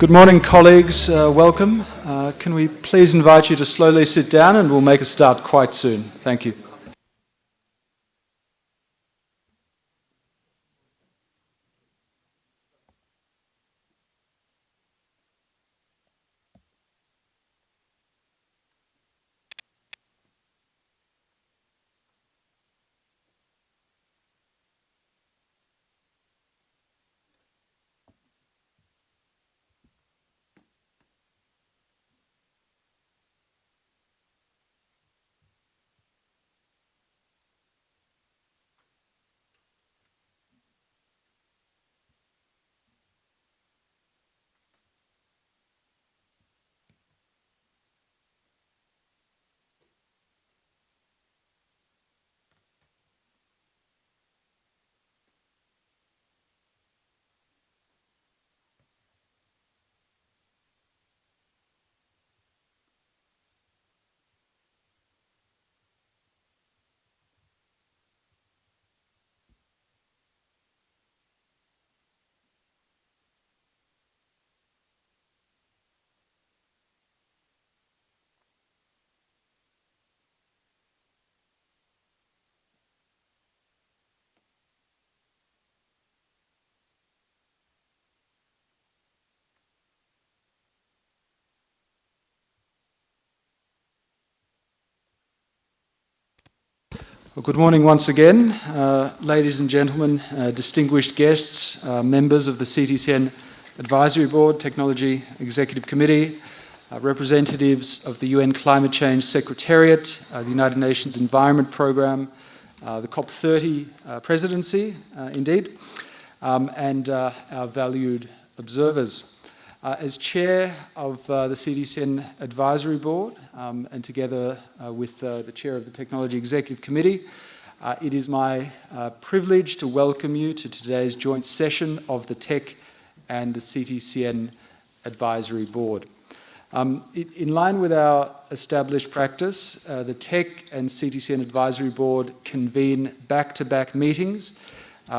Good morning, colleagues. Welcome. Can we please invite you to slowly sit down, and we'll make a start quite soon. Thank you. Well, good morning once again, ladies and gentlemen, distinguished guests, members of the CTCN Advisory Board, Technology Executive Committee, representatives of the UN Climate Change Secretariat, the United Nations Environment Programme, the COP30 presidency, indeed, and our valued observers. As chair of the CTCN Advisory Board, and together with the chair of the Technology Executive Committee, it is my privilege to welcome you to today's joint session of the TEC and the CTCN Advisory Board. In line with our established practice, the TEC and CTCN Advisory Board convene back-to-back meetings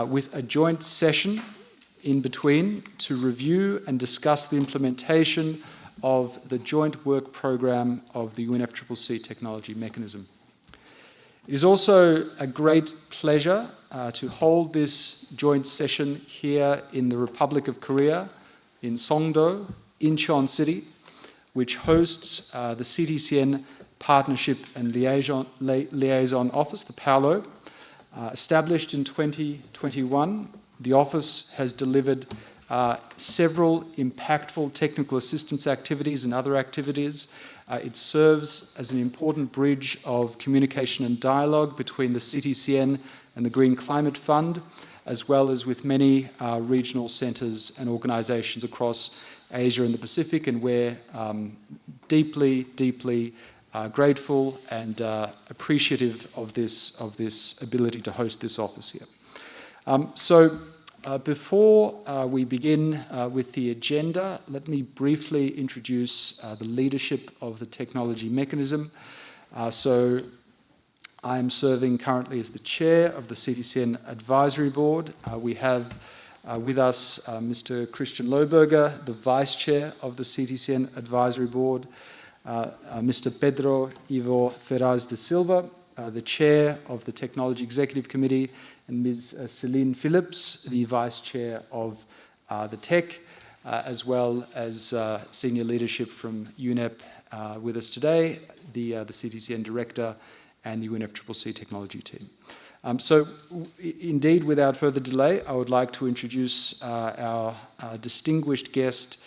with a joint session in between to review and discuss the implementation of the joint work program of the UNFCCC technology mechanism. It is also a great pleasure to hold this joint session here in the Republic of Korea, in Songdo, Incheon City, which hosts the CTCN Partnership and Liaison Office, the PALO. Established in 2021, the office has delivered several impactful technical assistance activities and other activities. It serves as an important bridge of communication and dialogue between the CTCN and the Green Climate Fund, as well as with many regional centres and organisations across Asia and the Pacific, and we're deeply grateful and appreciative of this ability to host this office here. Before we begin with the agenda, let me briefly introduce the leadership of the technology mechanism. I am serving currently as the chair of the CTCN Advisory Board. We have with us Mr. Christian Lohberger, the vice chair of the CTCN Advisory Board, Mr. Pedro Ivo Ferraz de Silva, the chair of the Technology Executive Committee, and Ms. Celine Phillips, the Vice Chair of the TEC, as well as senior leadership from UNEP with us today, the CTCN Director and the UNFCCC Technology team. Indeed, without further delay, I would like to introduce our distinguished guest,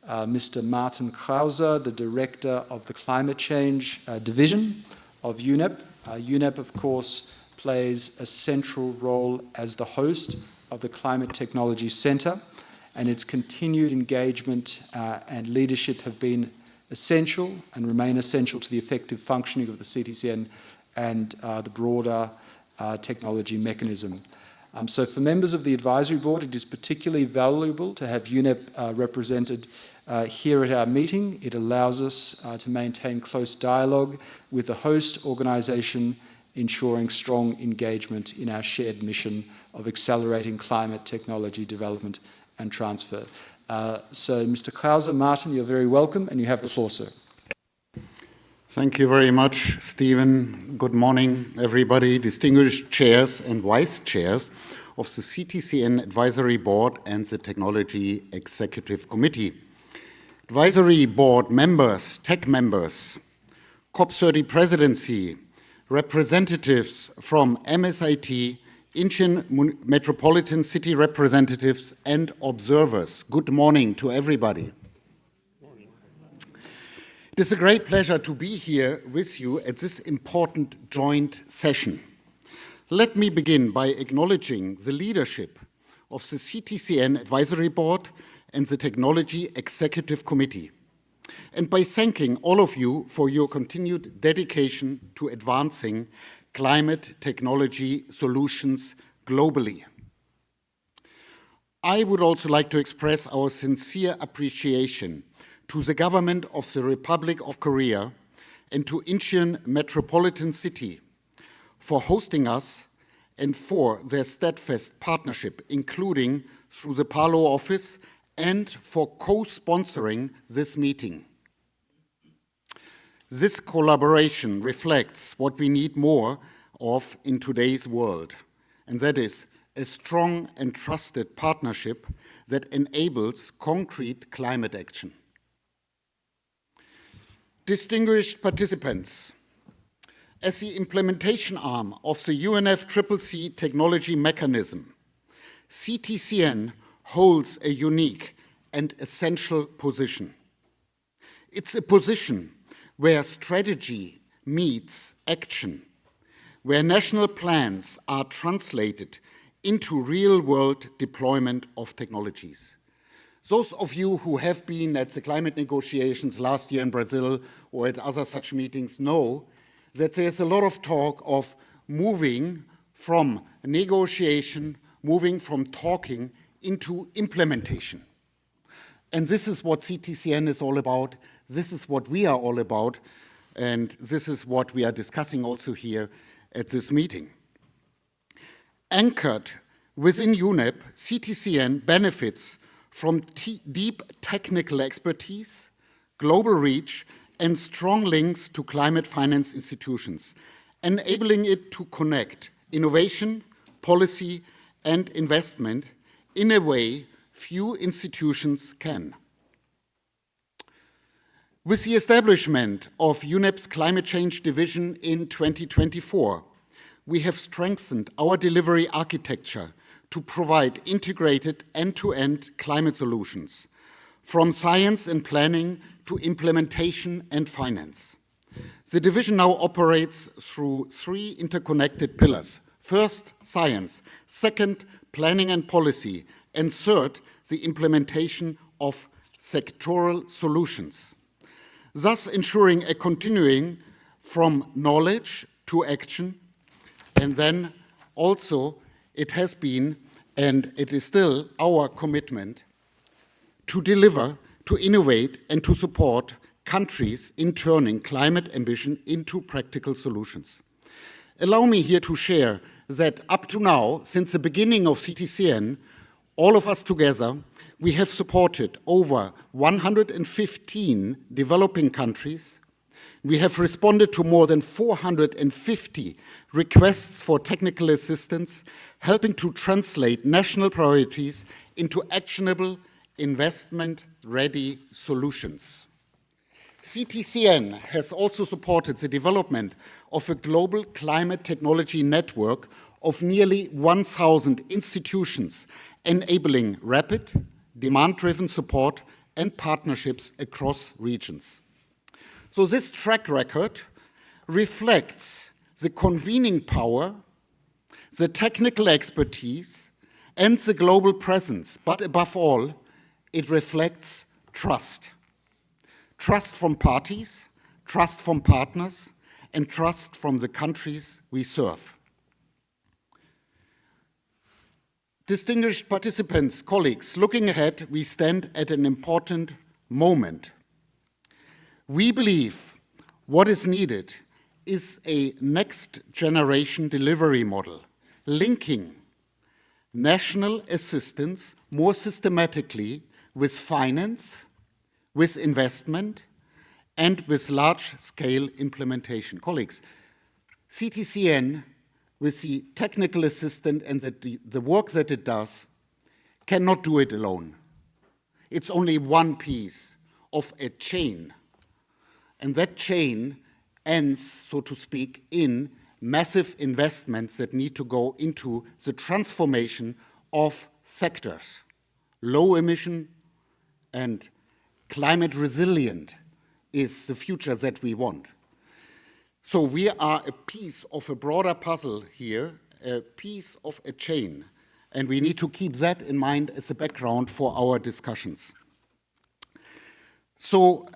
Mr. Martin Krause, the Director of the Climate Change Division of UNEP. UNEP, of course, plays a central role as the host of the Climate Technology Centre, and its continued engagement and leadership have been essential and remain essential to the effective functioning of the CTCN and the broader technology mechanism. So for members of the Advisory Board, it is particularly valuable to have UNEP represented here at our meeting. It allows us to maintain close dialogue with the host organisation, ensuring strong engagement in our shared mission of accelerating climate technology development and transfer. So, Mr. Klauser, Martin, you're very welcome, and you have the floor, sir. Thank you very much, Stephen. Good morning, everybody, distinguished chairs and vice chairs of the CTCN Advisory Board and the Technology Executive Committee. Advisory Board members, tech members, COP30 presidency, representatives from MSIT, Indian metropolitan city representatives, and observers. Good morning to everybody. It is a great pleasure to be here with you at this important joint session. Let me begin by acknowledging the leadership of the CTCN Advisory Board and the Technology Executive Committee, and by thanking all of you for your continued dedication to advancing climate technology solutions globally. I would also like to express our sincere appreciation to the government of the Republic of Korea and to Incheon Metropolitan City for hosting us and for their steadfast partnership, including through the Palo office, and for co-sponsoring this meeting. This collaboration reflects what we need more of in today's world, and that is a strong and trusted partnership that enables concrete climate action. Distinguished participants, as the implementation arm of the UNFCCC technology mechanism, CTCN holds a unique and essential position. It's a position where strategy meets action, where national plans are translated into real-world deployment of technologies. Those of you who have been at the climate negotiations last year in Brazil or at other such meetings know that there's a lot of talk of moving from negotiation, moving from talking into implementation. And this is what CTCN is all about. This is what we are all about. And this is what we are discussing also here at this meeting. Anchored within UNEP, CTCN benefits from deep technical expertise, global reach, and strong links to climate finance institutions, enabling it to connect innovation, policy, and investment in a way few institutions can. With the establishment of UNEP's Climate Change Division in 2024, we have strengthened our delivery architecture to provide integrated end-to-end climate solutions, from science and planning to implementation and finance. The division now operates through three interconnected pillars. First, science. Second, planning and policy. And third, the implementation of sectoral solutions, thus ensuring a continuing from knowledge to action. And then also it has been, and it is still our commitment to deliver, to innovate, and to support countries in turning climate ambition into practical solutions. Allow me here to share that up to now, since the beginning of CTCN, all of us together, we have supported over 115 developing countries. We have responded to more than 450 requests for technical assistance, helping to translate national priorities into actionable, investment-ready solutions. CTCN has also supported the development of a global climate technology network of nearly 1,000 institutions, enabling rapid, demand-driven support and partnerships across regions. So this track record reflects the convening power, the technical expertise, and the global presence, but above all, it reflects trust. Trust from parties, trust from partners, and trust from the countries we serve. Distinguished participants, colleagues, looking ahead, we stand at an important moment. We believe what is needed is a next generation delivery model, linking national assistance more systematically with finance, with investment, and with large-scale implementation. Colleagues, CTCN, with the technical assistant and the work that it does, cannot do it alone. It's only one piece of a chain. And that chain ends, so to speak, in massive investments that need to go into the transformation of sectors, low emission and climate resilient is the future that we want. So we are a piece of a broader puzzle here, a piece of a chain, and we need to keep that in mind as a background for our discussions. So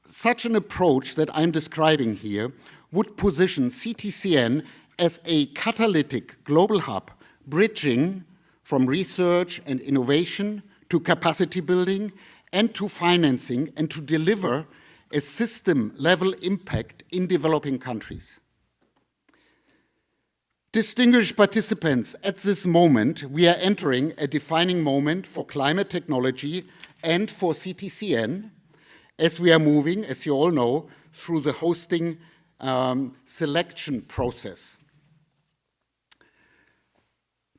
such an approach that I'm describing here would position CTCN as a catalytic global hub, bridging from research and innovation to capacity building and to financing and to deliver a system-level impact in developing countries. Distinguished participants, at this moment, we are entering a defining moment for climate technology and for CTCN, as we are moving, as you all know, through the hosting selection process.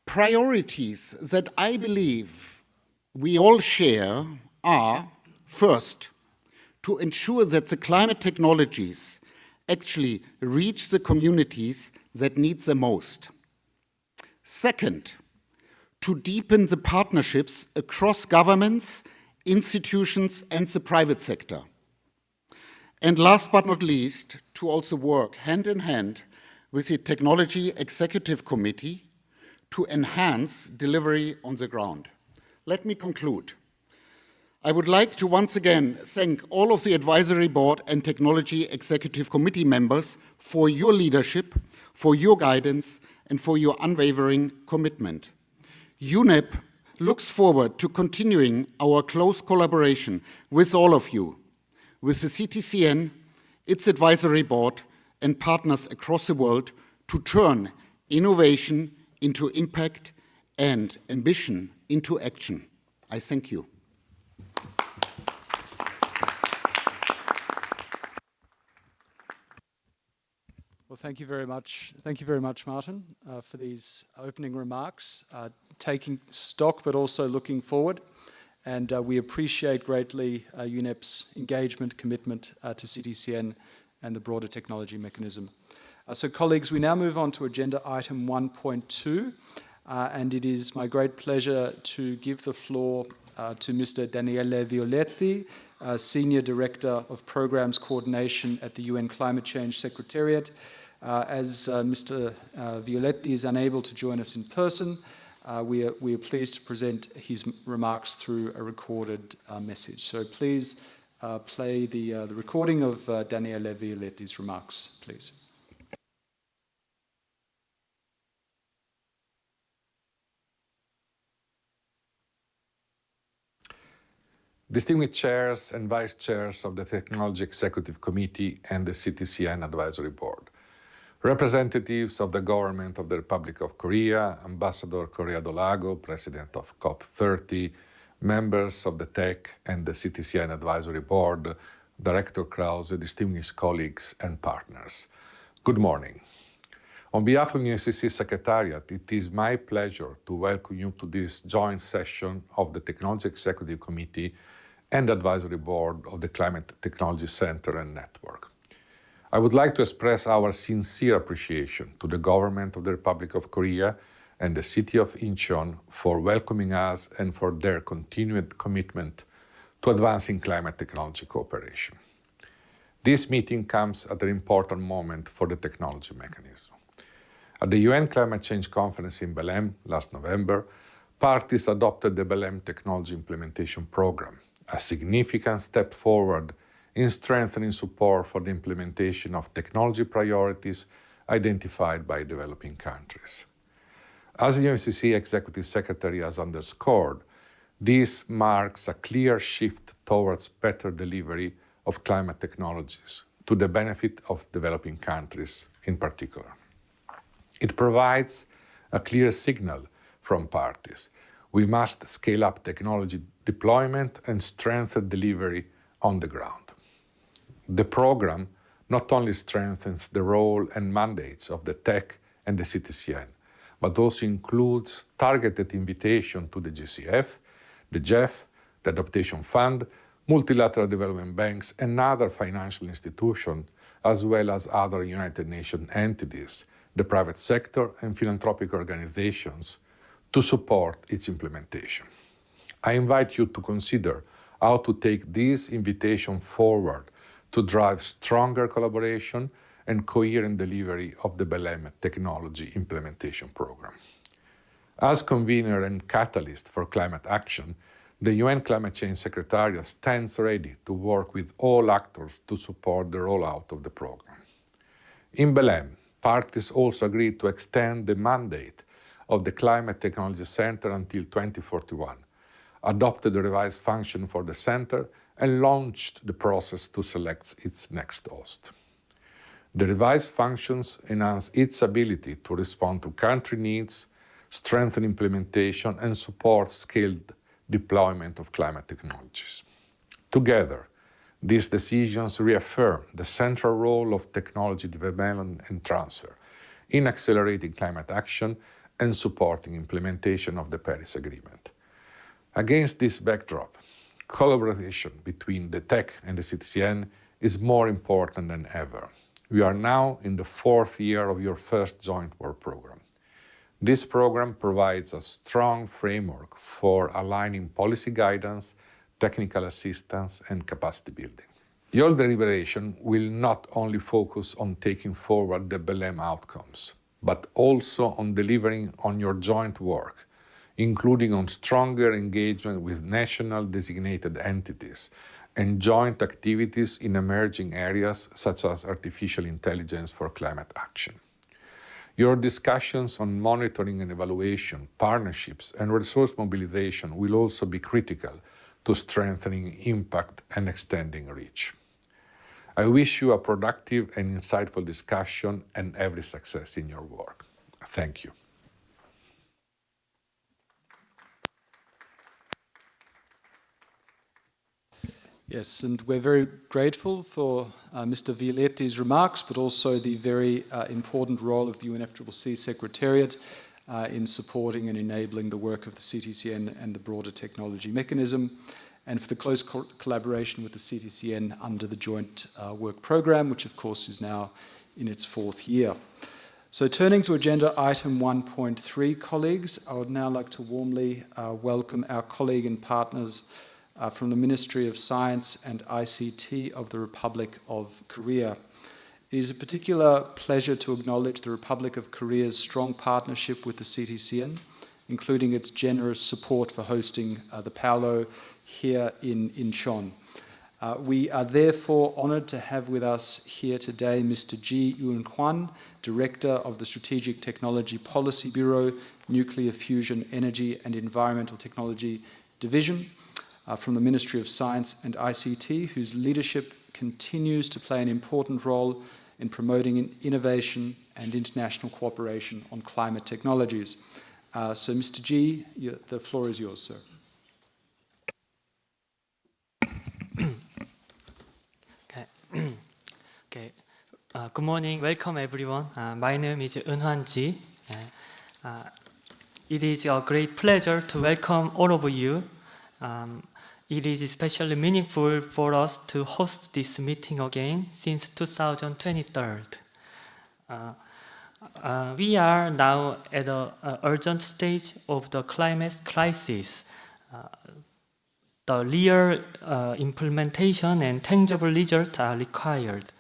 Priorities that I believe we all share are, first, to ensure that the climate technologies actually reach the communities that need them most. Second, to deepen the partnerships across governments, institutions, and the private sector. And last but not least, to also work hand in hand with the Technology Executive Committee to enhance delivery on the ground. Let me conclude. I would like to once again thank all of the Advisory Board and Technology Executive Committee members for your leadership, for your guidance, and for your unwavering commitment. UNEP looks forward to continuing our close collaboration with all of you, with the CTCN, its Advisory Board, and partners across the world to turn innovation into impact and ambition into action. I thank you. Well, thank you very much. Thank you very much, Martin, for these opening remarks, taking stock but also looking forward. And we appreciate greatly UNEP's engagement, commitment to CTCN and the broader technology mechanism. So colleagues, we now move on to agenda item 1.2, and it is my great pleasure to give the floor to Mr. Daniele Violetti, Senior Director of Programs Coordination at the UN Climate Change Secretariat. As Mr. Violetti is unable to join us in person, we are pleased to present his remarks through a recorded message. So please play the recording of Daniele Violetti's remarks, please. Distinguished chairs and vice chairs of the Technology Executive Committee and the CTCN Advisory Board, representatives of the government of the Republic of Korea, Ambassador Correa do Lago, President of COP30, members of the TEC and the CTCN Advisory Board, Director Krause, distinguished colleagues and partners. Good morning. On behalf of the UNCC Secretariat, it is my pleasure to welcome you to this joint session of the Technology Executive Committee and Advisory Board of the Climate Technology Center and Network. I would like to express our sincere appreciation to the government of the Republic of Korea and the city of Incheon for welcoming us and for their continued commitment to advancing climate technology cooperation. This meeting comes at an important moment for the technology mechanism. At the UN Climate Change Conference in Belém last November, parties adopted the Belém Technology Implementation Program, a significant step forward in strengthening support for the implementation of technology priorities identified by developing countries. As the UNCC Executive Secretary has underscored, this marks a clear shift towards better delivery of climate technologies to the benefit of developing countries in particular. It provides a clear signal from parties, We must scale up technology deployment and strengthen delivery on the ground. The program not only strengthens the role and mandates of the TEC and the CTCN, but also includes targeted invitation to the GCF, the GEF, the Adaptation Fund, multilateral development banks, and other financial institutions, as well as other United Nations entities, the private sector, and philanthropic organizations to support its implementation. I invite you to consider how to take this invitation forward to drive stronger collaboration and coherent delivery of the Belém Technology Implementation Program. As convener and catalyst for climate action, the UN Climate Change Secretariat stands ready to work with all actors to support the rollout of the program. In Belém, parties also agreed to extend the mandate of the Climate Technology Center until 2041, adopted the revised function for the center, and launched the process to select its next host. The revised functions enhance its ability to respond to country needs, strengthen implementation, and support scaled deployment of climate technologies. Together, these decisions reaffirm the central role of technology development and transfer in accelerating climate action and supporting implementation of the Paris Agreement. Against this backdrop, collaboration between the TEC and the CTCN is more important than ever. We are now in the 4th year of your first joint work program. This program provides a strong framework for aligning policy guidance, technical assistance, and capacity building. Your deliberation will not only focus on taking forward the Belém outcomes, but also on delivering on your joint work, including on stronger engagement with national designated entities and joint activities in emerging areas such as artificial intelligence for climate action. Your discussions on monitoring and evaluation, partnerships, and resource mobilization will also be critical to strengthening impact and extending reach. I wish you a productive and insightful discussion and every success in your work. Thank you. Yes, and we're very grateful for Mr. Violetti's remarks, but also the very important role of the UNFCCC Secretariat in supporting and enabling the work of the CTCN and the broader technology mechanism, and for the close collaboration with the CTCN under the joint work program, which of course is now in its 4th year. So turning to agenda item 1.3, colleagues, I would now like to warmly welcome our colleague and partners from the Ministry of Science and ICT of the Republic of Korea. It is a particular pleasure to acknowledge the Republic of Korea's strong partnership with the CTCN, including its generous support for hosting the Paulo here in Incheon. We are therefore honoured to have with us here today Mr. Ji Yoon-kwan, Director of the Strategic Technology Policy Bureau, Nuclear Fusion Energy and Environmental Technology Division, from the Ministry of Science and ICT, whose leadership continues to play an important role in promoting innovation and international cooperation on climate technologies. So, Mr. Ji, the floor is yours, sir. Okay. Good morning. Welcome, everyone. My name is Eun-hwan Ji. It is a great pleasure to welcome all of you. It is especially meaningful for us to host this meeting again since 2023. We are now at an urgent stage of the climate crisis. The real implementation and tangible results are required.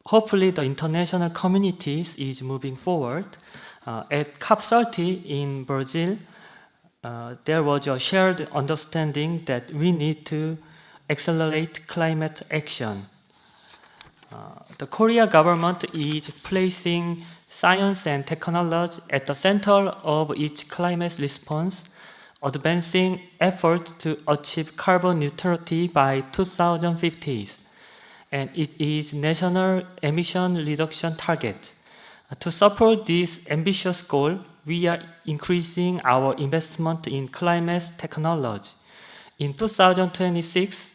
Hopefully, the international community is moving forward. At COP30 in Brazil, there was a shared understanding that we need to accelerate climate action. The Korea government is placing science and technology at the center of its climate response, advancing efforts to achieve carbon neutrality by 2050, and it is national emission reduction target. To support this ambitious goal, we are increasing our investment in climate technology. In 2026,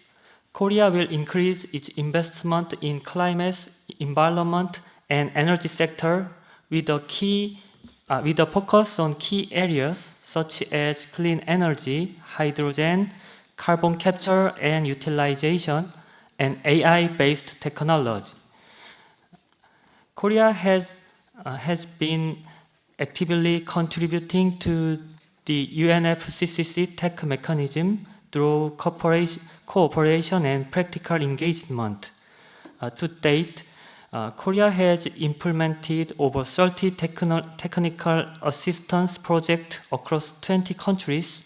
Korea will increase its investment in climate, environment, and energy sector with a focus on key areas such as clean energy, hydrogen, carbon capture and utilization, and AI-based technology. Korea has been actively contributing to the UNFCCC TEC mechanism through cooperation and practical engagement. To date, Korea has implemented over 30 technical assistance projects across 20 countries,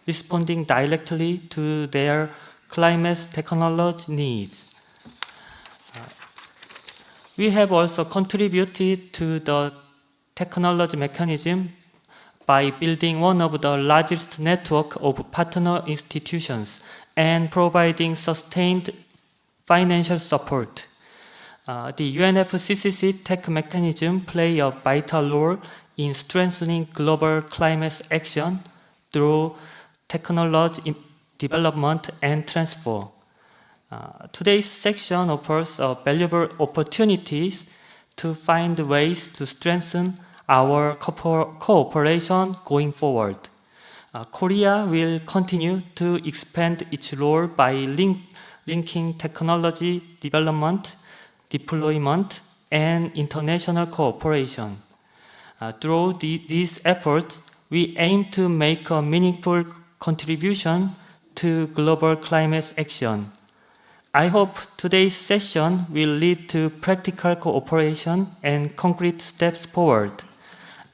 responding directly to their climate technology needs. We have also contributed to the technology mechanism by building one of the largest network of partner institutions and providing sustained financial support. The UNFCCC TEC mechanism plays a vital role in strengthening global climate action through technology development and transfer. Today's section offers valuable opportunities to find ways to strengthen our cooperation going forward. Korea will continue to expand its role by linking technology development, deployment, and international cooperation. Through these efforts, we aim to make a meaningful contribution to global climate action. I hope today's session will lead to practical cooperation and concrete steps forward.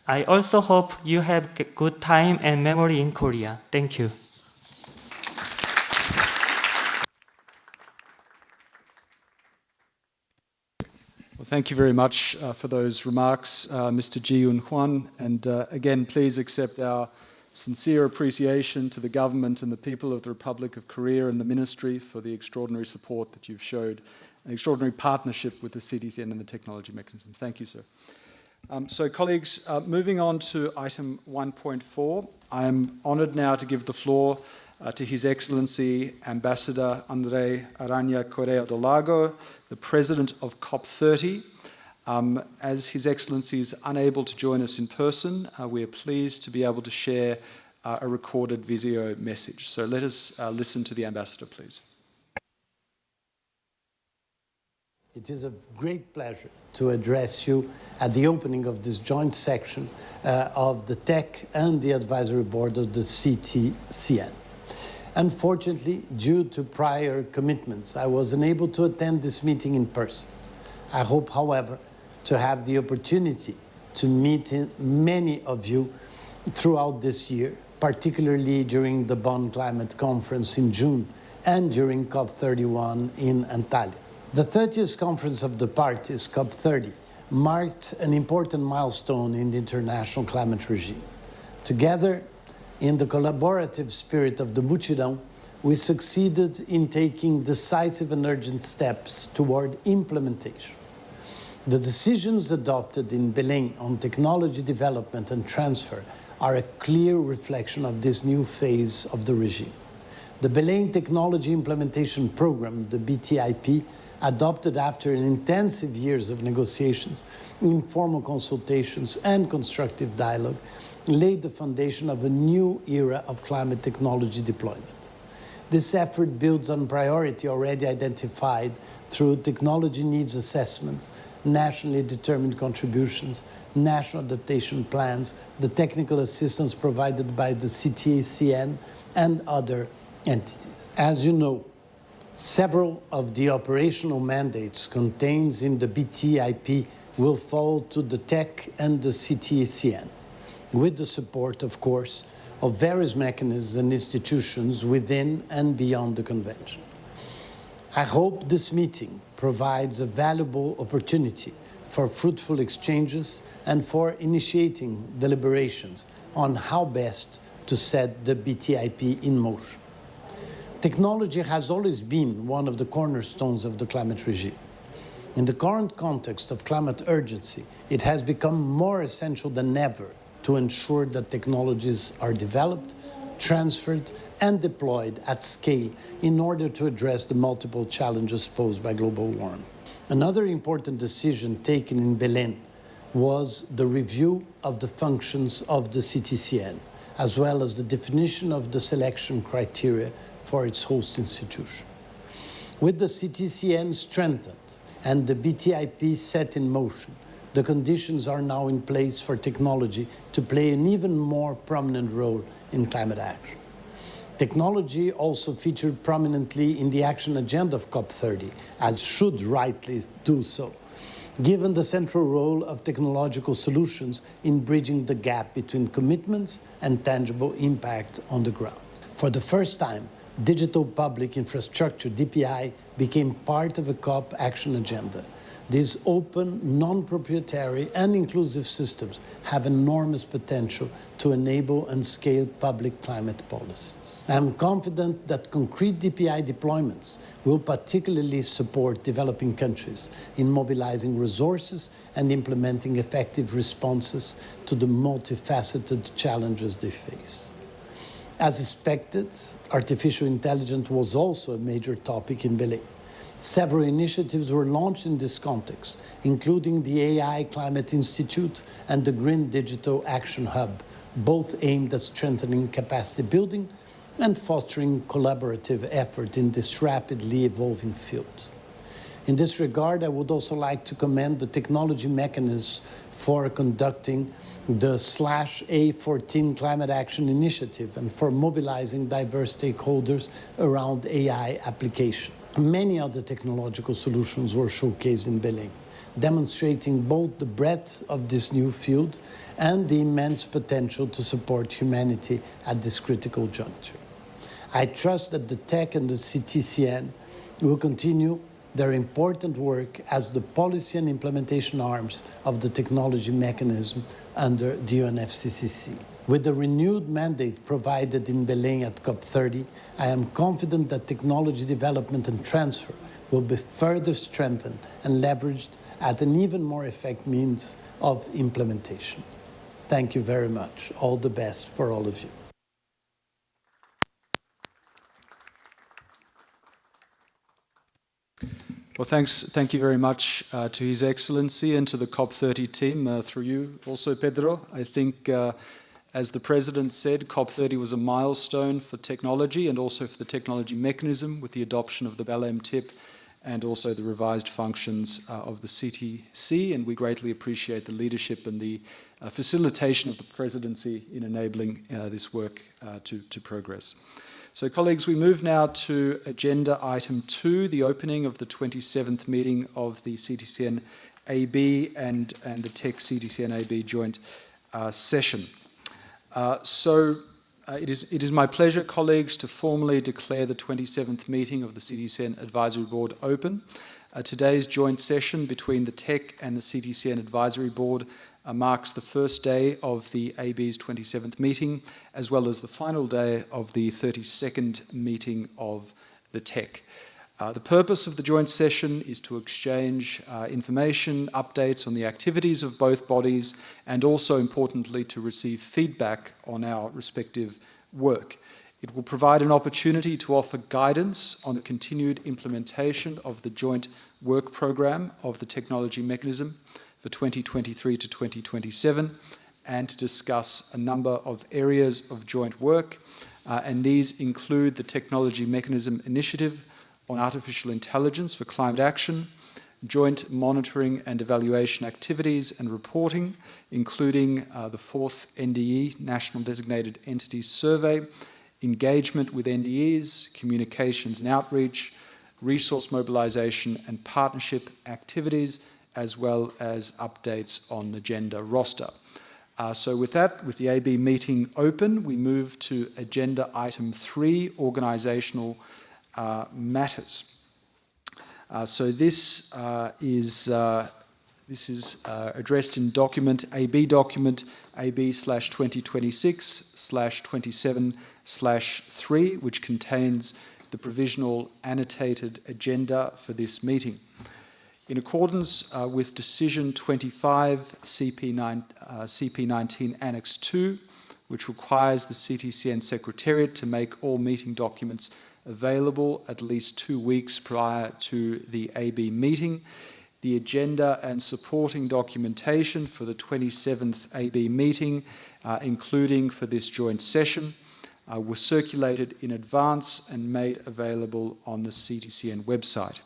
I also hope you have a good time and memory in Korea. Thank you. Well, thank you very much for those remarks, Mr. Ji-Yoon Hwan. And again, please accept our sincere appreciation to the government and the people of the Republic of Korea and the Ministry for the extraordinary support that you've showed, an extraordinary partnership with the CTCN and the technology mechanism. Thank you, sir. So colleagues, moving on to item 1.4, I am honored now to give the floor to His Excellency Ambassador Andre Arana Correa do Lago, the President of COP30. As His Excellency is unable to join us in person, we are pleased to be able to share a recorded video message. So let us listen to the Ambassador, please. It is a great pleasure to address you at the opening of this joint section of the TEC and the Advisory Board of the CTCN. Unfortunately, due to prior commitments, I was unable to attend this meeting in person. I hope, however, to have the opportunity to meet many of you throughout this year, particularly during the Bonn Climate Conference in June and during COP31 in Antalya. The 30th Conference of the Parties, COP30, marked an important milestone in the international climate regime. Together, in the collaborative spirit of the Mutirão, we succeeded in taking decisive and urgent steps toward implementation. The decisions adopted in Belém on technology development and transfer are a clear reflection of this new phase of the regime. The Belém Technology Implementation Program, the BTIP, adopted after intensive years of negotiations, informal consultations, and constructive dialogue, laid the foundation of a new era of climate technology deployment. This effort builds on priority already identified through technology needs assessments, nationally determined contributions, national adaptation plans, the technical assistance provided by the CTCN and other entities. As you know, several of the operational mandates contained in the BTIP will fall to the TEC and the CTCN, with the support, of course, of various mechanisms and institutions within and beyond the Convention. I hope this meeting provides a valuable opportunity for fruitful exchanges and for initiating deliberations on how best to set the BTIP in motion. Technology has always been one of the cornerstones of the climate regime. In the current context of climate urgency, it has become more essential than ever to ensure that technologies are developed, transferred, and deployed at scale in order to address the multiple challenges posed by global warming. Another important decision taken in Belém was the review of the functions of the CTCN, as well as the definition of the selection criteria for its host institution. With the CTCN strengthened and the BTIP set in motion, the conditions are now in place for technology to play an even more prominent role in climate action. Technology also featured prominently in the action agenda of COP30, as should rightly do so, given the central role of technological solutions in bridging the gap between commitments and tangible impact on the ground. For the first time, digital public infrastructure, DPI, became part of a COP action agenda. These open, non-proprietary and inclusive systems have enormous potential to enable and scale public climate policies. I am confident that concrete DPI deployments will particularly support developing countries in mobilizing resources and implementing effective responses to the multifaceted challenges they face. As expected, artificial intelligence was also a major topic in Belém. Several initiatives were launched in this context, including the AI Climate Institute and the Green Digital Action Hub, both aimed at strengthening capacity building and fostering collaborative effort in this rapidly evolving field. In this regard, I would also like to commend the technology mechanisms for conducting the /A14 Climate Action Initiative and for mobilizing diverse stakeholders around AI application. Many other technological solutions were showcased in Belém, demonstrating both the breadth of this new field and the immense potential to support humanity at this critical juncture. I trust that the TEC and the CTCN will continue their important work as the policy and implementation arms of the technology mechanism under the UNFCCC. With the renewed mandate provided in Belém at COP30, I am confident that technology development and transfer will be further strengthened and leveraged at an even more effective means of implementation. Thank you very much. All the best for all of you. Well, thank you very much to His Excellency and to the COP30 team, through you also, Pedro. I think, as the President said, COP30 was a milestone for technology and also for the technology mechanism with the adoption of the Belém tip and also the revised functions of the CTC, and we greatly appreciate the leadership and the facilitation of the Presidency in enabling this work to progress. So, colleagues, we move now to Agenda Item 2, the opening of the 27th meeting of the CTCN AB and the TEC CTCN AB joint session. It is my pleasure, colleagues, to formally declare the 27th meeting of the CTCN Advisory Board open. Today's joint session between the TEC and the CTCN Advisory Board marks the first day of the AB's 27th meeting, as well as the final day of the 32nd meeting of the TEC. The purpose of the joint session is to exchange information, updates on the activities of both bodies, and also, importantly, to receive feedback on our respective work. It will provide an opportunity to offer guidance on the continued implementation of the joint work program of the technology mechanism for 2023 to 2027, and to discuss a number of areas of joint work, and these include the Technology Mechanism Initiative on Artificial Intelligence for Climate Action, joint monitoring and evaluation activities and reporting, including the 4th NDE, National Designated Entities Survey, engagement with NDEs, communications and outreach, resource mobilization and partnership activities, as well as updates on the gender roster. So with that, with the AB meeting open, we move to Agenda Item 3, Organisational Matters. So this is addressed in document AB 2026/27/3, which contains the provisional annotated agenda for this meeting. In accordance with Decision 25 CP19 Annex 2, which requires the CTCN Secretariat to make all meeting documents available at least 2 weeks prior to the AB meeting, the agenda and supporting documentation for the 27th AB meeting, including for this joint session, were circulated in advance and made available on the CTCN website.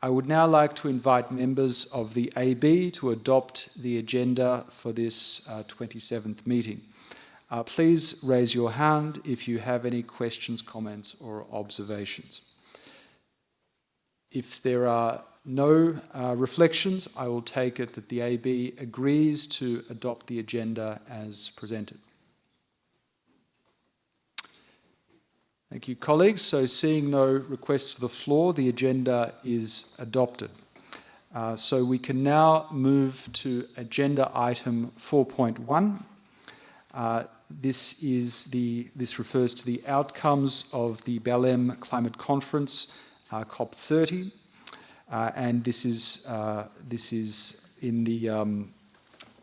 I would now like to invite members of the AB to adopt the agenda for this 27th meeting. Please raise your hand if you have any questions, comments, or observations. If there are no reflections, I will take it that the AB agrees to adopt the agenda as presented. Thank you, colleagues. So seeing no requests for the floor, the agenda is adopted. So we can now move to agenda item 4.1. This refers to the outcomes of the Belém Climate Conference, COP30, and this is in the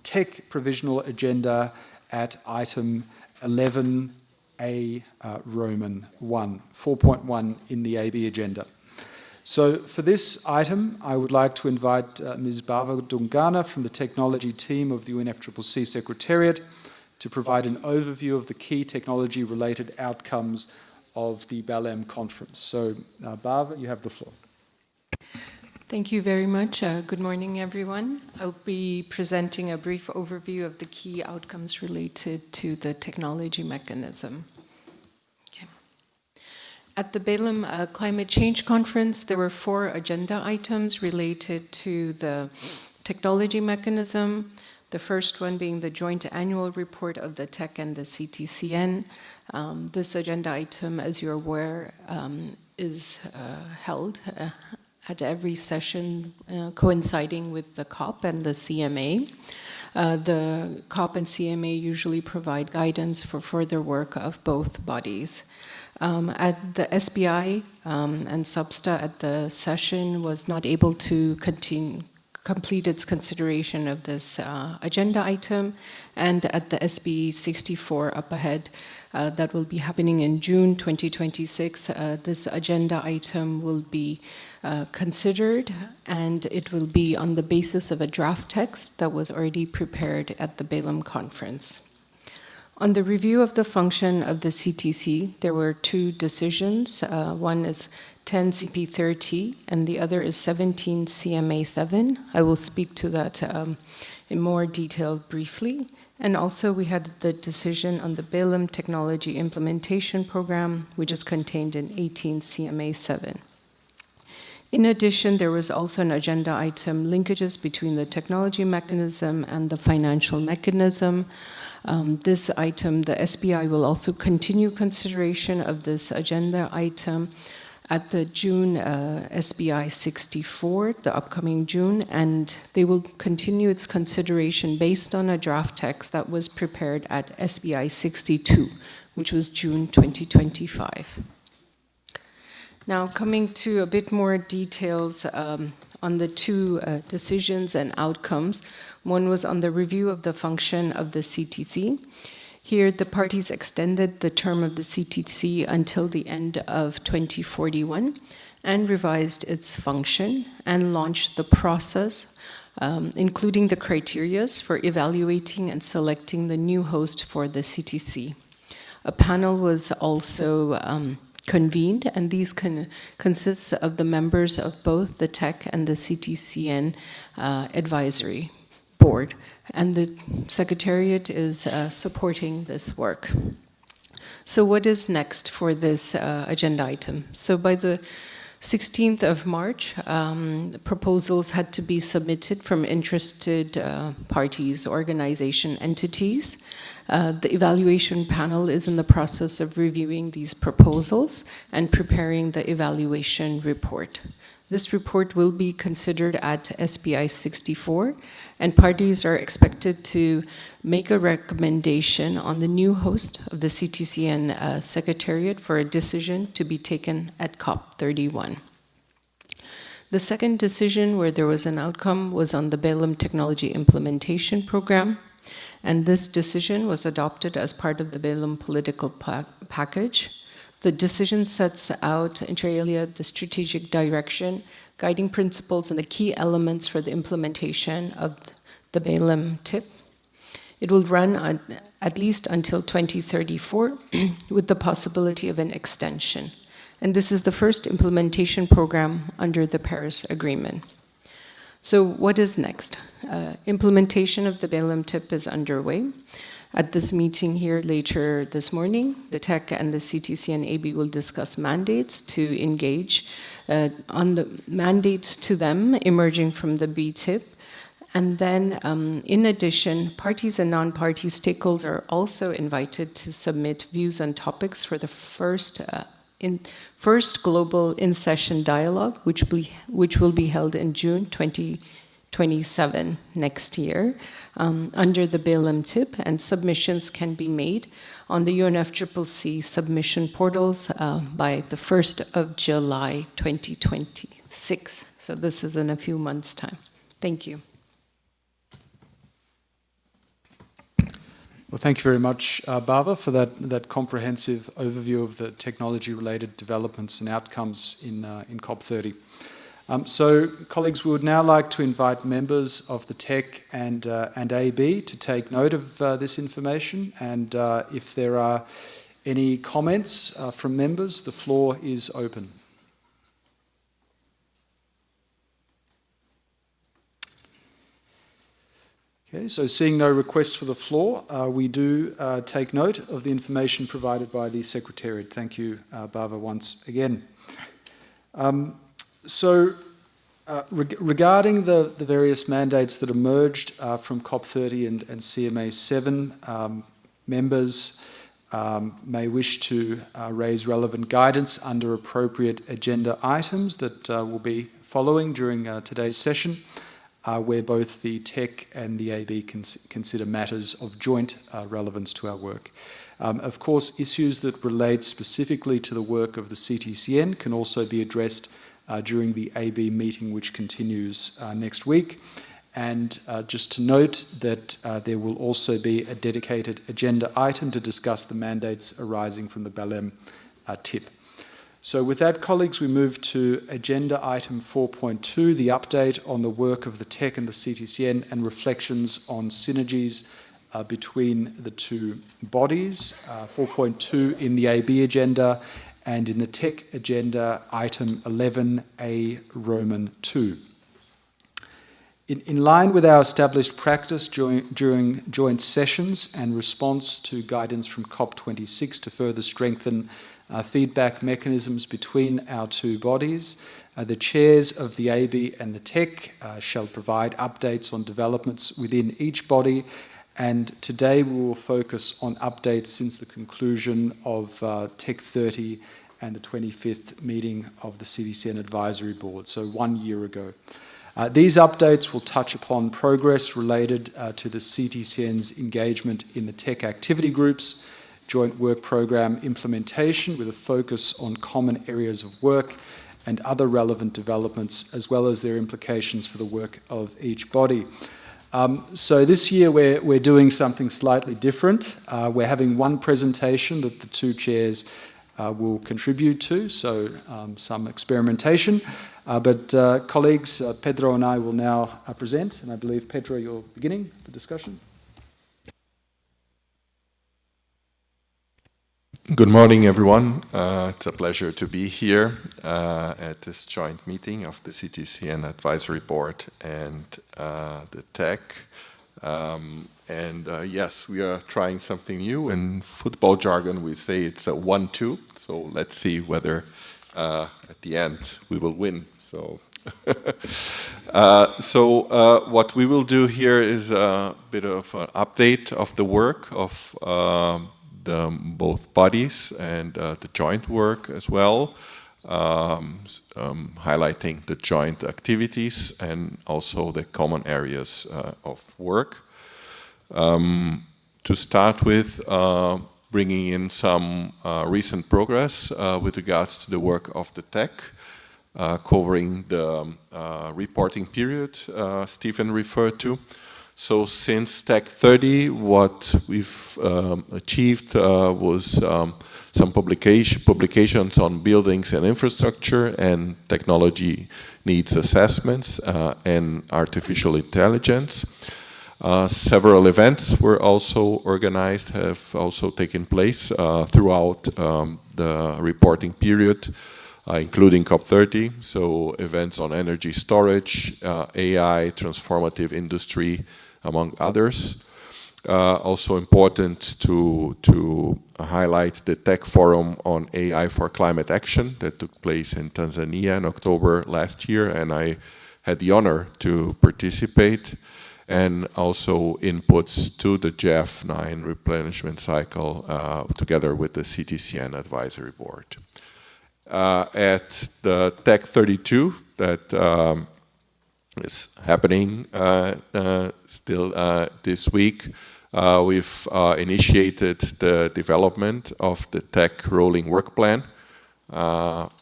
TEC provisional agenda at item 11A Roman 1, 4.1 in the AB agenda. So for this item, I would like to invite Ms. Bava Dungana from the technology team of the UNFCCC Secretariat to provide an overview of the key technology-related outcomes of the Belém conference. So, Bava, you have the floor. Thank you very much. Good morning, everyone. I'll be presenting a brief overview of the key outcomes related to the technology mechanism. Okay. At the Belém Climate Change Conference, there were 4 agenda items related to the technology mechanism. The first one being the joint annual report of the TEC and the CTCN. This agenda item, as you're aware, is held at every session coinciding with the COP and the CMA. The COP and CMA usually provide guidance for further work of both bodies. At the SBI and Substa at the session was not able to complete its consideration of this agenda item, and at the SB 64 up ahead, that will be happening in June 2026, this agenda item will be considered, and it will be on the basis of a draft text that was already prepared at the Belém conference. On the review of the function of the CTC, there were 2 decisions. One is 10 CP30 and the other is 17 CMA7. I will speak to that in more detail briefly. And also we had the decision on the Belém Technology Implementation Program, which is contained in 18 CMA7. In addition, there was also an agenda item, linkages between the technology mechanism and the financial mechanism. This item, the SBI will also continue consideration of this agenda item at the June SBI 64, the upcoming June, and they will continue its consideration based on a draft text that was prepared at SBI 62, which was June 2025. Now, coming to a bit more details on the 2 decisions and outcomes. One was on the review of the function of the CTC. Here, the parties extended the term of the CTC until the end of 2041 and revised its function and launched the process, including the criteria for evaluating and selecting the new host for the CTC. A panel was also convened, and these consists of the members of both the TEC and the CTCN advisory board, and the Secretariat is supporting this work. So what is next for this agenda item? So by the 16th of March, proposals had to be submitted from interested parties, organization, entities. The evaluation panel is in the process of reviewing these proposals and preparing the evaluation report. This report will be considered at SBI 64, and parties are expected to make a recommendation on the new host of the CTCN Secretariat for a decision to be taken at COP 31. The second decision where there was an outcome was on the BELIM Technology Implementation Program, and this decision was adopted as part of the BELIM political package. The decision sets out, inter alia, the strategic direction, guiding principles, and the key elements for the implementation of the BELIM TIP. It will run at least until 2034 with the possibility of an extension. And this is the first implementation program under the Paris Agreement. So what is next? Implementation of the BELIM TIP is underway. At this meeting here later this morning, the TEC and the CTCN AB will discuss mandates to engage on the mandates to them emerging from the BTIP. And then, in addition, parties and non-party stakeholders are also invited to submit views on topics for the first global in-session dialogue, which will be held in June 2027 next year under the BELIM TIP, and submissions can be made on the UNFCCC submission portals by the 1st of July 2026. So this is in a few months' time. Thank you. Well, thank you very much, Bava, for that comprehensive overview of the technology-related developments and outcomes in COP30. So, colleagues, we would now like to invite members of the TEC and AB to take note of this information, and if there are any comments from members, the floor is open. Okay, so seeing no requests for the floor, we do take note of the information provided by the Secretariat. Thank you, Bava, once again. Regarding the various mandates that emerged from COP30 and CMA7, members may wish to raise relevant guidance under appropriate agenda items that will be following during today's session, where both the TEC and the AB consider matters of joint relevance to our work. Of course, issues that relate specifically to the work of the CTCN can also be addressed during the AB meeting, which continues next week. And just to note that there will also be a dedicated agenda item to discuss the mandates arising from the BELIM TIP. So with that, colleagues, we move to agenda item 4.2, the update on the work of the TEC and the CTCN and reflections on synergies between the two bodies. 4.2 in the AB agenda, and in the TEC agenda, item 11A, Roman 2. In line with our established practice during joint sessions and response to guidance from COP26 to further strengthen feedback mechanisms between our two bodies, the chairs of the AB and the TEC shall provide updates on developments within each body, and today we will focus on updates since the conclusion of TEC 30 and the 25th meeting of the CTCN Advisory Board, so 1 year ago. These updates will touch upon progress related to the CTCN's engagement in the TEC activity groups, joint work program implementation with a focus on common areas of work and other relevant developments, as well as their implications for the work of each body. So this year we're doing something slightly different. We're having one presentation that the two chairs will contribute to, so some experimentation. But colleagues, Pedro and I will now present, and I believe, Pedro, you're beginning the discussion. Good morning, everyone. It's a pleasure to be here at this joint meeting of the CTCN Advisory Board and the TEC. Yes, we are trying something new. In football jargon, we say it's a 1-2. So let's see whether at the end we will win. So, what we will do here is a bit of an update of the work of both bodies and the joint work as well, highlighting the joint activities and also the common areas of work. To start with, bringing in some recent progress with regards to the work of the TEC. covering the reporting period Stephen referred to. So since TEC 30, what we've achieved was some publications on buildings and infrastructure and technology needs assessments and artificial intelligence. Several events were also organized, have also taken place throughout the reporting period, including COP30, so events on energy storage, AI, transformative industry, among others. Also important to highlight the TEC Forum on AI for Climate Action that took place in Tanzania in October last year, and I had the honor to participate, and also inputs to the GEF9 replenishment cycle together with the CTCN Advisory Board. At the TEC 32 that is happening still this week, we've initiated the development of the TEC rolling work plan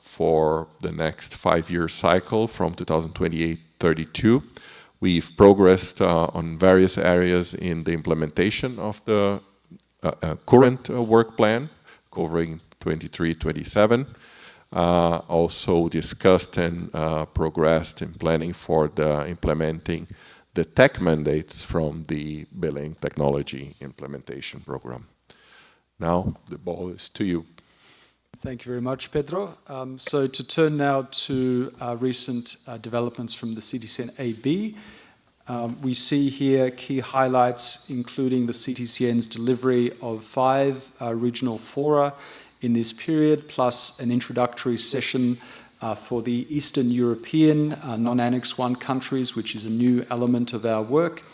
for the next 5-year cycle from 2028-32. We've progressed on various areas in the implementation of the current work plan, covering 23-27. Also discussed and progressed in planning for implementing the TEC mandates from the Billing Technology Implementation Program. Now the ball is to you. Thank you very much, Pedro. So to turn now to recent developments from the CTCN AB, we see here key highlights, including the CTCN's delivery of 5 regional fora in this period, plus an introductory session for the Eastern European non-Annex 1 countries, which is a new element of our work.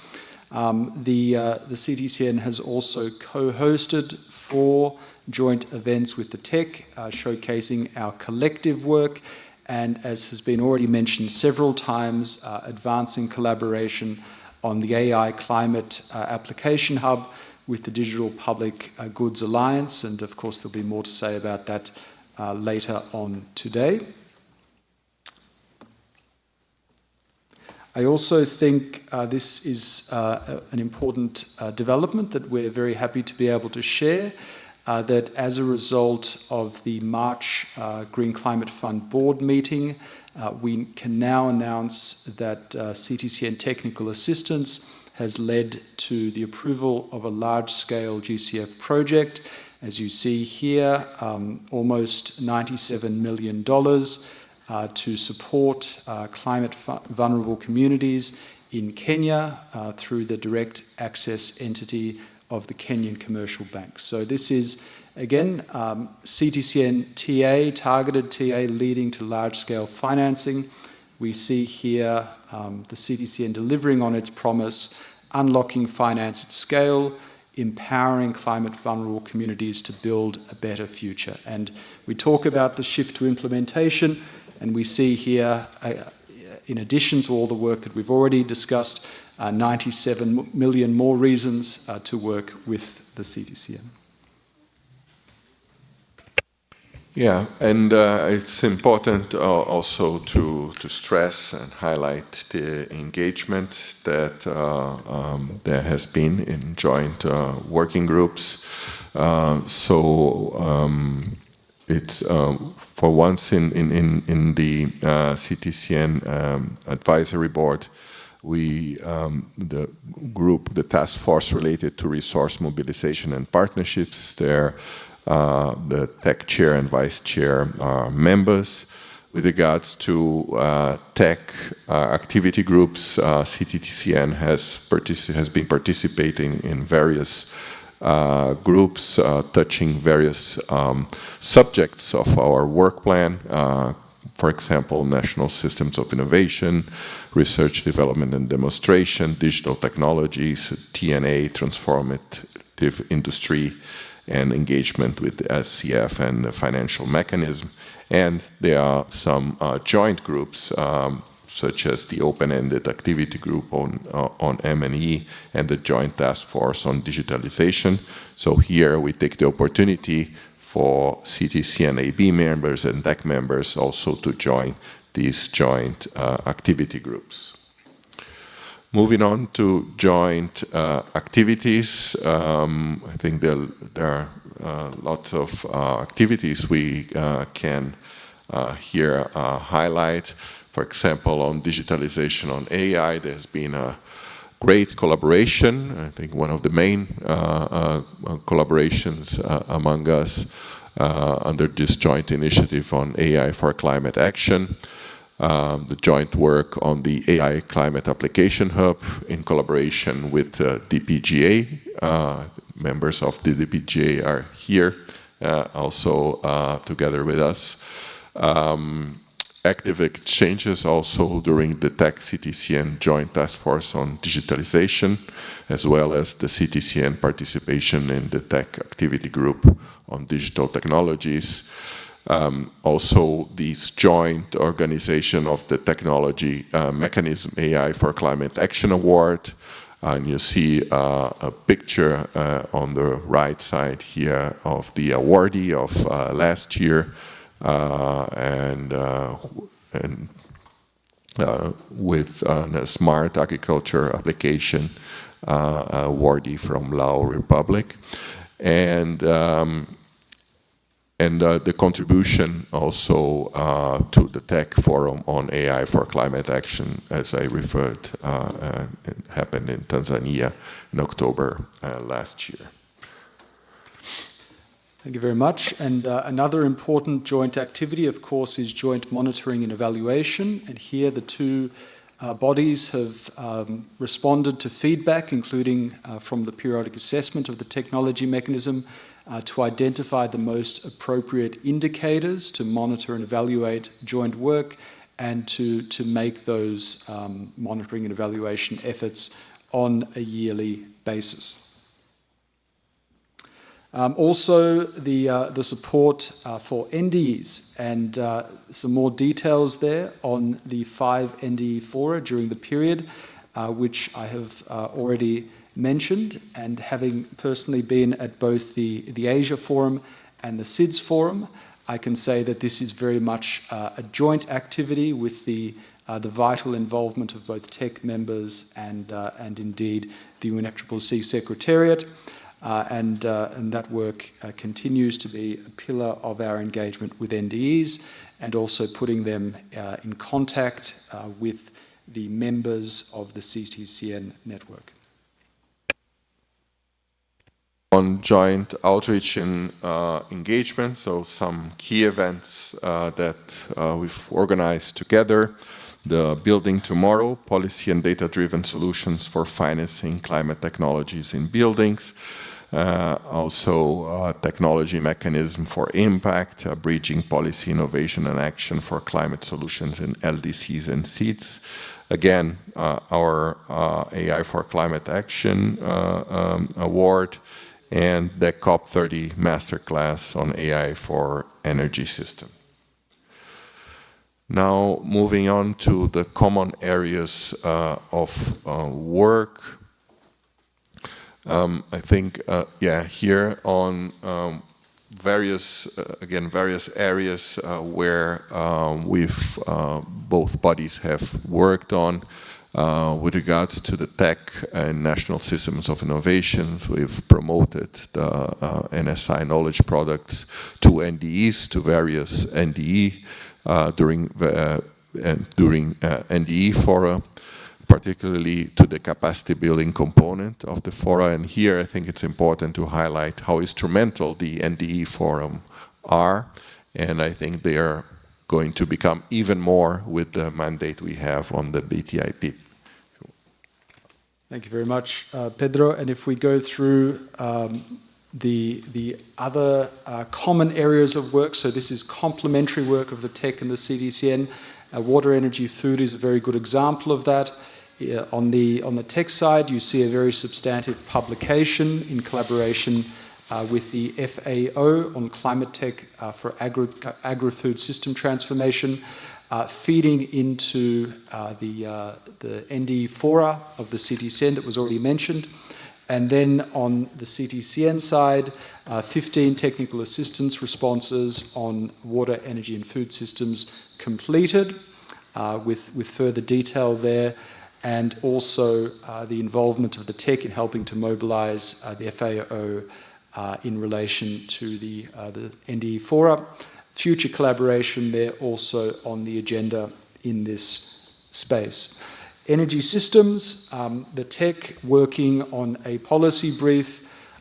The CTCN has also co-hosted 4 joint events with the TEC, showcasing our collective work, and as has been already mentioned several times, advancing collaboration on the AI Climate Application Hub with the Digital Public Goods Alliance, and of course there'll be more to say about that later on today. I also think this is an important development that we're very happy to be able to share, that as a result of the March Green Climate Fund board meeting, we can now announce that CTCN Technical Assistance has led to the approval of a large-scale GCF project. As you see here, almost $97 million to support climate-vulnerable communities in Kenya through the direct access entity of the Kenyan Commercial Bank. So this is, again, CTCN TA, targeted TA leading to large-scale financing. We see here the CTCN delivering on its promise, unlocking finance at scale, empowering climate-vulnerable communities to build a better future. And we talk about the shift to implementation, and we see here, in addition to all the work that we've already discussed, 97 million more reasons to work with the CTCN. Yeah, and it's important also to stress and highlight the engagement that there has been in joint working groups. It's for once in the CTCN Advisory Board, the group, the task force related to resource mobilization and partnerships, there the TEC chair and vice chair are members. With regards to TEC activity groups, CTCN has been participating in various groups touching various subjects of our work plan. For example, national systems of innovation, research, development and demonstration, digital technologies, TNA, transformative industry, and engagement with the SCF and the financial mechanism. And there are some joint groups, such as the open-ended activity group on M&E and the joint task force on digitalization. So here we take the opportunity for CTCN AB members and TEC members also to join these joint activity groups. Moving on to joint activities, I think there are lots of activities we can here highlight. For example, on digitalization, on AI, there's been a great collaboration. I think one of the main collaborations among us under this joint initiative on AI for climate action. The joint work on the AI Climate Application Hub in collaboration with DPGA. Members of the DPGA are here also together with us. Active exchanges also during the TEC CTCN Joint Task Force on Digitalization, as well as the CTCN participation in the TEC Activity Group on Digital Technologies. Also, this joint organization of the Technology Mechanism AI for Climate Action Award. And you see a picture on the right side here of the awardee of last year. With a smart agriculture application awardee from Lao Republic, and the contribution also to the TEC Forum on AI for Climate Action, as I referred, it happened in Tanzania in October last year. Thank you very much. And another important joint activity, of course, is joint monitoring and evaluation. And here the two bodies have responded to feedback, including from the periodic assessment of the technology mechanism, to identify the most appropriate indicators to monitor and evaluate joint work and to make those monitoring and evaluation efforts on a yearly basis. Also, the support for NDEs and some more details there on the 5 NDE fora during the period, which I have already mentioned, and having personally been at both the Asia Forum and the SIDS Forum, I can say that this is very much a joint activity with the vital involvement of both TEC members and indeed the UNFCCC Secretariat. And that work continues to be a pillar of our engagement with NDEs and also putting them in contact with the members of the CTCN network. On joint outreach and engagement, so some key events that we've organized together. The Building Tomorrow, Policy and Data-Driven Solutions for Financing Climate Technologies in Buildings. Also, Technology Mechanism for Impact, Bridging Policy Innovation and Action for Climate Solutions in LDCs and SEEDs. Again, our AI for Climate Action Award, and the COP30 Masterclass on AI for Energy System. Now, moving on to the common areas of work. I think, here on various areas where both bodies have worked on. With regards to the TEC and National Systems of Innovation, we've promoted the NSI knowledge products to NDEs, to various NDE during NDE fora, particularly to the capacity building component of the fora. And here I think it's important to highlight how instrumental the NDE forum are, and I think they are going to become even more with the mandate we have on the BTIP. Thank you very much, Pedro. And if we go through the other common areas of work, so this is complementary work of the TEC and the CTCN. Water, energy, food is a very good example of that. On the TEC side, you see a very substantive publication in collaboration with the FAO on climate tech for agri-food system transformation, feeding into the NDE fora of the CTCN that was already mentioned. And then on the CTCN side, 15 technical assistance responses on water, energy and food systems completed. with further detail there, and also the involvement of the TEC in helping to mobilize the FAO in relation to the NDE Fora. Future collaboration there also on the agenda in this space. Energy systems, the TEC working on a policy brief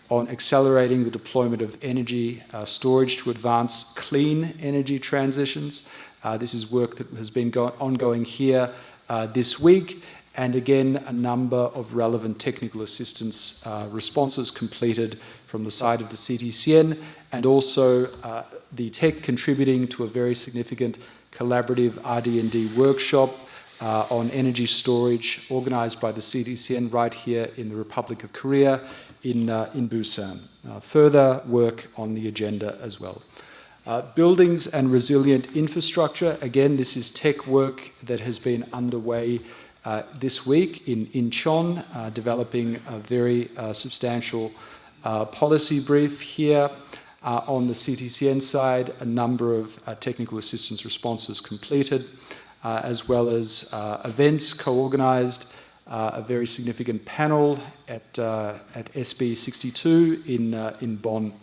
on accelerating the deployment of energy storage to advance clean energy transitions. This is work that has been ongoing here this week, and again, a number of relevant technical assistance responses completed from the side of the CTCN, and also the TEC contributing to a very significant collaborative RD&D workshop on energy storage organized by the CTCN right here in the Republic of Korea in Busan. Further work on the agenda as well. Buildings and resilient infrastructure. Again, this is TEC work that has been underway this week in Incheon, developing a very substantial policy brief here. On the CTCN side, a number of technical assistance responses completed, as well as events co-organized, a very significant panel at SB 62 in Bonn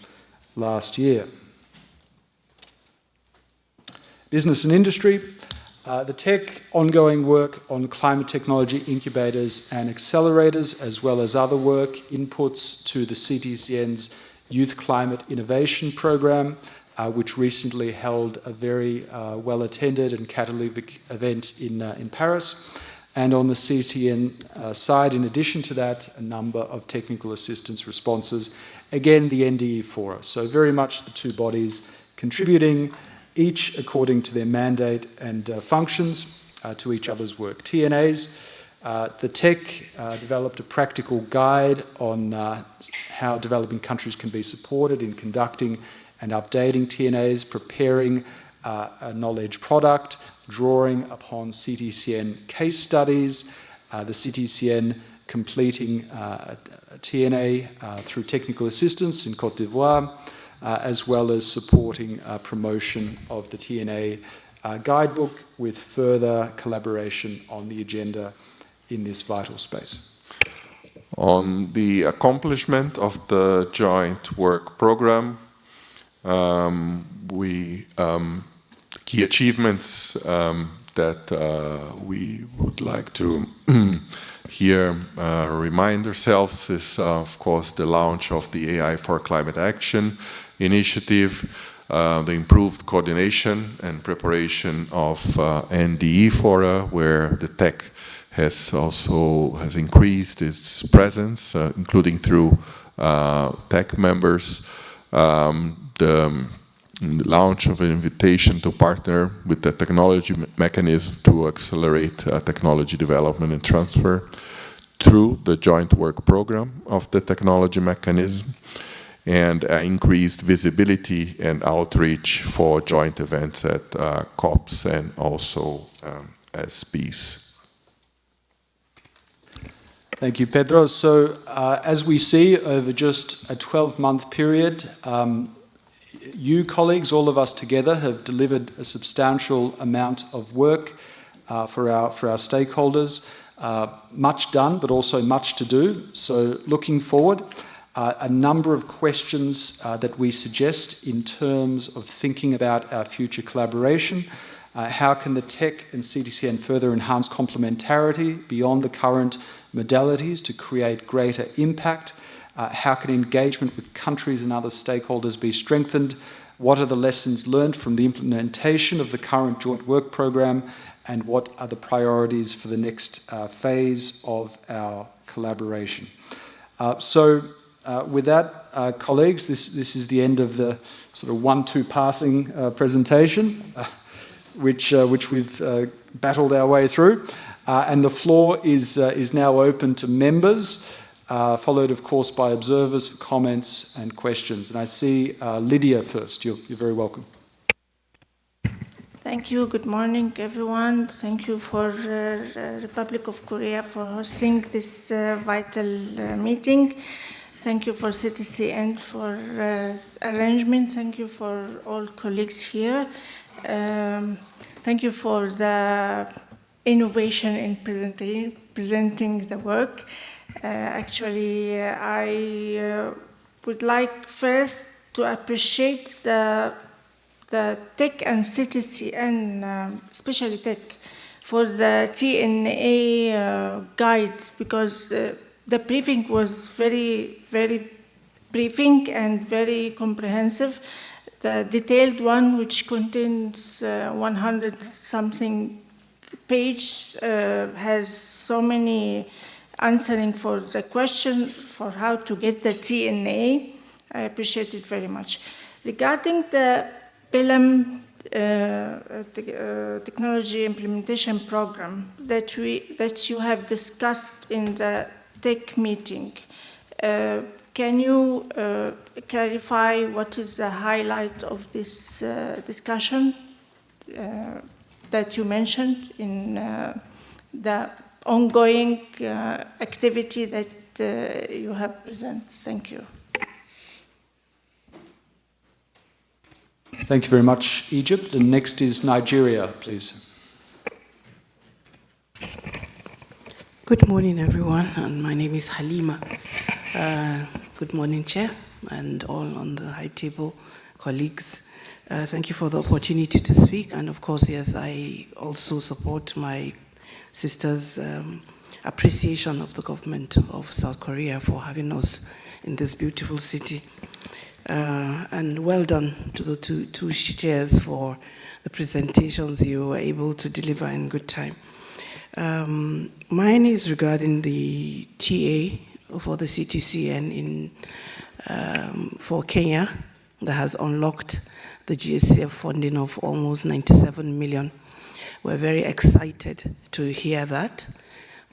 last year. Business and industry. The TEC ongoing work on climate technology incubators and accelerators, as well as other work, inputs to the CTCN's Youth Climate Innovation Program, which recently held a very well-attended and catalytic event in Paris. And on the CTCN side, in addition to that, a number of technical assistance responses. Again, the NDE Fora. So very much the two bodies contributing, each according to their mandate and functions to each other's work. TNAs, the TEC developed a practical guide on how developing countries can be supported in conducting and updating TNAs, preparing a knowledge product, drawing upon CTCN case studies, the CTCN completing a TNA through technical assistance in Côte d'Ivoire, as well as supporting promotion of the TNA guidebook with further collaboration on the agenda in this vital space. On the accomplishment of the joint work program, key achievements that we would like to here remind ourselves is, of course, the launch of the AI for Climate Action initiative, the improved coordination and preparation of NDE Fora, where the TEC has increased its presence, including through TEC members. The launch of an invitation to partner with the technology mechanism to accelerate technology development and transfer through the joint work program of the technology mechanism, and increased visibility and outreach for joint events at COPs and also SBs. Thank you, Pedro. So as we see over just a 12-month period, you colleagues, all of us together, have delivered a substantial amount of work for our stakeholders. Much done, but also much to do. So looking forward, a number of questions that we suggest in terms of thinking about our future collaboration. How can the TEC and CTCN further enhance complementarity beyond the current modalities to create greater impact? How can engagement with countries and other stakeholders be strengthened? What are the lessons learned from the implementation of the current joint work program? And what are the priorities for the next phase of our collaboration? With that, colleagues, this is the end of the sort of 1-2 passing presentation, which we've battled our way through. And the floor is now open to members, followed, of course, by observers for comments and questions. And I see Lydia first. You're very welcome. Thank you. Good morning, everyone. Thank you for Republic of Korea for hosting this vital meeting. Thank you for CTCN for arrangement. Thank you for all colleagues here. Thank you for the innovation in presenting the work. Actually, I would like first to appreciate the TEC and CTCN, especially TEC, for the TNA guide, because the briefing was very, very briefing and very comprehensive. The detailed one, which contains 100 something pages, has so many answering for the question for how to get the TNA. I appreciate it very much. Regarding the PILM technology implementation program that you have discussed in the TEC meeting, can you clarify what is the highlight of this discussion that you mentioned in the ongoing activity that you have presented? Thank you. Thank you very much, Egypt. And next is Nigeria, please. Good morning, everyone, and my name is Halima. Good morning, Chair, and all on the high table colleagues. Thank you for the opportunity to speak, and of course, yes, I also support my sister's appreciation of the government of South Korea for having us in this beautiful city. And well done to the two chairs for the presentations you were able to deliver in good time. Mine is regarding the TA for the CTCN for Kenya that has unlocked the GSCF funding of almost 97 million. We're very excited to hear that,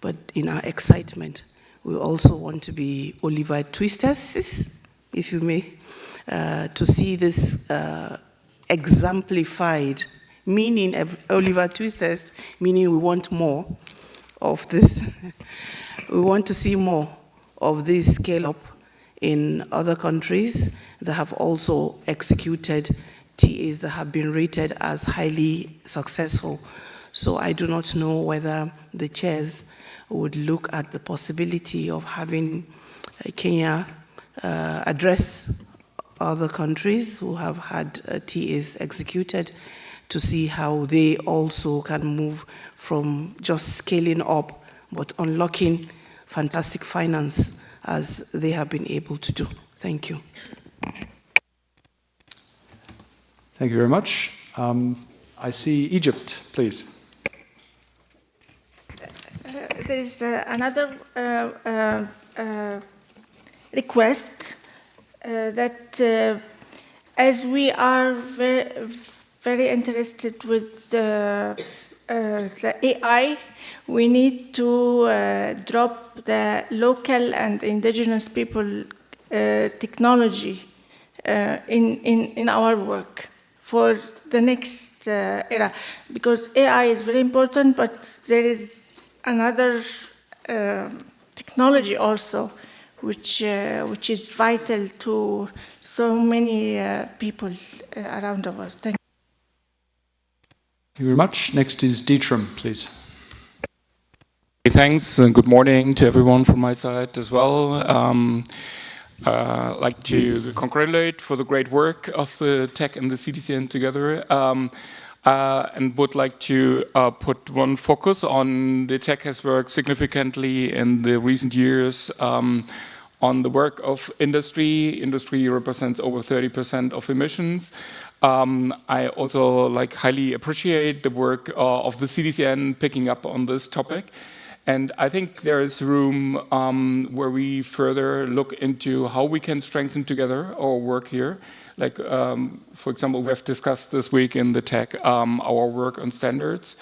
but in our excitement, we also want to be Oliver Twisters, if you may, to see this exemplified, meaning Oliver Twisters, meaning we want more of this. We want to see more of this scale up in other countries that have also executed TAs that have been rated as highly successful. So I do not know whether the chairs would look at the possibility of having Kenya address other countries who have had TAs executed to see how they also can move from just scaling up but unlocking fantastic finance as they have been able to do. Thank you. Thank you very much. I see Egypt, please. There is another request that as we are very interested with the AI, we need to drop the local and indigenous people technology in our work for the next era, because AI is very important, but there is another technology also which is vital to so many people around the world. Thank you. Thank you very much. Next is Dietram, please. Thanks, and good morning to everyone from my side as well. I'd like to congratulate for the great work of the TEC and the CTCN together, and would like to put one focus on the TEC has worked significantly in the recent years on the work of industry. Industry represents over 30% of emissions. I also highly appreciate the work of the CTCN picking up on this topic. And I think there is room where we further look into how we can strengthen together our work here. For example, we have discussed this week in the TEC our work on standards.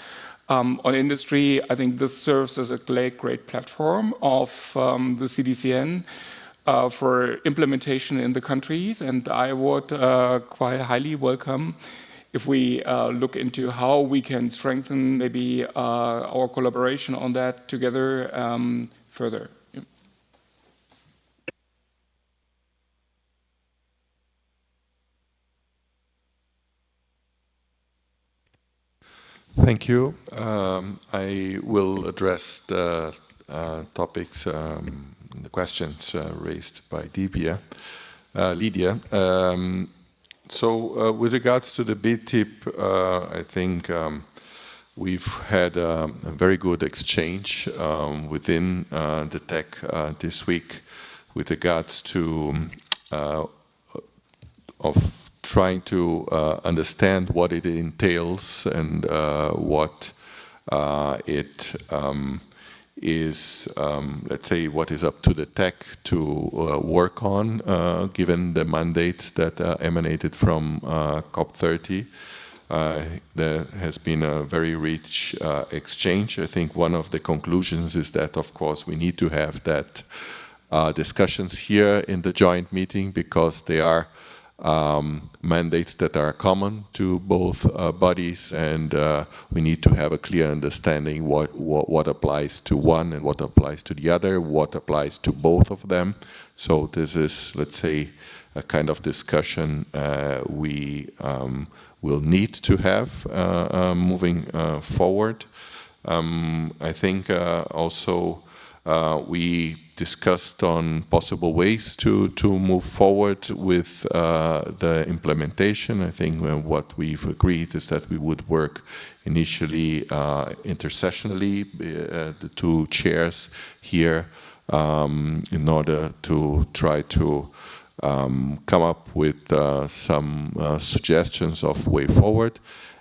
On industry, I think this serves as a great platform of the CTCN for implementation in the countries. And I would quite highly welcome if we look into how we can strengthen maybe our collaboration on that together further. Yeah. Thank you. I will address the topics, the questions raised by Lydia. So with regards to the BTIP, I think we've had a very good exchange within the TEC this week with regards to of trying to understand what it entails and what it is, let's say, what is up to the TEC to work on, given the mandate that emanated from COP30. There has been a very rich exchange. I think one of the conclusions is that, of course, we need to have that discussions here in the joint meeting because they are mandates that are common to both bodies, and we need to have a clear understanding what applies to one and what applies to the other, what applies to both of them. So this is, let's say, a kind of discussion we will need to have moving forward. I think also we discussed on possible ways to move forward with the implementation. I think what we've agreed is that we would work initially intersessionally, the two chairs here, in order to try to come up with some suggestions of way forward.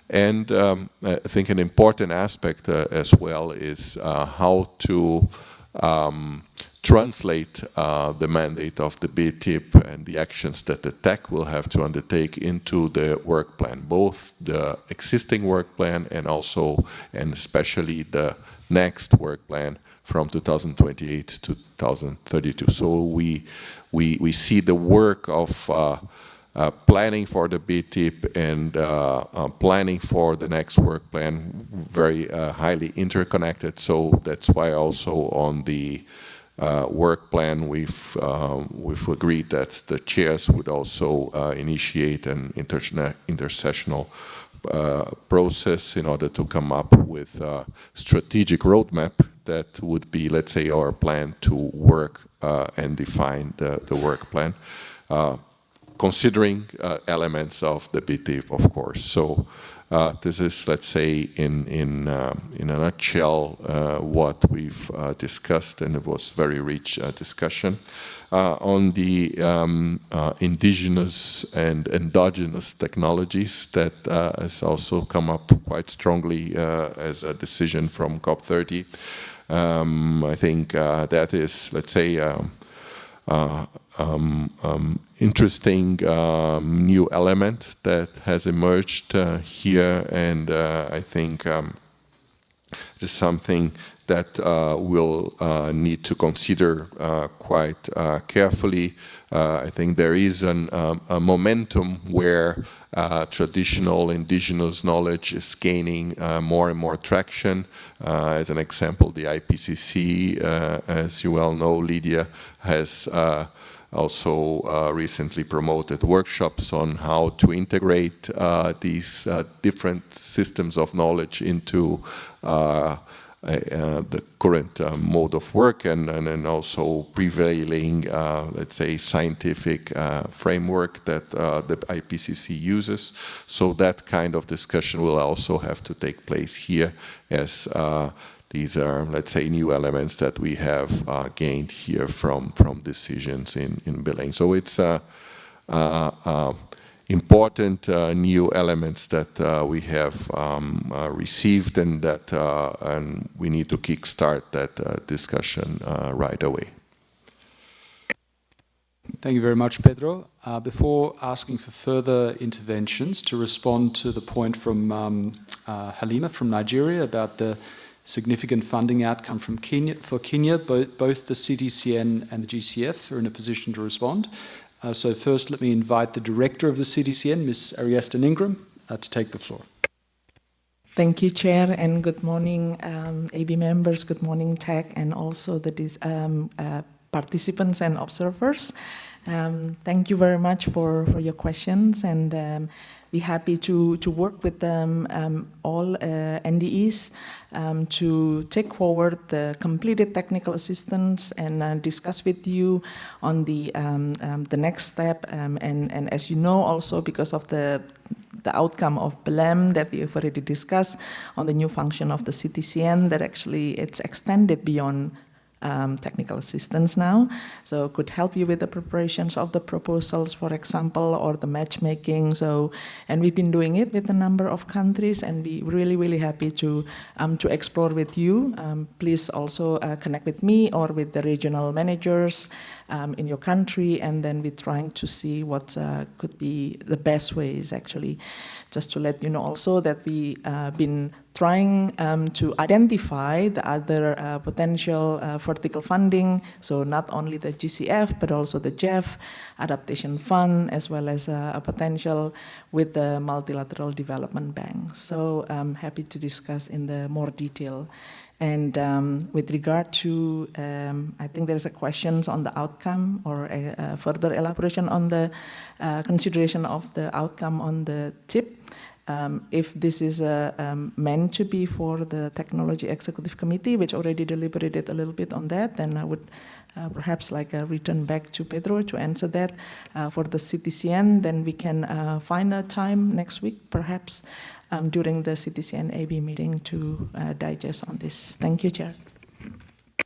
And I think an important aspect as well is how to translate the mandate of the BTIP and the actions that the TEC will have to undertake into the work plan, both the existing work plan and also and especially the next work plan from 2028 to 2032. So we see the work of planning for the BTIP and planning for the next work plan very highly interconnected. So that's why also on the work plan we've agreed that the chairs would also initiate an intersessional process in order to come up with a strategic roadmap that would be, let's say, our plan to work and define the work plan, considering elements of the BTIP, of course. So this is, let's say, in a nutshell, what we've discussed, and it was very rich discussion. On the indigenous and endogenous technologies, that has also come up quite strongly as a decision from COP30. I think that is, let's say, interesting new element that has emerged here, and I think it is something that we'll need to consider quite carefully. I think there is a momentum where traditional indigenous knowledge is gaining more and more traction. As an example, the IPCC, as you well know, Lydia, has also recently promoted workshops on how to integrate these different systems of knowledge into the current mode of work and also prevailing, let's say, scientific framework that the IPCC uses. So that kind of discussion will also have to take place here, as these are, let's say, new elements that we have gained here from decisions in Belém. So it's important new elements that we have received, and that and we need to kickstart that discussion right away. Thank you very much, Pedro. Before asking for further interventions, to respond to the point from Halima from Nigeria about the significant funding outcome from Kenya, both the CTCN and the GCF are in a position to respond. So first, let me invite the director of the CTCN, Ms. Ariesta Ingram, to take the floor. Thank you, Chair, and good morning, AB members, good morning, TEC, and also the participants and observers. Thank you very much for your questions, and we're happy to work with all NDEs to take forward the completed technical assistance and discuss with you on the next step. And as you know, also because of the outcome of BLEM that we have already discussed on the new function of the CTCN, that actually it's extended beyond technical assistance now, so could help you with the preparations of the proposals, for example, or the matchmaking. So, and we've been doing it with a number of countries, and we really happy to explore with you. Please also connect with me or with the regional managers in your country, and then we're trying to see what could be the best ways. Actually, just to let you know also that we been trying to identify the other potential vertical funding, so not only the GCF, but also the JEF Adaptation Fund, as well as a potential with the Multilateral Development Bank. So I'm happy to discuss in the more detail. And with regard to, I think there's a questions on the outcome or a further elaboration on the consideration of the outcome on the TIP. If this is meant to be for the Technology Executive Committee, which already deliberated a little bit on that, then I would perhaps like return back to Pedro to answer that. For the CTCN, then we can find a time next week, perhaps during the CTCN AB meeting to digest on this. Thank you, Chair.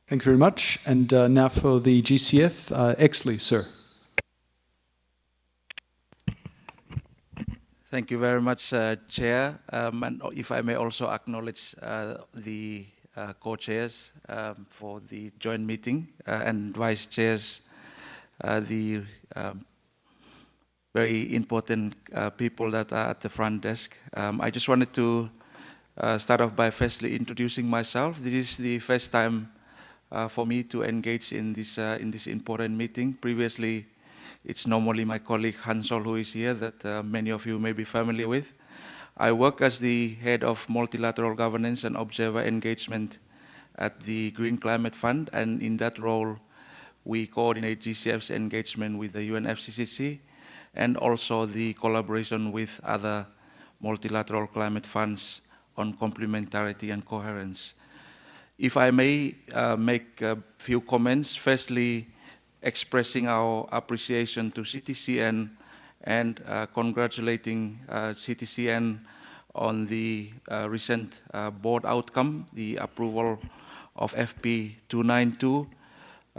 Thank you very much. And now for the GCF, Exley, sir. Thank you very much, Chair. And if I may also acknowledge the co-chairs for the joint meeting and vice chairs, the very important people that are at the front desk. I just wanted to start off by firstly introducing myself. This is the first time for me to engage in this important meeting. Previously, it's normally my colleague Hansol who is here that many of you may be familiar with. I work as the head of multilateral governance and observer engagement at the Green Climate Fund, and in that role, we coordinate GCF's engagement with the UNFCCC and also the collaboration with other multilateral climate funds on complementarity and coherence. If I may make a few comments, firstly, expressing our appreciation to CTCN and congratulating CTCN on the recent board outcome, the approval of FP 292,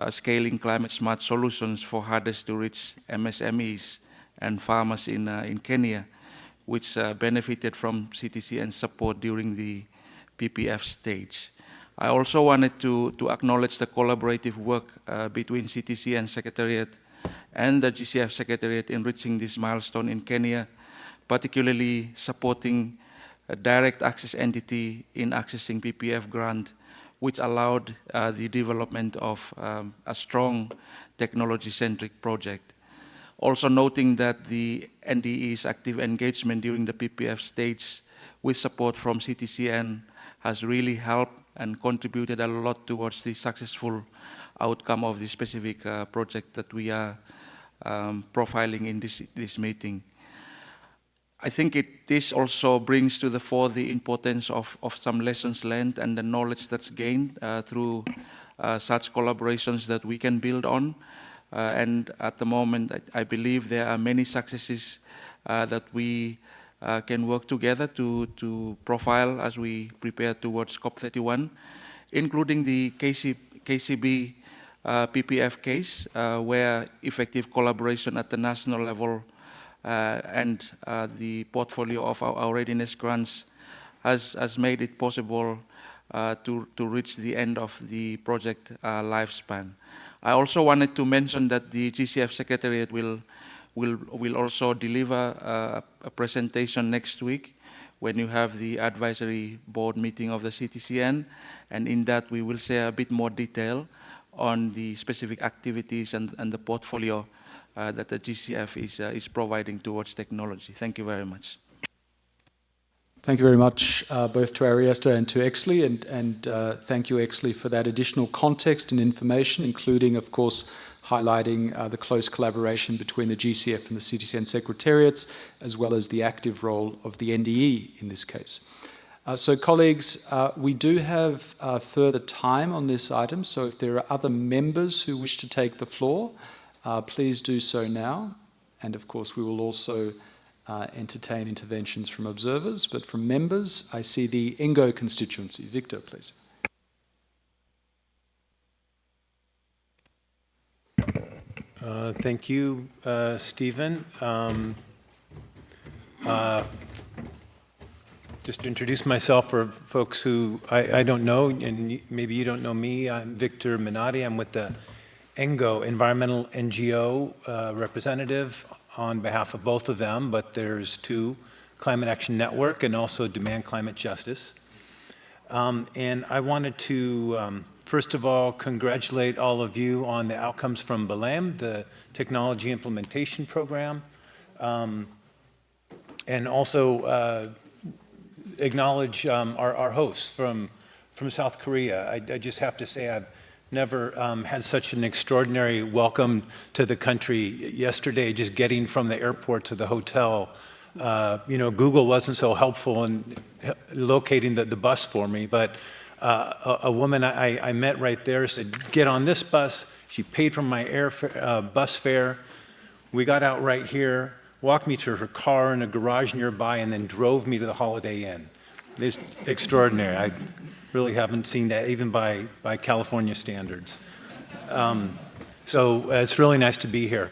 scaling climate smart solutions for hardest to reach MSMEs and farmers in Kenya, which benefited from CTCN support during the PPF stage. I also wanted to acknowledge the collaborative work between CTCN Secretariat and the GCF Secretariat in reaching this milestone in Kenya, particularly supporting a direct access entity in accessing PPF grant, which allowed the development of a strong technology-centric project. Also noting that the NDE's active engagement during the PPF stage with support from CTCN has really helped and contributed a lot towards the successful outcome of the specific project that we are profiling in this meeting. I think this also brings to the fore the importance of some lessons learned and the knowledge that's gained through such collaborations that we can build on. And at the moment, I believe there are many successes that we can work together to profile as we prepare towards COP31, including the KCB PPF case, where effective collaboration at the national level and the portfolio of our readiness grants has made it possible to reach the end of the project lifespan. I also wanted to mention that the GCF Secretariat will also deliver a presentation next week when you have the advisory board meeting of the CTCN, and in that we will share a bit more detail on the specific activities and the portfolio that the GCF is providing towards technology. Thank you very much. Thank you very much, both to Ariesta and to Exley, and thank you, Exley, for that additional context and information, including, of course, highlighting the close collaboration between the GCF and the CTCN secretariats, as well as the active role of the NDE in this case. So colleagues, we do have further time on this item, so if there are other members who wish to take the floor, please do so now. And of course, we will also entertain interventions from observers, but from members, I see the Ngo constituency. Victor, please. Thank you, Stephen. Just to introduce myself for folks who I don't know, and maybe you don't know me, I'm Victor Minati. I'm with the Ngo, Environmental NGO representative on behalf of both of them, but there's two, Climate Action Network and also Demand Climate Justice. And I wanted to, first of all, congratulate all of you on the outcomes from BELEM, the Technology Implementation Program, and also acknowledge our hosts from South Korea. I just have to say I've never had such an extraordinary welcome to the country. Yesterday, just getting from the airport to the hotel, you know, Google wasn't so helpful in locating the bus for me, but a woman I met right there said, get on this bus. She paid for my bus fare. We got out right here, walked me to her car in a garage nearby, and then drove me to the Holiday Inn. It's extraordinary. I really haven't seen that, even by California standards. So it's really nice to be here.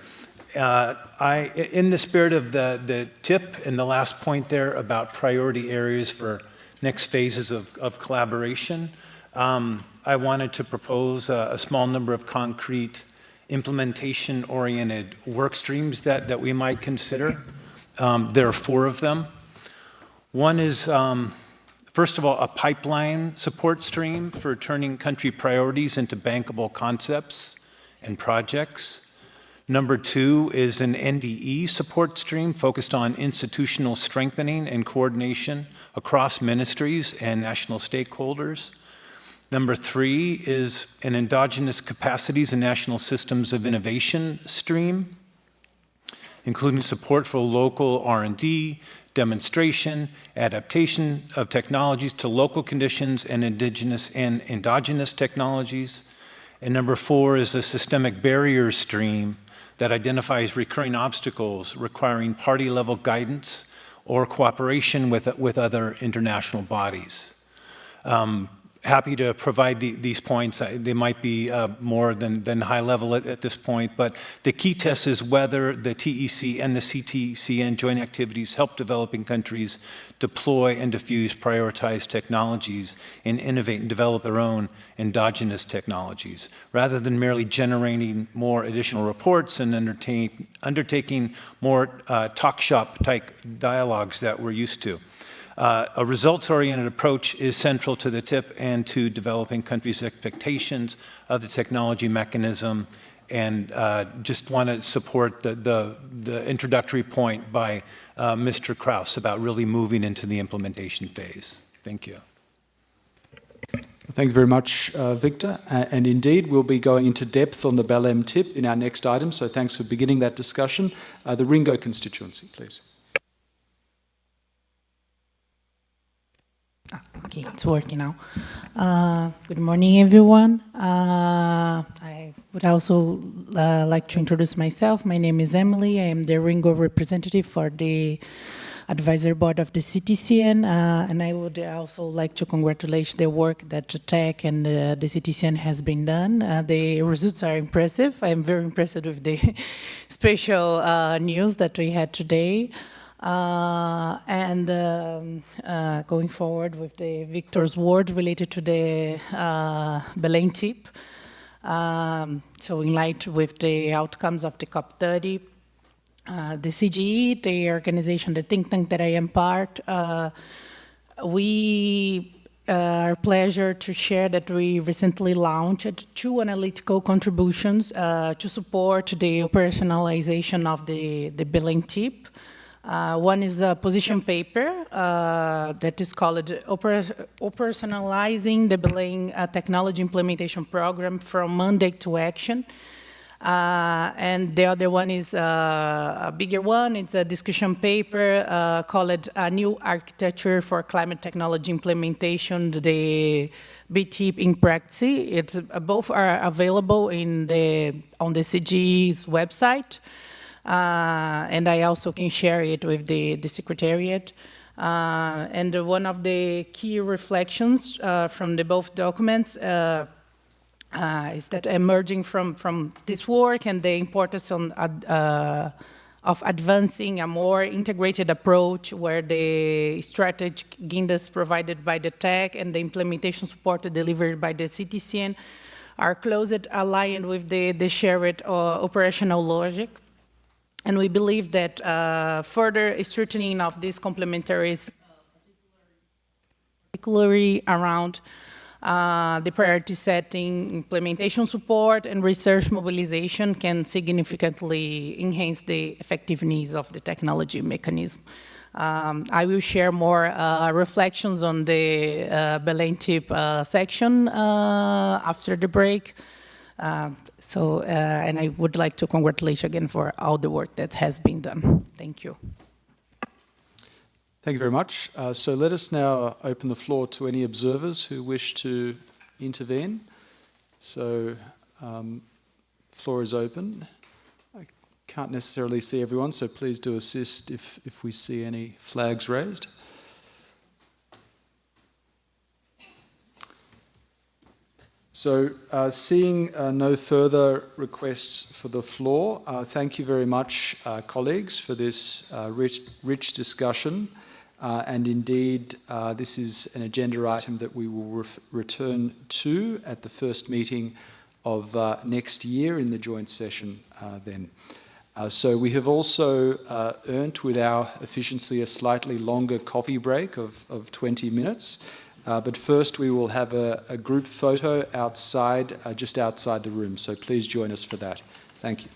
In the spirit of the tip and the last point there about priority areas for next phases of collaboration, I wanted to propose a small number of concrete implementation-oriented work streams that we might consider. There are 4 of them. One is, first of all, a pipeline support stream for turning country priorities into bankable concepts and projects. Number 2 is an NDE support stream focused on institutional strengthening and coordination across ministries and national stakeholders. Number 3 is an endogenous capacities and national systems of innovation stream, including support for local R&D, demonstration, adaptation of technologies to local conditions and indigenous and endogenous technologies. And number 4 is a systemic barriers stream that identifies recurring obstacles requiring party-level guidance or cooperation with other international bodies. Happy to provide these points. They might be more than high level at this point, but the key test is whether the TEC and the CTCN joint activities help developing countries deploy and diffuse prioritized technologies and innovate and develop their own endogenous technologies, rather than merely generating more additional reports and undertaking more talk shop type dialogues that we're used to. A results-oriented approach is central to the TIP and to developing countries' expectations of the technology mechanism, and just want to support the introductory point by Mr. Krauss about really moving into the implementation phase. Thank you. Thank you very much, Victor. And indeed, we'll be going into depth on the BELEM TIP in our next item, so thanks for beginning that discussion. The Ringo constituency, please. Okay, it's working now. Good morning, everyone. I would also like to introduce myself. My name is Emily. I am the Ringo representative for the advisory board of the CTCN, and I would also like to congratulate the work that the TEC and the CTCN has been done. The results are impressive. I'm very impressed with the special news that we had today. Going forward with the Victor's word related to the BELEM TIP, so in light with the outcomes of the COP30, the CGE, the organization, the think tank that I am part, we are pleased to share that we recently launched 2 analytical contributions to support the operationalization of the BELEM TIP. One is a position paper that is called Operationalizing the BELEM Technology Implementation Program from Mandate to Action. And the other one is a bigger one. It's a discussion paper called A New Architecture for Climate Technology Implementation, the BTIP in Practice. It's, both are available on the CGE's website. And I also can share it with the Secretariat. And one of the key reflections from the both documents is that emerging from this work and the importance of advancing a more integrated approach where the strategic guidance provided by the TEC and the implementation support delivered by the CTCN are closely aligned with the shared operational logic. And we believe that further strengthening of these complementaries, particularly around the priority setting, implementation support, and research mobilization can significantly enhance the effectiveness of the technology mechanism. I will share more reflections on the BELEN-TIP section after the break. And I would like to congratulate again for all the work that has been done. Thank you. Thank you very much. So let us now open the floor to any observers who wish to intervene. So floor is open. I can't necessarily see everyone, so please do assist if we see any flags raised. So seeing no further requests for the floor, thank you very much, colleagues, for this rich discussion. And indeed, this is an agenda item that we will return to at the first meeting of next year in the joint session then. So we have also earned with our efficiency a slightly longer coffee break of 20 minutes. But first we will have a group photo outside, just outside the room. So please join us for that. Thank you.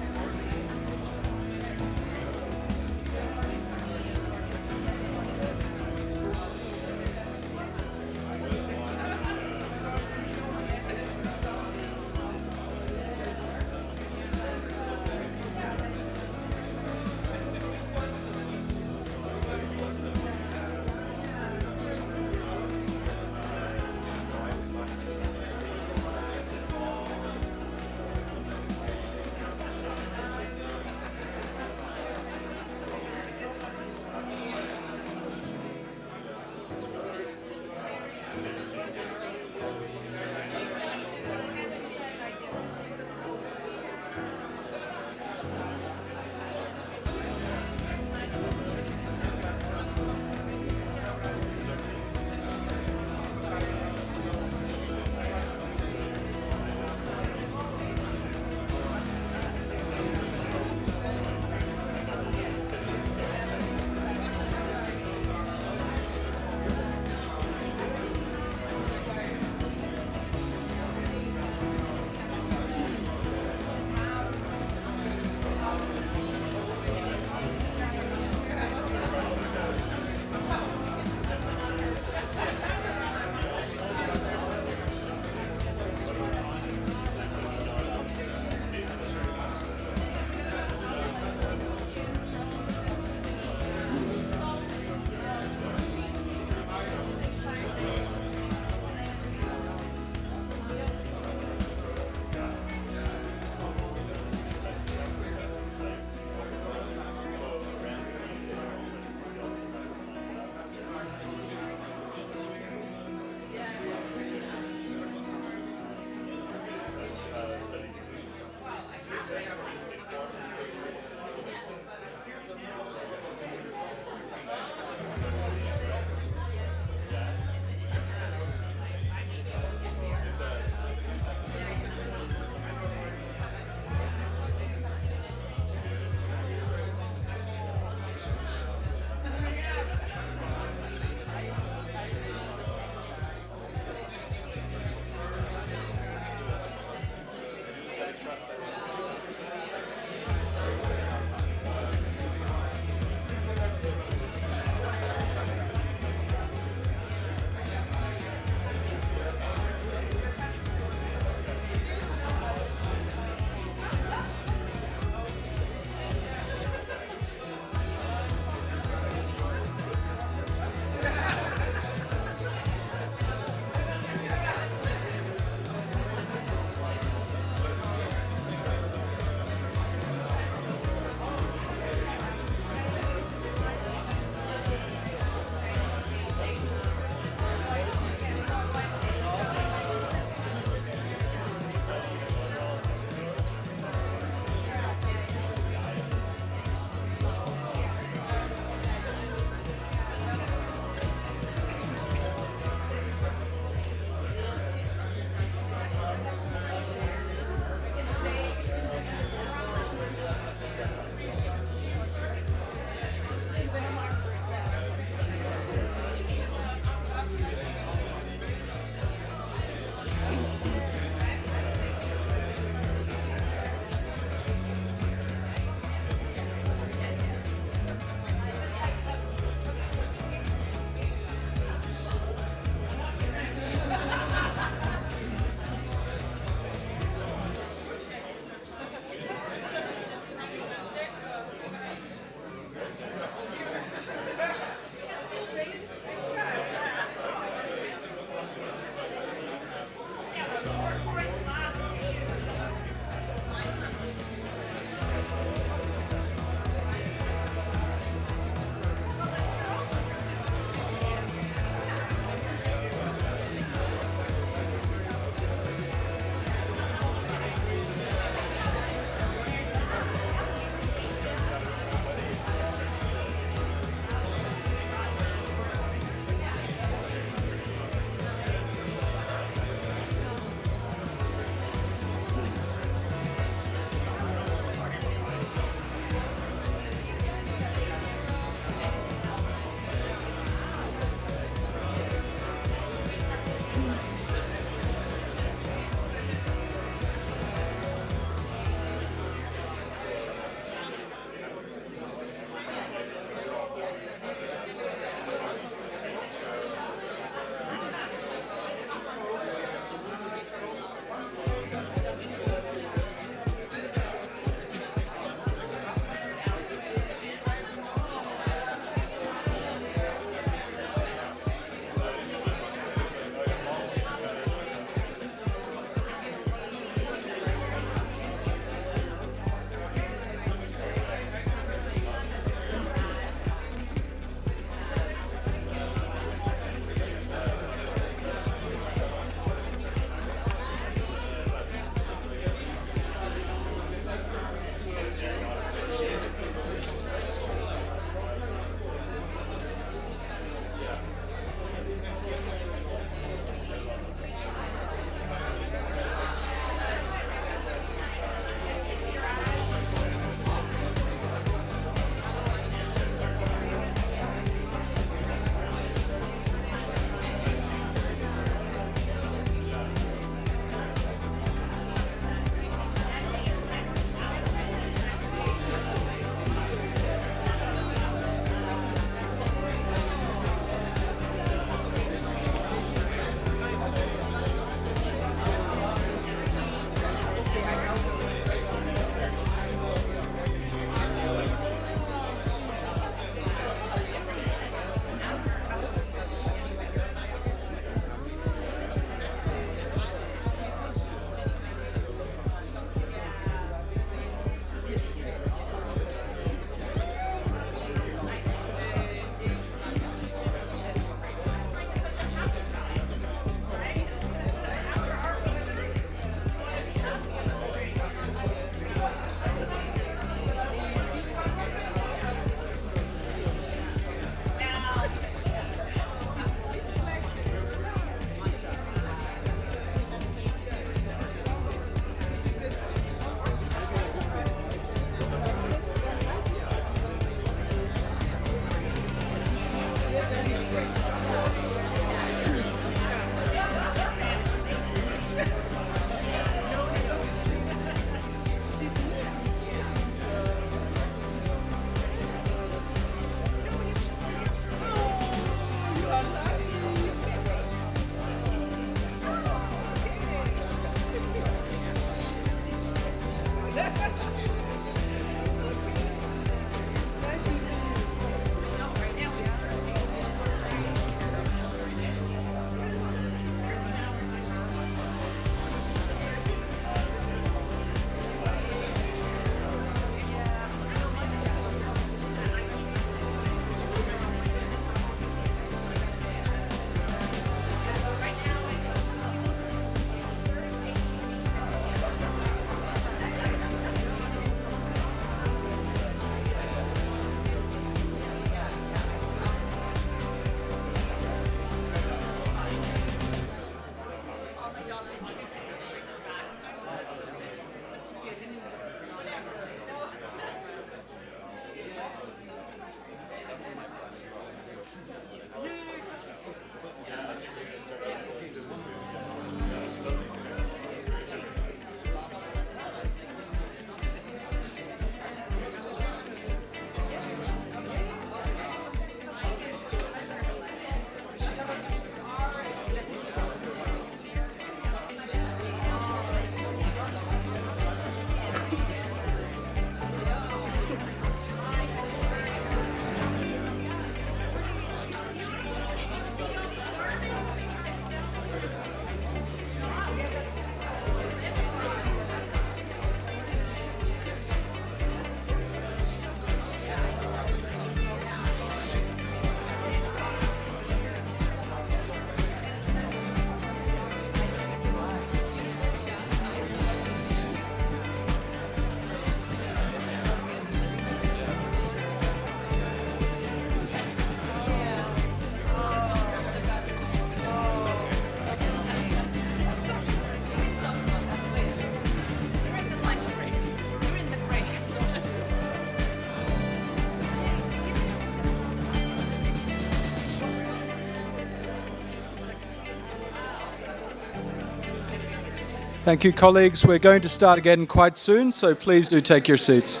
Thank you, colleagues. We're going to start again quite soon, so please do take your seats.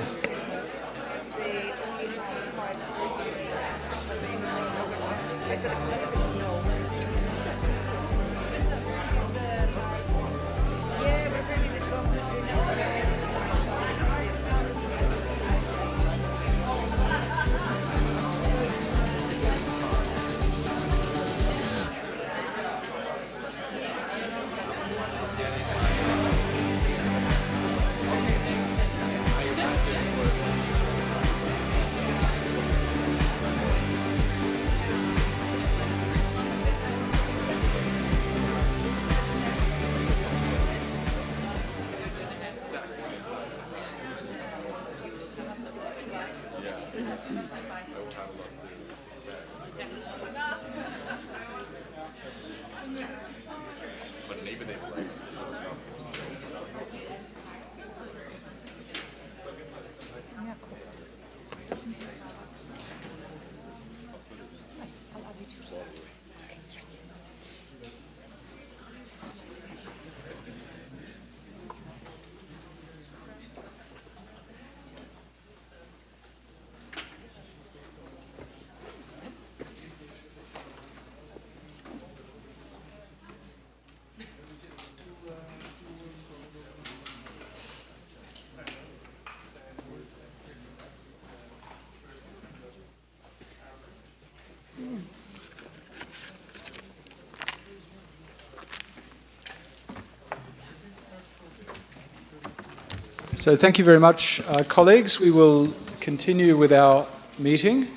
So thank you very much, colleagues. We will continue with our meeting.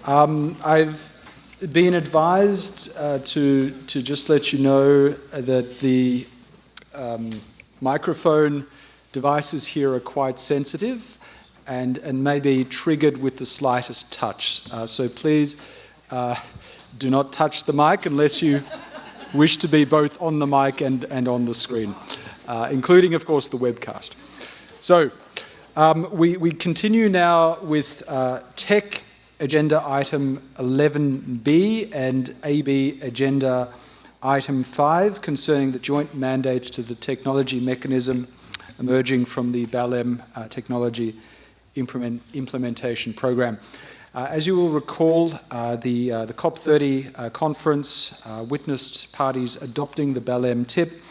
I've been advised to just let you know that the microphone devices here are quite sensitive and may be triggered with the slightest touch. So please do not touch the mic unless you wish to be both on the mic and on the screen, including, of course, the webcast. So we continue now with TEC Agenda Item 11B and AB Agenda Item 5 concerning the joint mandates to the technology mechanism emerging from the BALEM Technology Implementation Program. As you will recall, the COP30 conference witnessed parties adopting the BALEM TIP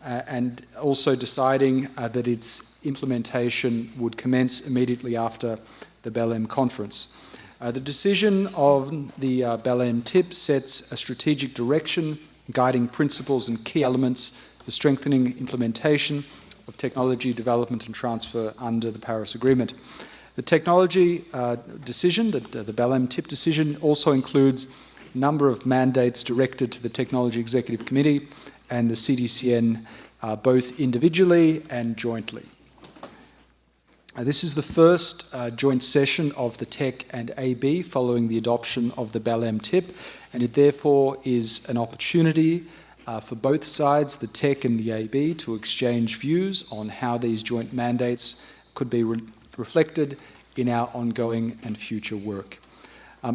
and also deciding that its implementation would commence immediately after the Belém conference. The decision of the Belém TIP sets a strategic direction, guiding principles and key elements for strengthening implementation of technology development and transfer under the Paris Agreement. The technology decision, the Belém TIP decision, also includes a number of mandates directed to the Technology Executive Committee and the CTCN, both individually and jointly. This is the first joint session of the TEC and AB following the adoption of the Belém TIP, and it therefore is an opportunity for both sides, the TEC and the AB, to exchange views on how these joint mandates could be reflected in our ongoing and future work.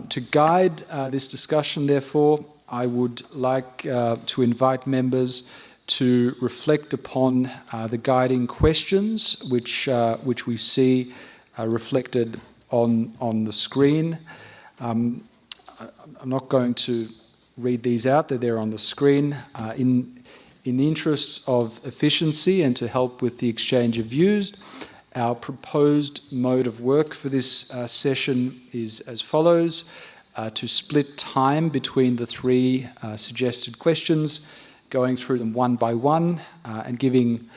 To guide this discussion, therefore, I would like to invite members to reflect upon the guiding questions which we see reflected on the screen. I'm not going to read these out, they're there on the screen. In the interests of efficiency and to help with the exchange of views, our proposed mode of work for this session is as follows: to split time between the three suggested questions, going through them one by one and giving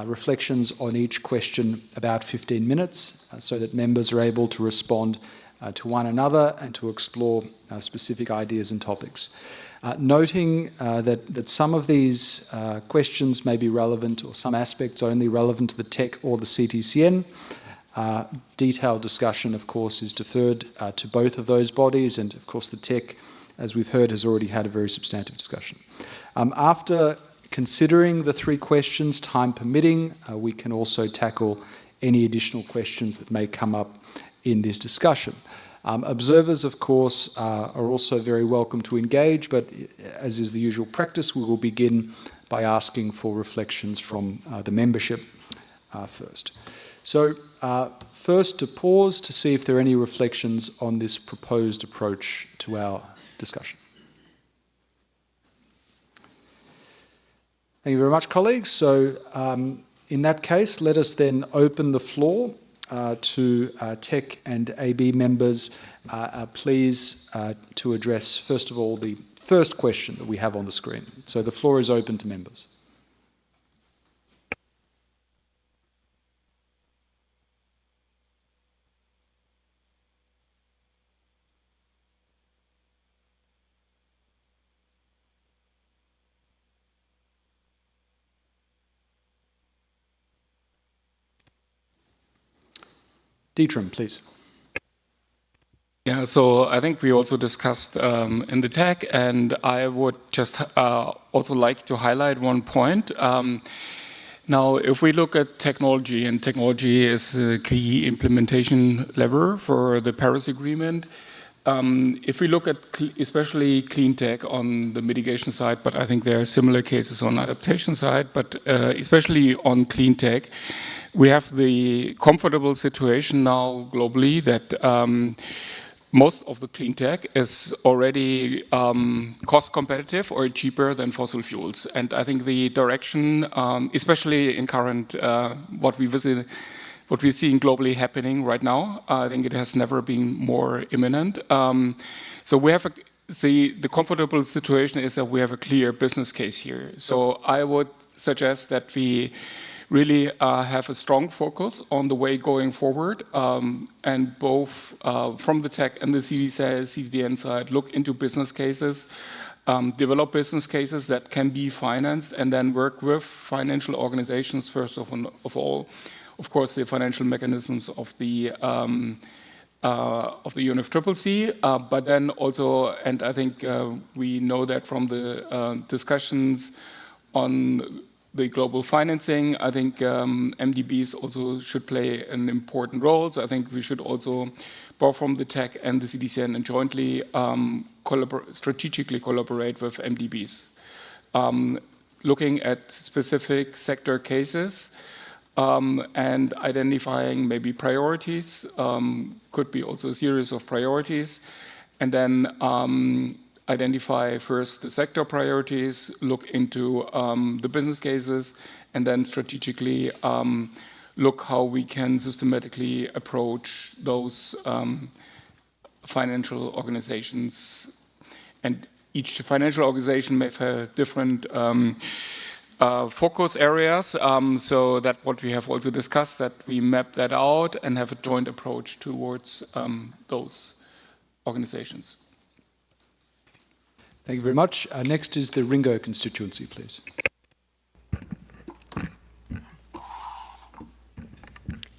reflections on each question about 15 minutes so that members are able to respond to one another and to explore specific ideas and topics. Noting that some of these questions may be relevant, or some aspects only relevant to the TEC or the CTCN. Detailed discussion, of course, is deferred to both of those bodies, and of course the TEC, as we've heard, has already had a very substantive discussion. After considering the three questions, time permitting, we can also tackle any additional questions that may come up in this discussion. Observers, of course, are also very welcome to engage, but as is the usual practice, we will begin by asking for reflections from the membership first. So, first to pause to see if there are any reflections on this proposed approach to our discussion. Thank you very much, colleagues. So, in that case, let us then open the floor to TEC and AB members. Please to address, first of all, the first question that we have on the screen. So the floor is open to members. Dietram, please. Yeah, so I think we also discussed in the TEC, and I would just also like to highlight one point. Now, if we look at technology, and technology is a key implementation lever for the Paris Agreement, if we look at especially clean tech on the mitigation side, but I think there are similar cases on adaptation side, but especially on clean tech, we have the comfortable situation now globally that most of the clean tech is already cost competitive or cheaper than fossil fuels. And I think the direction, especially in current, what we're seeing globally happening right now, I think it has never been more imminent. So we have the comfortable situation is that we have a clear business case here. So I would suggest that we really have a strong focus on the way going forward, and both from the TEC and the CTCN side, look into business cases, develop business cases that can be financed, and then work with financial organizations, first of all, of course, the financial mechanisms of the UNFCCC, but then also, and I think we know that from the discussions on the global financing, I think MDBs also should play an important role. So I think we should also, both from the TEC and the CTCN, and jointly strategically collaborate with MDBs. Looking at specific sector cases and identifying maybe priorities, could be also a series of priorities, and then identify first the sector priorities, look into the business cases, and then strategically look how we can systematically approach those financial organizations. And each financial organization may have different focus areas, so that what we have also discussed, that we map that out and have a joint approach towards those organizations. Thank you very much. Next is the Ringo constituency, please.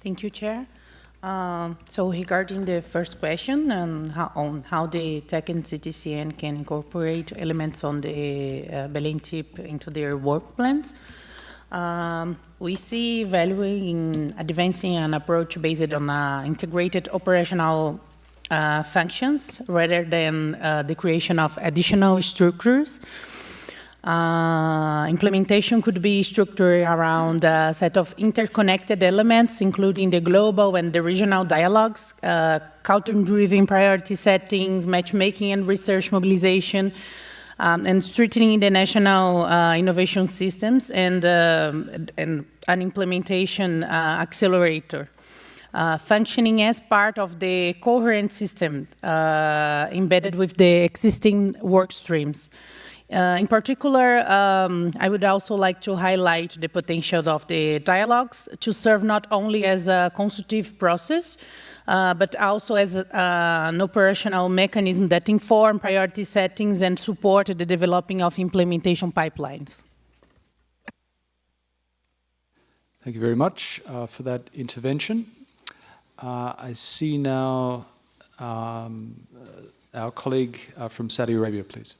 Thank you, Chair. So regarding the first question on how the TEC and CTCN can incorporate elements on the Belém tip into their work plans, we see value in advancing an approach based on integrated operational functions rather than the creation of additional structures. Implementation could be structured around a set of interconnected elements, including the global and the regional dialogues, culture-driven priority settings, matchmaking and research mobilization, and strengthening the national innovation systems, and an implementation accelerator. Functioning as part of the coherent system embedded with the existing work streams. In particular, I would also like to highlight the potential of the dialogues to serve not only as a consultative process, but also as an operational mechanism that inform priority settings and support the developing of implementation pipelines. Thank you very much for that intervention. I see now our colleague from Saudi Arabia, please.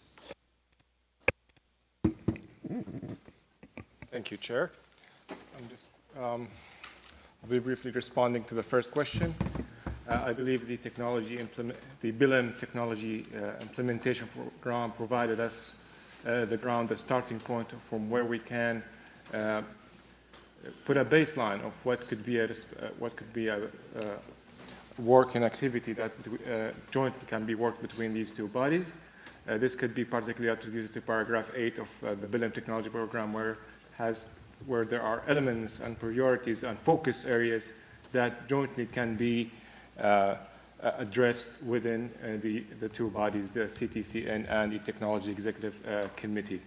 Thank you, Chair. I'll be briefly responding to the first question. I believe the Belém technology implementation program provided us the starting point from where we can put a baseline of what could be a work and activity that jointly can be worked between these two bodies. This could be particularly attributed to paragraph 8 of the Belém technology program, where there are elements and priorities and focus areas that jointly can be addressed within the two bodies, the CTCN and the Technology Executive Committee.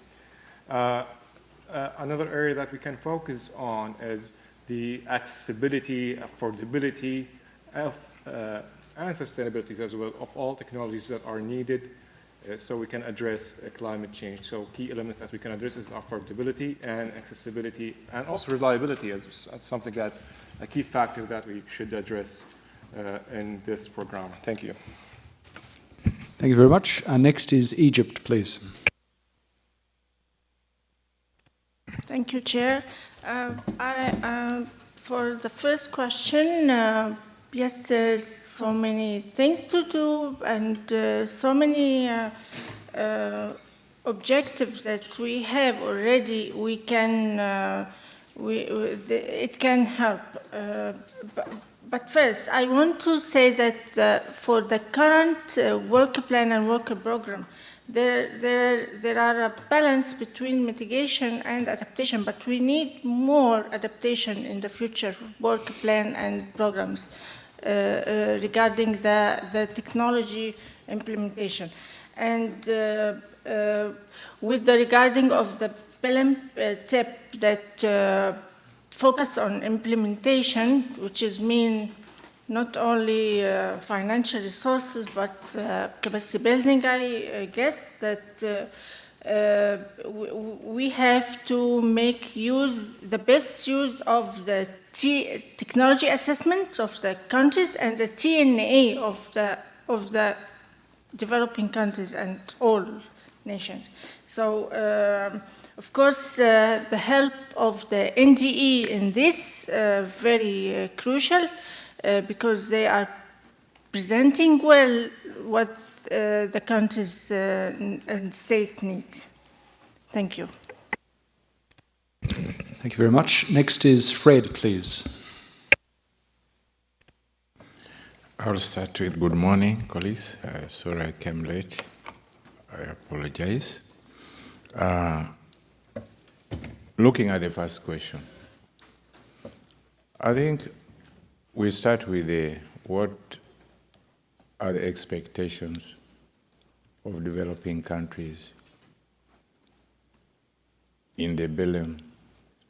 Another area that we can focus on is the accessibility, affordability, and sustainability as well of all technologies that are needed so we can address climate change. So key elements that we can address is affordability and accessibility, and also reliability as something that a key factor that we should address in this program. Thank you. Thank you very much. Next is Egypt, please. Thank you, Chair. For the first question, yes, there's so many things to do and so many objectives that we have already. We can, it can help. But first, I want to say that for the current work plan and work program, there are a balance between mitigation and adaptation, but we need more adaptation in the future work plan and programs regarding the technology implementation. And with the regarding of the Belém tip that focus on implementation, which is mean not only financial resources, but capacity building, I guess that we have to make the best use of the technology assessment of the countries and the TNA of the developing countries and all nations. So, of course, the help of the NDE in this very crucial because they are presenting well what the countries and states need. Thank you. Thank you very much. Next is Fred, please. I'll start with good morning, colleagues. Sorry I came late. I apologize. Looking at the first question, I think we start with what are the expectations of developing countries in the Belém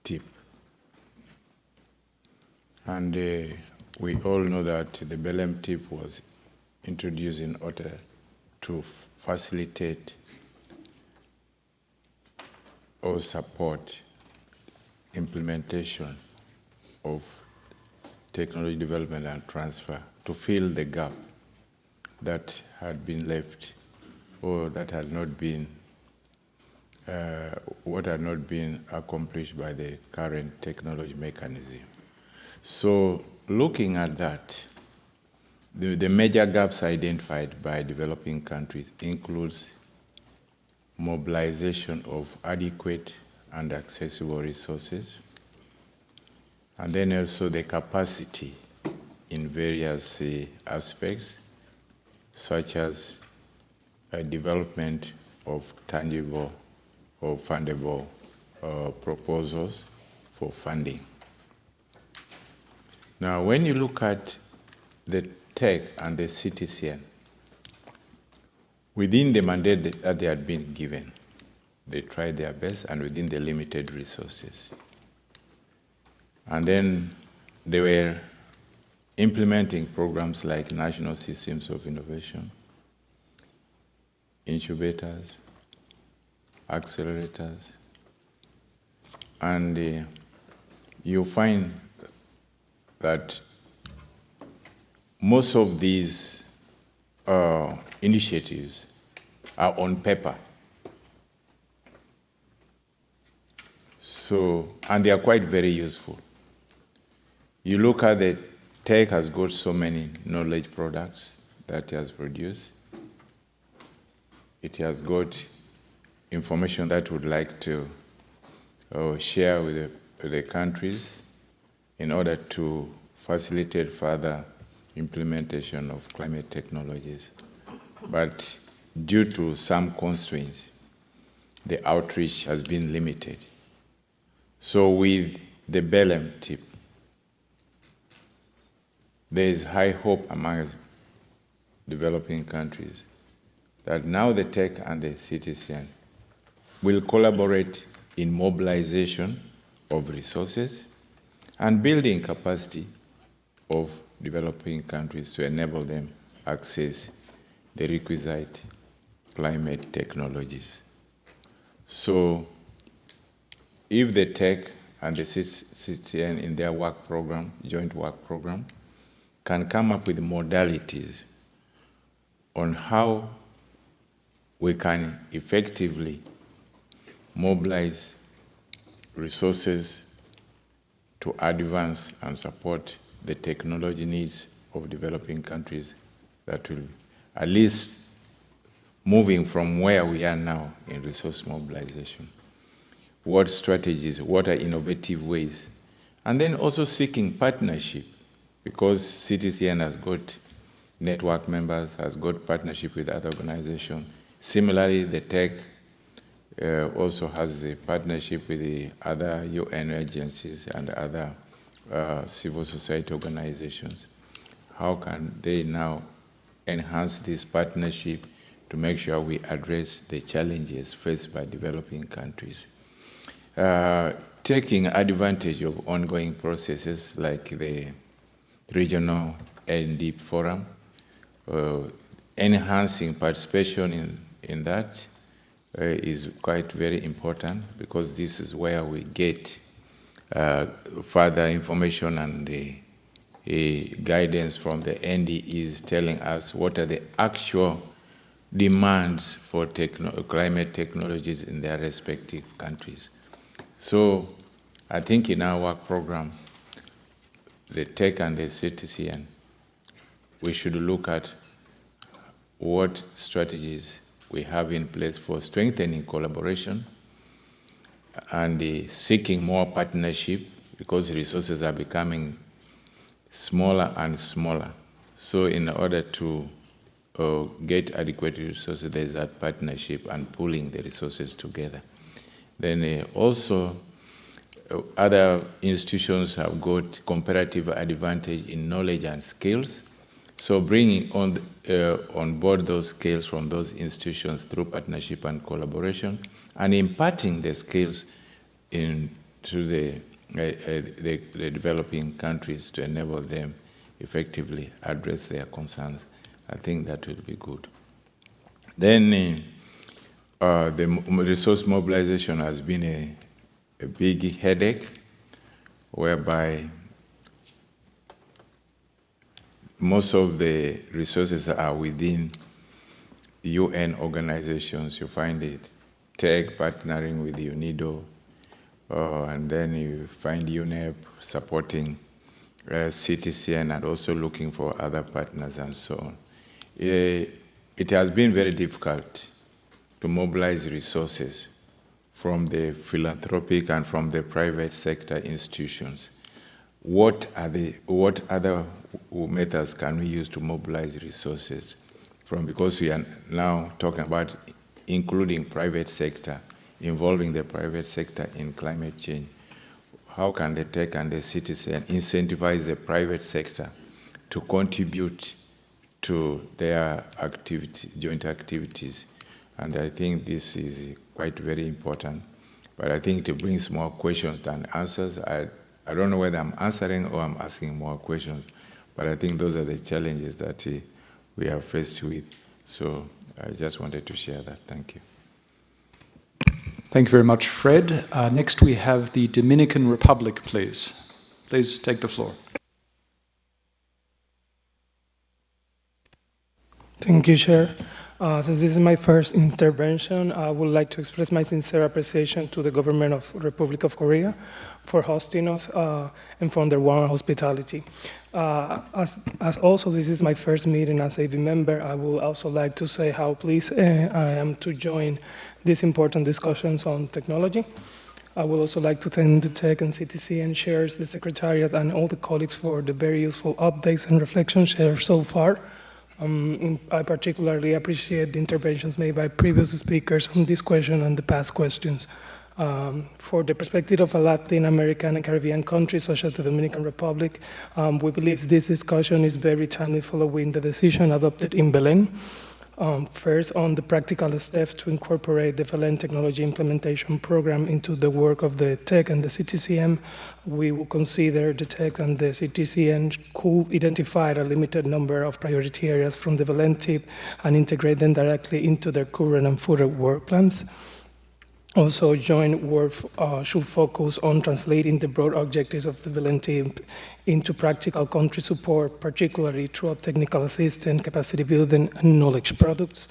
tip. And we all know that the Belém tip was introduced in order to facilitate or support implementation of technology development and transfer to fill the gap that had been left or that had not been what had not been accomplished by the current technology mechanism. So looking at that, the major gaps identified by developing countries includes mobilization of adequate and accessible resources, and then also the capacity in various aspects, such as development of tangible or fundable proposals for funding. Now, when you look at the TEC and the CTCN, within the mandate that they had been given, they tried their best and within the limited resources. And then they were implementing programs like National Systems of Innovation, incubators, accelerators, and you find that most of these initiatives are on paper. So, and they are quite very useful. You look at the TEC has got so many knowledge products that it has produced. It has got information that would like to share with the countries in order to facilitate further implementation of climate technologies. But due to some constraints, the outreach has been limited. So with the Belém tip, there is high hope among developing countries that now the TEC and the CTCN will collaborate in mobilization of resources and building capacity of developing countries to enable them access the requisite climate technologies. So if the TEC and the CTCN in their work program, joint work program, can come up with modalities on how we can effectively mobilize resources to advance and support the technology needs of developing countries, that will at least moving from where we are now in resource mobilization. What strategies, what are innovative ways? And then also seeking partnership, because CTCN has got network members, has got partnership with other organizations. Similarly, the TEC also has a partnership with the other UN agencies and other civil society organizations. How can they now enhance this partnership to make sure we address the challenges faced by developing countries? Taking advantage of ongoing processes like the Regional ND Forum, enhancing participation in that is quite very important, because this is where we get further information and guidance from the NDEs telling us what are the actual demands for climate technologies in their respective countries. So I think in our work program, the TEC and the CTCN, we should look at what strategies we have in place for strengthening collaboration and seeking more partnership, because resources are becoming smaller and smaller. So in order to get adequate resources, there's that partnership and pooling the resources together. Then also, other institutions have got comparative advantage in knowledge and skills. So bringing on board those skills from those institutions through partnership and collaboration, and imparting the skills into the developing countries to enable them effectively address their concerns. I think that will be good. Then the resource mobilization has been a big headache, whereby most of the resources are within UN organizations. You find it TEC partnering with UNIDO, and then you find UNEP supporting CTCN and also looking for other partners and so on. It has been very difficult to mobilize resources from the philanthropic and from the private sector institutions. What other methods can we use to mobilize resources from? Because we are now talking about including private sector, involving the private sector in climate change. How can the TEC and the CTCN incentivize the private sector to contribute to their joint activities? And I think this is quite very important. But I think it brings more questions than answers. I don't know whether I'm answering or I'm asking more questions, but I think those are the challenges that we are faced with. So I just wanted to share that. Thank you. Thank you very much, Fred. Next we have the Dominican Republic, please. Please take the floor. Thank you, Chair. Since this is my first intervention, I would like to express my sincere appreciation to the government of the Republic of Korea for hosting us and for their warm hospitality. As also this is my first meeting as AV member, I would also like to say how pleased I am to join these important discussions on technology. I would also like to thank the TEC and CTCN chairs, the Secretariat, and all the colleagues for the very useful updates and reflections shared so far. I particularly appreciate the interventions made by previous speakers on this question and the past questions. For the perspective of a Latin American and Caribbean country such as the Dominican Republic, we believe this discussion is very timely following the decision adopted in Belém. First, on the practical steps to incorporate the Belém Technology Implementation Program into the work of the TEC and the CTCN, we will consider the TEC and the CTCN could identify a limited number of priority areas from the Belém TIP and integrate them directly into their current and further work plans. Also, joint work should focus on translating the broad objectives of the Belém TIP into practical country support, particularly through technical assistance, capacity building, and knowledge products.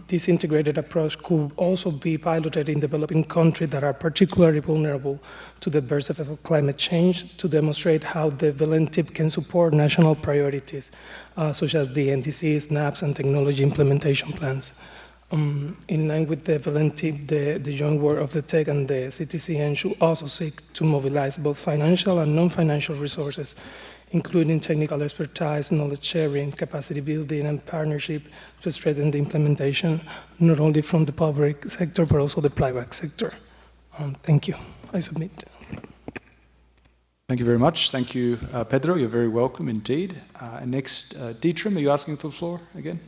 This integrated approach could also be piloted in developing countries that are particularly vulnerable to the adverse effects of climate change to demonstrate how the Belém TIP can support national priorities, such as the NDCs, SNAPs, and technology implementation plans. In line with the Belém TIP, the joint work of the TEC and the CTCN should also seek to mobilize both financial and non-financial resources, including technical expertise, knowledge sharing, capacity building, and partnership to strengthen the implementation, not only from the public sector, but also the private sector. Thank you. I submit. Thank you very much. Thank you, Pedro. You're very welcome indeed. And next, Dietram, are you asking for the floor again?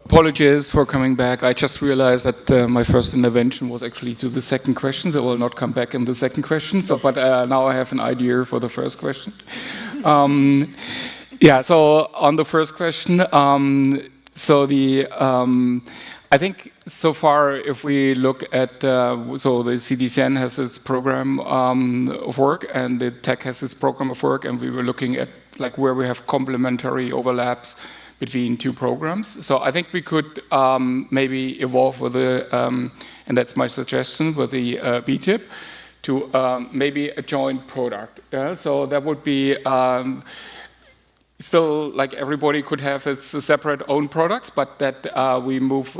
Apologies for coming back. I just realized that my first intervention was actually to the second question, so I will not come back in the second question. So, but now I have an idea for the first question. Yeah, so on the first question, I think so far, if we look at, so the CTCN has its program of work and the TEC has its program of work, and we were looking at like where we have complementary overlaps between two programs. So I think we could maybe evolve with the, and that's my suggestion, with the BTIP to maybe a joint product. Yeah? So that would be still like everybody could have its separate own products, but that we move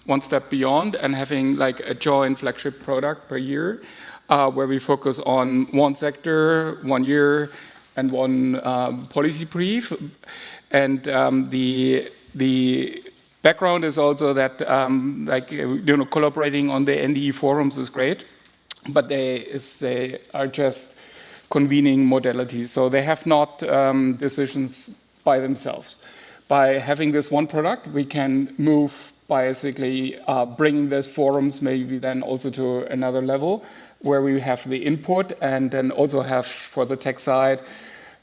one step beyond and having like a joint flagship product per year where we focus on one sector, 1 year, and one policy brief. And the background is also that, collaborating on the NDE forums is great, but they are just convening modalities. So they have not decisions by themselves. By having this one product, we can move basically bringing those forums maybe then also to another level where we have the input and then also have for the tech side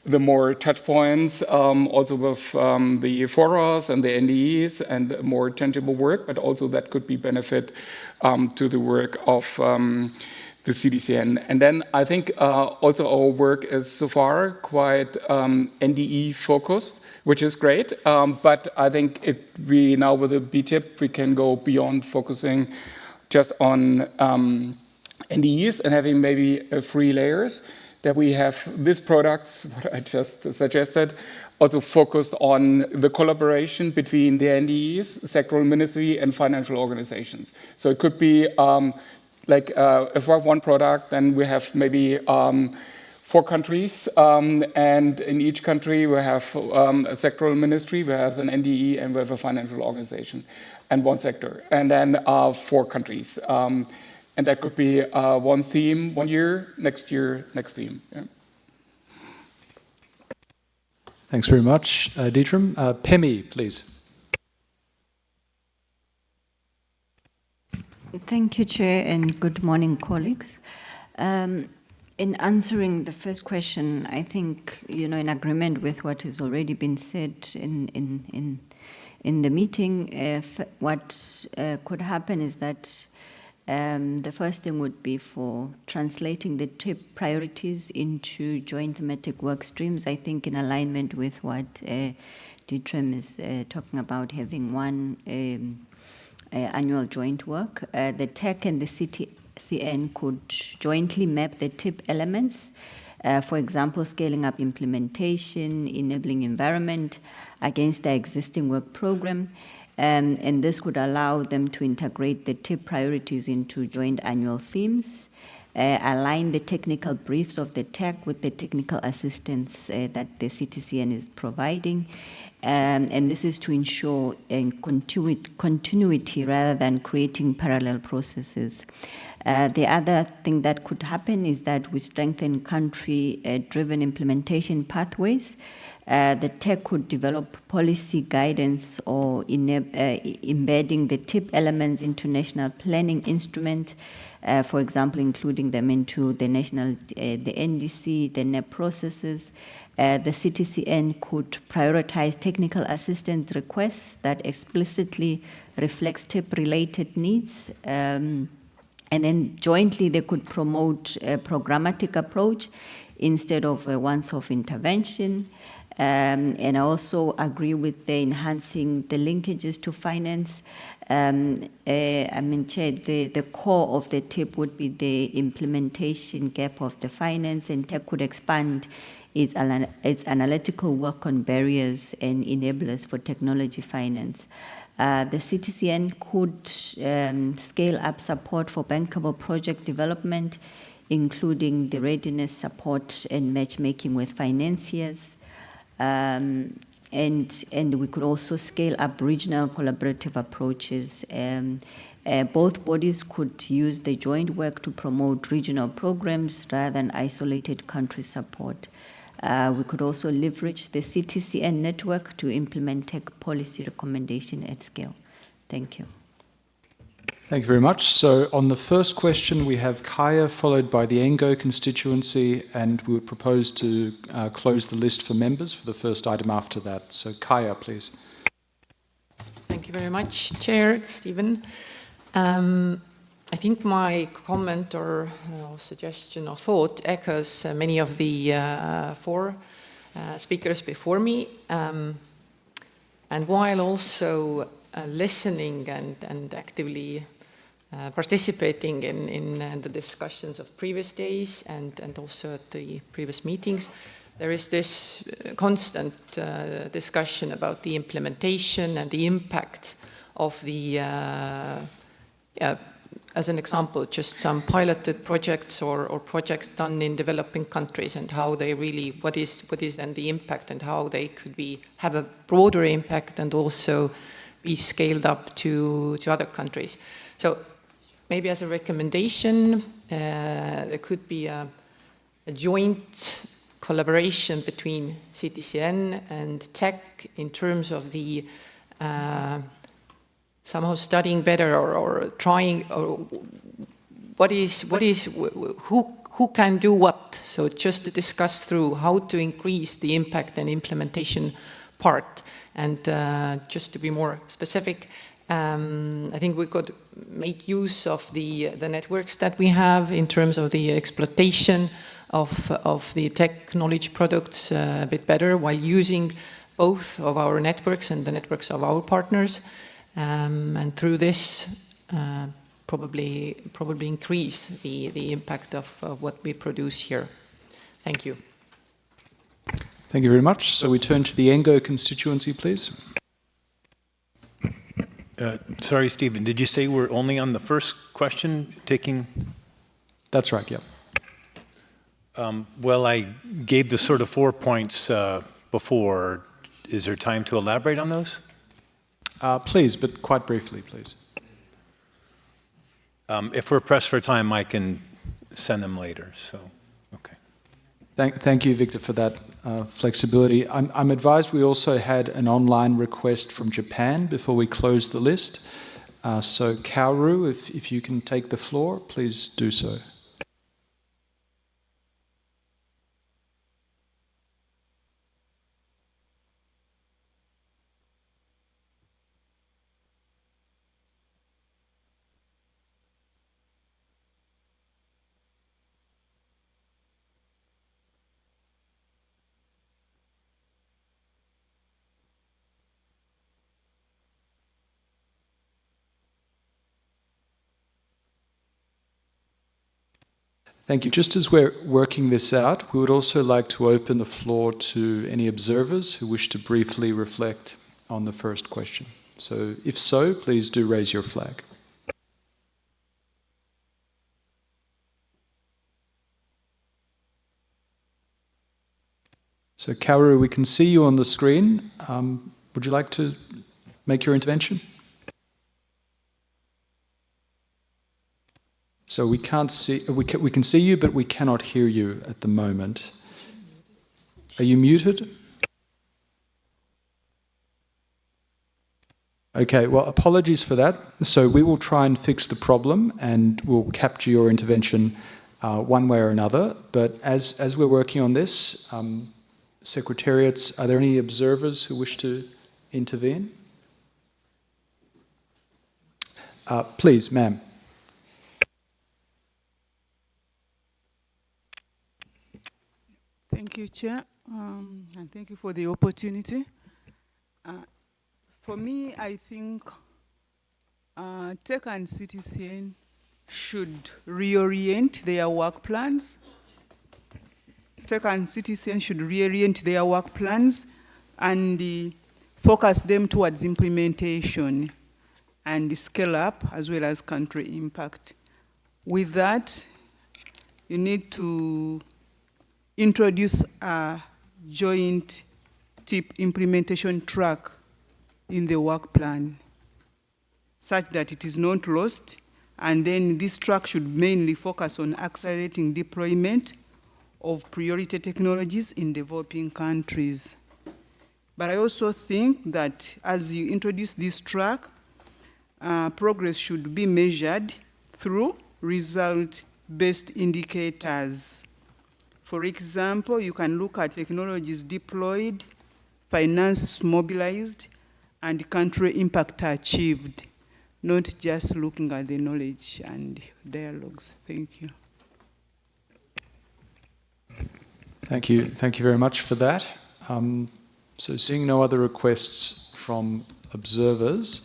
the more touch points, also with the forums and the NDEs and more tangible work, but also that could be benefit to the work of the CTCN. And then I think also our work is so far quite NDE focused, which is great. But I think we now with the BTIP, we can go beyond focusing just on NDEs and having maybe 3 layers, that we have these products, what I just suggested, also focused on the collaboration between the NDEs, sectoral ministry, and financial organizations. So it could be if we have one product, then we have maybe 4 countries, and in each country we have a sectoral ministry, we have an NDE, and we have a financial organization, and 1 sector, and then 4 countries. And that could be one theme 1 year, next theme. Yeah. Thanks very much, Dietram. Pemi, please. Thank you, Chair, and good morning, colleagues. In answering the first question, I think, in agreement with what has already been said in the meeting, what could happen is that the first thing would be for translating the TIP priorities into joint thematic work streams, I think in alignment with what Dietram is talking about, having one annual joint work. The TEC and the CTCN could jointly map the TIP elements, for example, scaling up implementation, enabling environment against the existing work program. And this would allow them to integrate the TIP priorities into joint annual themes, align the technical briefs of the TEC with the technical assistance that the CTCN is providing. And this is to ensure continuity rather than creating parallel processes. The other thing that could happen is that we strengthen country-driven implementation pathways. The TEC could develop policy guidance or embedding the TIP elements into national planning instrument, for example, including them into the the NDC, the NEP processes. The CTCN could prioritize technical assistance requests that explicitly reflects TIP-related needs. And then jointly they could promote a programmatic approach instead of a once-off intervention. And I also agree with the enhancing the linkages to finance. Chair, the core of the TIP would be the implementation gap of the finance, and TEC could expand its analytical work on barriers and enablers for technology finance. The CTCN could scale up support for bankable project development, including the readiness support and matchmaking with financiers. And we could also scale up regional collaborative approaches. Both bodies could use the joint work to promote regional programs rather than isolated country support. We could also leverage the CTCN network to implement tech policy recommendation at scale. Thank you. Thank you very much. So on the first question, we have Kaya, followed by the Engo constituency, and we would propose to close the list for members for the first item after that. So Kaya, please. Thank you very much, Chair Stephen. I think my comment or suggestion or thought echoes many of the 4 speakers before me. And while also listening and actively participating in the discussions of previous days and also at the previous meetings, there is this constant discussion about the implementation and the impact of the as an example, just some piloted projects or projects done in developing countries and how they really, what is then the impact and how they could have a broader impact and also be scaled up to other countries. So maybe as a recommendation, there could be a joint collaboration between CTCN and TEC in terms of the somehow studying better or trying, or who can do what. So just to discuss through how to increase the impact and implementation part. And just to be more specific, I think we could make use of the networks that we have in terms of the exploitation of the tech knowledge products a bit better while using both of our networks and the networks of our partners. And through this, probably increase the impact of what we produce here. Thank you. Thank you very much. So we turn to the Engo constituency, please. Sorry, Stephen, did you say we're only on the first question taking? That's right, yeah. Well, I gave the sort of 4 points before. Is there time to elaborate on those? Please, but quite briefly, please. If we're pressed for time, I can send them later, so, okay. Thank you, Victor, for that flexibility. I'm advised we also had an online request from Japan before we close the list. So Kaoru, if you can take the floor, please do so. Thank you. Just as we're working this out, we would also like to open the floor to any observers who wish to briefly reflect on the first question. So if so, please do raise your flag. So Kaoru, we can see you on the screen. Would you like to make your intervention? So we can't see, we can see you, but we cannot hear you at the moment. Are you muted? Okay, well, apologies for that. So we will try and fix the problem and we'll capture your intervention one way or another. But as we're working on this, secretariats, are there any observers who wish to intervene? Please, ma'am. Thank you, Chair, and thank you for the opportunity. For me, I think TEC and CTCN should reorient their work plans. TEC and CTCN should reorient their work plans and focus them towards implementation and scale up as well as country impact. With that, you need to introduce a joint TIP implementation track in the work plan such that it is not lost, and then this track should mainly focus on accelerating deployment of priority technologies in developing countries. But I also think that as you introduce this track, progress should be measured through result-based indicators. For example, you can look at technologies deployed, finance mobilized, and country impact achieved, not just looking at the knowledge and dialogues. Thank you. Thank you. Thank you very much for that. So seeing no other requests from observers,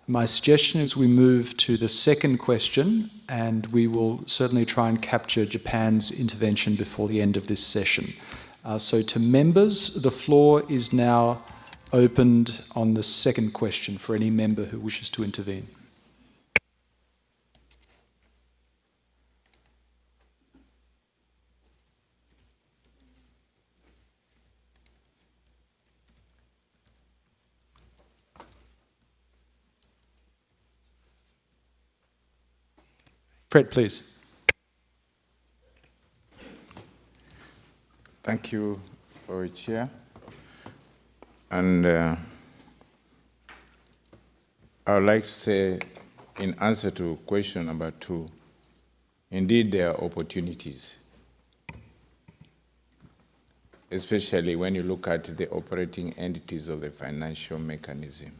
my suggestion is we move to the second question, and we will certainly try and capture Japan's intervention before the end of this session. So to members, the floor is now opened on the second question for any member who wishes to intervene. Fred, please. Thank you, Chair. And I would like to say, in answer to question number 2, indeed there are opportunities, especially when you look at the operating entities of the financial mechanism.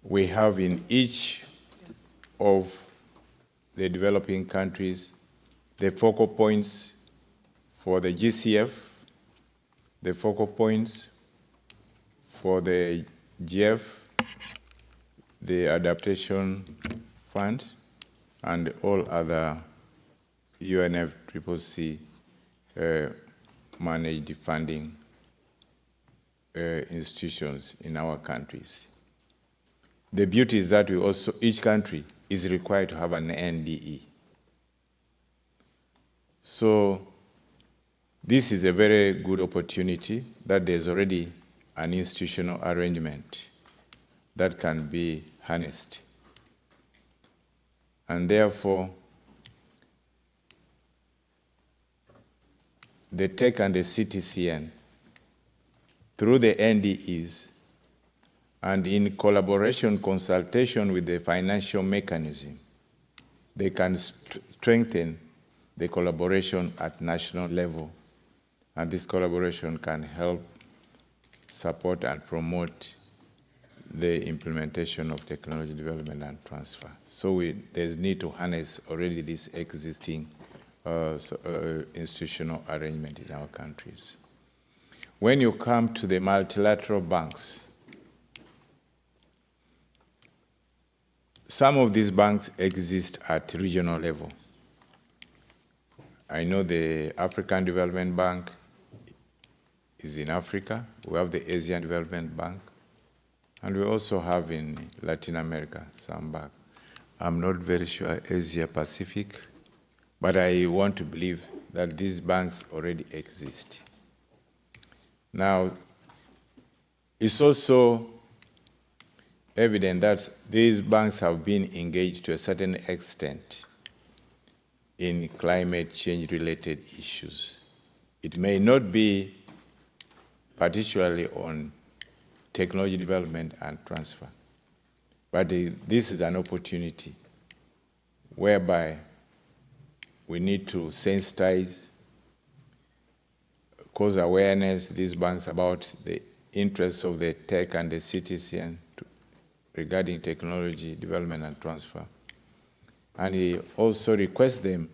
We have in each of the developing countries the focal points for the GCF, the focal points for the GF, the Adaptation Fund, and all other UNFCCC managed funding institutions in our countries. The beauty is that we also, each country is required to have an NDE. So this is a very good opportunity that there's already an institutional arrangement that can be harnessed. And therefore, the TEC and the CTCN, through the NDEs, and in collaboration, consultation with the financial mechanism, they can strengthen the collaboration at national level. And this collaboration can help support and promote the implementation of technology development and transfer. So there's need to harness already this existing institutional arrangement in our countries. When you come to the multilateral banks, some of these banks exist at regional level. I know the African Development Bank is in Africa. We have the Asian Development Bank. And we also have in Latin America some bank. I'm not very sure Asia Pacific, but I want to believe that these banks already exist. Now, it's also evident that these banks have been engaged to a certain extent in climate change-related issues. It may not be particularly on technology development and transfer, but this is an opportunity whereby we need to sensitize, cause awareness these banks about the interests of the TEC and the CTCN regarding technology development and transfer. And he also requests them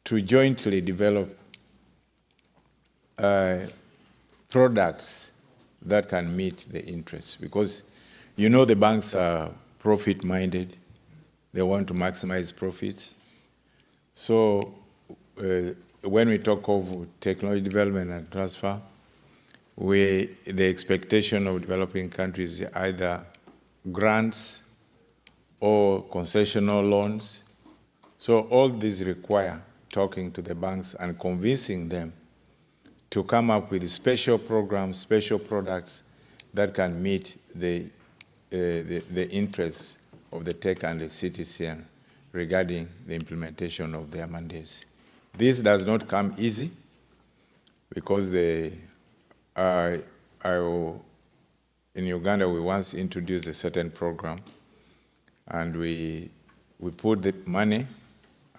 to jointly develop products that can meet the interests. Because you know the banks are profit-minded. They want to maximize profits. So when we talk of technology development and transfer, the expectation of developing countries is either grants or concessional loans. So all these require talking to the banks and convincing them to come up with special programs, special products that can meet the interests of the TEC and the CTCN regarding the implementation of their mandates. This does not come easy because in Uganda we once introduced a certain program and we put the money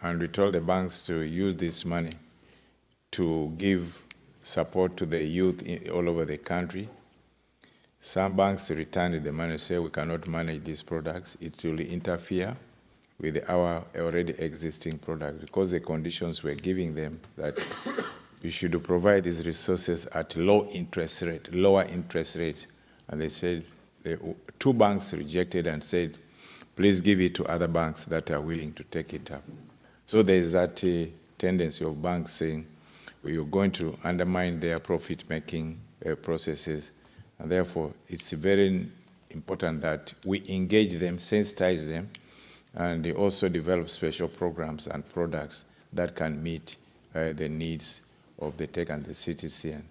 and we told the banks to use this money to give support to the youth all over the country. Some banks returned the money and say we cannot manage these products. It will interfere with our already existing products because the conditions we're giving them that we should provide these resources at lower interest rate. And they said, the 2 banks rejected and said, please give it to other banks that are willing to take it up. So there is that tendency of banks saying, you're going to undermine their profit-making processes. And therefore, it's very important that we engage them, sensitize them, and they also develop special programs and products that can meet the needs of the TEC and the CTCN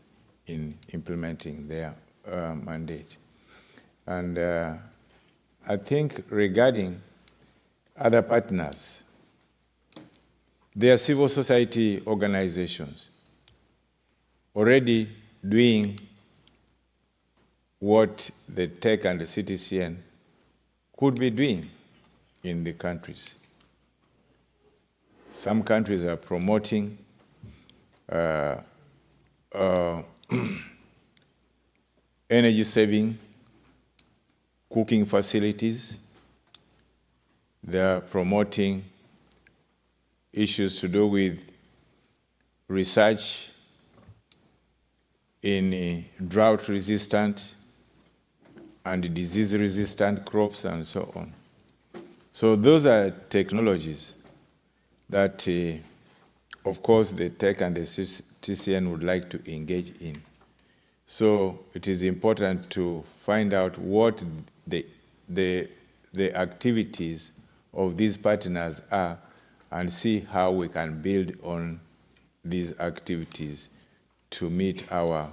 in implementing their mandate. And I think regarding other partners. There are civil society organizations already doing what the TEC and the CTCN could be doing in the countries. Some countries are promoting energy saving cooking facilities. They are promoting issues to do with research in drought-resistant and disease-resistant crops and so on. So those are technologies that, of course, the TEC and the CTCN would like to engage in. So it is important to find out what the activities of these partners are and see how we can build on these activities to meet our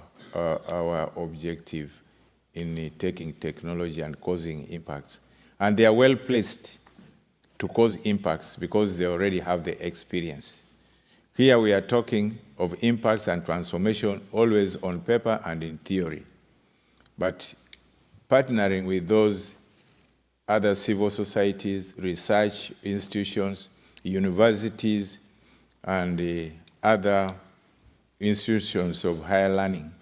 objective in taking technology and causing impacts. And they are well placed to cause impacts because they already have the experience. Here we are talking of impacts and transformation always on paper and in theory. But partnering with those other civil societies, research institutions, universities, and other institutions of higher learning,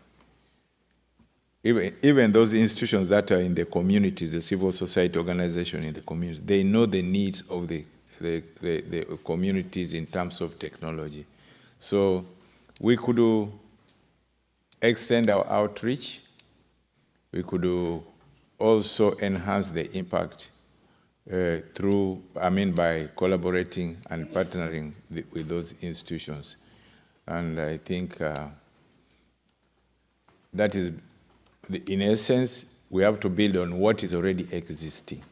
even those institutions that are in the communities, the civil society organization in the communities, they know the needs of the communities in terms of technology. So we could extend our outreach. We could also enhance the impact by collaborating and partnering with those institutions. And I think that is, in essence, we have to build on what is already existing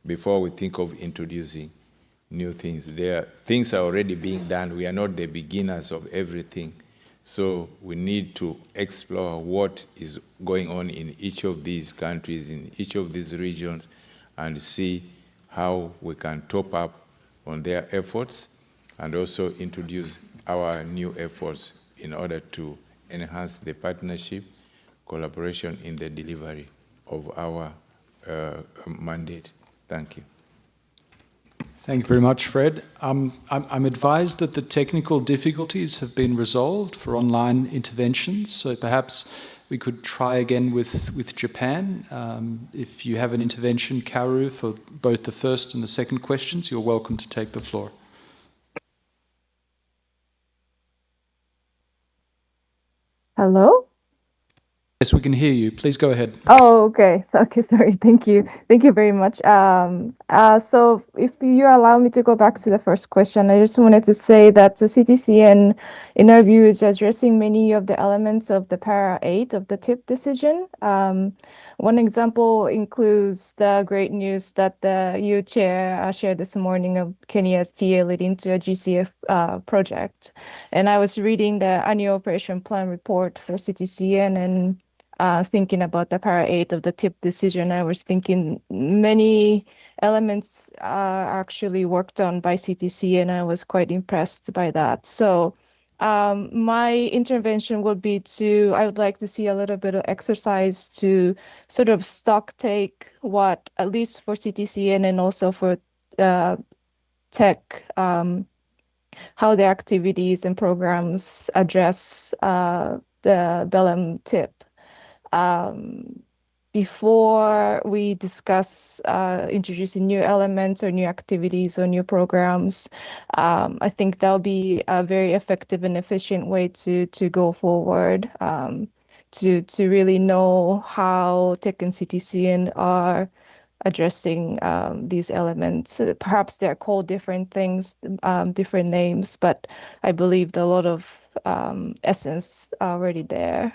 before we think of introducing new things. Things are already being done. We are not the beginners of everything. So we need to explore what is going on in each of these countries, in each of these regions, and see how we can top up on their efforts and also introduce our new efforts in order to enhance the partnership, collaboration in the delivery of our mandate. Thank you. Thank you very much, Fred. I'm advised that the technical difficulties have been resolved for online interventions, so perhaps we could try again with Japan. If you have an intervention, Kaoru, for both the first and the second questions, you're welcome to take the floor. Hello? Yes, we can hear you. Please go ahead. Oh, okay. Sorry. Thank you. Thank you very much. So if you allow me to go back to the first question, I just wanted to say that the CTCN, in our view, is addressing many of the elements of the Para 8 of the TIP decision. One example includes the great news that the EU chair shared this morning of Kenya's TA leading to a GCF project. And I was reading the annual operation plan report for CTCN and thinking about the Para 8 of the TIP decision, I was thinking many elements are actually worked on by CTC, and I was quite impressed by that. So my intervention would be I would like to see a little bit of exercise to sort of stock take what, at least for CTCN and also for TEC, how the activities and programs address the Belém TIP. Before we discuss introducing new elements or new activities or new programs, I think that'll be a very effective and efficient way to go forward, to really know how TEC and CTCN are addressing these elements. Perhaps they're called different things, different names, but I believe a lot of essence already there.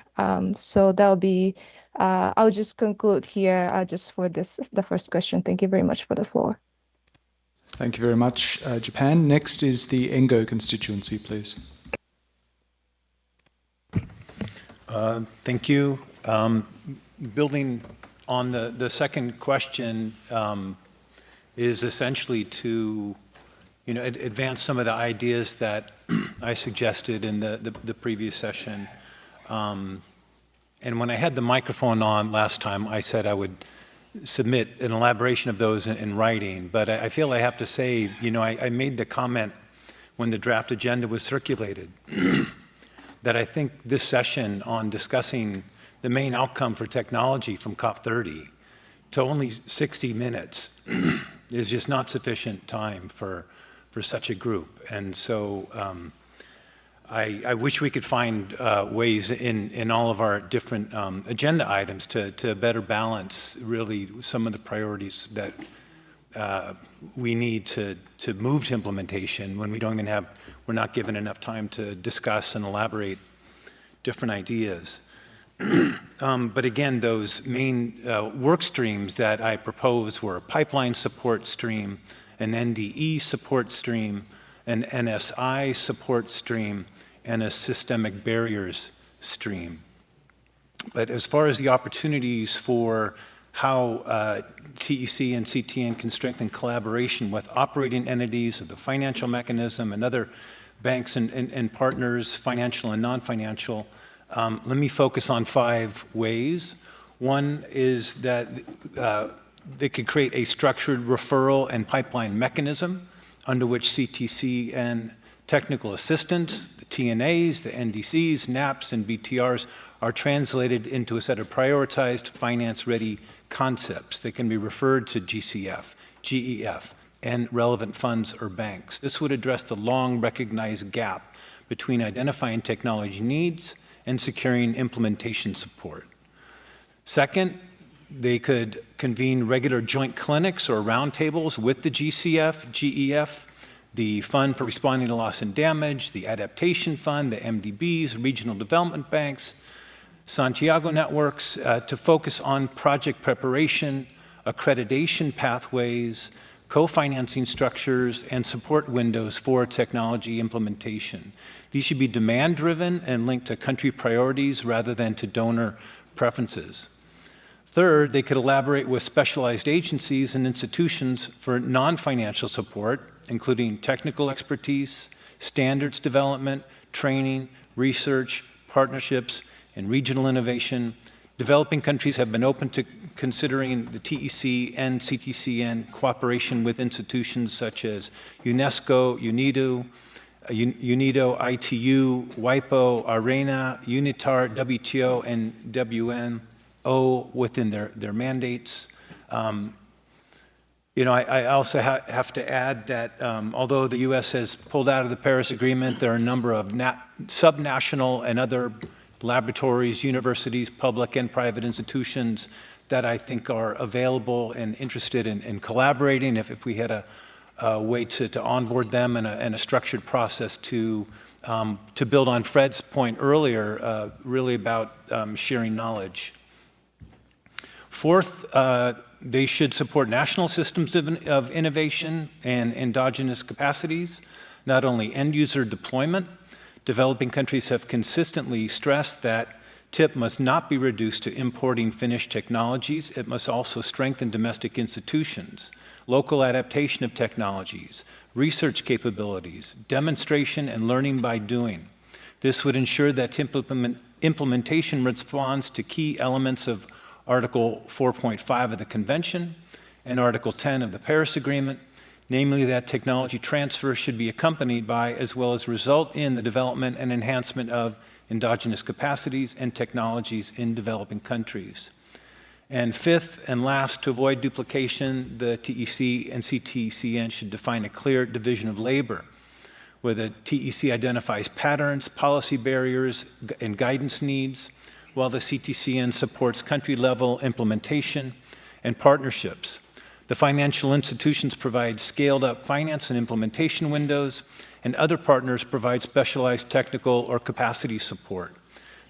So that'll be, I'll just conclude here just for the first question. Thank you very much for the floor. Thank you very much, Japan. Next is the Engo constituency, please. Thank you. Building on the second question, is essentially to advance some of the ideas that I suggested in the previous session. And when I had the microphone on last time, I said I would submit an elaboration of those in writing. But I feel I have to say, I made the comment when the draft agenda was circulated that I think this session on discussing the main outcome for technology from COP30 to only 60 minutes is just not sufficient time for such a group. And so I wish we could find ways in all of our different agenda items to better balance really some of the priorities that we need to move to implementation when we don't even we're not given enough time to discuss and elaborate different ideas. But again, those main work streams that I proposed were a pipeline support stream, an NDE support stream, an NSI support stream, and a systemic barriers stream. But as far as the opportunities for how TEC and CTN can strengthen collaboration with operating entities of the financial mechanism and other banks and partners, financial and non-financial, let me focus on 5 ways. One is that they could create a structured referral and pipeline mechanism under which CTC and technical assistance, the TNAs, the NDCs, NAPs, and BTRs are translated into a set of prioritized finance-ready concepts that can be referred to GCF, GEF, and relevant funds or banks. This would address the long-recognized gap between identifying technology needs and securing implementation support. Second, they could convene regular joint clinics or roundtables with the GCF, GEF, the Fund for Responding to Loss and Damage, the Adaptation Fund, the MDBs, regional development banks, Santiago networks, to focus on project preparation, accreditation pathways, co-financing structures, and support windows for technology implementation. These should be demand-driven and linked to country priorities rather than to donor preferences. Third, they could elaborate with specialized agencies and institutions for non-financial support, including technical expertise, standards development, training, research, partnerships, and regional innovation. Developing countries have been open to considering the TEC and CTCN cooperation with institutions such as UNESCO, UNIDO, ITU, WIPO, ARENA, UNITAR, WTO, and WNO within their mandates. I also have to add that although the U.S. has pulled out of the Paris Agreement, there are a number of subnational and other laboratories, universities, public and private institutions that I think are available and interested in collaborating if we had a way to onboard them and a structured process to build on Fred's point earlier, really about sharing knowledge. Fourth, they should support national systems of innovation and endogenous capacities, not only end-user deployment. Developing countries have consistently stressed that TIP must not be reduced to importing finished technologies. It must also strengthen domestic institutions, local adaptation of technologies, research capabilities, demonstration and learning by doing. This would ensure that implementation responds to key elements of Article 4.5 of the Convention and Article 10 of the Paris Agreement, namely that technology transfer should be accompanied by as well as result in the development and enhancement of endogenous capacities and technologies in developing countries. And fifth and last, to avoid duplication, the TEC and CTCN should define a clear division of labor, where the TEC identifies patterns, policy barriers, and guidance needs, while the CTCN supports country-level implementation and partnerships. The financial institutions provide scaled-up finance and implementation windows, and other partners provide specialized technical or capacity support.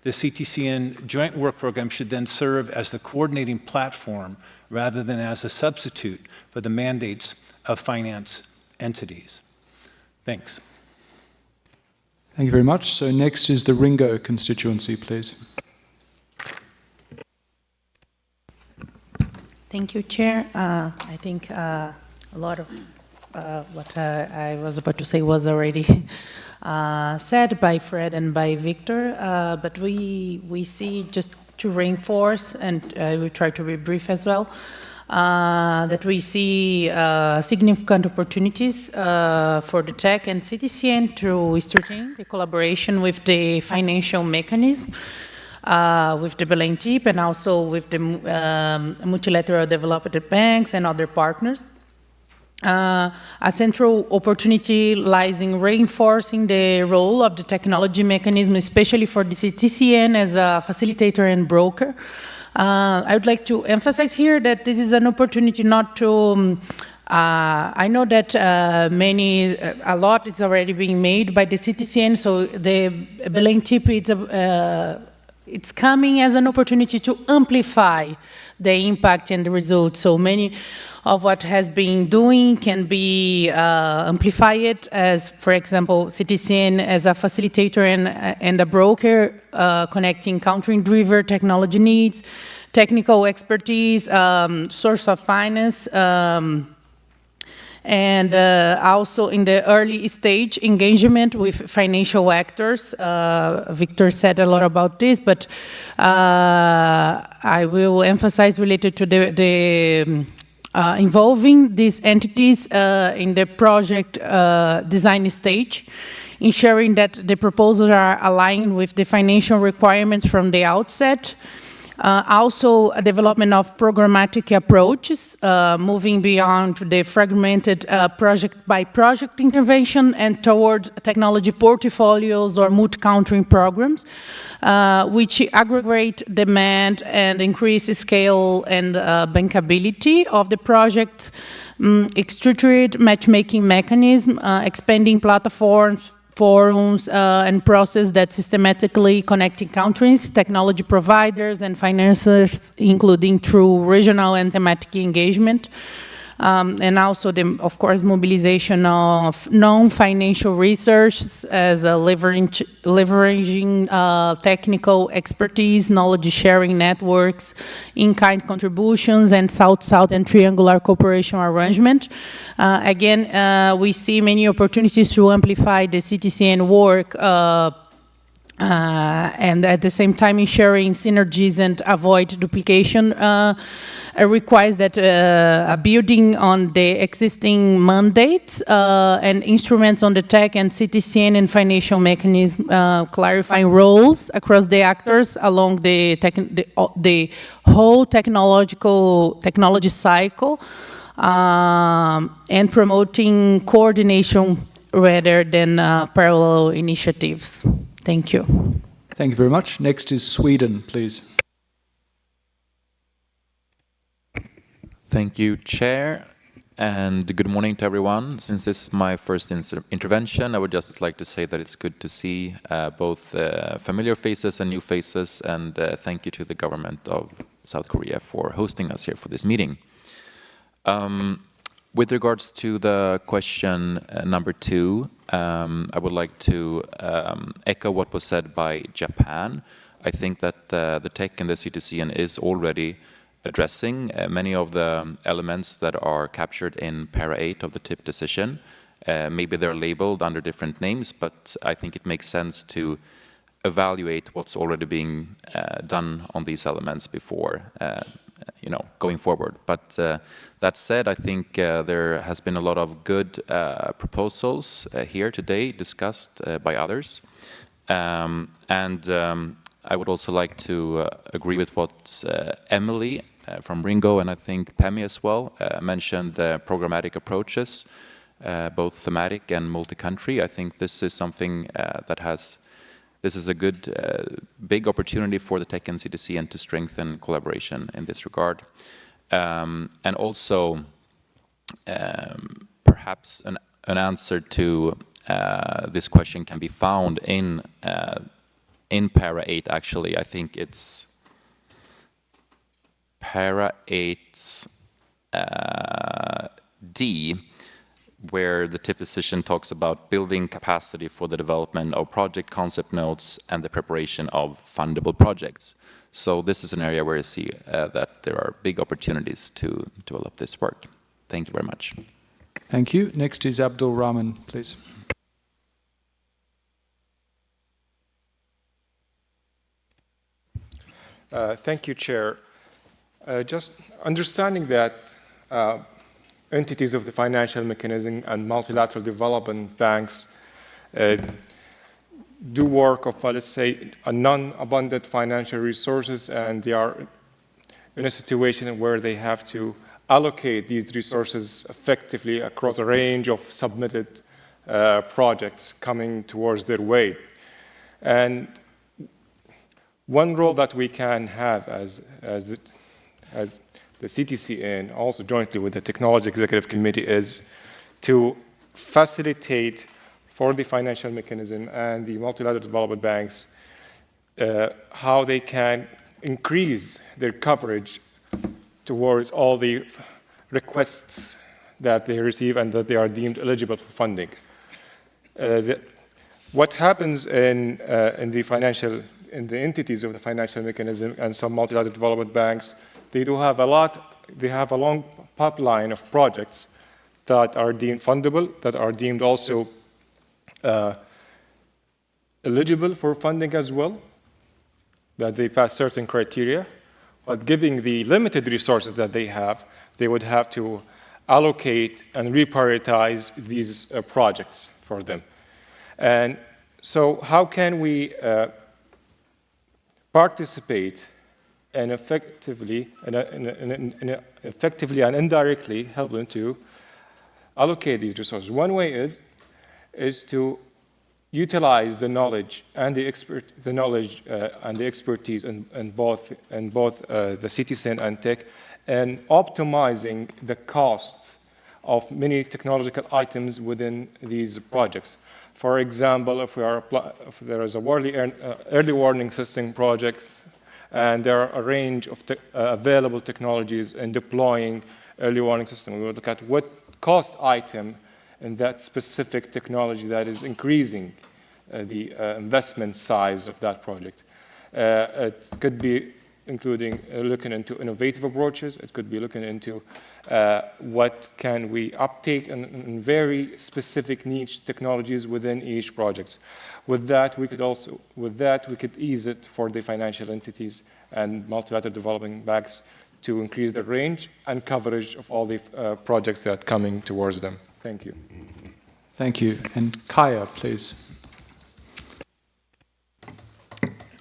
The CTCN joint work program should then serve as the coordinating platform rather than as a substitute for the mandates of finance entities. Thanks. Thank you very much. So next is the Ringo constituency, please. Thank you, Chair. I think a lot of what I was about to say was already said by Fred and by Victor, but we see, just to reinforce, and I will try to be brief as well, that we see significant opportunities for the TEC and CTCN to strengthen the collaboration with the financial mechanism, with the Belém TIP, and also with the multilateral development banks and other partners. A central opportunity lies in reinforcing the role of the technology mechanism, especially for the CTCN as a facilitator and broker. I would like to emphasize here that this is an opportunity not to, I know that a lot is already being made by the CTCN, so the Belém TIP, it's coming as an opportunity to amplify the impact and the results. So many of what has been doing can be amplified as, for example, CTCN as a facilitator and a broker, connecting country-driven technology needs, technical expertise, source of finance, and also in the early stage engagement with financial actors. Victor said a lot about this, but I will emphasize related to the involving these entities in the project design stage, ensuring that the proposals are aligned with the financial requirements from the outset. Also, a development of programmatic approaches, moving beyond the fragmented project-by-project intervention and toward technology portfolios or multi-country programs, which aggregate demand and increase scale and bankability of the project, structured matchmaking mechanism, expanding platforms, forums, and process that systematically connecting countries, technology providers, and financiers, including through regional and thematic engagement. And also, of course, mobilization of non-financial research as a leveraging technical expertise, knowledge-sharing networks, in-kind contributions, and South-South and triangular cooperation arrangement. Again, we see many opportunities to amplify the CTCN work and at the same time ensuring synergies and avoid duplication requires that building on the existing mandate and instruments on the TEC and CTCN and financial mechanism, clarifying roles across the actors along the whole technology cycle, and promoting coordination rather than parallel initiatives. Thank you. Thank you very much. Next is Sweden, please. Thank you, Chair, and good morning to everyone. Since this is my first intervention, I would just like to say that it's good to see both familiar faces and new faces, and thank you to the government of South Korea for hosting us here for this meeting. With regards to the question number 2, I would like to echo what was said by Japan. I think that the TEC and the CTCN is already addressing many of the elements that are captured in Para 8 of the TIP decision. Maybe they're labeled under different names, but I think it makes sense to evaluate what's already being done on these elements before going forward. But that said, I think there has been a lot of good proposals here today discussed by others. And I would also like to agree with what Emily from Ringo, and I think Pemi as well, mentioned programmatic approaches, both thematic and multi-country. I think this is something this is a good, big opportunity for the TEC and CTCN to strengthen collaboration in this regard. And also, perhaps an answer to this question can be found in Para 8, actually. I think it's Para 8 D, where the TIP decision talks about building capacity for the development of project concept notes and the preparation of fundable projects. So this is an area where I see that there are big opportunities to develop this work. Thank you very much. Thank you. Next is Abdul Rahman, please. Thank you, Chair. Just understanding that entities of the financial mechanism and multilateral development banks do work of, let's say, a non-abundant financial resources, and they are in a situation where they have to allocate these resources effectively across a range of submitted projects coming towards their way. And one role that we can have as the CTCN, also jointly with the Technology Executive Committee, is to facilitate for the financial mechanism and the multilateral development banks how they can increase their coverage towards all the requests that they receive and that they are deemed eligible for funding. What happens in the entities of the financial mechanism and some multilateral development banks, they have a long pipeline of projects that are deemed fundable, that are deemed also eligible for funding as well, that they pass certain criteria, but given the limited resources that they have, they would have to allocate and reprioritize these projects for them. And so how can we participate and effectively and indirectly help them to allocate these resources? One way is to utilize the knowledge and the expertise in both the CTCN and TEC, and optimizing the cost of many technological items within these projects. For example, if there is a early warning system project, and there are a range of available technologies in deploying early warning system, we will look at what cost item in that specific technology that is increasing the investment size of that project. It could be including looking into innovative approaches. It could be looking into what can we uptake in very specific niche technologies within each project. With that, we could ease it for the financial entities and multilateral developing banks to increase the range and coverage of all the projects that are coming towards them. Thank you. Thank you. And Kaya, please.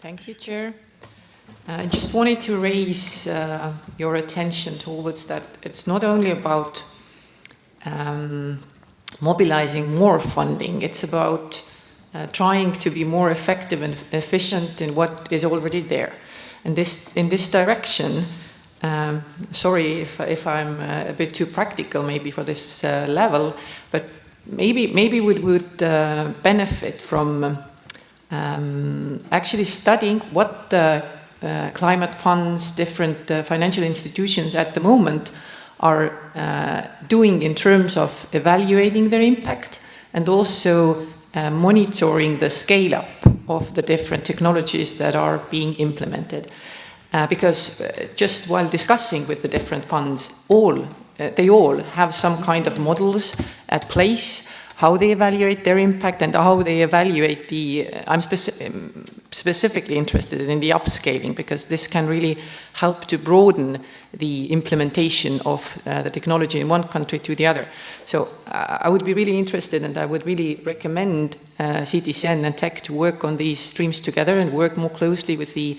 Thank you, Chair. I just wanted to raise your attention towards that it's not only about mobilizing more funding, it's about trying to be more effective and efficient in what is already there. And in this direction, sorry if I'm a bit too practical maybe for this level, but maybe we would benefit from actually studying what the climate funds, different financial institutions at the moment are doing in terms of evaluating their impact and also monitoring the scale-up of the different technologies that are being implemented. Because just while discussing with the different funds, they all have some kind of models at place, how they evaluate their impact and how they evaluate I'm specifically interested in the upscaling, because this can really help to broaden the implementation of the technology in one country to the other. So I would be really interested, and I would really recommend CTCN and TEC to work on these streams together and work more closely with the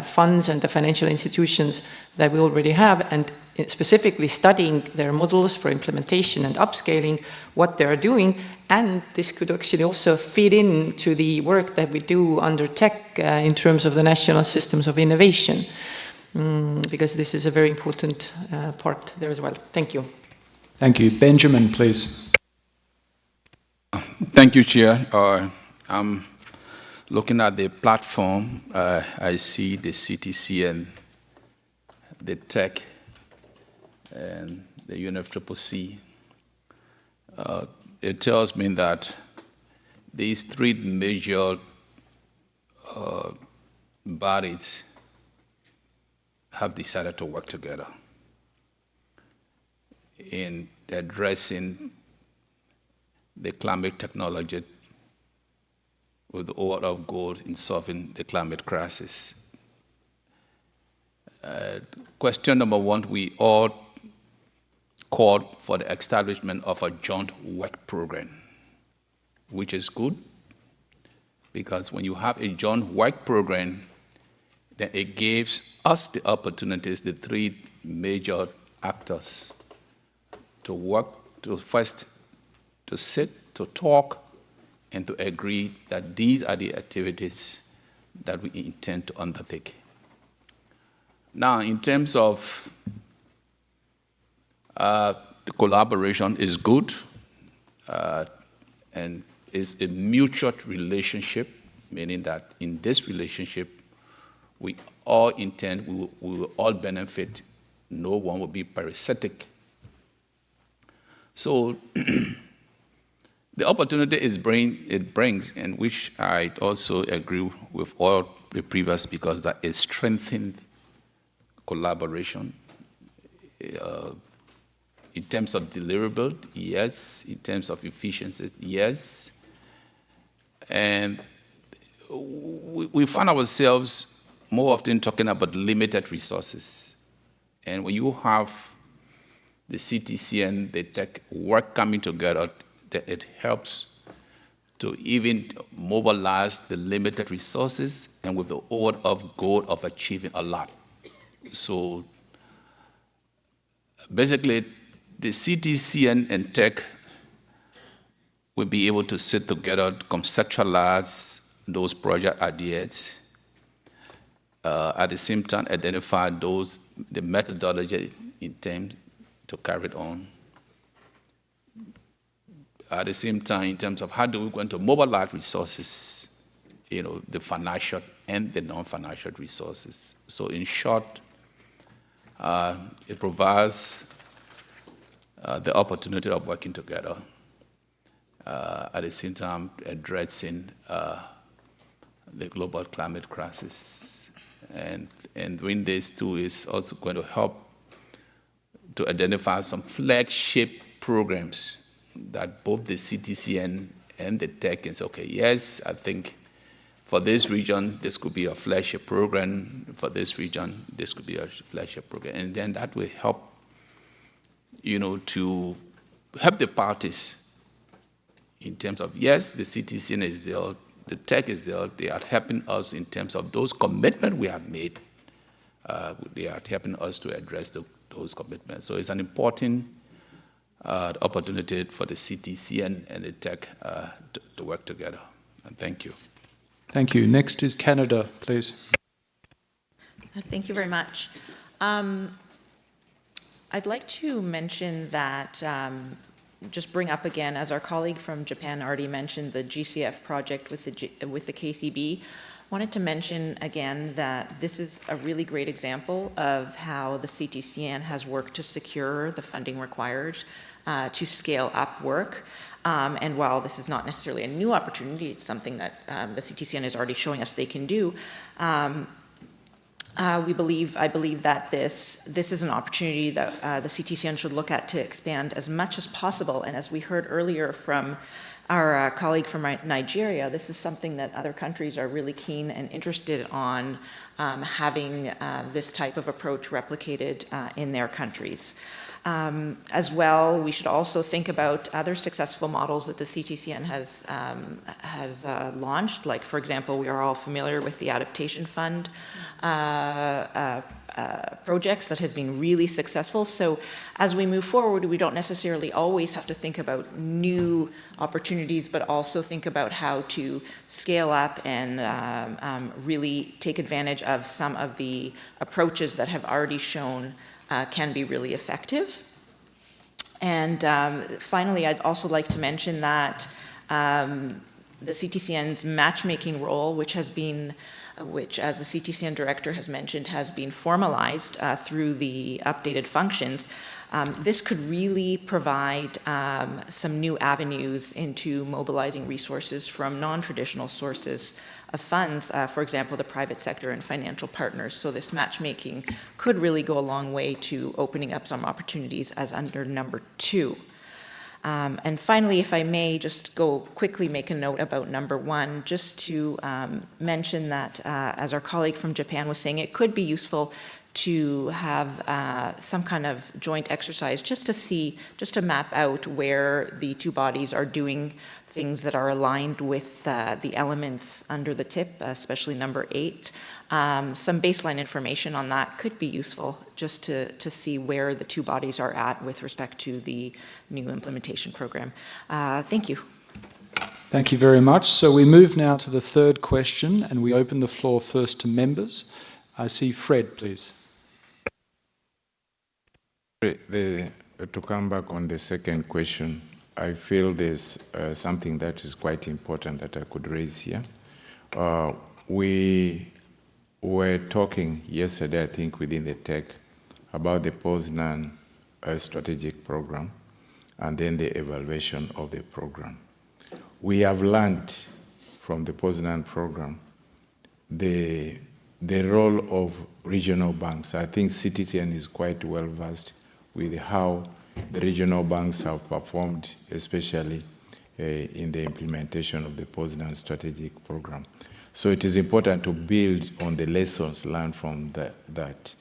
funds and the financial institutions that we already have, and specifically studying their models for implementation and upscaling, what they're doing. And this could actually also fit into the work that we do under TEC in terms of the national systems of innovation, because this is a very important part there as well. Thank you. Thank you. Benjamin, please. Thank you, Chair. I'm looking at the platform. I see the CTC and the TEC and the UNFCCC. It tells me that these three major bodies have decided to work together in addressing the climate technology with the order of goal in solving the climate crisis. Question number one, we all called for the establishment of a joint work program, which is good, because when you have a joint work program, then it gives us the opportunities, the three major actors, to work, to first to sit, to talk, and to agree that these are the activities that we intend to undertake. Now, in terms of the collaboration is good, and is a mutual relationship, meaning that in this relationship, we all intend, we will all benefit, no one will be parasitic. So the opportunity it brings, and which I also agree with all the previous speakers, that it strengthens collaboration. In terms of deliverable, yes. In terms of efficiency, yes. And we find ourselves more often talking about limited resources. And when you have the CTCN, the TEC work coming together, that it helps to even mobilize the limited resources and with the order of goal of achieving a lot. So basically, the CTCN and TEC will be able to sit together, conceptualize those project ideas, at the same time identify the methodology in terms to carry it on. At the same time, in terms of how do we going to mobilize resources, the financial and the non-financial resources. So in short, it provides the opportunity of working together, at the same time addressing the global climate crisis. And doing this too is also going to help to identify some flagship programs that both the CTCN and the TEC can say, okay, yes, I think for this region, this could be a flagship program. For this region, this could be a flagship program. And then that will help, to help the parties in terms of, yes, the CTCN is there, the TEC is there, they are helping us in terms of those commitments we have made. They are helping us to address those commitments. So it's an important opportunity for the CTCN and the TEC to work together. And thank you. Thank you. Next is Canada, please. Thank you very much. I'd like to mention that, just bring up again, as our colleague from Japan already mentioned, the GCF project with the KCB. Wanted to mention again that this is a really great example of how the CTCN has worked to secure the funding required to scale up work. And while this is not necessarily a new opportunity, it's something that the CTCN is already showing us they can do. I believe that this is an opportunity that the CTCN should look at to expand as much as possible. And as we heard earlier from our colleague from Nigeria, this is something that other countries are really keen and interested on having this type of approach replicated in their countries. As well, we should also think about other successful models that the CTCN has launched. Like, for example, we are all familiar with the Adaptation Fund projects that has been really successful. So as we move forward, we don't necessarily always have to think about new opportunities, but also think about how to scale up and really take advantage of some of the approaches that have already shown can be really effective. And finally, I'd also like to mention that the CTCN's matchmaking role, which as the CTCN director has mentioned, has been formalized through the updated functions. This could really provide some new avenues into mobilizing resources from non-traditional sources of funds, for example, the private sector and financial partners. So this matchmaking could really go a long way to opening up some opportunities as under number 2. And finally, if I may just go quickly make a note about number 1, just to mention that, as our colleague from Japan was saying, it could be useful to have some kind of joint exercise just to map out where the two bodies are doing things that are aligned with the elements under the TIP, especially number 8. Some baseline information on that could be useful just to see where the two bodies are at with respect to the new implementation program. Thank you. Thank you very much. So we move now to the third question, and we open the floor first to members. I see Fred, please. To come back on the second question, I feel there's something that is quite important that I could raise here. We were talking yesterday, I think, within the TEC about the Poznan strategic program and then the evaluation of the program. We have learned from the Poznan program the role of regional banks. I think CTCN is quite well versed with how the regional banks have performed, especially in the implementation of the Poznan strategic program. So it is important to build on the lessons learned from that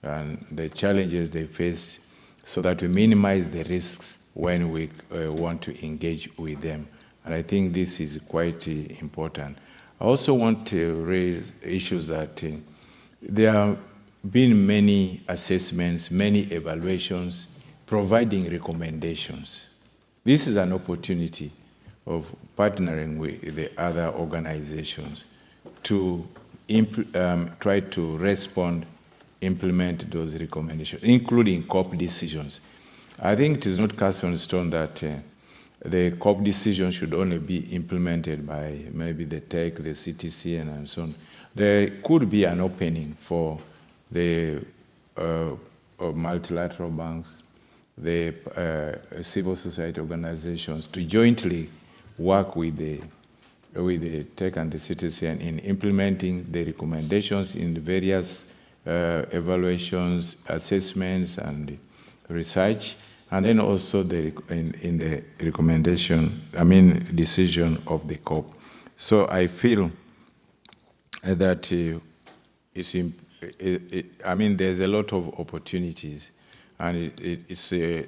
and the challenges they face so that we minimize the risks when we want to engage with them. And I think this is quite important. I also want to raise issues that there have been many assessments, many evaluations, providing recommendations. This is an opportunity of partnering with the other organizations to try to respond, implement those recommendations, including COP decisions. I think it is not cast on stone that the COP decision should only be implemented by maybe the TEC, the CTCN, and so on. There could be an opening for the multilateral banks, the civil society organizations to jointly work with the TEC and the CTCN in implementing the recommendations in the various evaluations, assessments, and research, and then also in the recommendation, decision of the COP. So I feel that there's a lot of opportunities, and it's the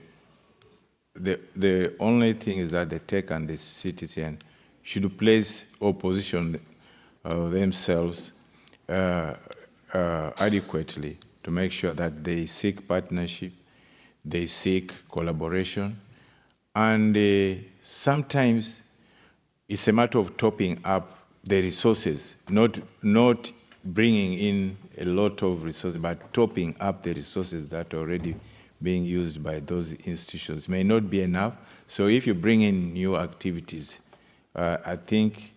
only thing is that the TEC and the CTCN should place or position themselves adequately to make sure that they seek partnership, they seek collaboration, and sometimes it's a matter of topping up the resources, not bringing in a lot of resources, but topping up the resources that are already being used by those institutions. May not be enough. So if you bring in new activities, I think,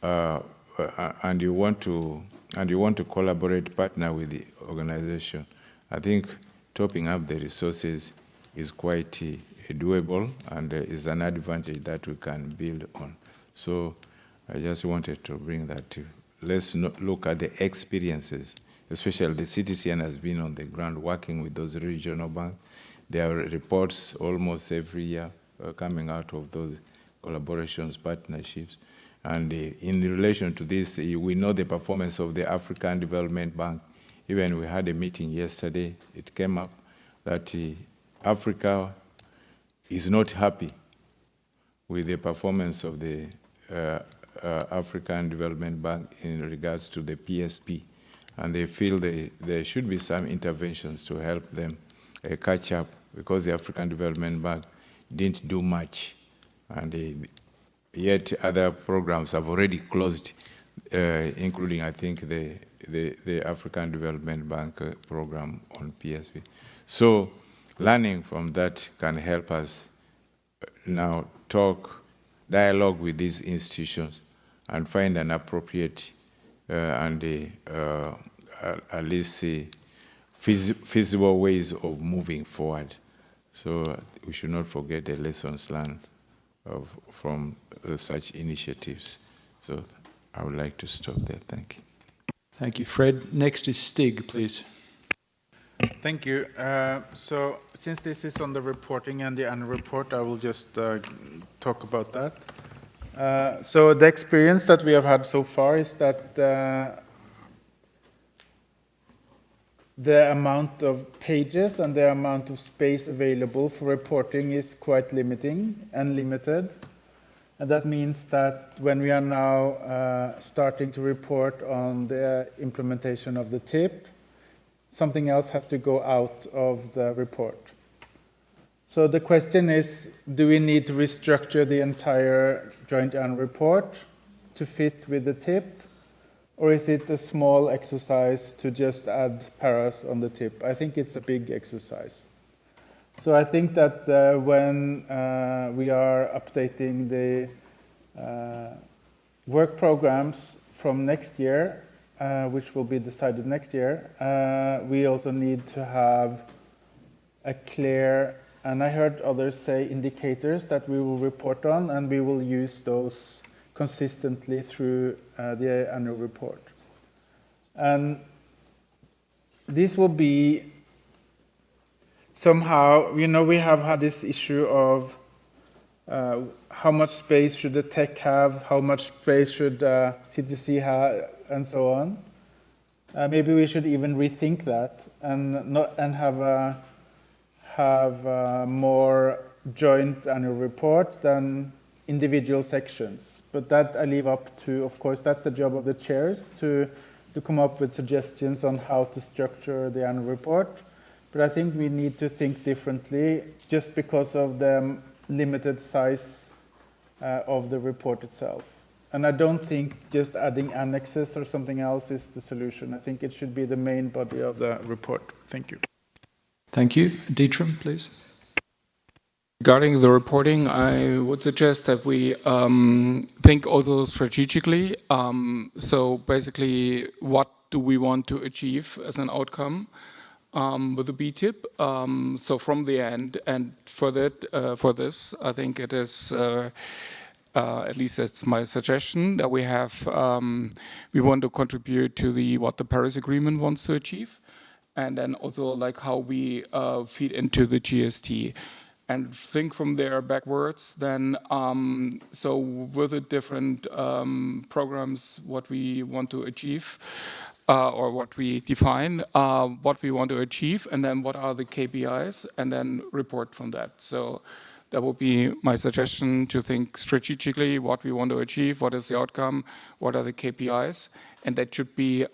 and you want to collaborate, partner with the organization, I think topping up the resources is quite doable and is an advantage that we can build on. So I just wanted to bring that to. Let's look at the experiences, especially the CTCN has been on the ground working with those regional banks. There are reports almost every year coming out of those collaborations, partnerships. And in relation to this, we know the performance of the African Development Bank. Even we had a meeting yesterday, it came up that Africa is not happy with the performance of the African Development Bank in regards to the PSP. And they feel there should be some interventions to help them catch up, because the African Development Bank didn't do much. And yet other programs have already closed, including, I think, the African Development Bank program on PSP. So learning from that can help us now dialogue with these institutions and find an appropriate and at least feasible ways of moving forward. So we should not forget the lessons learned from such initiatives. So I would like to stop there. Thank you. Thank you, Fred. Next is Stig, please. Thank you. So since this is on the reporting and the annual report, I will just talk about that. So the experience that we have had so far is that the amount of pages and the amount of space available for reporting is quite limited. And that means that when we are now starting to report on the implementation of the TIP, something else has to go out of the report. So the question is, do we need to restructure the entire joint annual report to fit with the TIP? Or is it a small exercise to just add paras on the TIP? I think it's a big exercise. So I think that when we are updating the work programs from next year, which will be decided next year, we also need to have a clear, and I heard others say, indicators that we will report on, and we will use those consistently through the annual report. And this will be somehow, you know, we have had this issue of how much space should the TEC have, how much space should CTC have, and so on. Maybe we should even rethink that and have a more joint annual report than individual sections. But that I leave up to, of course, that's the job of the chairs to come up with suggestions on how to structure the annual report. But I think we need to think differently just because of the limited size of the report itself. And I don't think just adding annexes or something else is the solution. I think it should be the main body of the report. Thank you. Thank you. Dietram, please. Regarding the reporting, I would suggest that we think also strategically. So basically, what do we want to achieve as an outcome with the BTIP? So from the end, and for this, I think it is, at least that's my suggestion, that we have, we want to contribute to what the Paris Agreement wants to achieve, and then also like how we feed into the GST. And think from there backwards, then, so with the different programs, what we want to achieve, or what we define, what we want to achieve, and then what are the KPIs, and then report from that. So that would be my suggestion, to think strategically what we want to achieve, what is the outcome, what are the KPIs, and that should be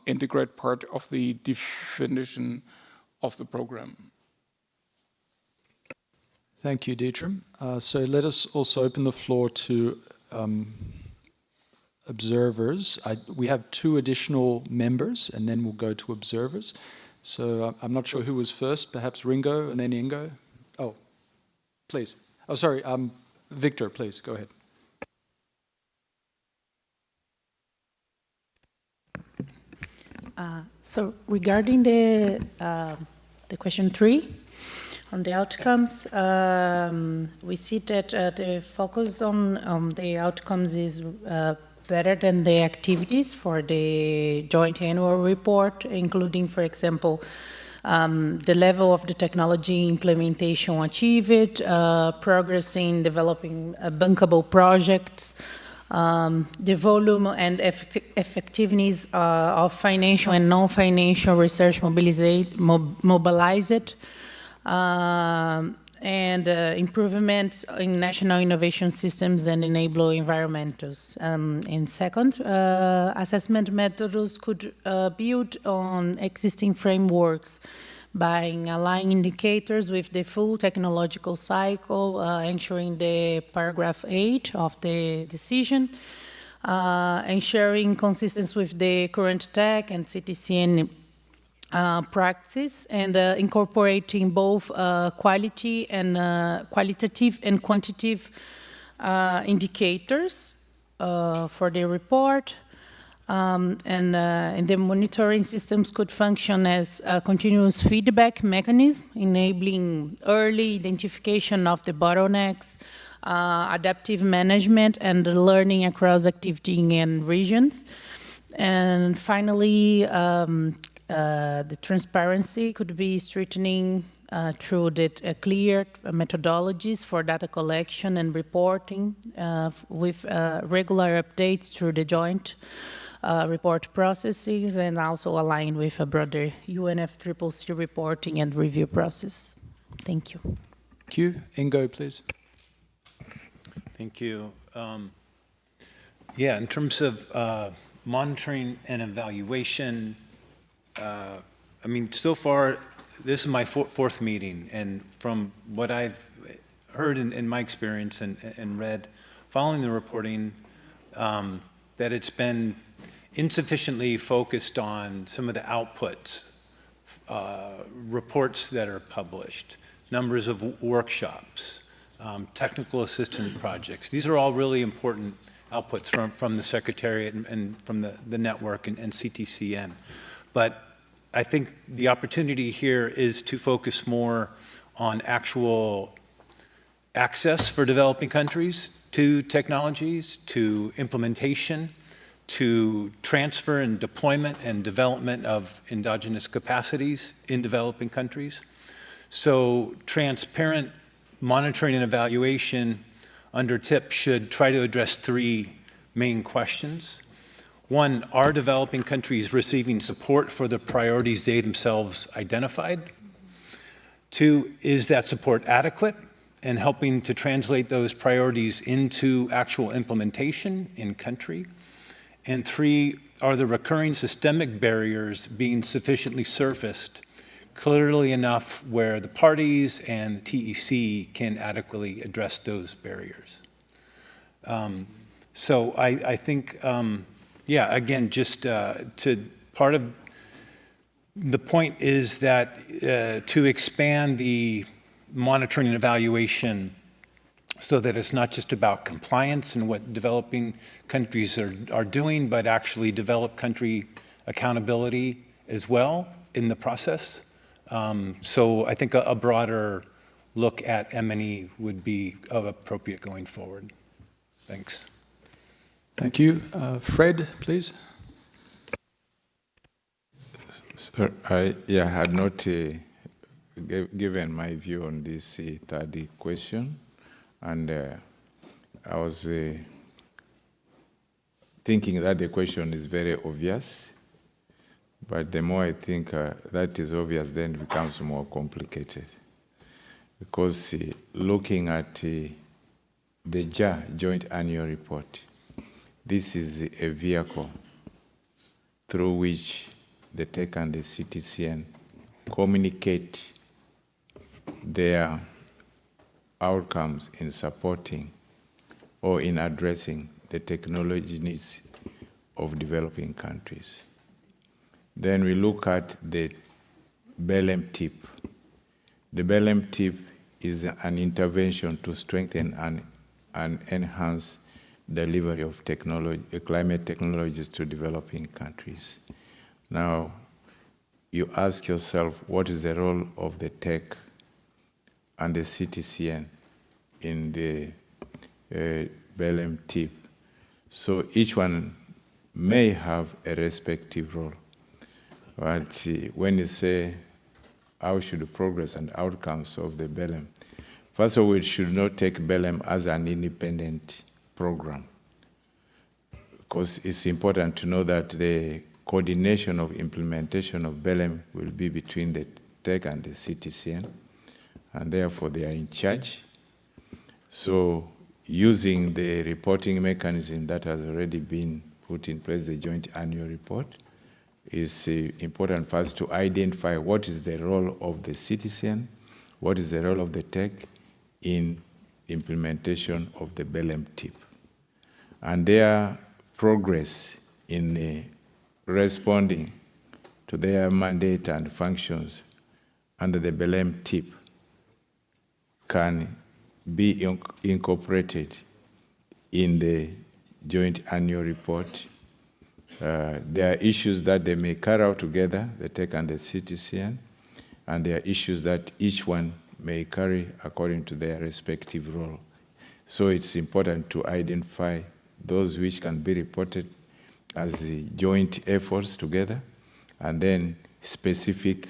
integrate part of the definition of the program. Thank you, Dietram. So let us also open the floor to observers. We have 2 additional members, and then we'll go to observers. So I'm not sure who was first, perhaps Ringo and then Ingo. Oh, please. Oh, sorry, Victor, please, go ahead. So regarding the question 3, on the outcomes, we see that the focus on the outcomes is better than the activities for the joint annual report, including, for example, the level of the technology implementation achieved, progress in developing bankable projects, the volume and effectiveness of financial and non-financial research mobilized, and improvements in national innovation systems and enable environmentals. And second, assessment methods could build on existing frameworks by aligning indicators with the full technological cycle, ensuring the paragraph 8 of the decision, ensuring consistency with the current TEC and CTCN practice, and incorporating both qualitative and quantitative indicators for the report. And the monitoring systems could function as a continuous feedback mechanism, enabling early identification of the bottlenecks, adaptive management, and learning across activity and regions. And finally, The transparency could be strengthening through the clear methodologies for data collection and reporting with regular updates through the joint report processes, and also align with a broader UNFCCC reporting and review process. Thank you. Thank you. Ingo, please. Thank you. Yeah, in terms of monitoring and evaluation, I mean, so far, this is my fourth meeting, and from what I've heard in my experience and read following the reporting, that it's been insufficiently focused on some of the outputs, reports that are published, numbers of workshops, technical assistance projects. These are all really important outputs from the Secretariat and from the network and CTCN. But I think the opportunity here is to focus more on actual access for developing countries to technologies, to implementation, to transfer and deployment and development of endogenous capacities in developing countries. So transparent monitoring and evaluation under TIP should try to address three main questions. One, are developing countries receiving support for the priorities they themselves identified? Two, is that support adequate and helping to translate those priorities into actual implementation in country? And three, are the recurring systemic barriers being sufficiently surfaced clearly enough where the parties and the TEC can adequately address those barriers? So I think, yeah, again, just to part of the point is that to expand the monitoring and evaluation so that it's not just about compliance and what developing countries are doing, but actually develop country accountability as well in the process. So I think a broader look at M&E would be appropriate going forward. Thanks. Thank you. Fred, please. Sir, I had not given my view on this third question, and I was thinking that the question is very obvious, but the more I think that is obvious, then it becomes more complicated. Because looking at the JA, Joint Annual Report, this is a vehicle through which the TEC and the CTCN communicate their outcomes in supporting or in addressing the technology needs of developing countries. Then we look at the BELEM tip. The BELEM tip is an intervention to strengthen and enhance delivery of climate technologies to developing countries. Now, you ask yourself, what is the role of the TEC and the CTCN in the BELEM tip? So each one may have a respective role. But when you say how should progress and outcomes of the BELEM, first of all, we should not take BELEM as an independent program, because it's important to know that the coordination of implementation of BELEM will be between the TEC and the CTCN, and therefore they are in charge. So using the reporting mechanism that has already been put in place, the Joint Annual Report, is important for us to identify what is the role of the CTCN, what is the role of the TEC in implementation of the BELEM tip, and their progress in responding to their mandate and functions under the BELEM tip can be incorporated in the Joint Annual Report. There are issues that they may carry out together, the TEC and the CTCN, and there are issues that each one may carry according to their respective role. So it's important to identify those which can be reported as the joint efforts together, and then specific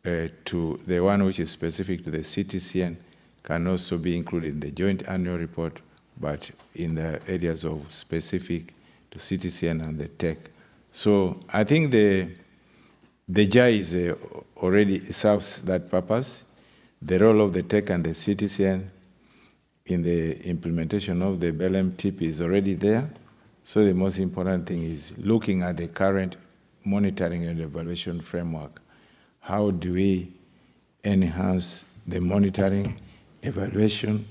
to the one which is specific to the CTCN can also be included in the joint annual report, but in the areas of specific to CTCN and the TEC. So I think the JAI is already serves that purpose. The role of the TEC and the CTCN in the implementation of the BLM tip is already there. So the most important thing is looking at the current monitoring and evaluation framework. How do we enhance the monitoring, evaluation,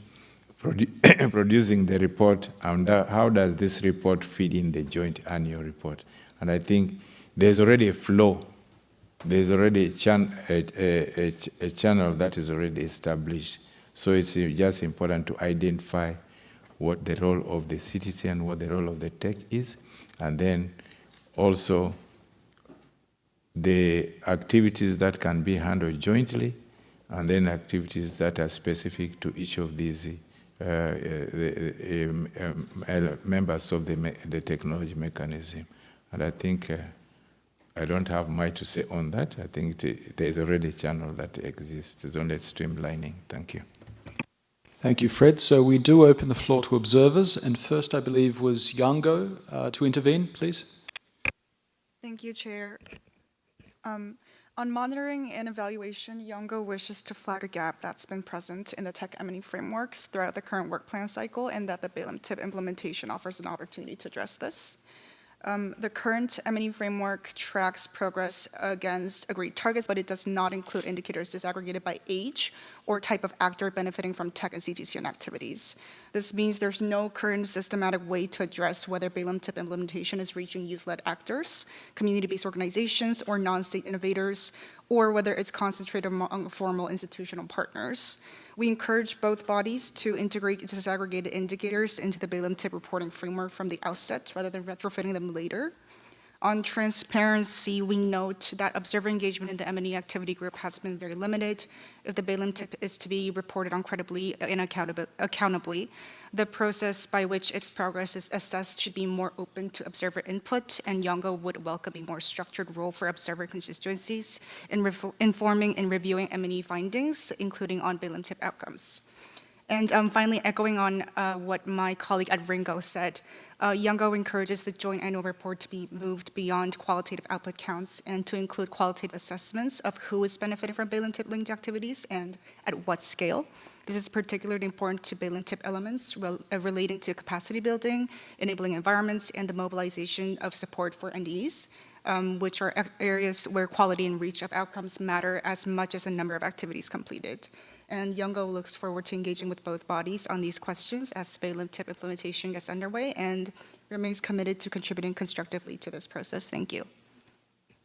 producing the report, and how does this report feed in the joint annual report? And I think there's already a flow. There's already a channel that is already established. So it's just important to identify what the role of the citizen, what the role of the TEC is, and then also the activities that can be handled jointly, and then activities that are specific to each of these members of the technology mechanism. And I think I don't have much to say on that. I think there's already a channel that exists. It's only streamlining. Thank you. Thank you, Fred. So we do open the floor to observers, and first I believe was Yango to intervene, please. Thank you, Chair. On monitoring and evaluation, Yongo wishes to flag a gap that's been present in the TEC M&E frameworks throughout the current work plan cycle, and that the BLM TIP implementation offers an opportunity to address this. The current M&E framework tracks progress against agreed targets, but it does not include indicators disaggregated by age or type of actor benefiting from TEC and CTCN activities. This means there's no current systematic way to address whether BLM TIP implementation is reaching youth-led actors, community-based organizations, or non-state innovators, or whether it's concentrated among formal institutional partners. We encourage both bodies to integrate disaggregated indicators into the BLM TIP reporting framework from the outset rather than retrofitting them later. On transparency, we note that observer engagement in the M&E activity group has been very limited. If the BLM TIP is to be reported on credibly and accountably, the process by which its progress is assessed should be more open to observer input, and Yongo would welcome a more structured role for observer constituencies in informing and reviewing M&E findings, including on BLM TIP outcomes. And finally, echoing on what my colleague at Ringo said, Yongo encourages the joint annual report to be moved beyond qualitative output counts and to include qualitative assessments of who is benefiting from BLM TIP linked activities and at what scale. This is particularly important to BLM TIP elements relating to capacity building, enabling environments, and the mobilization of support for NDEs, which are areas where quality and reach of outcomes matter as much as the number of activities completed. And Yongo looks forward to engaging with both bodies on these questions as BLM TIP implementation gets underway and remains committed to contributing constructively to this process. Thank you.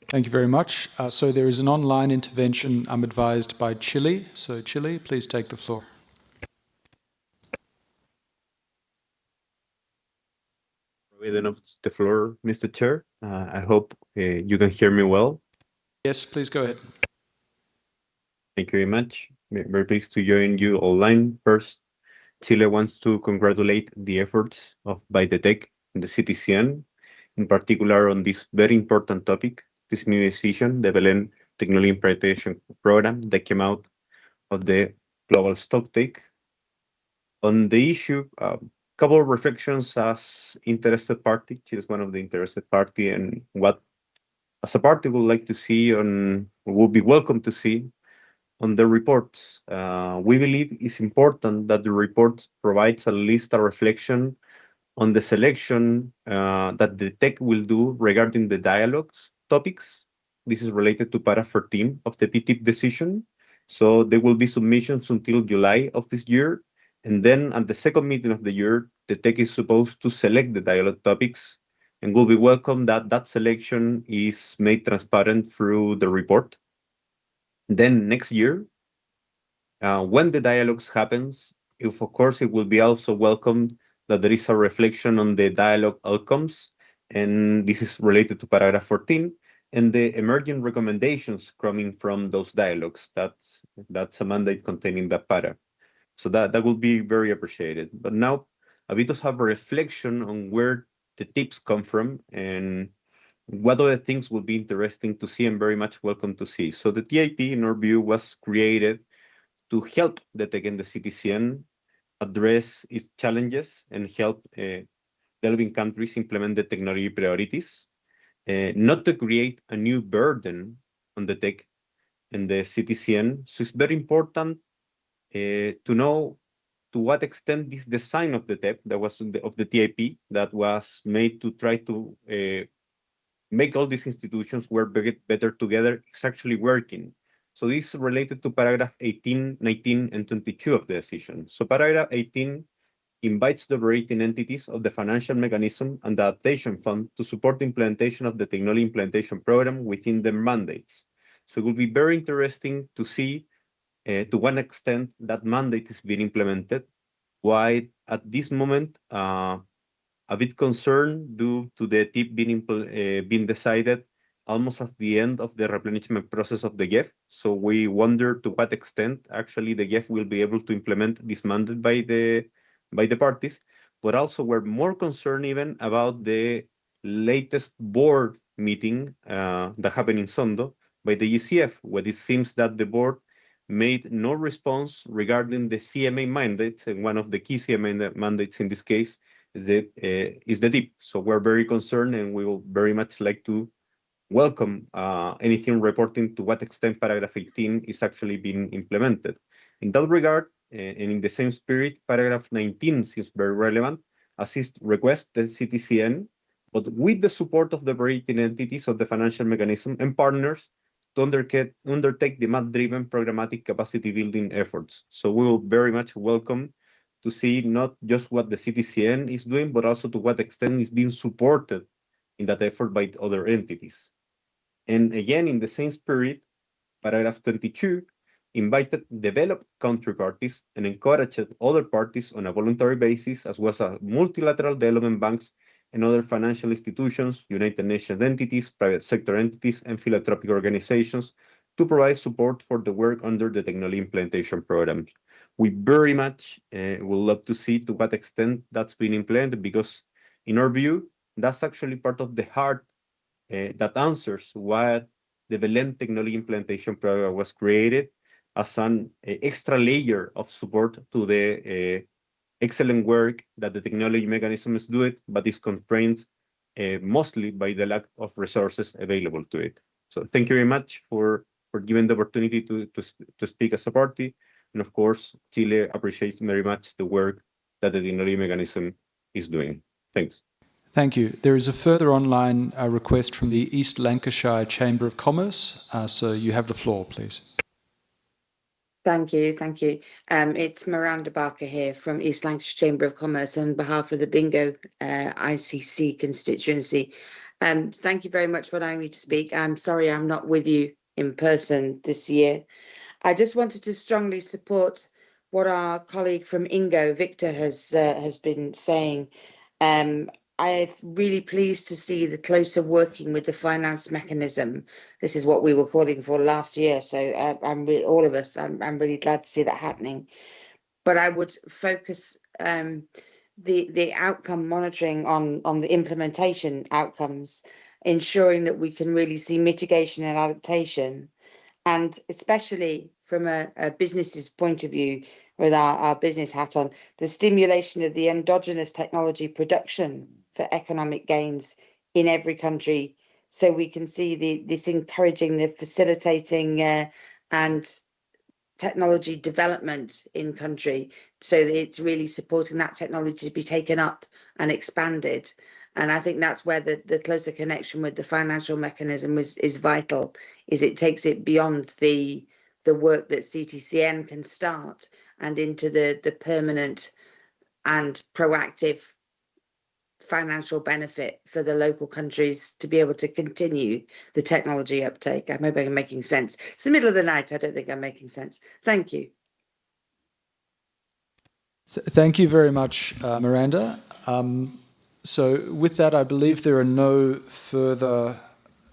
Thank you very much. So there is an online intervention, I'm advised, by Chile. So Chile, please take the floor. Of the floor, Mr. Chair. I hope you can hear me well. Yes, please go ahead. Thank you very much. Very pleased to join you online. First, Chile wants to congratulate the efforts by the TEC and the CTCN, in particular on this very important topic, this new decision, the BLM Technology Implementation Program that came out of the Global Stocktake. On the issue, couple of reflections as interested party. Chile is one of the interested party, and what as a party would like to see on, would be welcome to see on the reports. We believe it's important that the report provides at least a reflection on the selection that the TEC will do regarding the dialogues topics. This is related to para 14 of the TTIP decision. So there will be submissions until July of this year. And then at the second meeting of the year, the TEC is supposed to select the dialogue topics, and will be welcome that that selection is made transparent through the report. Then next year, when the dialogues happens, if of course it will be also welcome that there is a reflection on the dialogue outcomes, and this is related to paragraph 14, and the emerging recommendations coming from those dialogues. That's a mandate containing that para. So that will be very appreciated. But now a bit of a reflection on where the tips come from, and what other things would be interesting to see and very much welcome to see. So the TIP, in our view, was created to help the TEC and the CTCN address its challenges and help developing countries implement the technology priorities, not to create a new burden on the TEC and the CTCN. So it's very important to know to what extent this design of the TEP that was of the TIP that was made to try to make all these institutions work better together is actually working. So this is related to paragraph 18, 19, and 22 of the decision. So paragraph 18 invites the operating entities of the financial mechanism and the adaptation fund to support the implementation of the technology implementation program within their mandates. So it will be very interesting to see to what extent that mandate is being implemented. Why at this moment, a bit concerned due to the TIP being decided almost at the end of the replenishment process of the GEF. So we wonder to what extent actually the GEF will be able to implement this mandate by the parties, but also we're more concerned even about the latest board meeting that happened in Sondo by the GCF, where it seems that the board made no response regarding the CMA mandates, and one of the key CMA mandates in this case is the DIP. So we're very concerned, and we will very much like to welcome anything reporting to what extent paragraph 18 is actually being implemented. In that regard, and in the same spirit, paragraph 19 seems very relevant, as it requests the CTCN, but with the support of the operating entities of the financial mechanism and partners, to undertake demand-driven programmatic capacity building efforts. So we will very much welcome to see not just what the CTCN is doing, but also to what extent is being supported in that effort by other entities. And again, in the same spirit, paragraph 22 invited developed country parties and encouraged other parties on a voluntary basis, as well as multilateral development banks and other financial institutions, United Nations entities, private sector entities, and philanthropic organizations to provide support for the work under the technology implementation programs. We very much would love to see to what extent that's been implemented, because in our view, that's actually part of the heart that answers why the Belém Technology Implementation Program was created as an extra layer of support to the excellent work that the technology mechanism is doing, but is constrained mostly by the lack of resources available to it. So thank you very much for giving the opportunity to speak as a party. And of course, Chile appreciates very much the work that the technology mechanism is doing. Thanks. Thank you. There is a further online request from the East Lancashire Chamber of Commerce. So you have the floor, please. Thank you, thank you. It's Miranda Barker here from East Lancashire Chamber of Commerce on behalf of the Bingo ICC constituency. Thank you very much for allowing me to speak. I'm sorry I'm not with you in person this year. I just wanted to strongly support what our colleague from INGO, Victor, has been saying. I'm really pleased to see the closer working with the finance mechanism. This is what we were calling for last year, so all of us, I'm really glad to see that happening. But I would focus the outcome monitoring on the implementation outcomes, ensuring that we can really see mitigation and adaptation, and especially from a business's point of view, with our business hat on, the stimulation of the endogenous technology production for economic gains in every country, so we can see this encouraging the facilitating and technology development in country, so that it's really supporting that technology to be taken up and expanded. And I think that's where the closer connection with the financial mechanism is vital, is it takes it beyond the work that CTCN can start and into the permanent and proactive financial benefit for the local countries to be able to continue the technology uptake. I hope I'm making sense. It's the middle of the night. I don't think I'm making sense. Thank you. Thank you very much, Miranda. So with that, I believe there are no further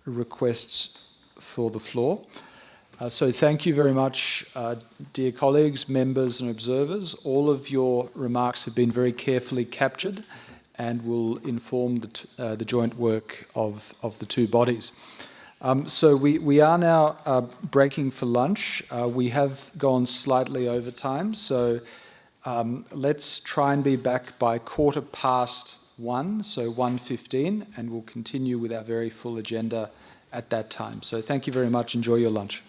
requests for the floor. So thank you very much, dear colleagues, members and observers. All of your remarks have been very carefully captured and will inform the joint work of the two bodies. So we are now breaking for lunch. We have gone slightly over time, so let's try and be back by 1:15, so 1:15, and we'll continue with our very full agenda at that time. So thank you very much. Enjoy your lunch.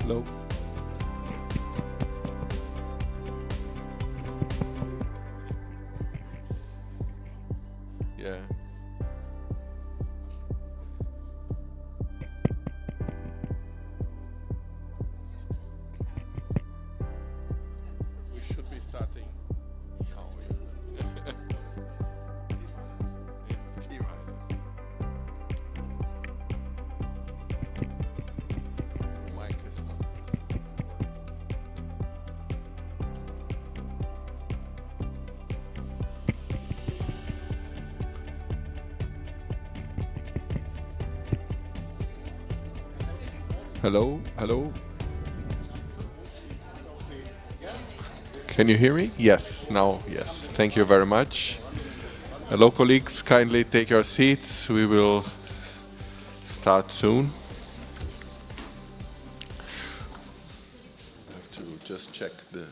Hello. Yeah. We should be starting. Hello, hello. Can you hear me? Yes, now, yes. Thank you very much. Hello, colleagues, kindly take your seats. We will start soon. I have to just check the...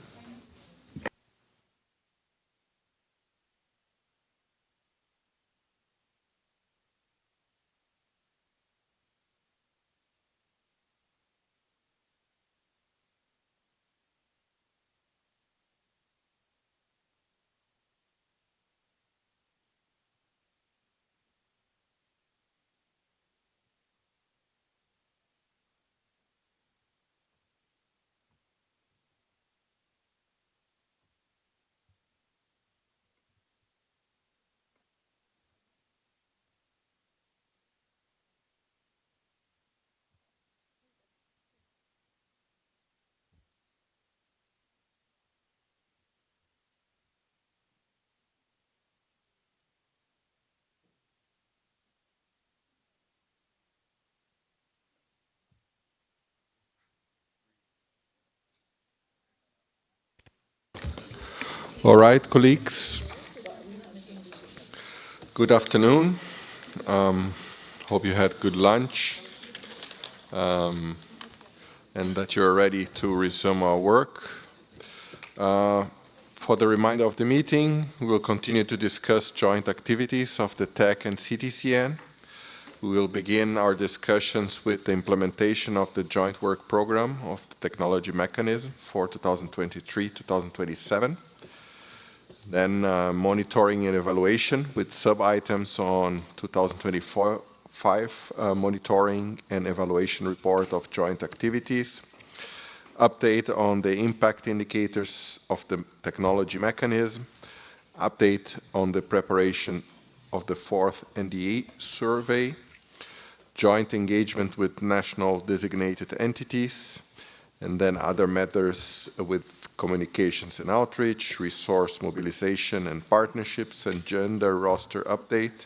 All right, colleagues. Good afternoon. Hope you had good lunch and that you're ready to resume our work. For the remainder of the meeting, we will continue to discuss joint activities of the TEC and CTCN. We will begin our discussions with the implementation of the joint work program of the technology mechanism for 2023-2027. Then monitoring and evaluation with sub-items on 2024-5 monitoring and evaluation report of joint activities. Update on the impact indicators of the technology mechanism. Update on the preparation of the fourth NDA survey. Joint engagement with national designated entities. And then other matters with communications and outreach, resource mobilization and partnerships, and gender roster update.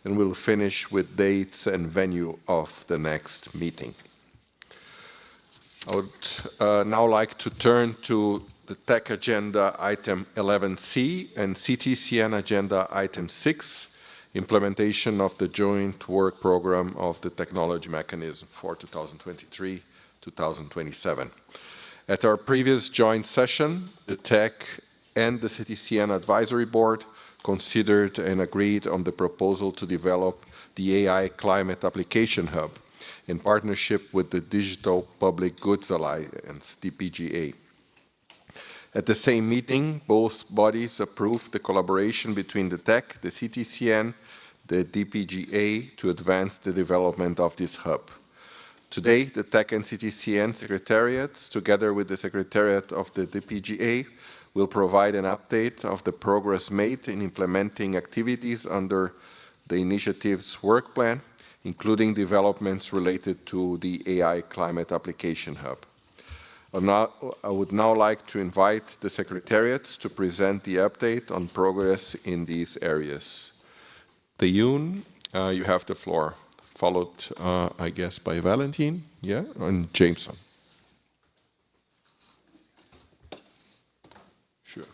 And we'll finish with dates and venue of the next meeting. I would now like to turn to the TEC agenda item 11C and CTCN agenda item 6, implementation of the joint work program of the technology mechanism for 2023-2027. At our previous joint session, the TEC and the CTCN Advisory Board considered and agreed on the proposal to develop the AI Climate Application Hub in partnership with the Digital Public Goods Alliance, DPGA. At the same meeting, both bodies approved the collaboration between the TEC, the CTCN, the DPGA to advance the development of this hub. Today, the TEC and CTCN secretariats, together with the secretariat of the DPGA, will provide an update of the progress made in implementing activities under the initiative's work plan, including developments related to the AI Climate Application Hub. I would now like to invite the secretariats to present the update on progress in these areas. Yoon, you have the floor, followed, I guess, by Valentin, yeah, and Jameson. Sure.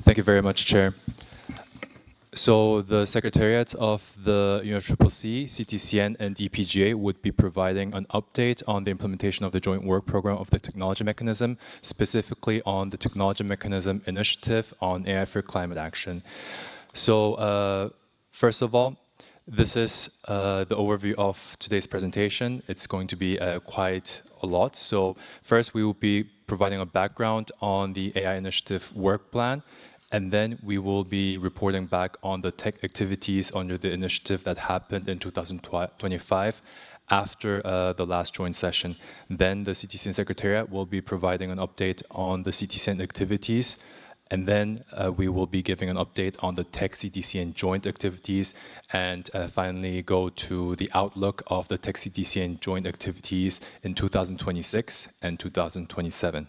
Thank you very much, Chair. So the secretariats of the UNFCCC, CTCN, and DPGA would be providing an update on the implementation of the joint work program of the technology mechanism, specifically on the technology mechanism initiative on AI for climate action. So first of all, This is the overview of today's presentation. It's going to be quite a lot. So first, we will be providing a background on the AI initiative work plan, and then we will be reporting back on the tech activities under the initiative that happened in 2025 after the last joint session. Then the CTCN Secretariat will be providing an update on the CTCN activities, and then we will be giving an update on the TEC CTCN joint activities, and finally go to the outlook of the TEC CTCN joint activities in 2026 and 2027.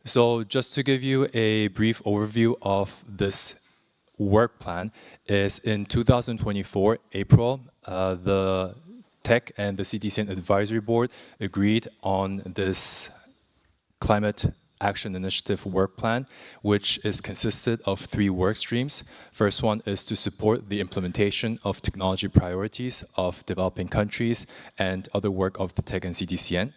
So just to give you a brief overview of this work plan, is in 2024, April, the TEC and the CTCN Advisory Board agreed on this climate action initiative work plan, which is consisted of 3 work streams. First one is to support the implementation of technology priorities of developing countries and other work of the TEC and CTCN.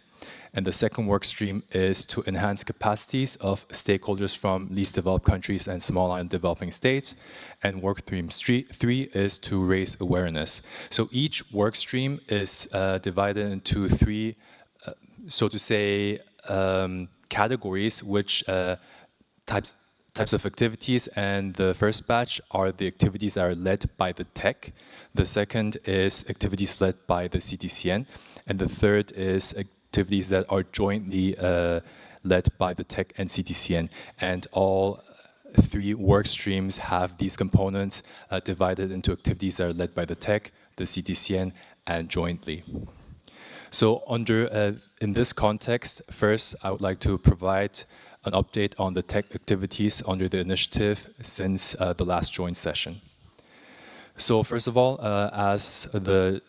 And the second work stream is to enhance capacities of stakeholders from least developed countries and small and developing states. And work stream 3 is to raise awareness. So each work stream is divided into 3, so to say, categories, which types of activities, and the first batch are the activities that are led by the TEC. The second is activities led by the CTCN, and the third is activities that are jointly led by the TEC and CTCN. And all 3 work streams have these components divided into activities that are led by the TEC, the CTCN, and jointly. So in this context, first, I would like to provide an update on the TEC activities under the initiative since the last joint session. So first of all, as the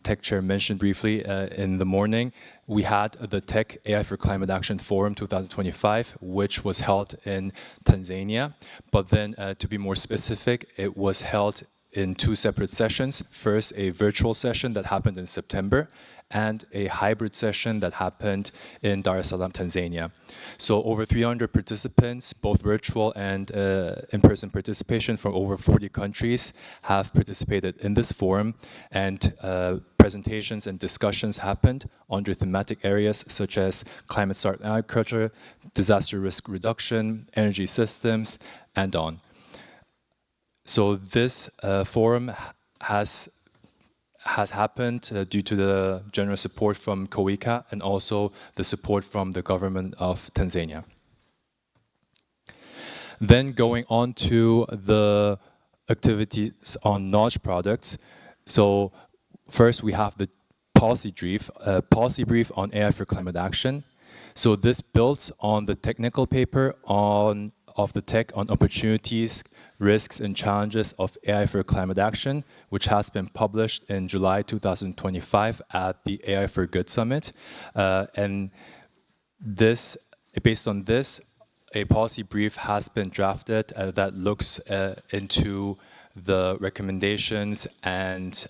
TEC chair mentioned briefly in the morning, we had the TEC AI for Climate Action Forum 2025, which was held in Tanzania. But then, to be more specific, it was held in 2 separate sessions. First, a virtual session that happened in September, and a hybrid session that happened in Dar es Salaam, Tanzania. So over 300 participants, both virtual and in-person participation from over 40 countries have participated in this forum, and presentations and discussions happened under thematic areas such as climate smart agriculture, disaster risk reduction, energy systems, and on. So this forum has happened due to the generous support from COICA and also the support from the government of Tanzania. Then going on to the activities on knowledge products. So first we have the policy brief on AI for climate action. So this builds on the technical paper of the TEC on opportunities, risks, and challenges of AI for climate action, which has been published in July 2025 at the AI for Good Summit. And based on this, a policy brief has been drafted that looks into the recommendations and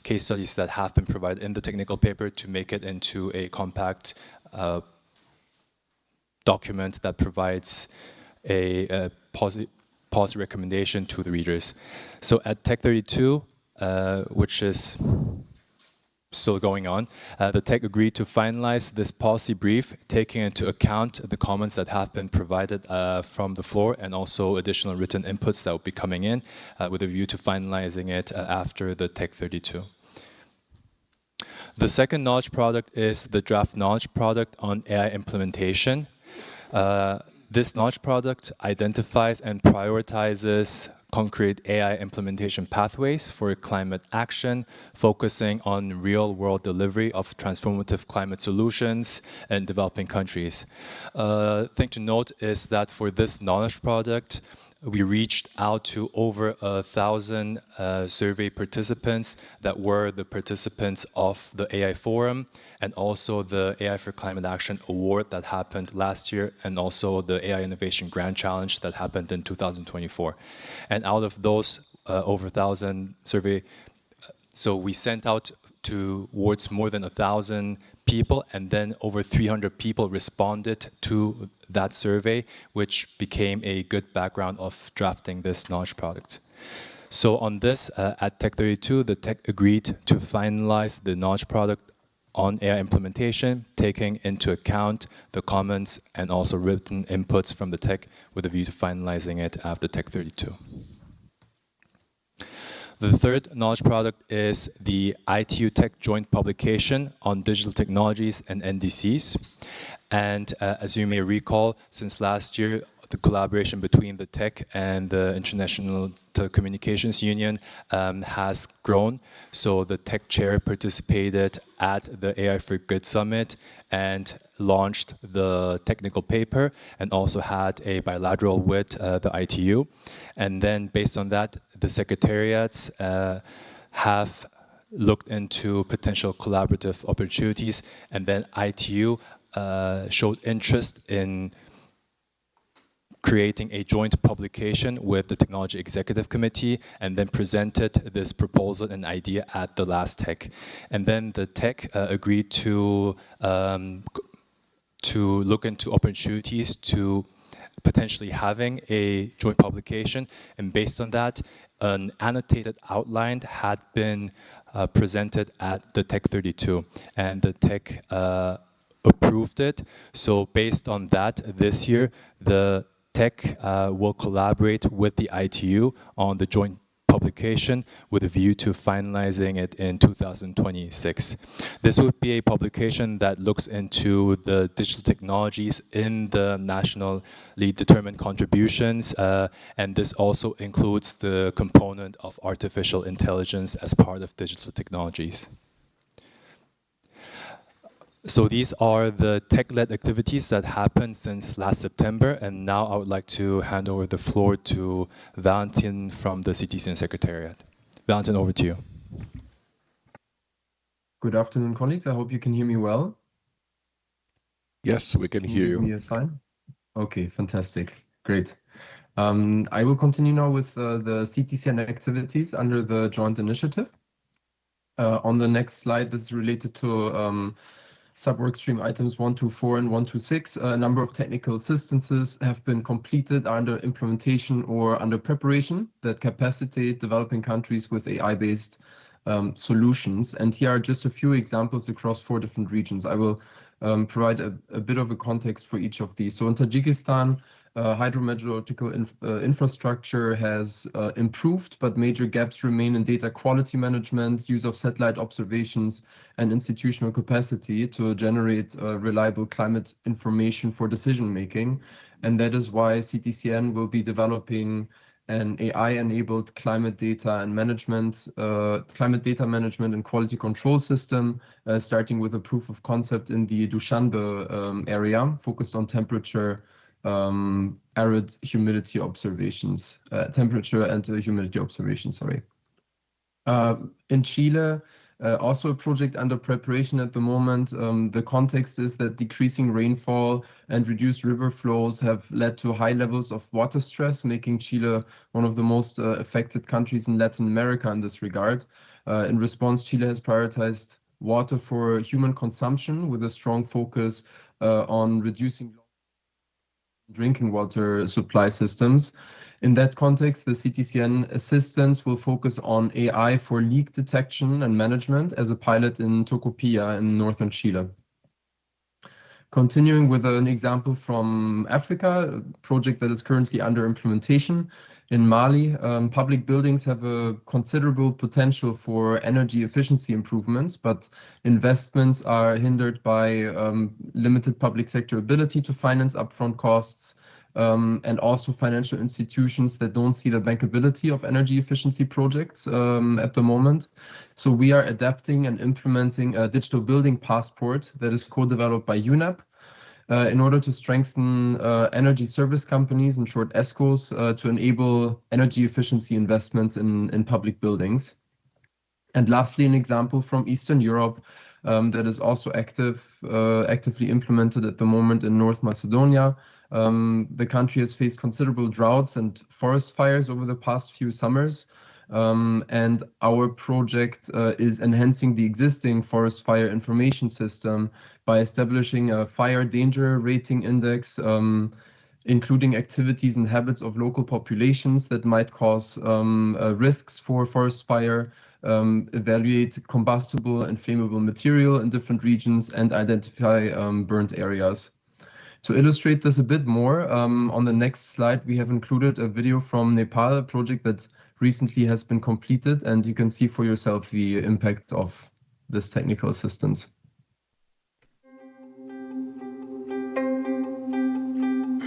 case studies that have been provided in the technical paper to make it into a compact document that provides a policy recommendation to the readers. So at TEC 32, which is still going on, the TEC agreed to finalize this policy brief, taking into account the comments that have been provided from the floor and also additional written inputs that will be coming in with a view to finalizing it after the TEC 32. The second knowledge product is the draft knowledge product on AI implementation. This knowledge product identifies and prioritizes concrete AI implementation pathways for climate action, focusing on real-world delivery of transformative climate solutions in developing countries. Thing to note is that for this knowledge product, we reached out to over 1,000 survey participants that were the participants of the AI Forum, and also the AI for Climate Action Award that happened last year, and also the AI Innovation Grand Challenge that happened in 2024. And out of those over 1,000 survey, so we sent out towards more than 1,000 people, and then over 300 people responded to that survey, which became a good background of drafting this knowledge product. So on this, at TEC 32, the TEC agreed to finalize the knowledge product on AI implementation, taking into account the comments and also written inputs from the TEC with a view to finalizing it after TEC 32. The third knowledge product is the ITU TEC joint publication on digital technologies and NDCs. And as you may recall, since last year, the collaboration between the TEC and the International Telecommunications Union has grown. So the TEC chair participated at the AI for Good Summit and launched the technical paper and also had a bilateral with the ITU. And then based on that, the secretariats have looked into potential collaborative opportunities, and then ITU showed interest in creating a joint publication with the Technology Executive Committee, and then presented this proposal and idea at the last TEC. And then the TEC agreed to look into opportunities to potentially having a joint publication, and based on that, an annotated outline had been presented at the TEC 32, and the TEC approved it. So based on that, this year, the TEC will collaborate with the ITU on the joint publication with a view to finalizing it in 2026. This would be a publication that looks into the digital technologies in the nationally determined contributions, and this also includes the component of artificial intelligence as part of digital technologies. So these are the TEC-led activities that happened since last September, and now I would like to hand over the floor to Valentin from the CTCN Secretariat. Valentin, over to you. Good afternoon, colleagues. I hope you can hear me well. Yes, we can hear you. Give me a sign. Okay, fantastic. Great. I will continue now with the CTCN activities under the joint initiative. On the next slide, this is related to sub-work stream items 124 and 126. A number of technical assistances have been completed, are under implementation or under preparation that capacitate developing countries with AI-based solutions. And here are just a few examples across 4 different regions. I will provide a bit of a context for each of these. So in Tajikistan, hydrometeorological infrastructure has improved, but major gaps remain in data quality management, use of satellite observations, and institutional capacity to generate reliable climate information for decision making. And that is why CTCN will be developing an AI-enabled climate data management and quality control system, starting with a proof of concept in the Dushanbe area, focused on temperature, arid humidity observations, temperature and humidity observations, sorry. In Chile, also a project under preparation at the moment. The context is that decreasing rainfall and reduced river flows have led to high levels of water stress, making Chile one of the most affected countries in Latin America in this regard. In response, Chile has prioritized water for human consumption with a strong focus on reducing drinking water supply systems. In that context, the CTCN assistance will focus on AI for leak detection and management as a pilot in Tocopilla in northern Chile. Continuing with an example from Africa, a project that is currently under implementation. In Mali, public buildings have a considerable potential for energy efficiency improvements, but investments are hindered by limited public sector ability to finance upfront costs, and also financial institutions that don't see the bankability of energy efficiency projects at the moment. So we are adapting and implementing a digital building passport that is co-developed by UNEP in order to strengthen energy service companies, in short ESCOs, to enable energy efficiency investments in public buildings. And lastly, an example from Eastern Europe that is also actively implemented at the moment in North Macedonia. The country has faced considerable droughts and forest fires over the past few summers. And our project is enhancing the existing forest fire information system by establishing a fire danger rating index, including activities and habits of local populations that might cause risks for forest fire, evaluate combustible and flammable material in different regions, and identify burnt areas. To illustrate this a bit more, on the next slide, we have included a video from Nepal, a project that recently has been completed, and you can see for yourself the impact of this technical assistance.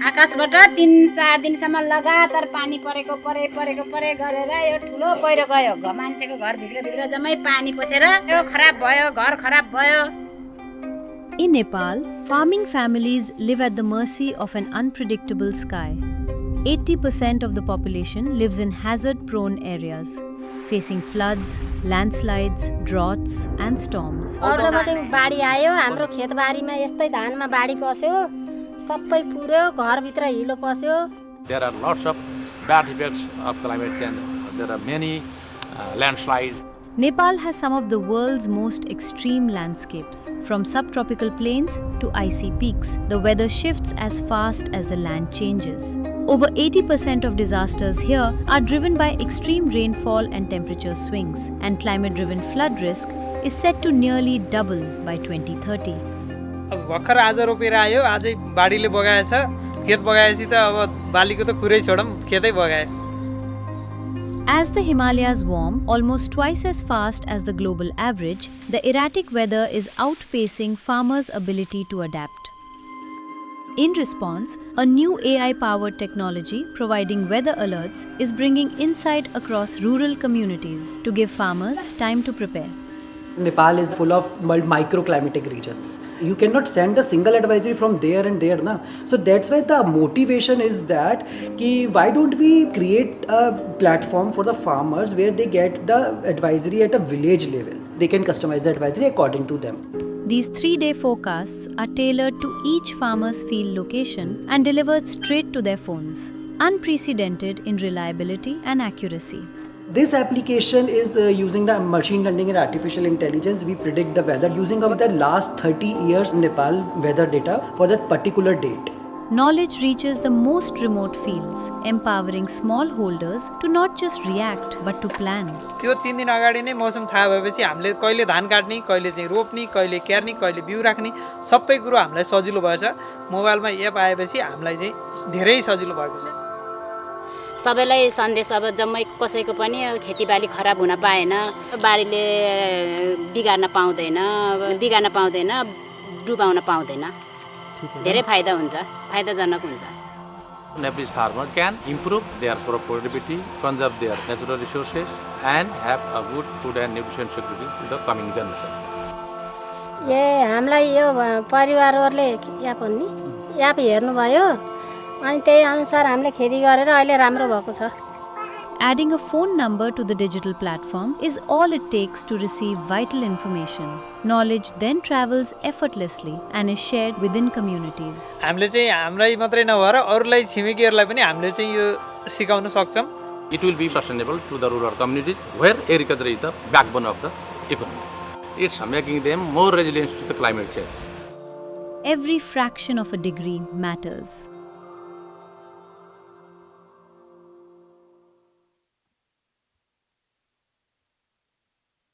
आकाशबाट 3-4 दिनसम्म लगातार पानी परेको परे गरेर यो ठुलो पहिरो गयो मान्छेको घर भित्र जम्मै पानी पसेर यो खराब भयो घर खराब भयो. In Nepal, farming families live at the mercy of an unpredictable sky. 80% of the population lives in hazard-prone areas, facing floods, landslides, droughts, and storms. अरूबाट बाढी आयो हाम्रो खेतबारीमा यस्तै धानमा बाढी पस्यो सबै पुर्यो घरभित्र हिलो पस्यो. There are lots of bad effects of climate change. There are many landslides. Nepal has some of the world's most extreme landscapes. From subtropical plains to icy peaks, the weather shifts as fast as the land changes. Over 80% of disasters here are driven by extreme rainfall and temperature swings, and climate-driven flood risk is set to nearly double by 2030. अब भर्खर आज रोपेर आयो आजै बाढीले बगाएछ खेत बगाएपछि त अब बालीको त कुरै छोडम खेतै बगाए. As the Himalayas warm almost twice as fast as the global average, the erratic weather is outpacing farmers' ability to adapt. In response, a new AI-powered technology providing weather alerts is bringing insight across rural communities to give farmers time to prepare. Nepal is full of microclimatic regions. You cannot send a single advisory from there and there. Na? So that's why the motivation is that why don't we create a platform for the farmers where they get the advisory at a village level. They can customize the advisory according to them. These 3-day forecasts are tailored to each farmer's field location and delivered straight to their phones, unprecedented in reliability and accuracy. This application is using the machine learning and artificial intelligence. We predict the weather using the last 30 years Nepal weather data for that particular date. Knowledge reaches the most remote fields, empowering smallholders to not just react but to plan. त्यो 3 दिन अगाडि नै मौसम थाहा भएपछि हामीले कहिले धान काट्ने, कहिले चाहिँ रोप्ने, कहिले क्यार्ने, कहिले बिउ राख्ने सबै कुरो हामीलाई सजिलो भएछ. मोबाइलमा एप आएपछि हामीलाई चाहिँ धेरै सजिलो भएको छ. सबैलाई सन्देश अब जम्मै कसैको पनि खेतीबाली खराब हुन पाएन बाढीले बिगार्न पाउँदैन डुबाउन पाउँदैन धेरै फाइदा हुन्छ फाइदाजनक हुन्छ. Nepalese farmer can improve their productivity, conserve their natural resources and have a good food and nutrition security to the coming generation. हामीलाई यो परिवारहरुले याप हेर्नुभयो अनि त्यही अनुसार हामीले खेती गरेर अहिले राम्रो भएको छ. Adding a phone number to the digital platform is all it takes to receive vital information. Knowledge then travels effortlessly and is shared within communities. हामीले चाहिँ हाम्रै मात्रै नभएर अरूलाई छिमेकीहरुलाई पनि हामीले चाहिँ यो सिकाउन सक्छौं. It will be sustainable to the rural communities where agriculture is the backbone of the economy. It's making them more resilient to the climate change. Every fraction of a degree matters.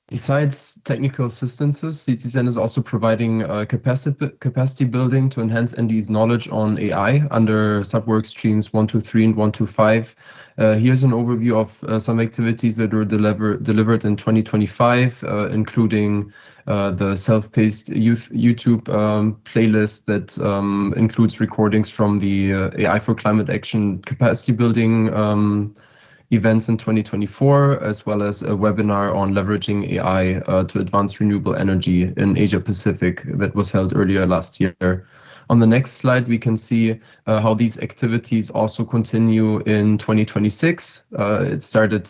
Besides technical assistances, CTCN is also providing capacity building to enhance NDE's knowledge on AI under sub-work streams 123 and 125. Here's an overview of some activities that were delivered in 2025, including the self-paced YouTube playlist that includes recordings from the AI for Climate Action capacity building events in 2024, as well as a webinar on leveraging AI to advance renewable energy in Asia Pacific that was held earlier last year. On the next slide, we can see how these activities also continue in 2026. It started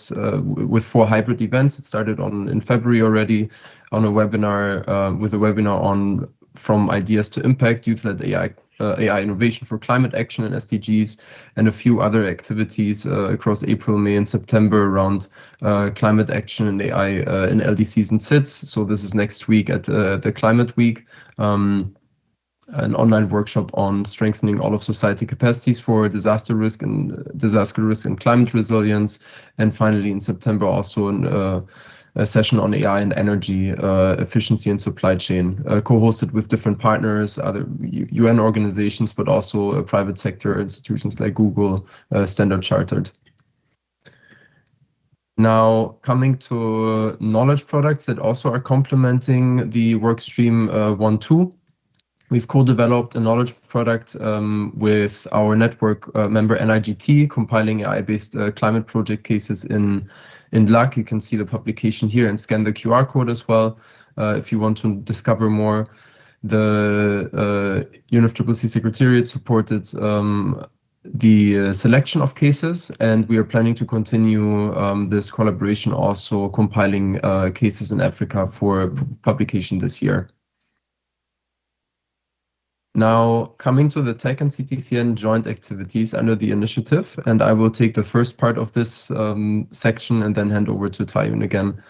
with 4 hybrid events. It started in February already on a webinar with a webinar on From Ideas to Impact, Youth-Led AI Innovation for Climate Action and SDGs, and a few other activities across April, May, and September around climate action and AI in LDCs and SITs. So this is next week at the Climate Week. an online workshop on strengthening all of society capacities for disaster risk and climate resilience. And finally, in September, also a session on AI and energy efficiency and supply chain, co-hosted with different partners, other UN organizations, but also private sector institutions like Google, Standard Chartered. Now, coming to knowledge products that also are complementing the workstream 1.2. We've co-developed a knowledge product with our network member NIGT, compiling AI-based climate project cases in LAC. You can see the publication here and scan the QR code as well if you want to discover more. The UNFCCC Secretariat supported the selection of cases, and we are planning to continue this collaboration, also compiling cases in Africa for publication this year. Now, coming to the TEC and CTCN joint activities under the initiative, and I will take the first part of this section and then hand over to Tayun again.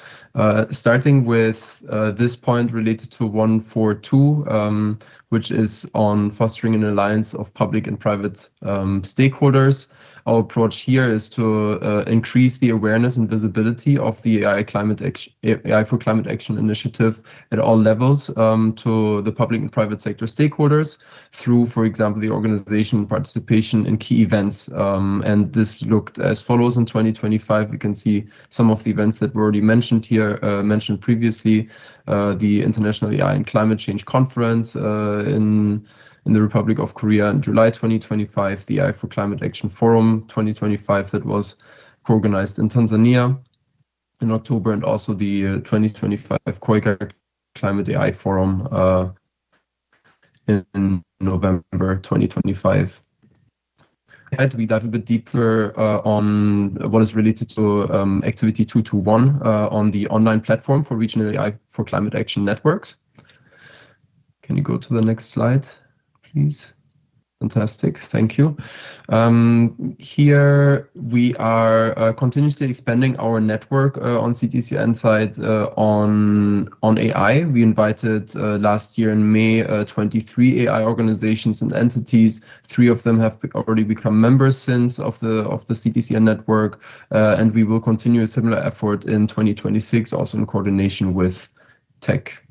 Starting with this point related to 142, which is on fostering an alliance of public and private stakeholders. Our approach here is to increase the awareness and visibility of the AI for Climate Action initiative at all levels to the public and private sector stakeholders through, for example, the organization and participation in key events. And this looked as follows in 2025. You can see some of the events that were already mentioned here, mentioned previously, the International AI and Climate Change Conference in the Republic of Korea in July 2025, the AI for Climate Action Forum 2025 that was co-organized in Tanzania in October, and also the 2025 KOICA Climate AI Forum in November 2025. We dive a bit deeper on what is related to activity 221 on the online platform for regional AI for climate action networks. Can you go to the next slide, please? Fantastic, thank you. Here we are continuously expanding our network on CTCN side on AI. We invited last year in May 23 AI organizations and entities. 3 of them have already become members since of the CTCN network, and we will continue a similar effort in 2026, also in coordination with TEC.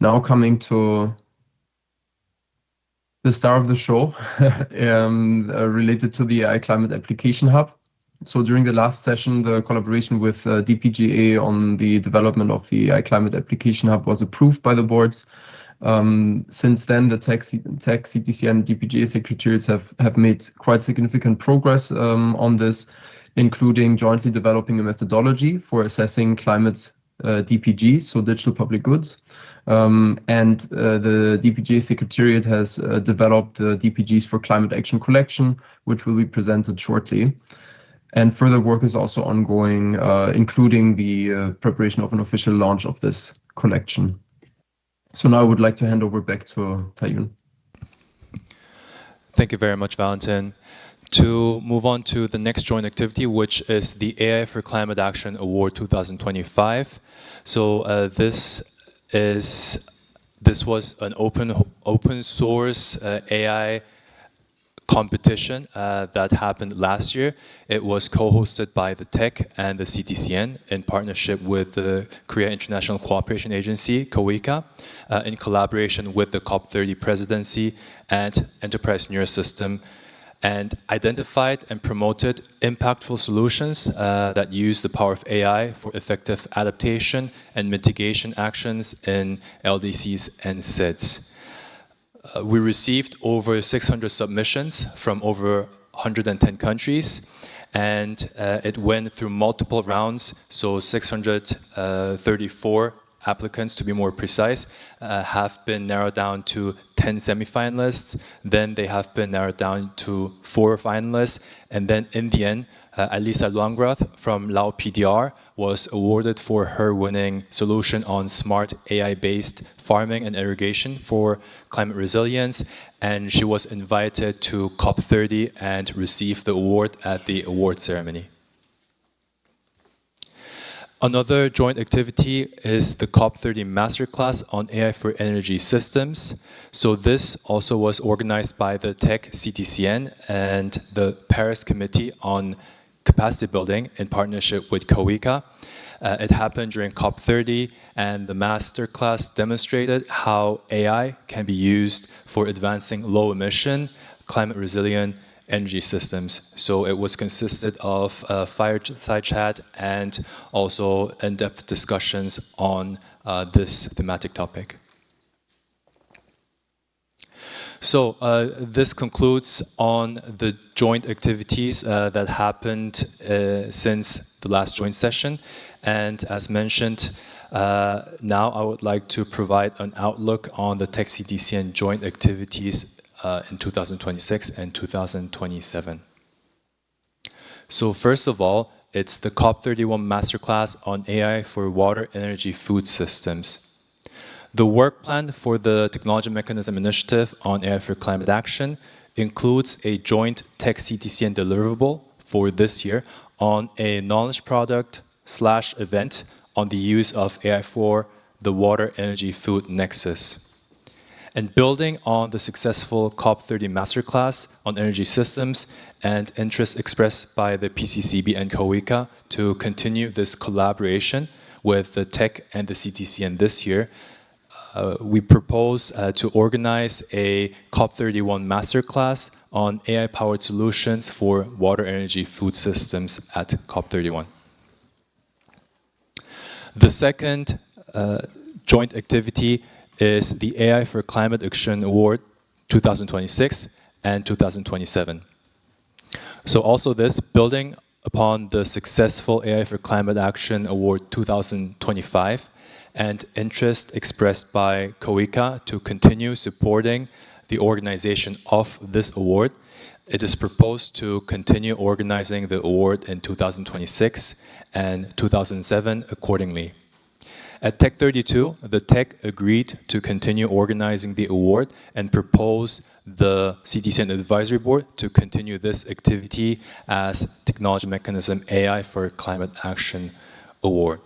Now coming to the star of the show, related to the AI Climate Application Hub. So during the last session, the collaboration with DPGA on the development of the AI Climate Application Hub was approved by the boards. Since then, the TEC, CTCN, and DPGA secretariats have made quite significant progress on this, including jointly developing a methodology for assessing climate DPGs, so digital public goods. And the DPGA Secretariat has developed the DPGs for climate action collection, which will be presented shortly. And further work is also ongoing, including the preparation of an official launch of this collection. So now I would like to hand over back to Tayun. Thank you very much, Valentin. To move on to the next joint activity, which is the AI for Climate Action Award 2025. So this was an open source AI competition that happened last year. It was co-hosted by the TEC and the CTCN in partnership with the Korea International Cooperation Agency, KOICA, in collaboration with the COP30 presidency and Enterprise Neuro System, and identified and promoted impactful solutions that use the power of AI for effective adaptation and mitigation actions in LDCs and SIDS. We received over 600 submissions from over 110 countries, and it went through multiple rounds, so 634 applicants, to be more precise, have been narrowed down to 10 semifinalists. Then they have been narrowed down to 4 finalists. And then in the end, Alisa Longrath from Lao PDR was awarded for her winning solution on smart AI-based farming and irrigation for climate resilience. And she was invited to COP30 and received the award at the award ceremony. Another joint activity is the COP30 Masterclass on AI for Energy Systems. So this also was organized by the TEC CTCN and the Paris Committee on Capacity Building in partnership with COICA. It happened during COP30, and the masterclass demonstrated how AI can be used for advancing low-emission, climate-resilient energy systems. So it was consisted of fireside chat and also in-depth discussions on this thematic topic. So this concludes on the joint activities that happened since the last joint session. And as mentioned, now I would like to provide an outlook on the TEC CTCN joint activities in 2026 and 2027. So first of all, it's the COP31 Masterclass on AI for Water, Energy, Food Systems. The work plan for the Technology Mechanism Initiative on AI for Climate Action includes a joint TEC CTCN deliverable for this year on a knowledge product/event on the use of AI for the Water, Energy, Food Nexus. And building on the successful COP30 Masterclass on energy systems and interest expressed by the PCCB and COICA to continue this collaboration with the TEC and the CTCN this year, we propose to organize a COP31 Masterclass on AI-powered solutions for water, energy, food systems at COP31. The second joint activity is the AI for Climate Action Award 2026 and 2027. So also this, building upon the successful AI for Climate Action Award 2025 and interest expressed by COICA to continue supporting the organization of this award, it is proposed to continue organizing the award in 2026 and 2007 accordingly. At TEC 32, the TEC agreed to continue organizing the award and propose the CTCN Advisory Board to continue this activity as Technology Mechanism AI for Climate Action Award.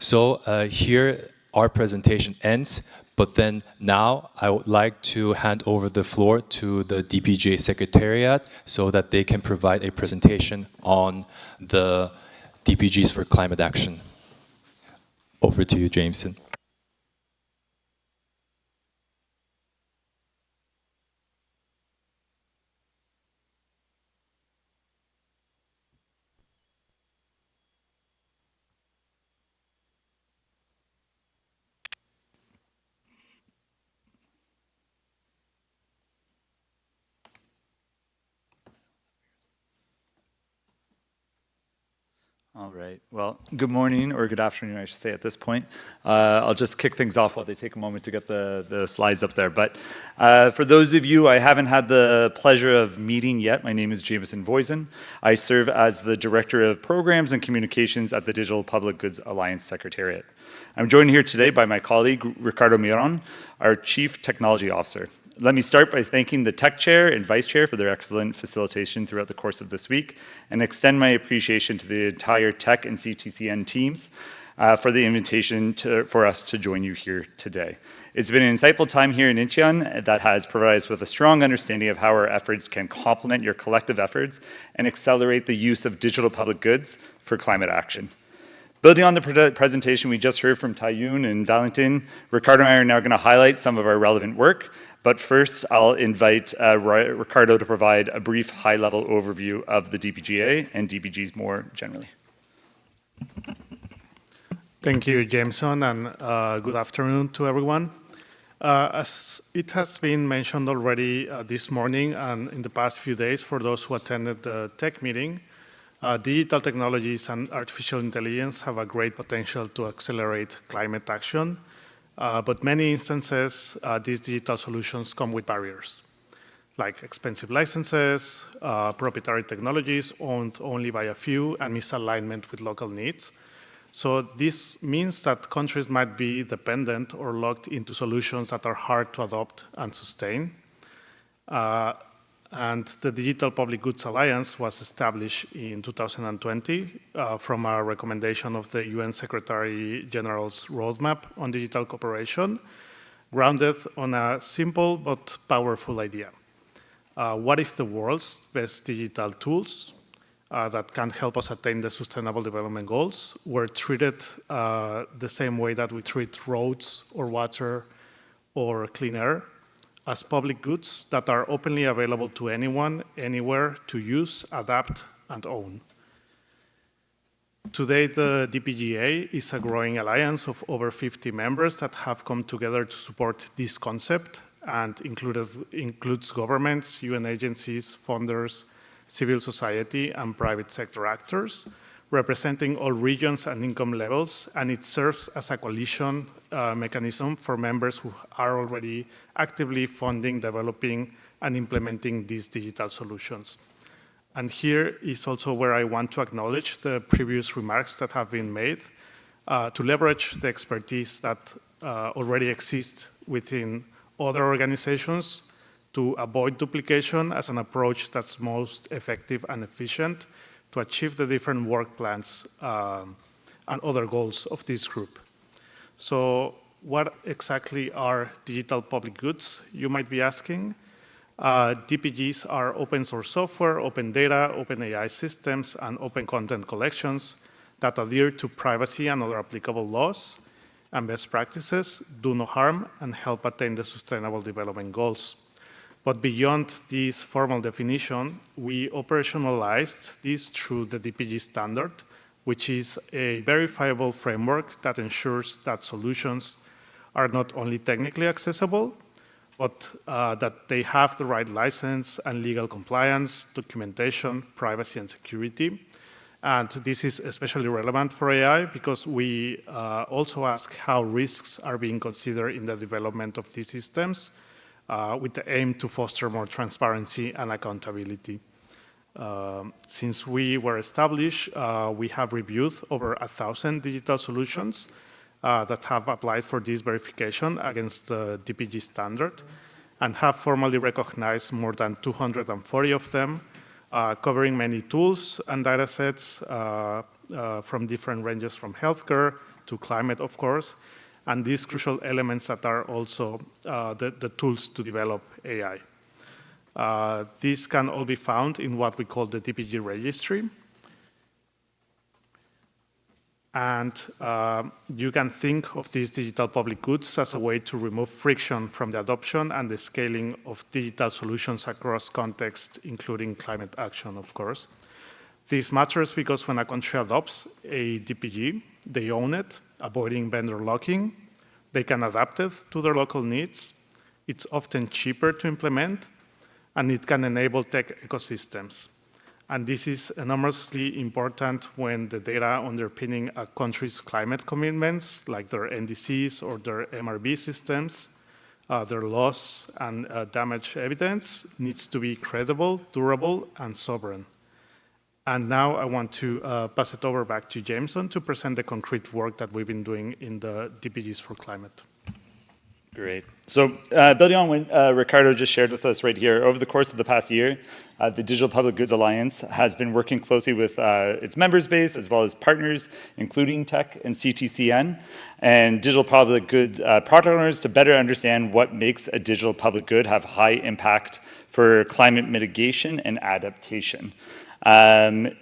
So here our presentation ends, but then now I would like to hand over the floor to the DPGA Secretariat so that they can provide a presentation on the DPGs for climate action. Over to you, Jameson. All right. Well, good morning, or good afternoon, I should say, at this point. I'll just kick things off while they take a moment to get the slides up there. But for those of you I haven't had the pleasure of meeting yet, my name is Jameson Voisin. I serve as the Director of Programs and Communications at the Digital Public Goods Alliance Secretariat. I'm joined here today by my colleague, Ricardo Miron, our Chief Technology Officer. Let me start by thanking the TEC Chair and Vice Chair for their excellent facilitation throughout the course of this week, and extend my appreciation to the entire TEC and CTCN teams for the invitation for us to join you here today. It's been an insightful time here in Incheon that has provided us with a strong understanding of how our efforts can complement your collective efforts and accelerate the use of digital public goods for climate action. Building on the presentation we just heard from Tayun and Valentin, Ricardo and I are now going to highlight some of our relevant work. But first, I'll invite Ricardo to provide a brief high-level overview of the DPGA and DPGs more generally. Thank you, Jameson, and good afternoon to everyone. As it has been mentioned already this morning and in the past few days for those who attended the TEC meeting, digital technologies and artificial intelligence have a great potential to accelerate climate action. But many instances, these digital solutions come with barriers, like expensive licenses, proprietary technologies owned only by a few, and misalignment with local needs. So this means that countries might be dependent or locked into solutions that are hard to adopt and sustain. And the Digital Public Goods Alliance was established in 2020 from a recommendation of the UN Secretary General's Roadmap on Digital Cooperation, grounded on a simple but powerful idea. What if the world's best digital tools that can help us attain the Sustainable Development Goals were treated the same way that we treat roads or water or clean air, as public goods that are openly available to anyone, anywhere, to use, adapt, and own. Today, the DPGA is a growing alliance of over 50 members that have come together to support this concept and includes governments, UN agencies, funders, civil society, and private sector actors, representing all regions and income levels, and it serves as a coalition mechanism for members who are already actively funding, developing, and implementing these digital solutions. And here is also where I want to acknowledge the previous remarks that have been made to leverage the expertise that already exists within other organizations to avoid duplication as an approach that's most effective and efficient to achieve the different work plans and other goals of this group. So what exactly are digital public goods, you might be asking? DPGs are open source software, open data, open AI systems, and open content collections that adhere to privacy and other applicable laws and best practices, do no harm, and help attain the Sustainable Development Goals. But beyond this formal definition, we operationalized this through the DPG standard, which is a verifiable framework that ensures that solutions are not only technically accessible, but that they have the right license and legal compliance, documentation, privacy, and security. And this is especially relevant for AI because we also ask how risks are being considered in the development of these systems with the aim to foster more transparency and accountability. Since we were established, we have reviewed over 1,000 digital solutions that have applied for this verification against the DPG standard and have formally recognized more than 240 of them, covering many tools and data sets from different ranges from healthcare to climate, of course, and these crucial elements that are also the tools to develop AI. These can all be found in what we call the DPG registry. And you can think of these digital public goods as a way to remove friction from the adoption and the scaling of digital solutions across contexts, including climate action, of course. This matters because when a country adopts a DPG, they own it, avoiding vendor locking. They can adapt it to their local needs. It's often cheaper to implement, and it can enable tech ecosystems. And this is enormously important when the data underpinning a country's climate commitments, like their NDCs or their MRV systems, their loss and damage evidence, needs to be credible, durable, and sovereign. And now I want to pass it over back to Jameson to present the concrete work that we've been doing in the DPGs for climate. Great. So building on what Ricardo just shared with us right here, over the course of the past year, the Digital Public Goods Alliance has been working closely with its members base as well as partners, including TEC and CTCN, and digital public good product owners to better understand what makes a digital public good have high impact for climate mitigation and adaptation.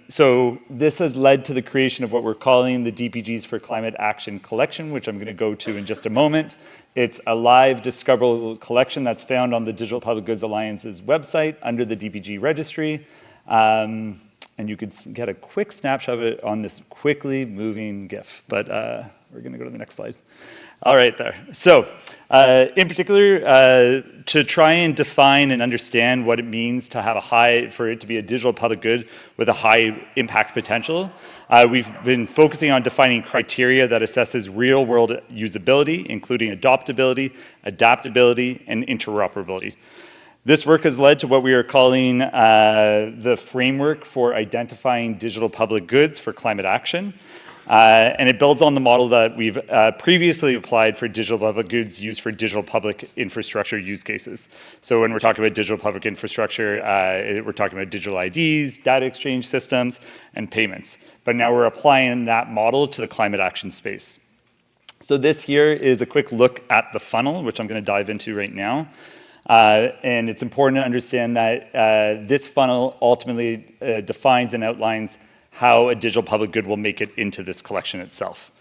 So this has led to the creation of what we're calling the DPGs for Climate Action Collection, which I'm going to go to in just a moment. It's a live discoverable collection that's found on the Digital Public Goods Alliance's website under the DPG registry. And you could get a quick snapshot of it on this quickly moving GIF, but we're going to go to the next slide. All right, there. So in particular, to try and define and understand what it means to have for it to be a digital public good with a high impact potential, we've been focusing on defining criteria that assesses real world usability, including adoptability, adaptability, and interoperability. This work has led to what we are calling the framework for identifying digital public goods for climate action. And it builds on the model that we've previously applied for digital public goods used for digital public infrastructure use cases. So when we're talking about digital public infrastructure, we're talking about digital IDs, data exchange systems, and payments. But now we're applying that model to the climate action space. So this here is a quick look at the funnel, which I'm going to dive into right now. And it's important to understand that this funnel ultimately defines and outlines how a digital public good will make it into this collection itself.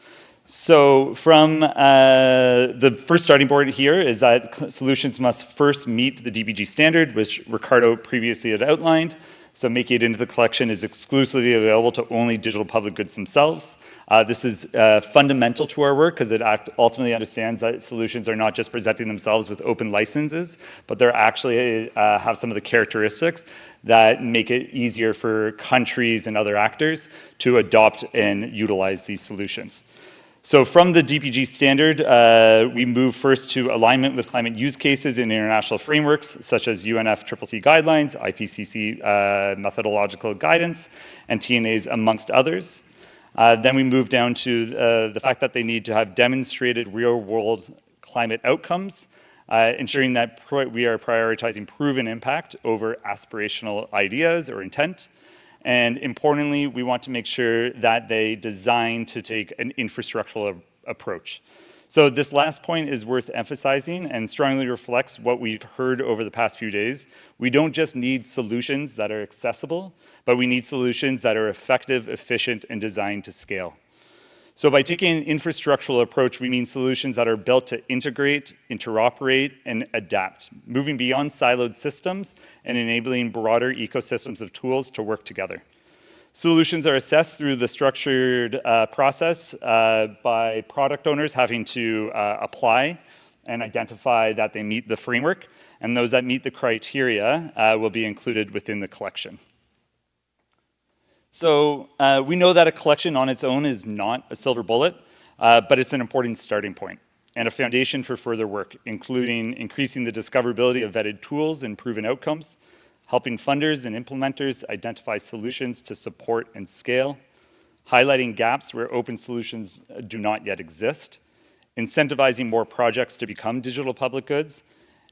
So from the first starting point here is that solutions must first meet the DPG standard, which Ricardo previously had outlined. So making it into the collection is exclusively available to only digital public goods themselves. This is fundamental to our work because it ultimately understands that solutions are not just presenting themselves with open licenses, but they're actually have some of the characteristics that make it easier for countries and other actors to adopt and utilize these solutions. So from the DPG standard, we move first to alignment with climate use cases in international frameworks, such as UNFCCC guidelines, IPCC methodological guidance, and TNAs, amongst others. Then we move down to the fact that they need to have demonstrated real-world climate outcomes, ensuring that we are prioritizing proven impact over aspirational ideas or intent. And importantly, we want to make sure that they design to take an infrastructural approach. So this last point is worth emphasizing and strongly reflects what we've heard over the past few days. We don't just need solutions that are accessible, but we need solutions that are effective, efficient, and designed to scale. So by taking an infrastructural approach, we mean solutions that are built to integrate, interoperate, and adapt, moving beyond siloed systems and enabling broader ecosystems of tools to work together. Solutions are assessed through the structured process by product owners having to apply and identify that they meet the framework, and those that meet the criteria will be included within the collection. So we know that a collection on its own is not a silver bullet, but it's an important starting point and a foundation for further work, including increasing the discoverability of vetted tools and proven outcomes, helping funders and implementers identify solutions to support and scale, highlighting gaps where open solutions do not yet exist, incentivizing more projects to become digital public goods,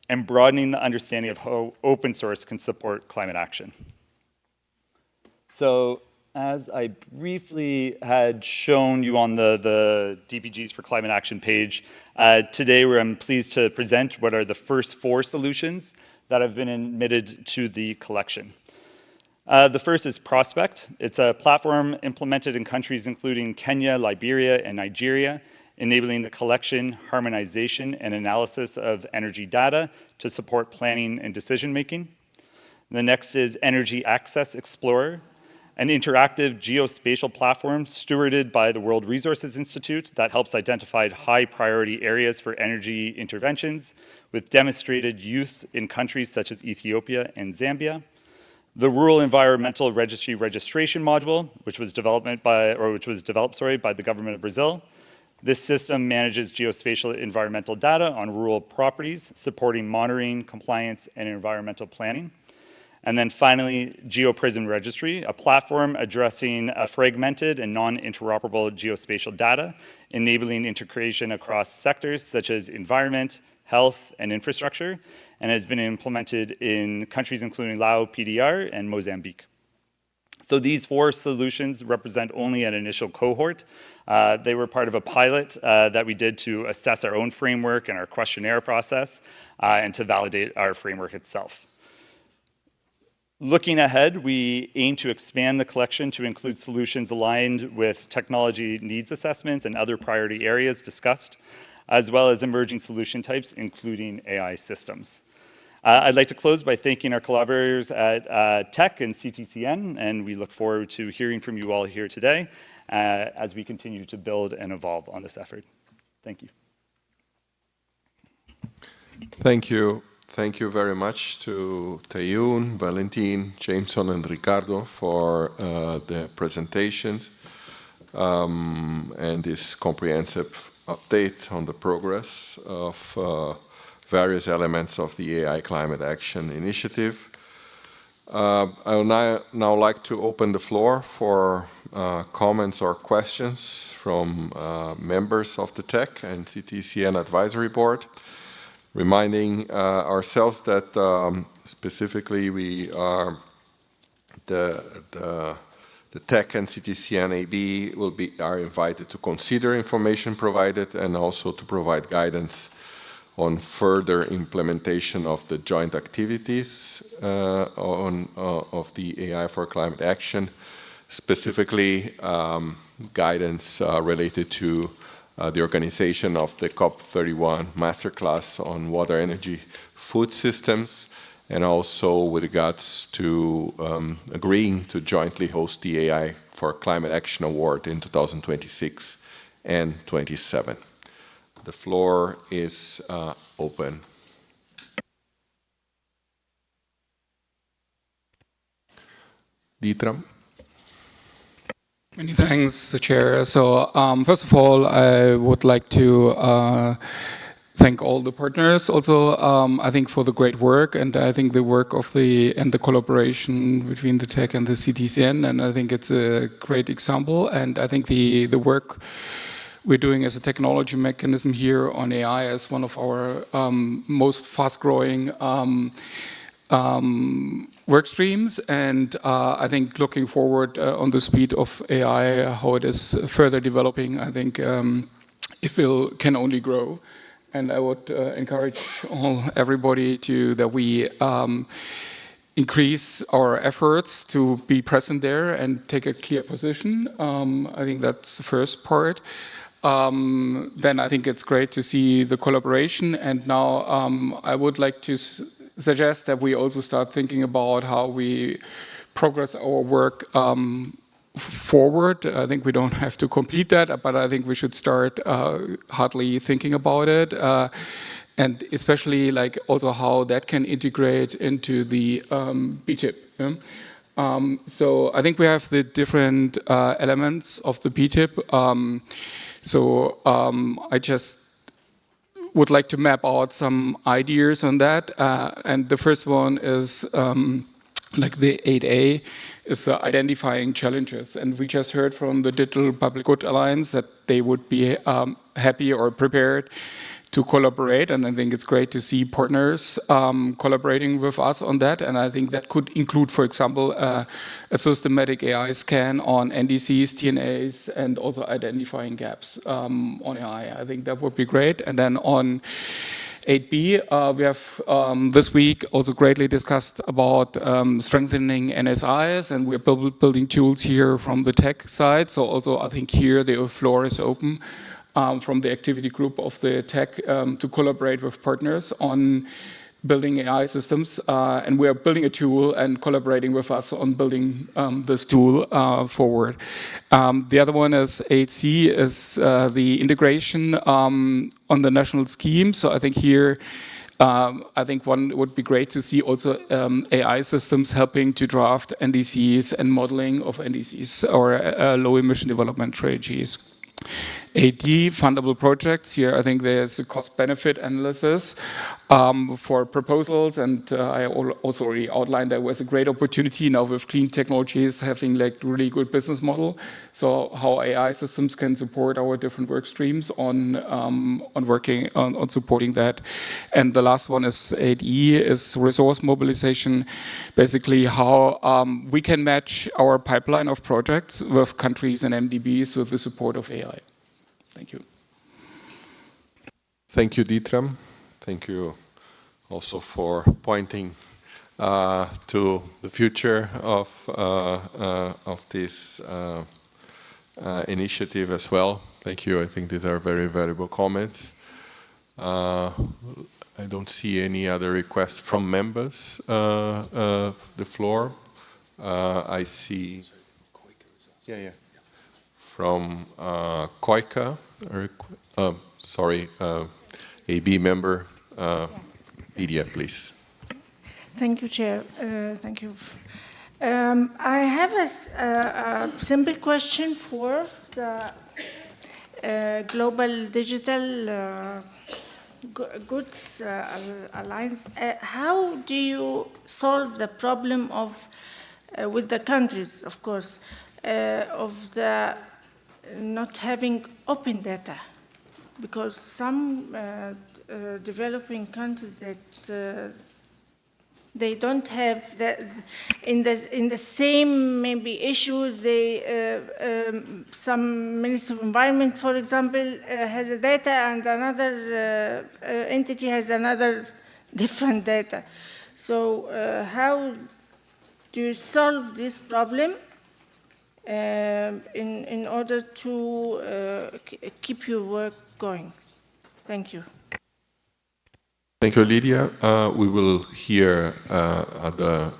and broadening the understanding of how open source can support climate action. So, as I briefly had shown you on the DPGs for Climate Action page, today I'm pleased to present what are the first 4 solutions that have been admitted to the collection. The first is Prospect. It's a platform implemented in countries including Kenya, Liberia, and Nigeria, enabling the collection, harmonization, and analysis of energy data to support planning and decision-making. The next is Energy Access Explorer, an interactive geospatial platform stewarded by the World Resources Institute that helps identify high-priority areas for energy interventions with demonstrated use in countries such as Ethiopia and Zambia. The Rural Environmental Registry Registration Module, which was developed by the government of Brazil. This system manages geospatial environmental data on rural properties, supporting monitoring, compliance, and environmental planning. And then finally, GeoPrism Registry, a platform addressing fragmented and non-interoperable geospatial data, enabling integration across sectors such as environment, health, and infrastructure, and has been implemented in countries including Laos, PDR, and Mozambique. So these 4 solutions represent only an initial cohort. They were part of a pilot that we did to assess our own framework and our questionnaire process and to validate our framework itself. Looking ahead, we aim to expand the collection to include solutions aligned with technology needs assessments and other priority areas discussed, as well as emerging solution types, including AI systems. I'd like to close by thanking our collaborators at TEC and CTCN, and we look forward to hearing from you all here today as we continue to build and evolve on this effort. Thank you. Thank you. Thank you very much to Tayun, Valentin, Jameson, and Ricardo for the presentations and this comprehensive update on the progress of various elements of the AI Climate Action Initiative. I would now like to open the floor for comments or questions from members of the TEC and CTCN Advisory Board, reminding ourselves that specifically we are the TEC and CTCN AB are invited to consider information provided and also to provide guidance on further implementation of the joint activities of the AI for climate action, specifically guidance related to the organization of the COP31 masterclass on water, energy, food systems, and also with regards to agreeing to jointly host the AI for Climate Action Award in 2026 and 27. The floor is open. Dieter. Many thanks, Chair. So first of all, I would like to thank all the partners also, I think, for the great work, and I think the work of the collaboration between the TEC and the CTCN, and I think it's a great example, and I think the work we're doing as a technology mechanism here on AI as one of our most fast-growing work streams, and I think looking forward on the speed of AI, how it is further developing, I think it can only grow. And I would encourage everybody that we increase our efforts to be present there and take a clear position. I think that's the first part. Then I think it's great to see the collaboration. And now I would like to suggest that we also start thinking about how we progress our work forward. I think we don't have to complete that, but I think we should start hardly thinking about it. And especially like also how that can integrate into the BTIP. Yeah? So I think we have the different elements of the BTIP. So I just would like to map out some ideas on that. And the first one is like the 8A is identifying challenges. And we just heard from the Digital Public Good Alliance that they would be happy or prepared to collaborate. And I think it's great to see partners collaborating with us on that. And I think that could include, for example, a systematic AI scan on NDCs, TNAs, and also identifying gaps on AI. I think that would be great. And then on 8B, we have this week also greatly discussed about strengthening NSIs, and we're building tools here from the tech side. So also I think here the floor is open from the activity group of the tech to collaborate with partners on building AI systems. And we are building a tool and collaborating with us on building this tool forward. The other one is 8C is the integration on the national scheme. So I think here, I think one would be great to see also AI systems helping to draft NDCs and modeling of NDCs or low emission development strategies. 8D, fundable projects. Here, I think there's a cost-benefit analysis for proposals, and I also already outlined there was a great opportunity now with clean technologies having like really good business model. So how AI systems can support our different work streams on working on supporting that. And the last one is 8E is resource mobilization. Basically, how we can match our pipeline of projects with countries and MDBs with the support of AI. Thank you. Thank you, Dieter. Thank you also for pointing to the future of this initiative as well. Thank you. I think these are very valuable comments. I don't see any other requests from members of the floor. I see. Yeah. From COICA, sorry, AB member, Lydia, please. Thank you, Chair. Thank you. I have a simple question for the Global Digital goods alliance. How do you solve the problem of, with the countries, of course, of the not having open data? Because some developing countries that they don't have in the same maybe issue. Some Minister of Environment, for example, has a data, and another entity has another different data. So how do you solve this problem in order to keep your work going? Thank you. Thank you, Lydia. We will hear other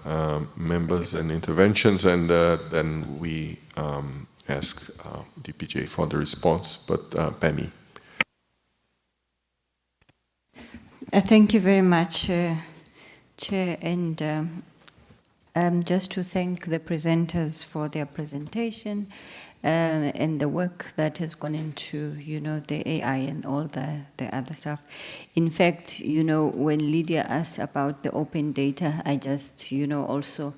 members and interventions, and then we ask DPJ for the response. But Pammy. Thank you very much, Chair, and just to thank the presenters for their presentation and the work that has gone into, the AI and all the other stuff. In fact, when Lydia asked about the open data, I just, also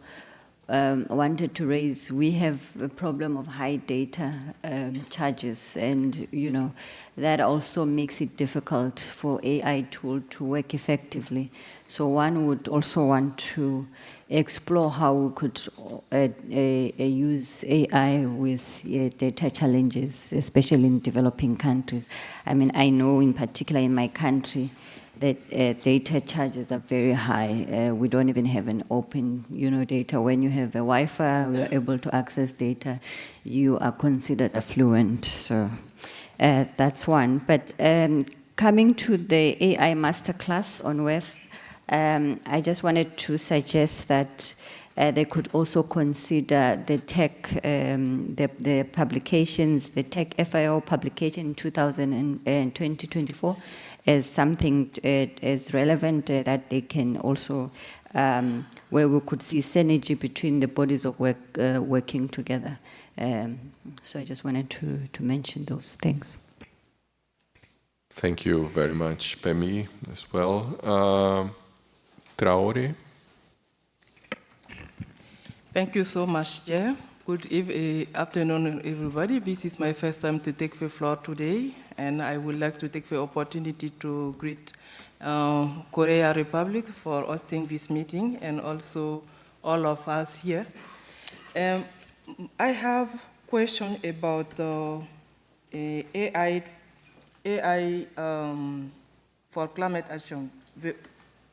wanted to raise, we have a problem of high data charges, and that also makes it difficult for AI tool to work effectively. So one would also want to explore how we could use AI with data challenges, especially in developing countries. I mean, I know in particular in my country that data charges are very high. We don't even have an open, data. When you have a Wi-Fi, we are able to access data. You are considered affluent. So that's one. But coming to the AI masterclass on WEF, I just wanted to suggest that they could also consider the TEC, the publications, the TEC FIO publication in 2024 as something as relevant that they can also, where we could see synergy between the bodies of work working together. So I just wanted to mention those things. Thank you very much, Pammy, as well. Traore. Thank you so much, Chair. Good afternoon, everybody. This is my first time to take the floor today, and I would like to take the opportunity to greet Korea Republic for hosting this meeting, and also all of us here. I have a question about AI for climate action, the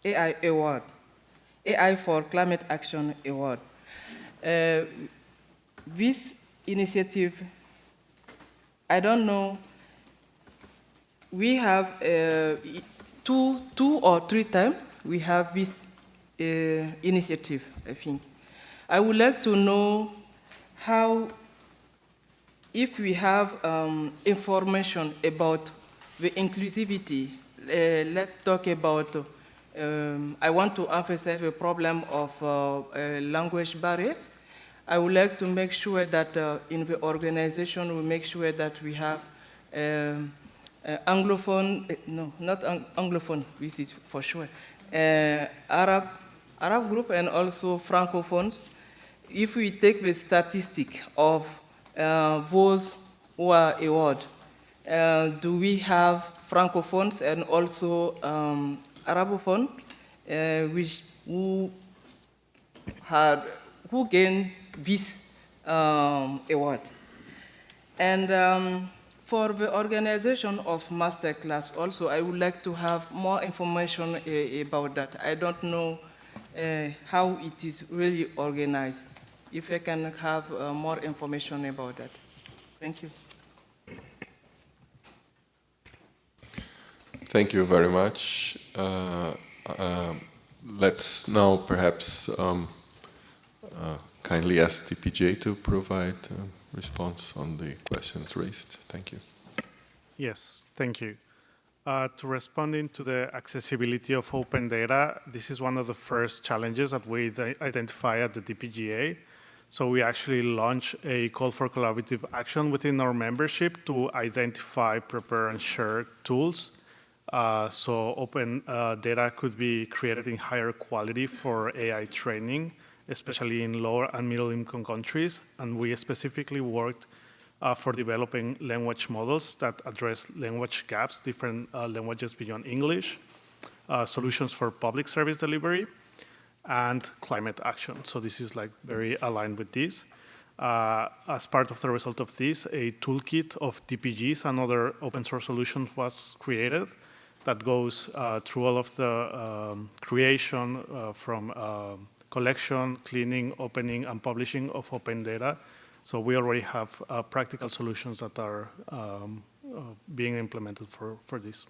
AI award, AI for Climate Action Award. This initiative, I don't know, we have two or three times we have this initiative, I think. I would like to know how, if we have information about the inclusivity, let's talk about, I want to emphasize the problem of language barriers. I would like to make sure that in the organization we make sure that we have Anglophone, no, not Anglophone, this is for sure, Arab group and also Francophones. If we take the statistic of those who are awarded, do we have Francophones and also Arabophone, who gain this award? And for the organization of masterclass also, I would like to have more information about that. I don't know how it is really organized. If I can have more information about that. Thank you. Thank you very much. Let's now perhaps kindly ask DPJ to provide a response on the questions raised. Thank you. Yes, thank you. To responding to the accessibility of open data, this is one of the first challenges that we identify at the DPGA. So we actually launched a call for collaborative action within our membership to identify, prepare, and share tools So open data could be created in higher quality for AI training, especially in lower and middle income countries. And we specifically worked for developing language models that address language gaps, different languages beyond English, solutions for public service delivery, and climate action. So this is like very aligned with this. As part of the result of this, a toolkit of DPGs and other open source solutions was created that goes through all of the creation from collection, cleaning, opening, and publishing of open data. So we already have practical solutions that are being implemented for this.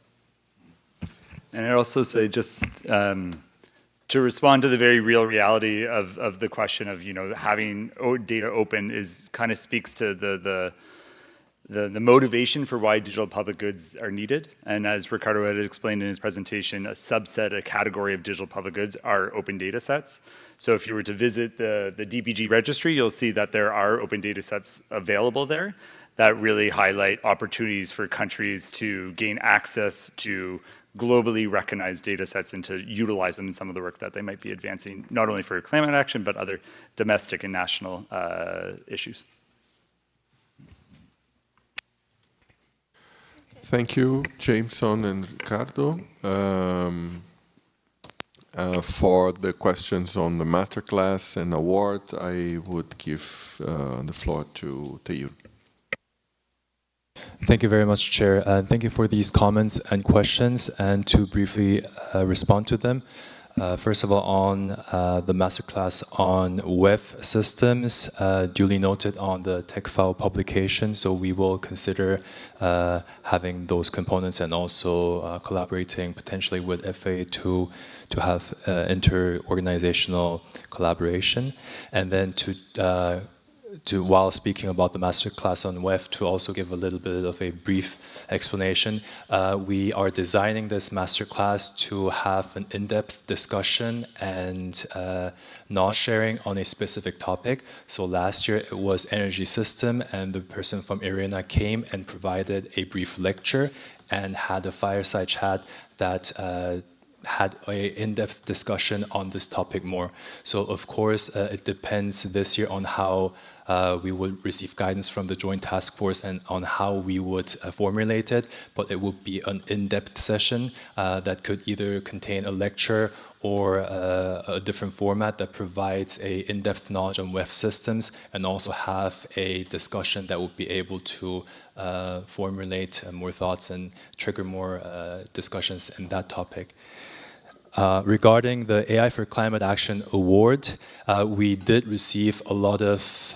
And I'd also say just to respond to the very real reality of the question of, having data open kind of speaks to the motivation for why digital public goods are needed. And as Ricardo had explained in his presentation, a category of digital public goods are open data sets. So if you were to visit the DPG registry, you'll see that there are open data sets available there that really highlight opportunities for countries to gain access to globally recognized data sets and to utilize them in some of the work that they might be advancing, not only for climate action, but other domestic and national issues. Thank you, Jameson and Ricardo, for the questions on the masterclass and award. I would give the floor to Teyun. Thank you very much, Chair. And thank you for these comments and questions. And to briefly respond to them, first of all, on the masterclass on WEF systems, duly noted on the tech file publication. So we will consider having those components and also collaborating potentially with FA to have inter-organizational collaboration. And then while speaking about the masterclass on WEF, to also give a little bit of a brief explanation. We are designing this masterclass to have an in-depth discussion and knowledge sharing on a specific topic. So last year it was energy system, and the person from IRENA came and provided a brief lecture and had a fireside chat that had an in-depth discussion on this topic more. So of course, it depends this year on how we would receive guidance from the Joint Task Force and on how we would formulate it, but it would be an in-depth session that could either contain a lecture or a different format that provides a in-depth knowledge on WEF systems, and also have a discussion that would be able to formulate more thoughts and trigger more discussions in that topic. Regarding the AI for Climate Action Award, we did receive a lot of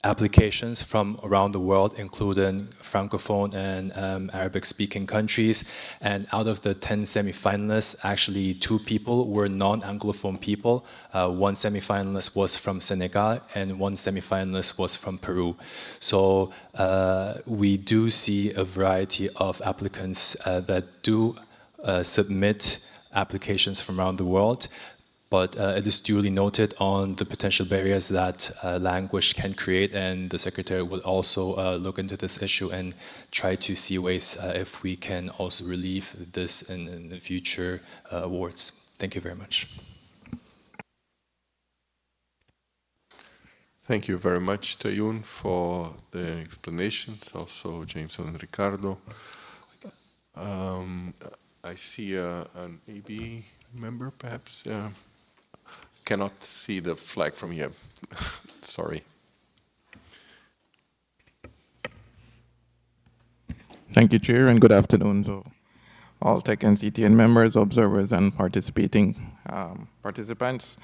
applications from around the world, including Francophone and Arabic-speaking countries. And out of the 10 semifinalists, actually 2 people were non-Anglophone people. 1 semifinalist was from Senegal, and 1 semifinalist was from Peru. So we do see a variety of applicants that do submit applications from around the world. But it is duly noted on the potential barriers that language can create, and the Secretary will also look into this issue and try to see ways if we can also relieve this in the future awards. Thank you very much. Thank you very much, Teyun, for the explanations, also Jameson and Ricardo. I see an AB member, perhaps. Cannot see the flag from here. Sorry. Thank you, Chair, and good afternoon to all TEC and CTCN members, observers, and participating participants.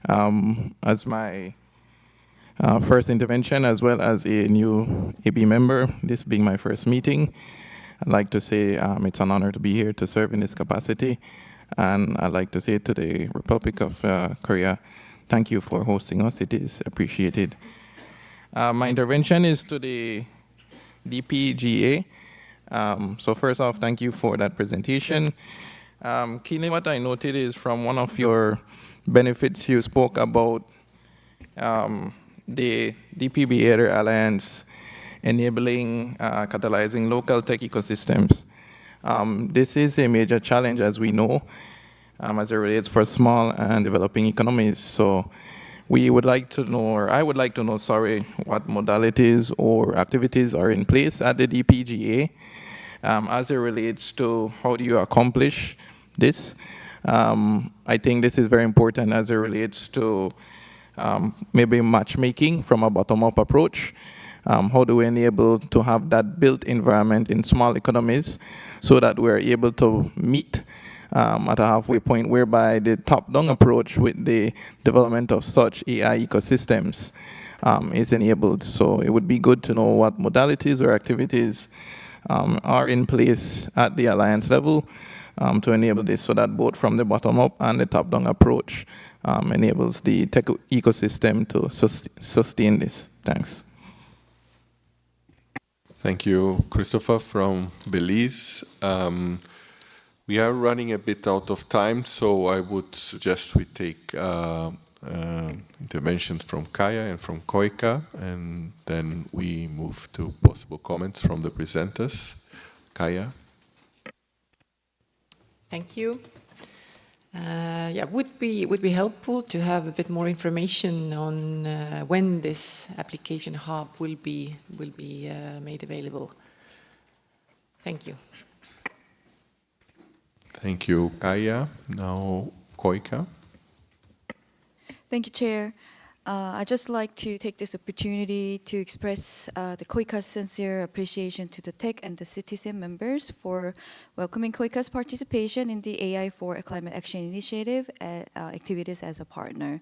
As my first intervention, as well as a new AB member, this being my first meeting, I'd like to say it's an honor to be here to serve in this capacity. And I'd like to say to the Republic of Korea, thank you for hosting us. It is appreciated. My intervention is to the DPGA. So first off, thank you for that presentation. Keenly, what I noted is from one of your benefits, you spoke about the DPBA Alliance enabling, catalyzing local tech ecosystems. This is a major challenge, as we know, as it relates for small and developing economies. So we would like to know, or I would like to know, sorry, what modalities or activities are in place at the DPGA as it relates to how do you accomplish this. I think this is very important as it relates to maybe matchmaking from a bottom-up approach. How do we enable to have that built environment in small economies so that we're able to meet at a halfway point whereby the top-down approach with the development of such AI ecosystems is enabled. So it would be good to know what modalities or activities are in place at the alliance level to enable this so that both from the bottom-up and the top-down approach enables the tech ecosystem to sustain this. Thanks. Thank you, Christopher from Belize. We are running a bit out of time, so I would suggest we take interventions from Kaya and from Koika, and then we move to possible comments from the presenters. Kaya? Thank you. Yeah, would be helpful to have a bit more information on when this application hub will be made available. Thank you. Thank you, Kaya. Now, Koika. Thank you, Chair. I'd just like to take this opportunity to express the KOICA's sincere appreciation to the TEC and the CTCN members for welcoming KOICA's participation in the AI for Climate Action Initiative activities as a partner.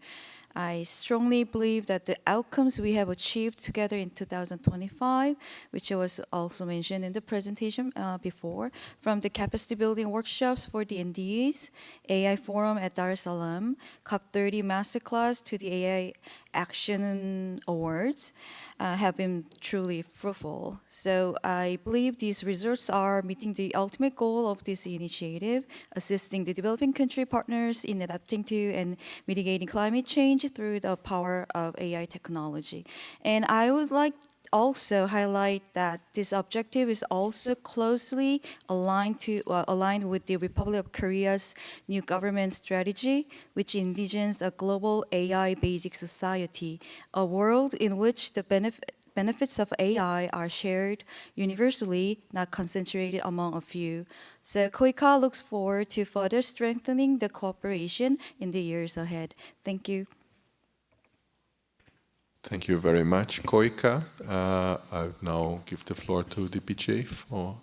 I strongly believe that the outcomes we have achieved together in 2025, which was also mentioned in the presentation before, from the capacity building workshops for the NDEs, AI forum at Dar es Salaam, COP30 masterclass to the AI Action Awards, have been truly fruitful. So I believe these results are meeting the ultimate goal of this initiative, assisting the developing country partners in adapting to and mitigating climate change through the power of AI technology. And I would like also highlight that this objective is also closely aligned with the Republic of Korea's new government strategy, which envisions a global AI basic society, a world in which the benefits of AI are shared universally, not concentrated among a few. So KOICA looks forward to further strengthening the cooperation in the years ahead. Thank you. Thank you very much, Koika. I'll now give the floor to DPJ for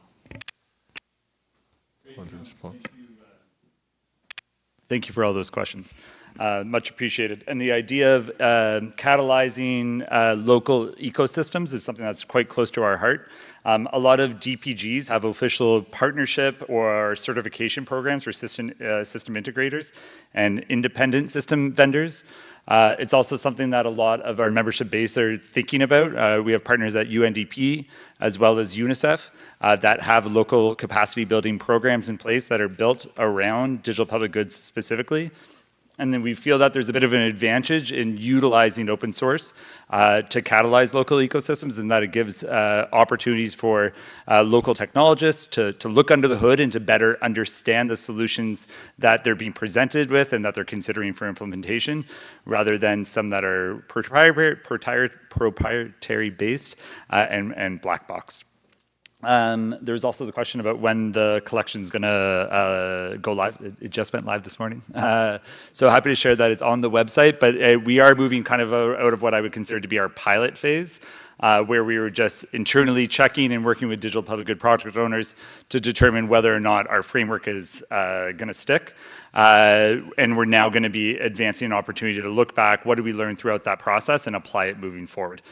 the response. Thank you for all those questions. Much appreciated. And the idea of catalyzing local ecosystems is something that's quite close to our heart. A lot of DPGs have official partnership or certification programs for system integrators and independent system vendors. It's also something that a lot of our membership base are thinking about. We have partners at UNDP as well as UNICEF that have local capacity building programs in place that are built around digital public goods specifically. And then we feel that there's a bit of an advantage in utilizing open source to catalyze local ecosystems, and that it gives opportunities for local technologists to look under the hood and to better understand the solutions that they're being presented with and that they're considering for implementation, rather than some that are proprietary based and black boxed. There's also the question about when the collection is going to go live. It just went live this morning. So happy to share that it's on the website, but we are moving kind of out of what I would consider to be our pilot phase, where we were just internally checking and working with digital public good project owners to determine whether or not our framework is going to stick. And we're now going to be advancing an opportunity to look back, what did we learn throughout that process, and apply it moving forward.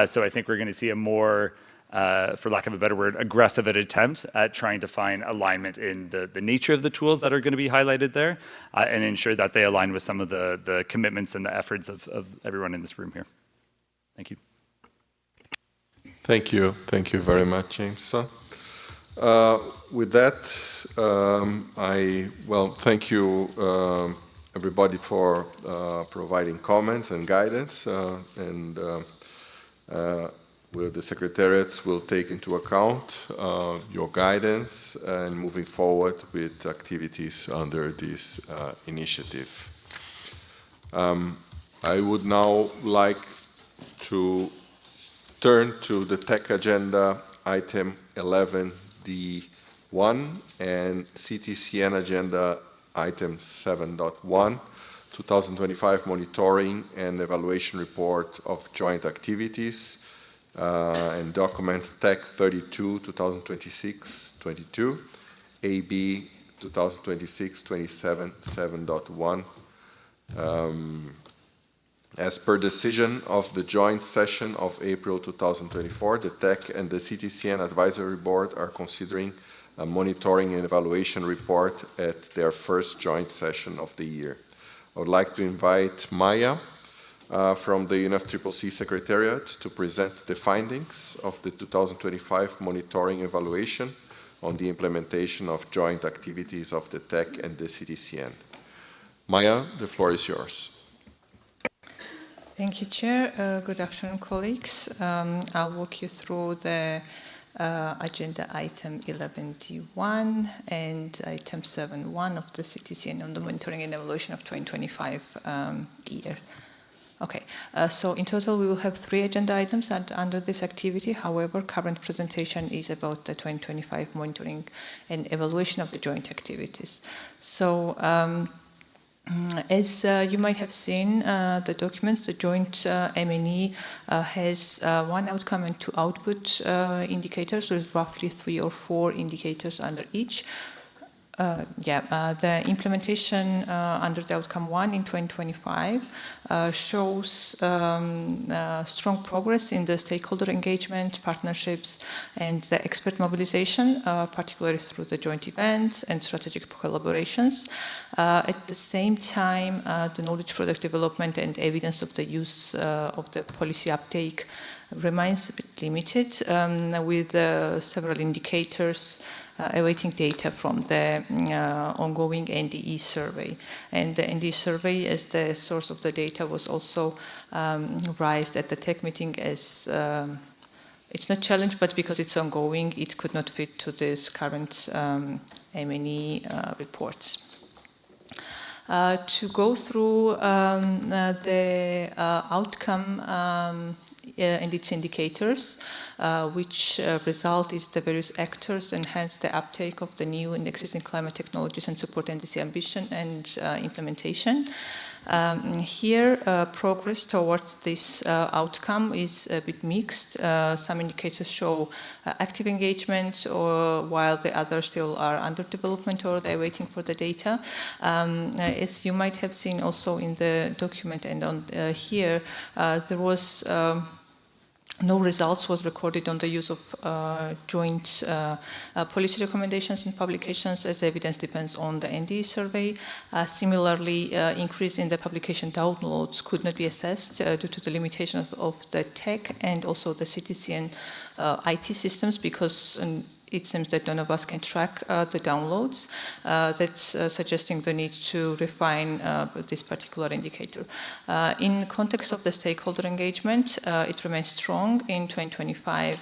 So I think we're going to see a more for lack of a better word, aggressive attempt at trying to find alignment in the nature of the tools that are going to be highlighted there and ensure that they align with some of the commitments and the efforts of everyone in this room here. Thank you. Thank you. Thank you very much, Jameson. With that, thank you everybody for providing comments and guidance the secretariats will take into account your guidance and moving forward with activities under this initiative. I would now like to turn to the TEC agenda item 11D1 and CTCN agenda item 7.1, 2025 monitoring and evaluation report of joint activities and document TEC 32 2026-22, AB 2026-27 7.1. As per decision of the joint session of April 2024, the TEC and the CTCN Advisory Board are considering a monitoring and evaluation report at their first joint session of the year. I would like to invite Maya from the UNFCCC Secretariat to present the findings of the 2025 monitoring evaluation on the implementation of joint activities of the TEC and the CTCN. Maya, the floor is yours. Thank you, Chair. Good afternoon, colleagues. I'll walk you through the agenda item 11D1 and item 7.1 of the CTCN on the monitoring and evaluation of 2025 year. Okay, so in total we will have 3 agenda items under this activity. However, current presentation is about the 2025 monitoring and evaluation of the joint activities. So, as you might have seen, the documents, the joint M&E has 1 outcome and 2 output indicators with roughly 3 or 4 indicators under each. The implementation under the outcome 1 in 2025 shows strong progress in the stakeholder engagement, partnerships, and the expert mobilization, particularly through the joint events and strategic collaborations. At the same time, the knowledge product development and evidence of the use of the policy uptake remains a bit limited, with several indicators awaiting data from the ongoing NDE survey. And the NDE survey, as the source of the data, was also raised at the TEC meeting as it's not challenged, but because it's ongoing, it could not fit to this current M&E reports. To go through the outcome and its indicators, which result is the various actors enhance the uptake of the new and existing climate technologies and support NDC ambition and implementation. Here, progress towards this outcome is a bit mixed. Some indicators show active engagement, or while the others still are under development or they're waiting for the data. As you might have seen also in the document and on here, there was no results was recorded on the use of joint policy recommendations in publications, as evidence depends on the NDE survey. Similarly, increase in the publication downloads could not be assessed due to the limitations of the TEC and also the CTCN IT systems, because it seems that none of us can track the downloads. That's suggesting the need to refine this particular indicator. In context of the stakeholder engagement, it remains strong in 2025.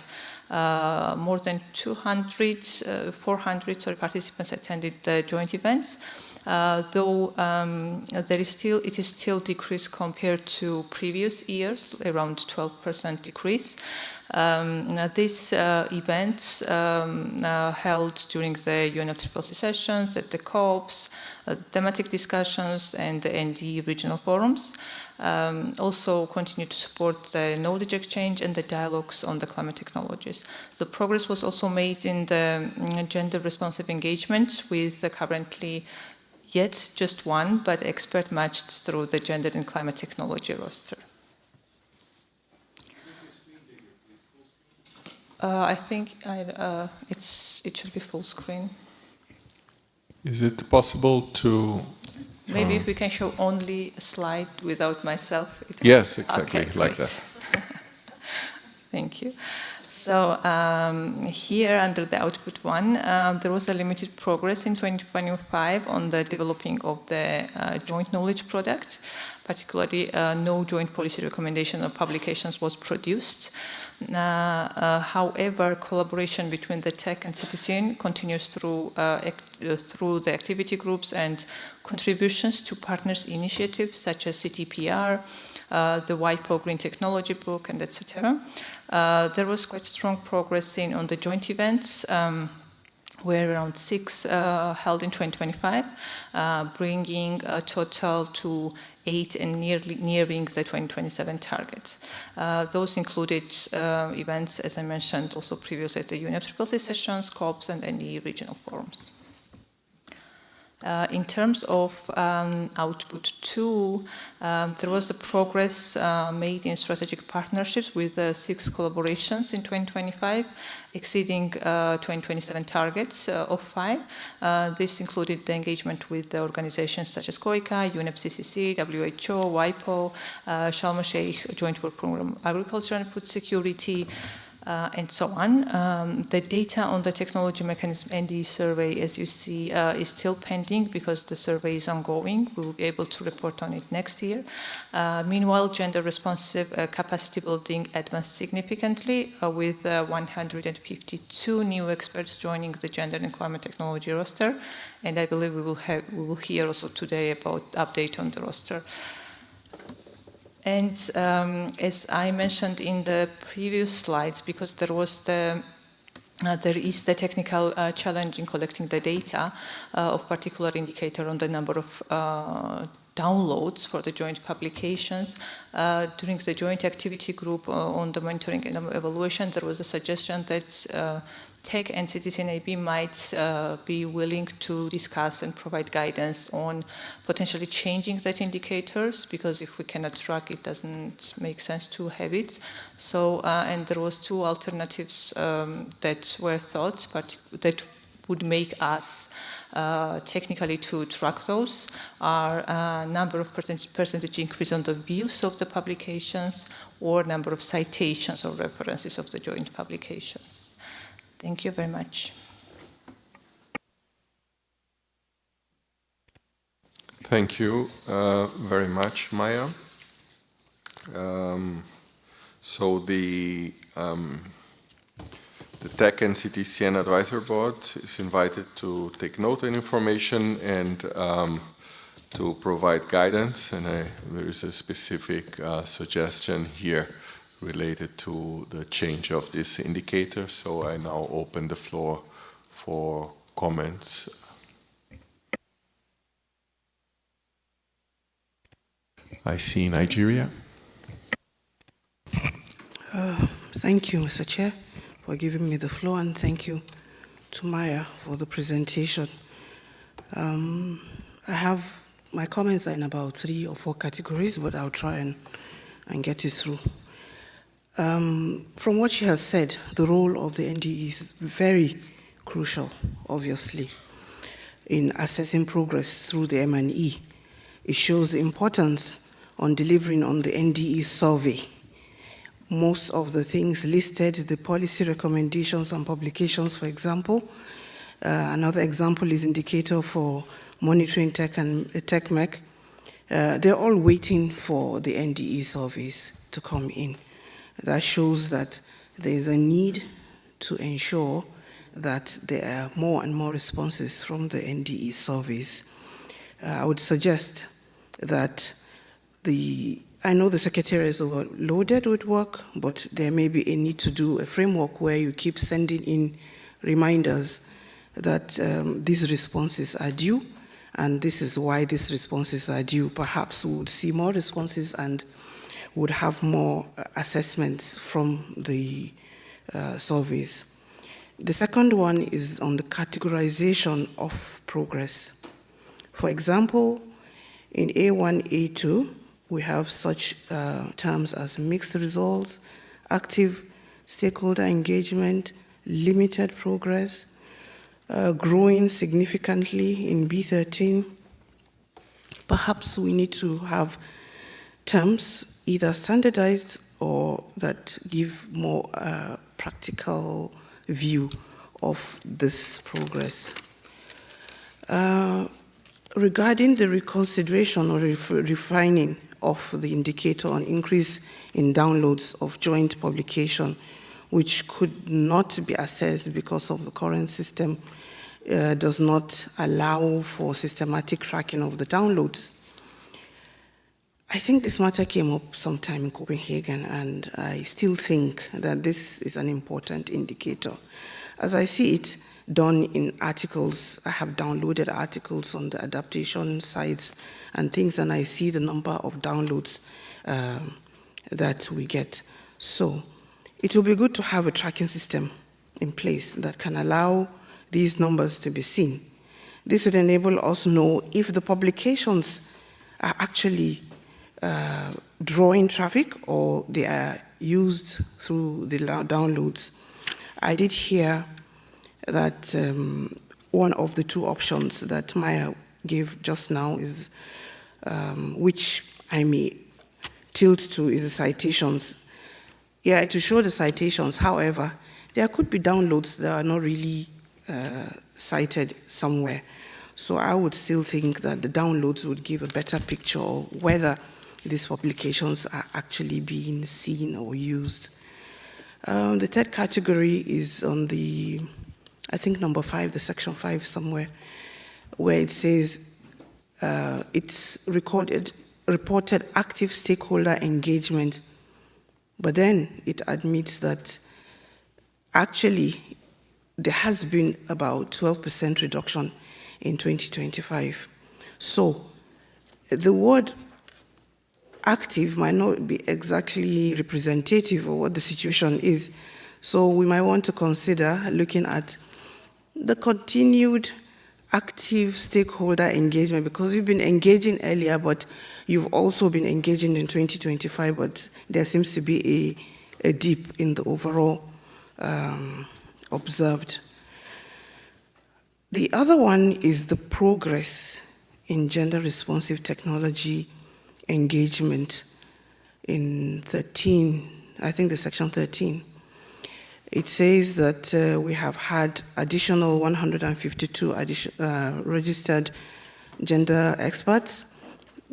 More than 400 participants attended the joint events, though it is still decreased compared to previous years, around 12% decrease. These events held during the UNFCCC sessions, at the COPs, thematic discussions, and the ND regional forums, also continue to support the knowledge exchange and the dialogues on the climate technologies. The progress was also made in the gender responsive engagement, with currently yet just 1, but expert matched through the gender and climate technology roster. I think it should be full screen. Is it possible to... Maybe if we can show only a slide without myself. Yes, exactly, okay, like that. Thank you. So here under the output 1, there was a limited progress in 2025 on the developing of the joint knowledge product. particularly no joint policy recommendation or publications was produced. However, collaboration between the TEC and CTCN continues through the activity groups and contributions to partners' initiatives such as CTPR, the WIPO Green Technology Book, and etc. There was quite strong progress seen on the joint events, where around 6 held in 2025, bringing a total to 8 and nearing the 2027 target. Those included events, as I mentioned, also previously at the UNFCCC sessions, COPs, and NDE regional forums. In terms of output 2, there was a progress made in strategic partnerships with 6 collaborations in 2025, exceeding 2027 targets of 5. This included the engagement with the organizations such as COICA, UNFCCC, WHO, WIPO, Sharm el-Sheikh Joint Work Program, Agriculture and Food Security, and so on. The data on the technology mechanism NDE survey, as you see, is still pending because the survey is ongoing. We will be able to report on it next year. Meanwhile, gender responsive capacity building advanced significantly with 152 new experts joining the gender and climate technology roster. And I believe we will hear also today about update on the roster. And as I mentioned in the previous slides, because there is the technical challenge in collecting the data of particular indicator on the number of downloads for the joint publications. During the joint activity group on the monitoring and evaluation, there was a suggestion that TEC and CTCN AB might be willing to discuss and provide guidance on potentially changing that indicators, because if we cannot track it, doesn't make sense to have it. So, and there was 2 alternatives that were thought, but that would make us technically to track those are number of percentage increase on the views of the publications or number of citations or references of the joint publications. Thank you very much. Thank you very much, Maya. So the TEC and CTCN Advisory Board is invited to take note of information and to provide guidance. And there is a specific suggestion here related to the change of this indicator. So I now open the floor for comments. I see Nigeria. Thank you, Mr. Chair, for giving me the floor, and thank you to Maya for the presentation. I have my comments are in about 3 or 4 categories, but I'll try and get you through. From what she has said, the role of the NDE is very crucial, obviously, in assessing progress through the M&E. It shows the importance on delivering on the NDE survey. Most of the things listed, the policy recommendations and publications, for example. Another example is indicator for monitoring TEC and TECMEC. They're all waiting for the NDE surveys to come in. That shows that there is a need to ensure that there are more and more responses from the NDE surveys. I would suggest that I know the Secretariat is overloaded with work, but there may be a need to do a framework where you keep sending in reminders that these responses are due, and this is why these responses are due. Perhaps we would see more responses and would have more assessments from the surveys. The second one is on the categorization of progress. For example, in A1, A2, we have such terms as mixed results, active stakeholder engagement, limited progress, growing significantly in B13. Perhaps we need to have terms either standardized or that give more practical view of this progress. Regarding the reconsideration or refining of the indicator on increase in downloads of joint publication, which could not be assessed because of the current system does not allow for systematic tracking of the downloads. I think this matter came up sometime in Copenhagen, and I still think that this is an important indicator. As I see it done in articles, I have downloaded articles on the adaptation sites and things, and I see the number of downloads that we get. So it will be good to have a tracking system in place that can allow these numbers to be seen. This would enable us to know if the publications are actually drawing traffic or they are used through the downloads. I did hear that one of the two options that Maya gave just now is, which I may tilt to, is the citations. Yeah, to show the citations, however, there could be downloads that are not really cited somewhere. So I would still think that the downloads would give a better picture of whether these publications are actually being seen or used. The third category is on the, I think number 5, the section 5 somewhere, where it says it's reported active stakeholder engagement, but then it admits that actually there has been about 12% reduction in 2025. So the word active might not be exactly representative of what the situation is. So we might want to consider looking at the continued active stakeholder engagement, because you've been engaging earlier, but you've also been engaging in 2025, but there seems to be a dip in the overall observed. The other one is the progress in gender-responsive technology engagement in 13, I think the section 13. It says that we have had additional 152 registered gender experts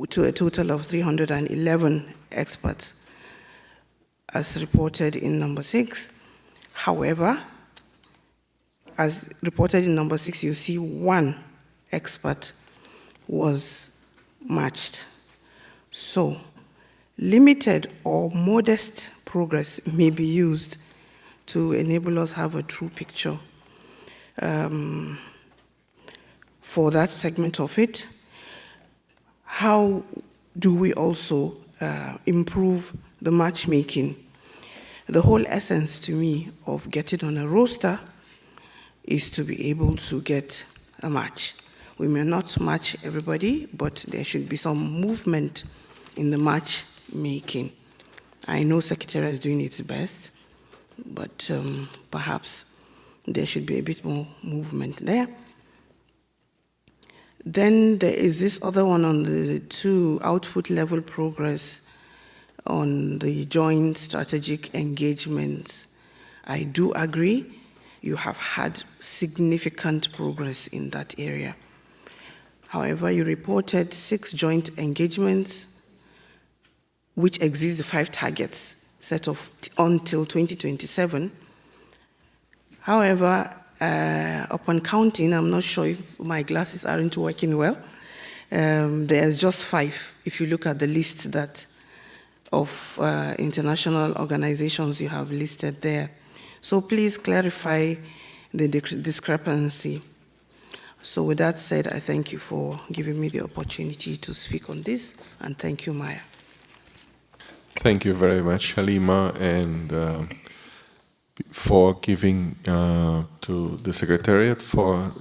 to a total of 311 experts, as reported in number 6. However, as reported in number 6, you see one expert was matched. So, limited or modest progress may be used to enable us have a true picture for that segment of it. How do we also improve the matchmaking? The whole essence to me of getting on a roster is to be able to get a match. We may not match everybody, but there should be some movement in the matchmaking. I know Secretariat is doing its best, but perhaps there should be a bit more movement there. Then there is this other one on the 2 output level progress on the joint strategic engagements. I do agree, you have had significant progress in that area. However, you reported 6 joint engagements, which exceeds the 5 targets set off until 2027. However, upon counting, I'm not sure if my glasses aren't working well. There's just 5, if you look at the list that of international organizations you have listed there. So please clarify the discrepancy. So with that said, I thank you for giving me the opportunity to speak on this, and thank you, Maya. Thank you very much, Halima, and for giving to the Secretariat for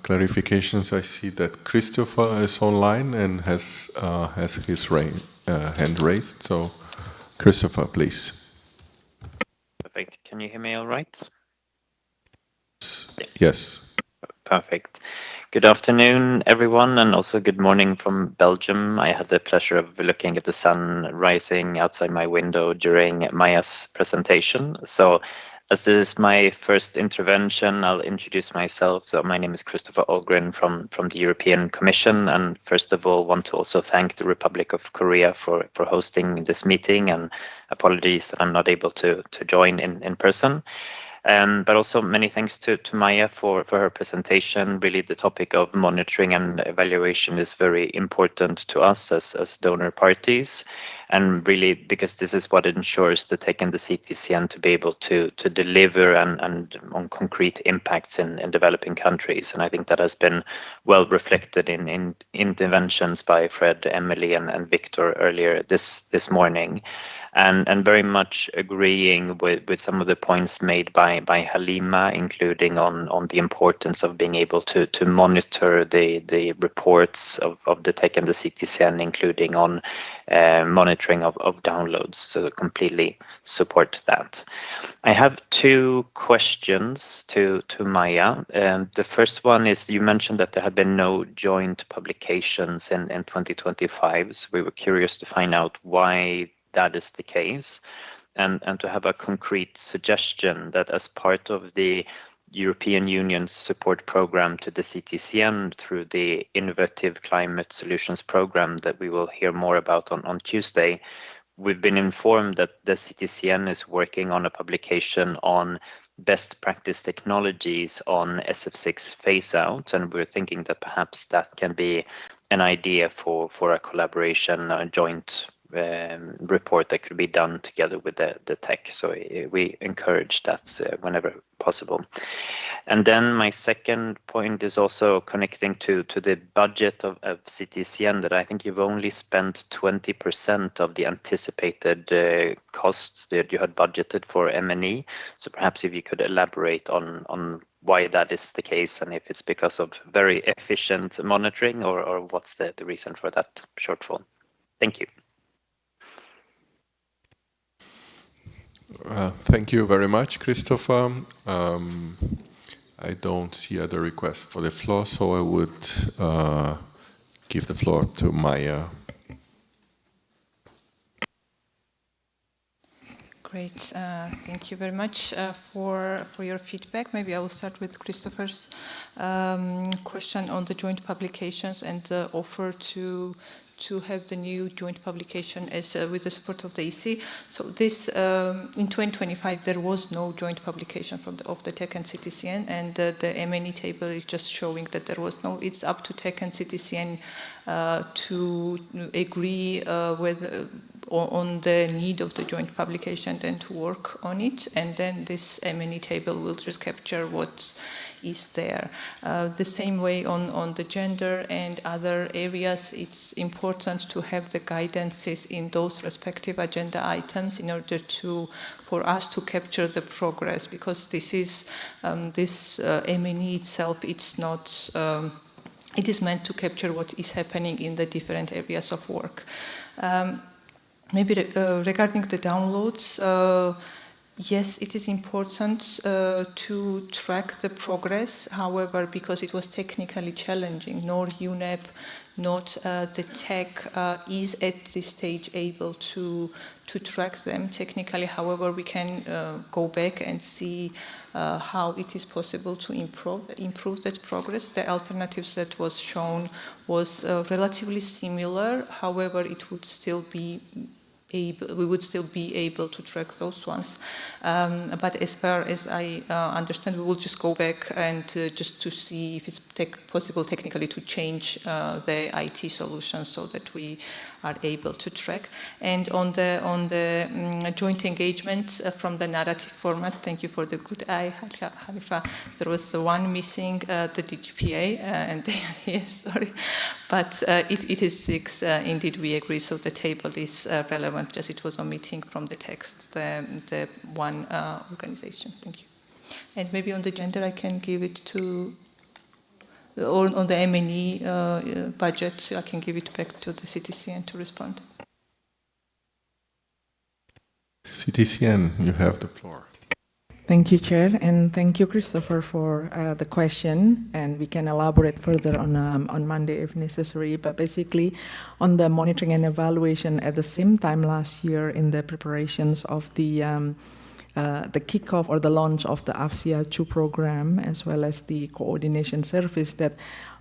clarifications. I see that Christopher is online and has his hand raised. So, Christopher, please. Perfect. Can you hear me all right? Yes. Perfect. Good afternoon, everyone, and also good morning from Belgium. I had the pleasure of looking at the sun rising outside my window during Maya's presentation. So As this is my first intervention, I'll introduce myself. So my name is Christopher Olgren from the European Commission, and first of all, want to also thank the Republic of Korea for hosting this meeting, and apologies that I'm not able to join in person. But also many thanks to Maya for her presentation. Really, the topic of monitoring and evaluation is very important to us as donor parties, and really because this is what ensures the TEC and the CTCN to be able to deliver and on concrete impacts in developing countries. And I think that has been well reflected in interventions by Fred, Emily, and Victor earlier this morning. And very much agreeing with some of the points made by Halima, including on the importance of being able to monitor the reports of the TEC and the CTCN, including on monitoring of downloads. So completely support that. I have two questions to Maya. The first one is, you mentioned that there had been no joint publications in 2025. So we were curious to find out why that is the case, and to have a concrete suggestion that as part of the European Union's support program to the CTCN through the Innovative Climate Solutions Program that we will hear more about on Tuesday, we've been informed that the CTCN is working on a publication on best practice technologies on SF6 phase out, and we're thinking that perhaps that can be an idea for a collaboration, a joint report that could be done together with the TEC. So we encourage that whenever possible. And then my second point is also connecting to the budget of CTCN, that I think you've only spent 20% of the anticipated costs that you had budgeted for M&E. So perhaps if you could elaborate on why that is the case, and if it's because of very efficient monitoring or what's the reason for that shortfall. Thank you. Thank you very much, Christopher. I don't see other requests for the floor, so I would give the floor to Maya. Great, thank you very much for your feedback. Maybe I will start with Christopher's question on the joint publications and the offer to have the new joint publication as with the support of the EC. So this in 2025 there was no joint publication of the TEC and CTCN, and the M&E table is just showing that there was no. It's up to TEC and CTCN to agree on the need of the joint publication and to work on it, and then this M&E table will just capture what is there. The same way on the gender and other areas, it's important to have the guidances in those respective agenda items in order for us to capture the progress, because this is this M&E itself, it's not it is meant to capture what is happening in the different areas of work. Maybe regarding the downloads, yes, it is important to track the progress. However, because it was technically challenging, nor UNEP, not the TEC is at this stage able to track them technically. However, we can go back and see how it is possible to improve that progress. The alternatives that was shown was relatively similar. However, it would still be we would still be able to track those ones. But as far as I understand, we will just go back and just to see if it's possible technically to change the IT solution so that we are able to track. And on the joint engagement from the narrative format, thank you for the good eye, Halifa. There was the one missing, the DGPA, and they are here, sorry. But it is 6, indeed we agree, so the table is relevant, just it was omitting from the text the one organization. Thank you. And maybe on the gender, I can give it to, or on the M&E budget, I can give it back to the CTCN to respond. CTCN, you have the floor. Thank you, Chair, and thank you, Christopher, for the question. And we can elaborate further on Monday if necessary. But basically, on the monitoring and evaluation, at the same time last year, in the preparations of the the kickoff or the launch of the AFCIA 2 program, as well as the coordination service that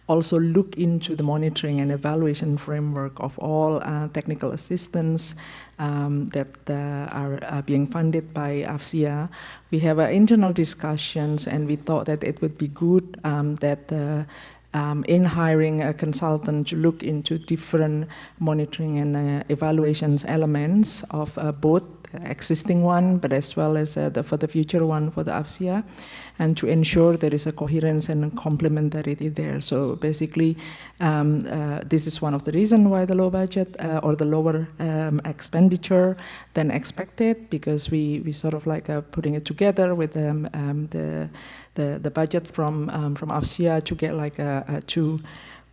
also look into the monitoring and evaluation framework of all technical assistance that are being funded by AFCIA. We have internal discussions, and we thought that it would be good that in hiring a consultant to look into different monitoring and evaluations elements of both existing one, but as well as for the future one for the AFCIA, and to ensure there is a coherence and complementarity there. So basically, this is one of the reasons why the low budget or the lower expenditure than expected, because we sort of like putting it together with the budget from AFCIA to get like a two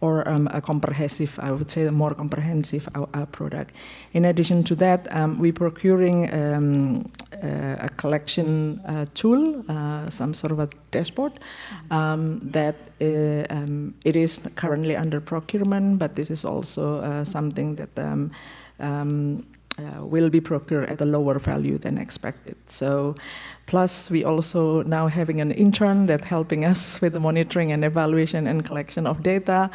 or a comprehensive, I would say a more comprehensive product. In addition to that, we're procuring a collection tool, some sort of a dashboard that it is currently under procurement, but this is also something that will be procured at a lower value than expected. So, plus we also now having an intern that helping us with the monitoring and evaluation and collection of data.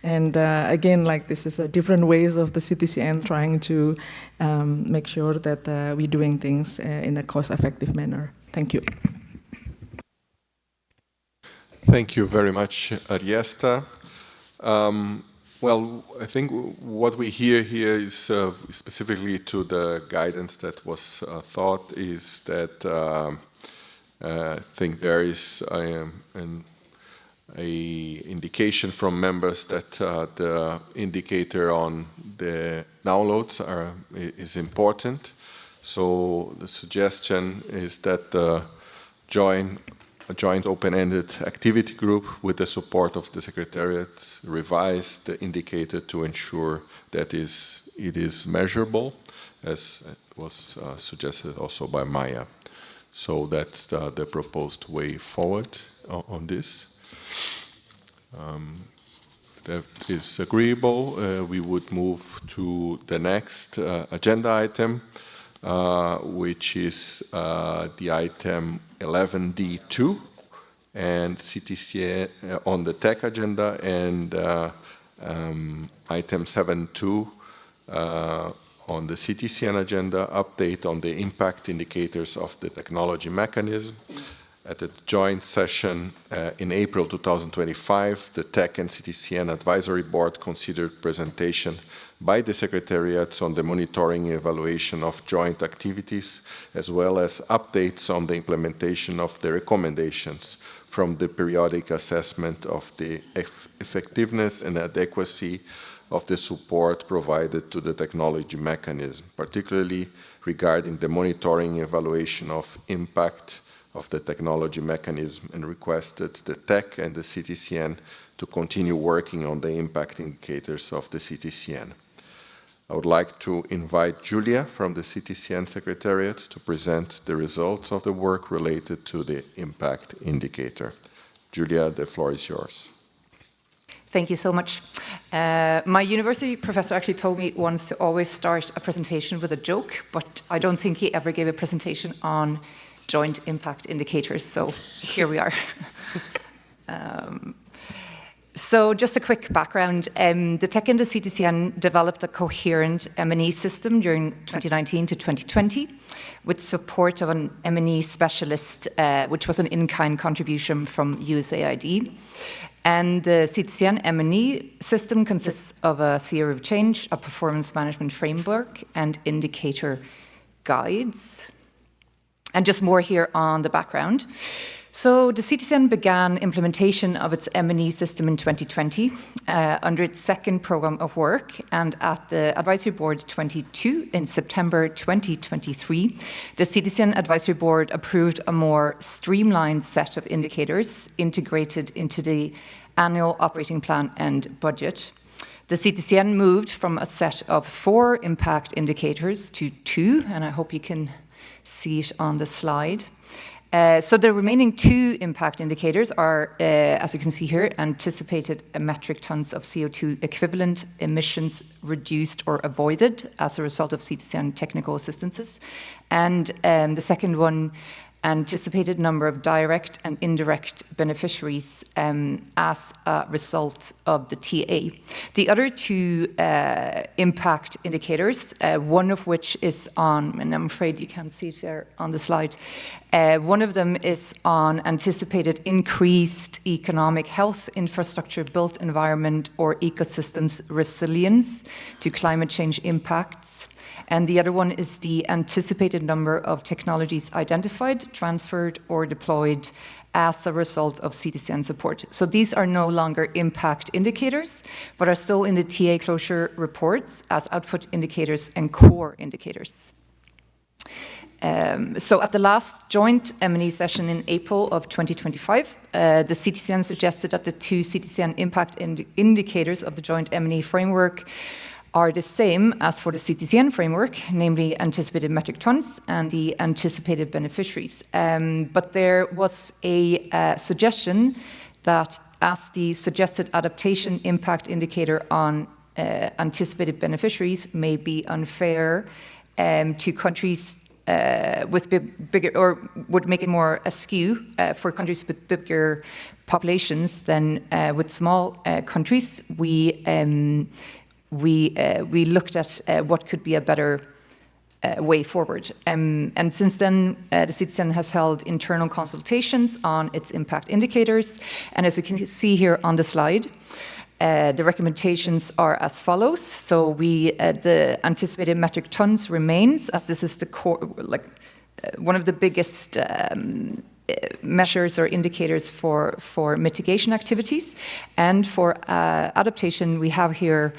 And again, like this is a different ways of the CTCN trying to make sure that we're doing things in a cost-effective manner. Thank you. Thank you very much, Ariesta. Well, I think what we hear here is specifically to the guidance that was thought is that I think there is an indication from members that the indicator on the downloads is important. So the suggestion is that a joint open-ended activity group with the support of the Secretariat revise the indicator to ensure that it is measurable, as was suggested also by Maya. So that's the proposed way forward on this. If that is agreeable, we would move to the next agenda item, which is the item 11D2 and CTCN on the TEC agenda, and item 7.2 on the CTCN agenda, update on the impact indicators of the technology mechanism. At the joint session in April 2025, the TEC and CTCN Advisory Board considered presentation by the Secretariats on the monitoring and evaluation of joint activities, as well as updates on the implementation of the recommendations from the periodic assessment of the effectiveness and adequacy of the support provided to the technology mechanism, particularly regarding the monitoring and evaluation of impact of the technology mechanism, and requested the TEC and the CTCN to continue working on the impact indicators of the CTCN. I would like to invite Julia from the CTCN Secretariat to present the results of the work related to the impact indicator. Julia, the floor is yours. Thank you so much. My university professor actually told me once to always start a presentation with a joke, but I don't think he ever gave a presentation on joint impact indicators, so here we are. So just a quick background. The TEC and the CTCN developed a coherent M&E system during 2019 to 2020 with support of an M&E specialist, which was an in-kind contribution from USAID. And the CTCN M&E system consists of a theory of change, a performance management framework, and indicator guides. And just more here on the background. So the CTCN began implementation of its M&E system in 2020 under its second program of work, and at the Advisory Board 22 in September 2023, the CTCN Advisory Board approved a more streamlined set of indicators integrated into the annual operating plan and budget. The CTCN moved from a set of 4 impact indicators to 2, and I hope you can see it on the slide. So the remaining two impact indicators are, as you can see here, anticipated metric tons of CO2 equivalent emissions reduced or avoided as a result of CTCN technical assistances. And the second one, anticipated number of direct and indirect beneficiaries as a result of the TA. The other two impact indicators, one of which is on, and I'm afraid you can't see it there on the slide, one of them is on anticipated increased economic health, infrastructure, built environment, or ecosystems resilience to climate change impacts. And the other one is the anticipated number of technologies identified, transferred, or deployed as a result of CTCN support. So these are no longer impact indicators, but are still in the TA closure reports as output indicators and core indicators. So at the last joint M&E session in April of 2025, the CTCN suggested that the two CTCN impact indicators of the joint M&E framework are the same as for the CTCN framework, namely anticipated metric tons and the anticipated beneficiaries. But there was a suggestion that as the suggested adaptation impact indicator on anticipated beneficiaries may be unfair to countries with bigger, or would make it more askew for countries with bigger populations than with small countries, we looked at what could be a better way forward. And since then, the CTCN has held internal consultations on its impact indicators. And as you can see here on the slide, the recommendations are as follows. So the anticipated metric tons remains, as this is the core, one of the biggest measures or indicators for mitigation activities. And for adaptation, we have here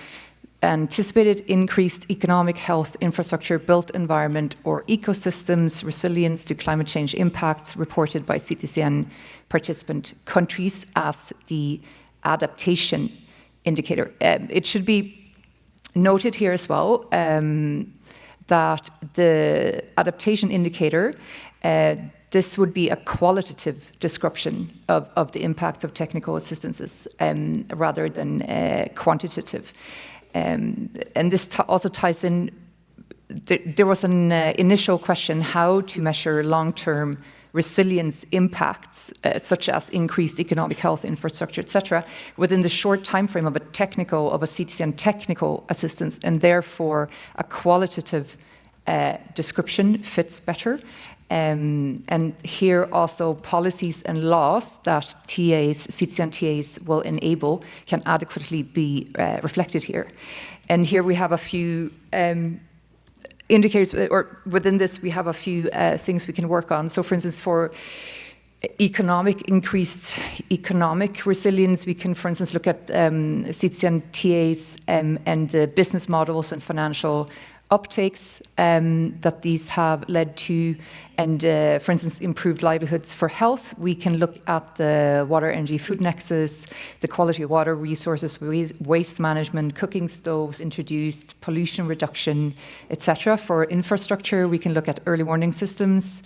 anticipated increased economic health, infrastructure, built environment, or ecosystems resilience to climate change impacts reported by CTCN participant countries as the adaptation indicator. It should be noted here as well that the adaptation indicator, this would be a qualitative description of the impact of technical assistances rather than quantitative. And this also ties in, there was an initial question how to measure long-term resilience impacts, such as increased economic health, infrastructure, etc., within the short time frame of a CTCN technical assistance, and therefore a qualitative description fits better. And here also policies and laws that CTCN TAs will enable can adequately be reflected here. And here we have a few indicators, or within this we have a few things we can work on. So for instance, for increased economic resilience, we can, for instance, look at CTCN TAs and the business models and financial uptakes that these have led to, and for instance, improved livelihoods for health. We can look at the water, energy, food nexus, the quality of water resources, waste management, cooking stoves introduced, pollution reduction, etc. For infrastructure, we can look at early warning systems.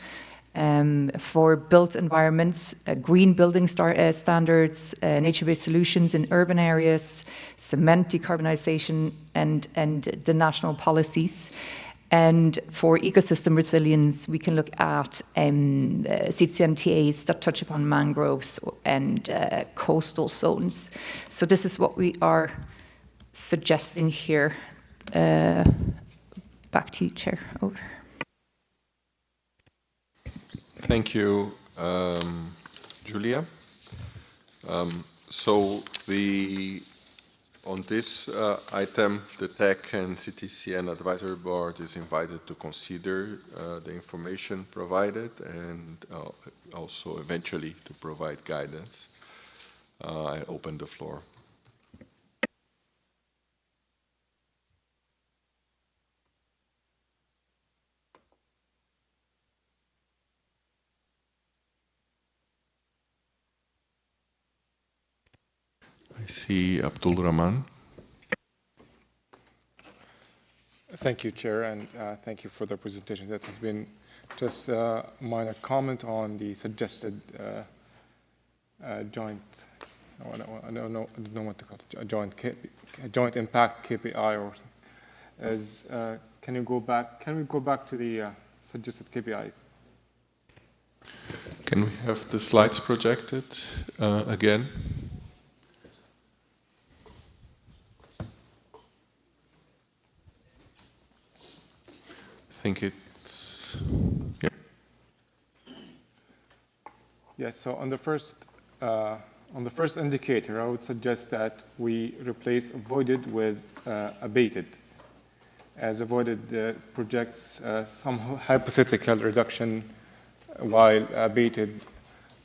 For built environments, green building standards, nature-based solutions in urban areas, cement decarbonization, and the national policies. And for ecosystem resilience, we can look at CTCN TAs that touch upon mangroves and coastal zones. So this is what we are suggesting here. Back to you, Chair. Over. Thank you, Julia. So on this item, the TEC and CTCN Advisory Board is invited to consider the information provided and also eventually to provide guidance. I open the floor. I see Abdul Rahman. Thank you, Chair, and thank you for the presentation. That has been just a minor comment on the suggested joint, I don't know what to call it, a joint impact KPI or something. Can we go back to the suggested KPIs? Can we have the slides projected again? I think it's, yeah. Yes, so on the first indicator, I would suggest that we replace avoided with abated, as avoided projects some hypothetical reduction, while abated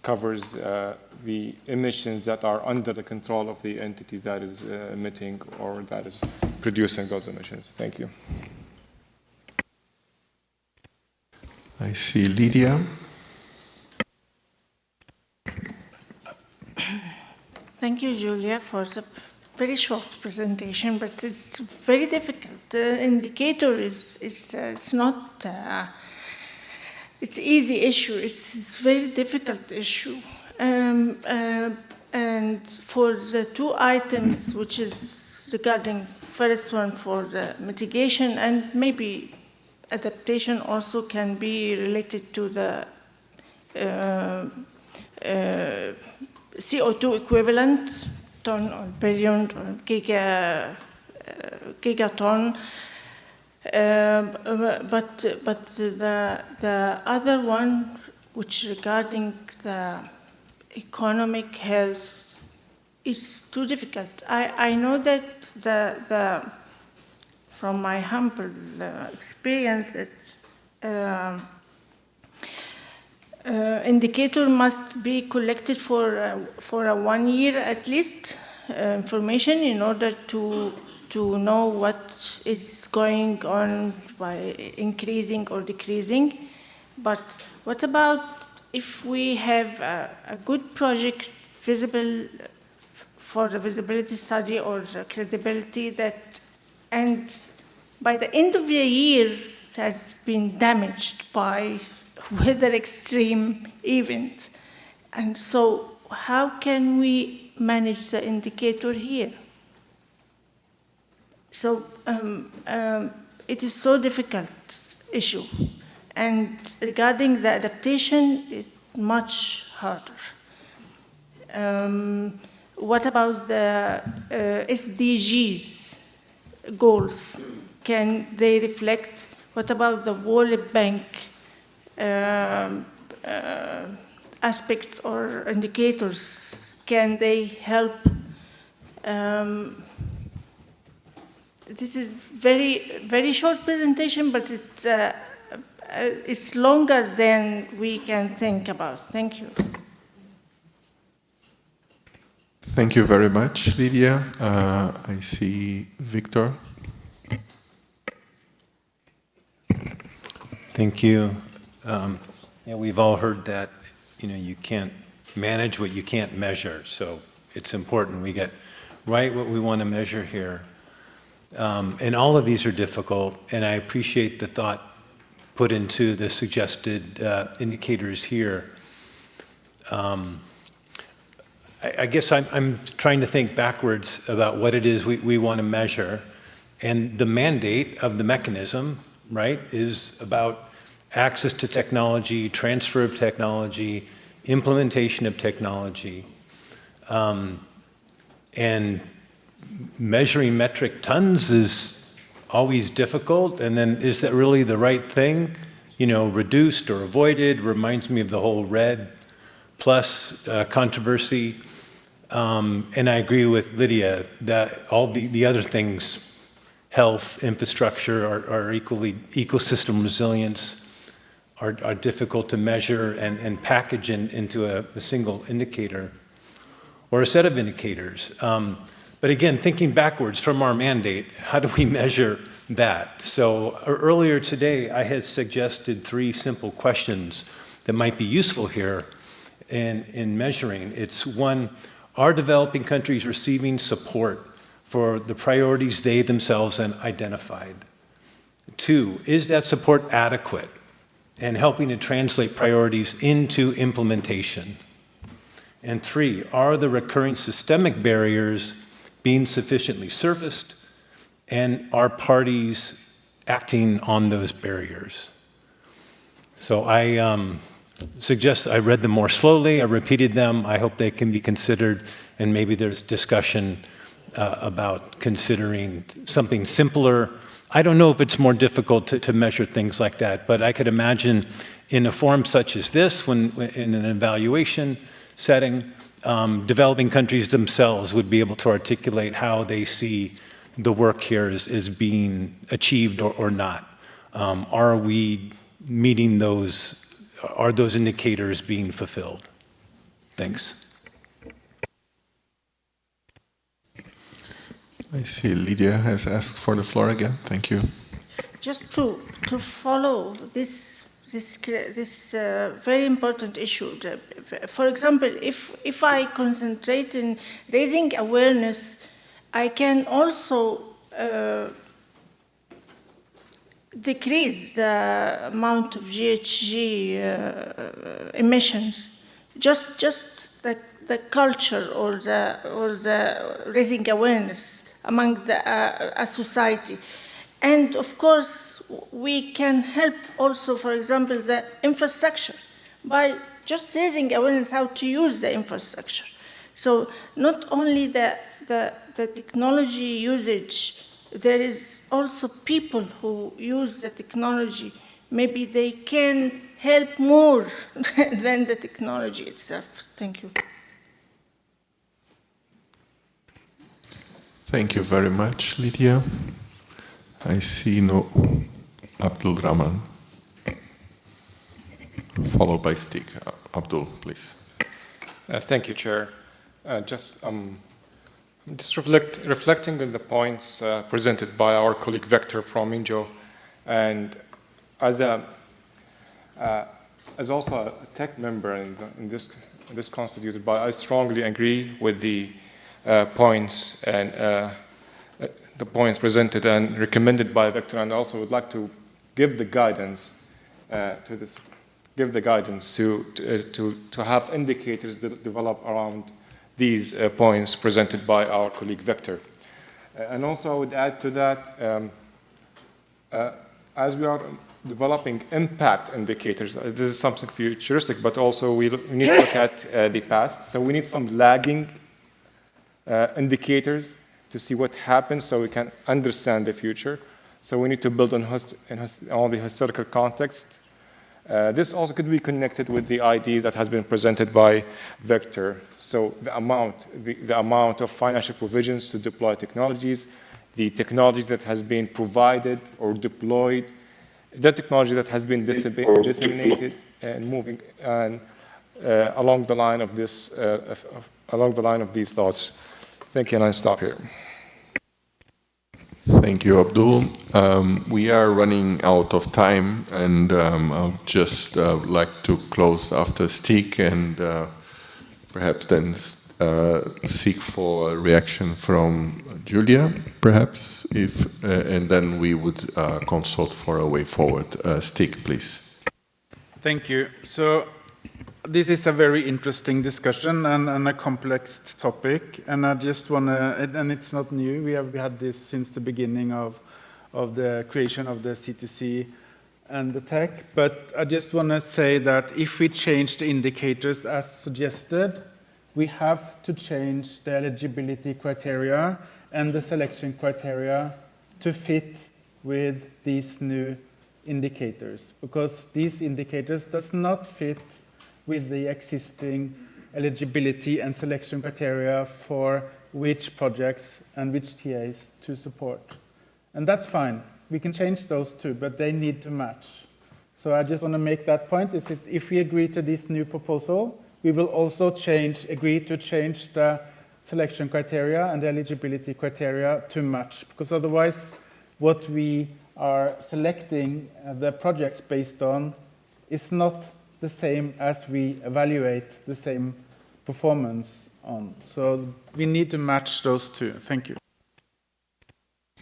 covers the emissions that are under the control of the entity that is emitting or that is producing those emissions. Thank you. I see Lydia. Thank you, Julia, for the very short presentation, but it's very difficult. The indicator it's not it's easy issue. It's very difficult issue. And for the two items, which is regarding first one for the mitigation and maybe adaptation also can be related to the CO2 equivalent, ton or billion or gigaton. But the other one, which regarding the economic health, is too difficult. I know that from my humble experience, that indicator must be collected for a 1 year at least information in order to know what is going on by increasing or decreasing. But what about if we have a good project visible for the visibility study or the credibility that, and by the end of the year it has been damaged by weather extreme event. And so how can we manage the indicator here? So it is so difficult issue. And regarding the adaptation, it's much harder. What about the SDGs goals? Can they reflect? What about the World Bank aspects or indicators? Can they help? This is very short presentation, but it's longer than we can think about. Thank you. Thank you very much, Lydia. I see Victor. Thank you. Yeah, we've all heard that, you can't manage what you can't measure. So it's important we get right what we want to measure here. And all of these are difficult, and I appreciate the thought put into the suggested indicators here. I guess I'm trying to think backwards about what it is we want to measure. And the mandate of the mechanism, right, is about access to technology, transfer of technology, implementation of technology. And measuring metric tons is always difficult. And then is that really the right thing? Reduced or avoided reminds me of the whole RED plus controversy. And I agree with Lydia that all the other things, health, infrastructure, are equally, ecosystem resilience, are difficult to measure and package into a single indicator or a set of indicators. But again, thinking backwards from our mandate, how do we measure that? So earlier today, I had suggested 3 simple questions that might be useful here in measuring. It's 1, are developing countries receiving support for the priorities they themselves have identified? 2, is that support adequate and helping to translate priorities into implementation? And 3, are the recurring systemic barriers being sufficiently surfaced, and are parties acting on those barriers? So I suggest I read them more slowly, I repeated them, I hope they can be considered, and maybe there's discussion about considering something simpler. I don't know if it's more difficult to measure things like that, but I could imagine in a forum such as this, when in an evaluation setting, developing countries themselves would be able to articulate how they see the work here is being achieved or not. Are we meeting those, are those indicators being fulfilled? Thanks. I see Lydia has asked for the floor again. Thank you. Just to follow this very important issue. For example, if I concentrate in raising awareness, I can also decrease the amount of GHG emissions. Just the culture or the raising awareness among a society. And of course, we can help also, for example, the infrastructure by just raising awareness how to use the infrastructure. So not only the technology usage, there is also people who use the technology. Maybe they can help more than the technology itself. Thank you. Thank you very much, Lydia. I see no Abdul Rahman, followed by Stig. Abdul, please. Thank you, Chair. Just reflecting on the points presented by our colleague Vector from Injo, and as also a TEC member in this constituted body, I strongly agree with the points and the points presented and recommended by Vector, and also would like to give the guidance to have indicators that develop around these points presented by our colleague Vector. And also I would add to that, as we are developing impact indicators, this is something futuristic, but also we need to look at the past. So we need some lagging indicators to see what happens so we can understand the future. So we need to build on all the historical context. This also could be connected with the ideas that has been presented by Vector. So the amount of financial provisions to deploy technologies, the technologies that has been provided or deployed, the technology that has been disseminated and moving and along the line of this, along the line of these thoughts. Thank you, and I stop here. Thank you, Abdul. We are running out of time, and I'll just like to close after Stig and perhaps then seek for a reaction from Julia, perhaps, and then we would consult for a way forward. Stig, please. Thank you. So this is a very interesting discussion and a complex topic, and I just want to, and it's not new, we have had this since the beginning of the creation of the CTC and the TEC, but I just want to say that if we change the indicators as suggested, we have to change the eligibility criteria and the selection criteria to fit with these new indicators, because these indicators does not fit with the existing eligibility and selection criteria for which projects and which TAs to support. And that's fine. We can change those too, but they need to match. So I just want to make that point, is that if we agree to this new proposal, we will also agree to change the selection criteria and the eligibility criteria to match, because otherwise what we are selecting the projects based on is not the same as we evaluate the same performance on. So we need to match those two. Thank you.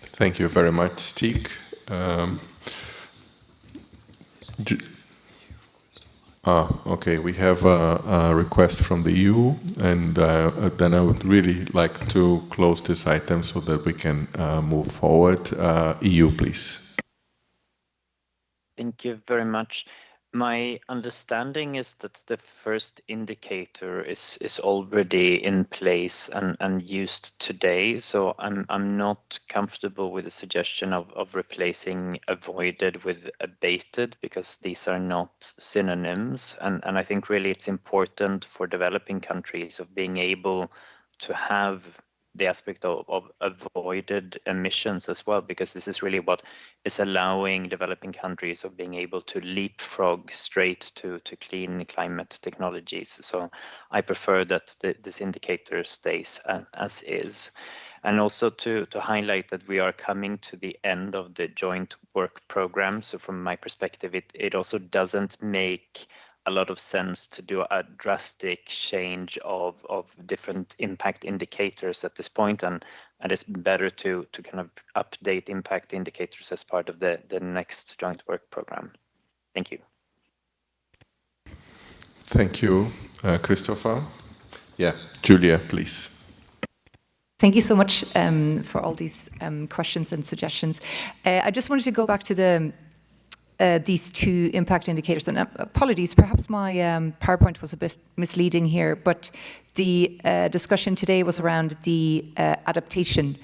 Thank you very much, Stig. Okay, we have a request from the EU, and then I would really like to close this item so that we can move forward. EU, please. Thank you very much. My understanding is that the first indicator is already in place and used today. So I'm not comfortable with the suggestion of replacing avoided with abated, because these are not synonyms. And I think really it's important for developing countries of being able to have the aspect of avoided emissions as well, because this is really what is allowing developing countries of being able to leapfrog straight to clean climate technologies. So I prefer that this indicator stays as is. And also to highlight that we are coming to the end of the joint work program. So from my perspective, it also doesn't make a lot of sense to do a drastic change of different impact indicators at this point, and it's better to kind of update impact indicators as part of the next joint work program. Thank you. Thank you, Christopher. Yeah, Julia, please. Thank you so much for all these questions and suggestions. I just wanted to go back to these two impact indicators, and apologies, perhaps my PowerPoint was a bit misleading here, but the discussion today was around the adaptation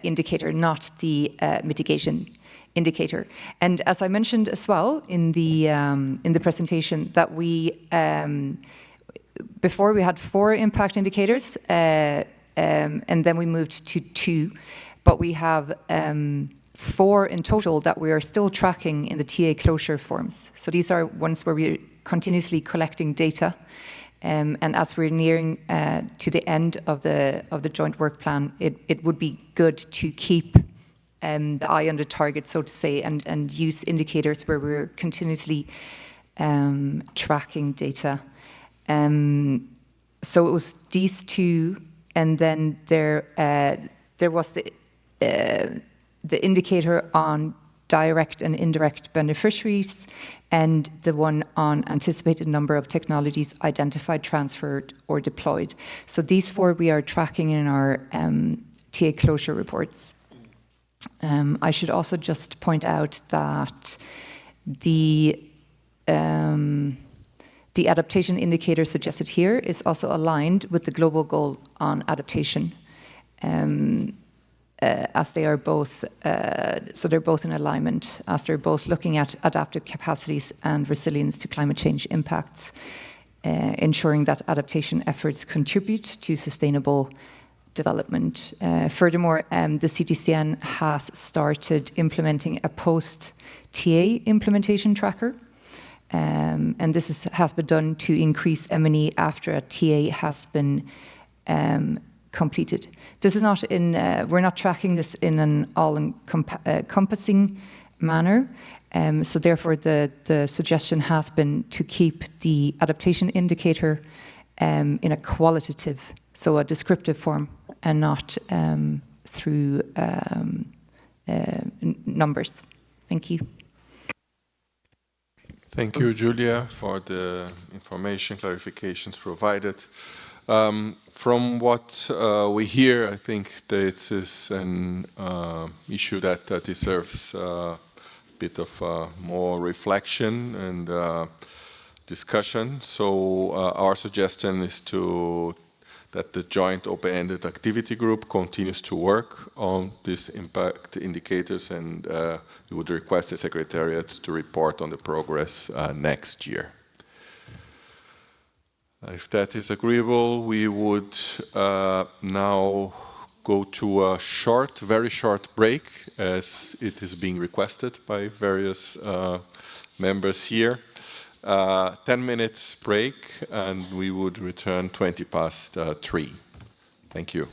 indicator, not the mitigation indicator. And as I mentioned as well in the presentation, that we before we had 4 impact indicators, and then we moved to 2, but we have 4 in total that we are still tracking in the TA closure forms. So these are ones where we're continuously collecting data, and as we're nearing to the end of the joint work plan, it would be good to keep the eye on the target, so to say, and use indicators where we're continuously tracking data. So it was these 2, and then there was the indicator on direct and indirect beneficiaries, and the one on anticipated number of technologies identified, transferred, or deployed. So these 4 we are tracking in our TA closure reports. I should also just point out that the adaptation indicator suggested here is also aligned with the global goal on adaptation. As they are both, so they're both in alignment, as they're both looking at adaptive capacities and resilience to climate change impacts, ensuring that adaptation efforts contribute to sustainable development. Furthermore, the CTCN has started implementing a post-TA implementation tracker, and this has been done to increase M&E after a TA has been completed. This is not in, we're not tracking this in an all-encompassing manner, so therefore the suggestion has been to keep the adaptation indicator in a qualitative, so a descriptive form, and not through numbers. Thank you. Thank you, Julia, for the information, clarifications provided. From what we hear, I think this is an issue that deserves a bit of more reflection and discussion. So our suggestion is that the joint open-ended activity group continues to work on these impact indicators, and we would request the Secretariat to report on the progress next year. If that is agreeable, we would now go to a very short break, as it is being requested by various members here. 10 minutes break, and we would return 3:20. Thank you.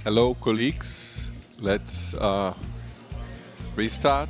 Hello, colleagues. Let's restart.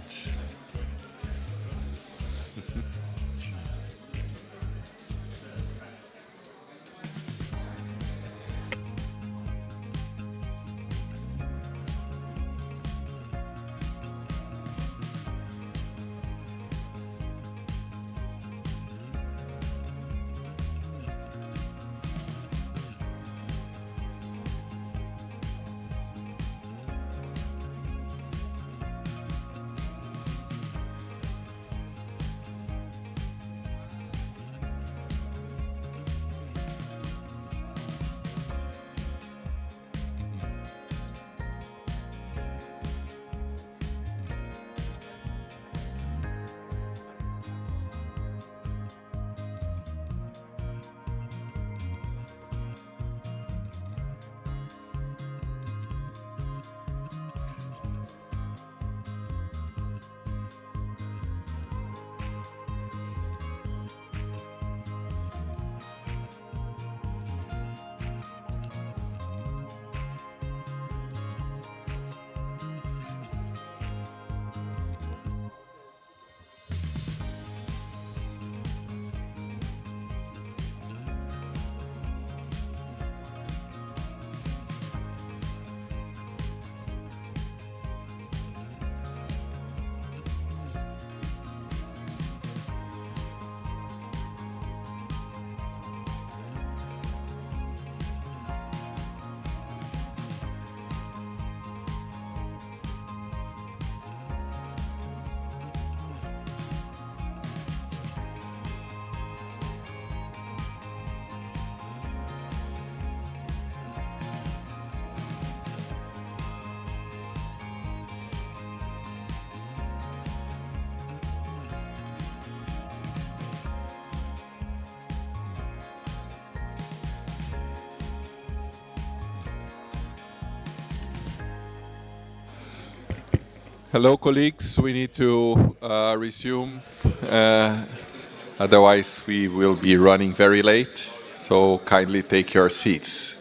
Hello, colleagues. We need to resume. Otherwise, we will be running very late. So kindly take your seats.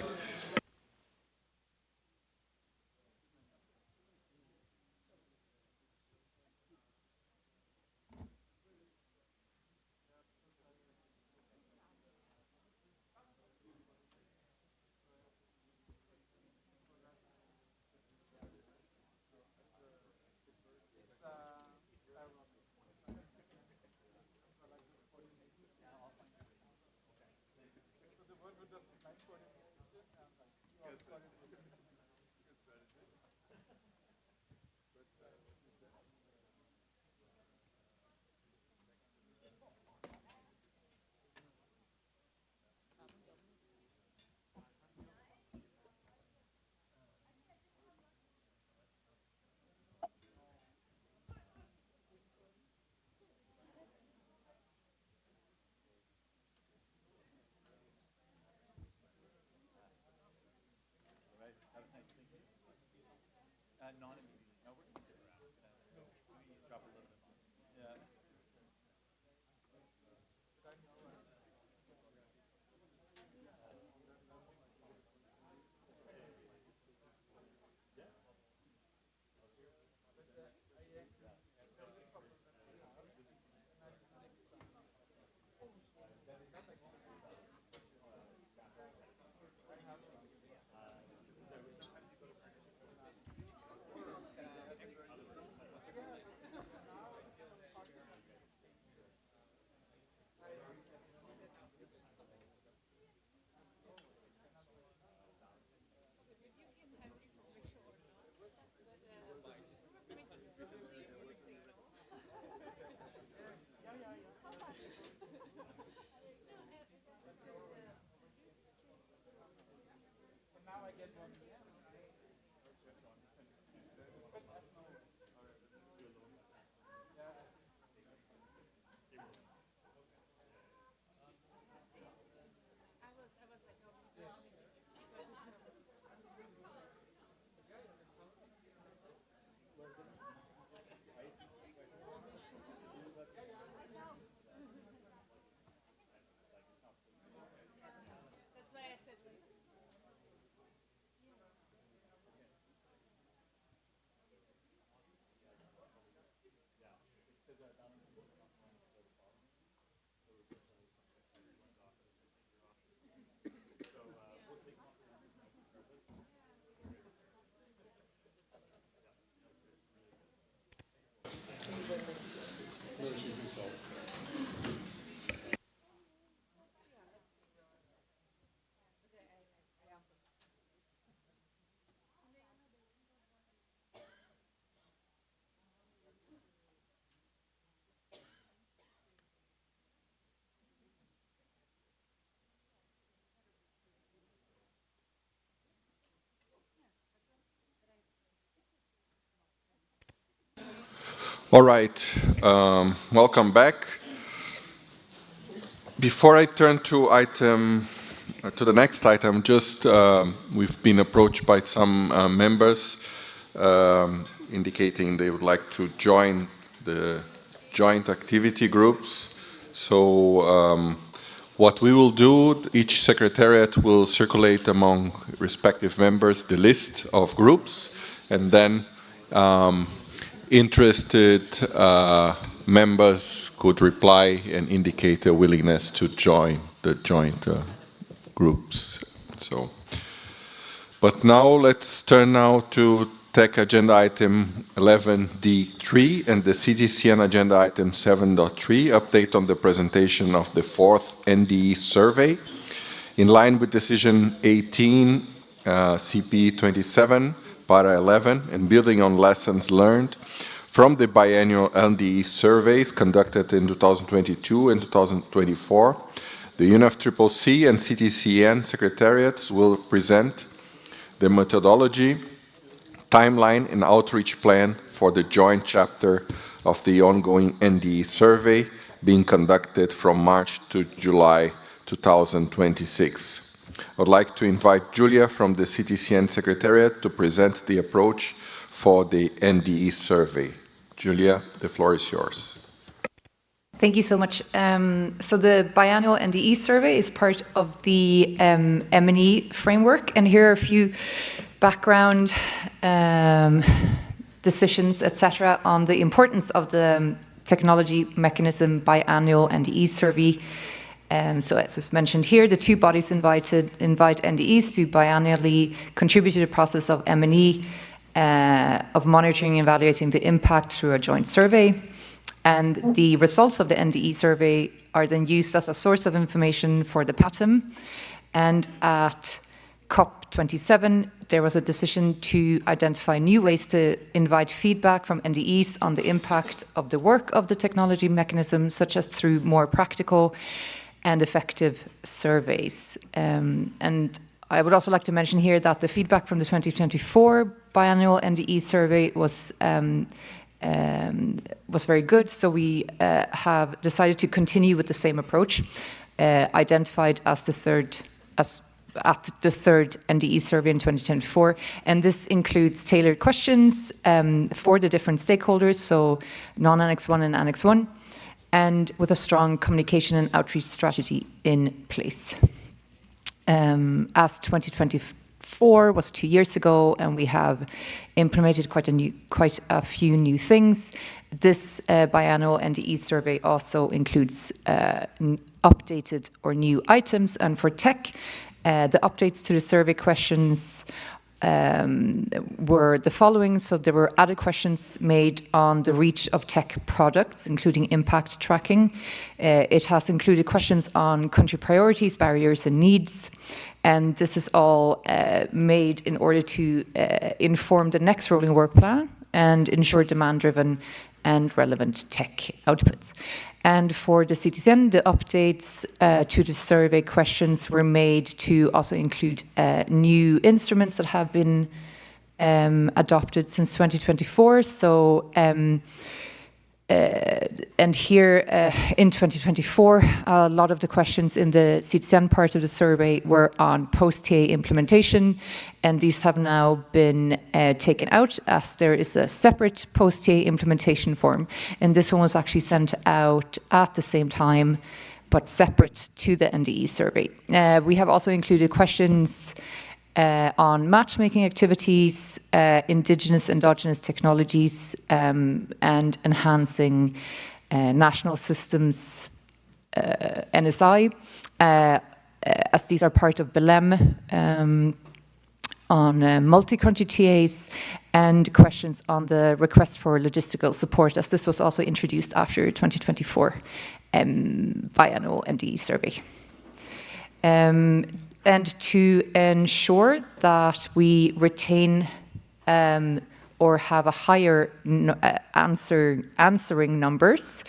All right, welcome back. Before I turn to the next item, just we've been approached by some members indicating they would like to join the joint activity groups. So what we will do, each secretariat will circulate among respective members the list of groups, and then interested members could reply and indicate their willingness to join the joint groups. So, but now let's turn now to TEC agenda item 11D3 and the CTCN agenda item 7.3, update on the presentation of the fourth NDE survey. In line with decision 18 CP 27 para 11 and building on lessons learned from the biannual NDE surveys conducted in 2022 and 2024, the UNFCCC and CTCN secretariats will present the methodology, timeline, and outreach plan for the joint chapter of the ongoing NDE survey being conducted from March to July 2026. I would like to invite Julia from the CTCN Secretariat to present the approach for the NDE survey. Julia, the floor is yours. Thank you so much. So the biannual NDE survey is part of the M&E framework, and here are a few background decisions, etc., on the importance of the technology mechanism biannual NDE survey. So as is mentioned here, the two bodies invite NDEs to biannually contribute to the process of M&E, of monitoring and evaluating the impact through a joint survey. And the results of the NDE survey are then used as a source of information for the PATM. And at COP27, there was a decision to identify new ways to invite feedback from NDEs on the impact of the work of the technology mechanism, such as through more practical and effective surveys. And I would also like to mention here that the feedback from the 2024 biannual NDE survey was very good, so we have decided to continue with the same approach, identified as the third NDE survey in 2024, and this includes tailored questions for the different stakeholders, so non-Annex 1 and Annex 1, and with a strong communication and outreach strategy in place. As 2024 was 2 years ago, and we have implemented quite a few new things. This biannual NDE survey also includes updated or new items, and for TEC, the updates to the survey questions were the following. So there were added questions made on the reach of TEC products, including impact tracking. It has included questions on country priorities, barriers, and needs. And this is all made in order to inform the next rolling work plan and ensure demand-driven and relevant TEC outputs. And for the CTCN, the updates to the survey questions were made to also include new instruments that have been adopted since 2024. So, and here in 2024, a lot of the questions in the CTCN part of the survey were on post-TA implementation, and these have now been taken out as there is a separate post-TA implementation form, and this one was actually sent out at the same time, but separate to the NDE survey. We have also included questions on matchmaking activities, indigenous endogenous technologies, and enhancing national systems, NSI, as these are part of BELEM, on multi-country TAs, and questions on the request for logistical support, as this was also introduced after 2024 biannual NDE survey. And to ensure that we retain or have a higher answering numbers,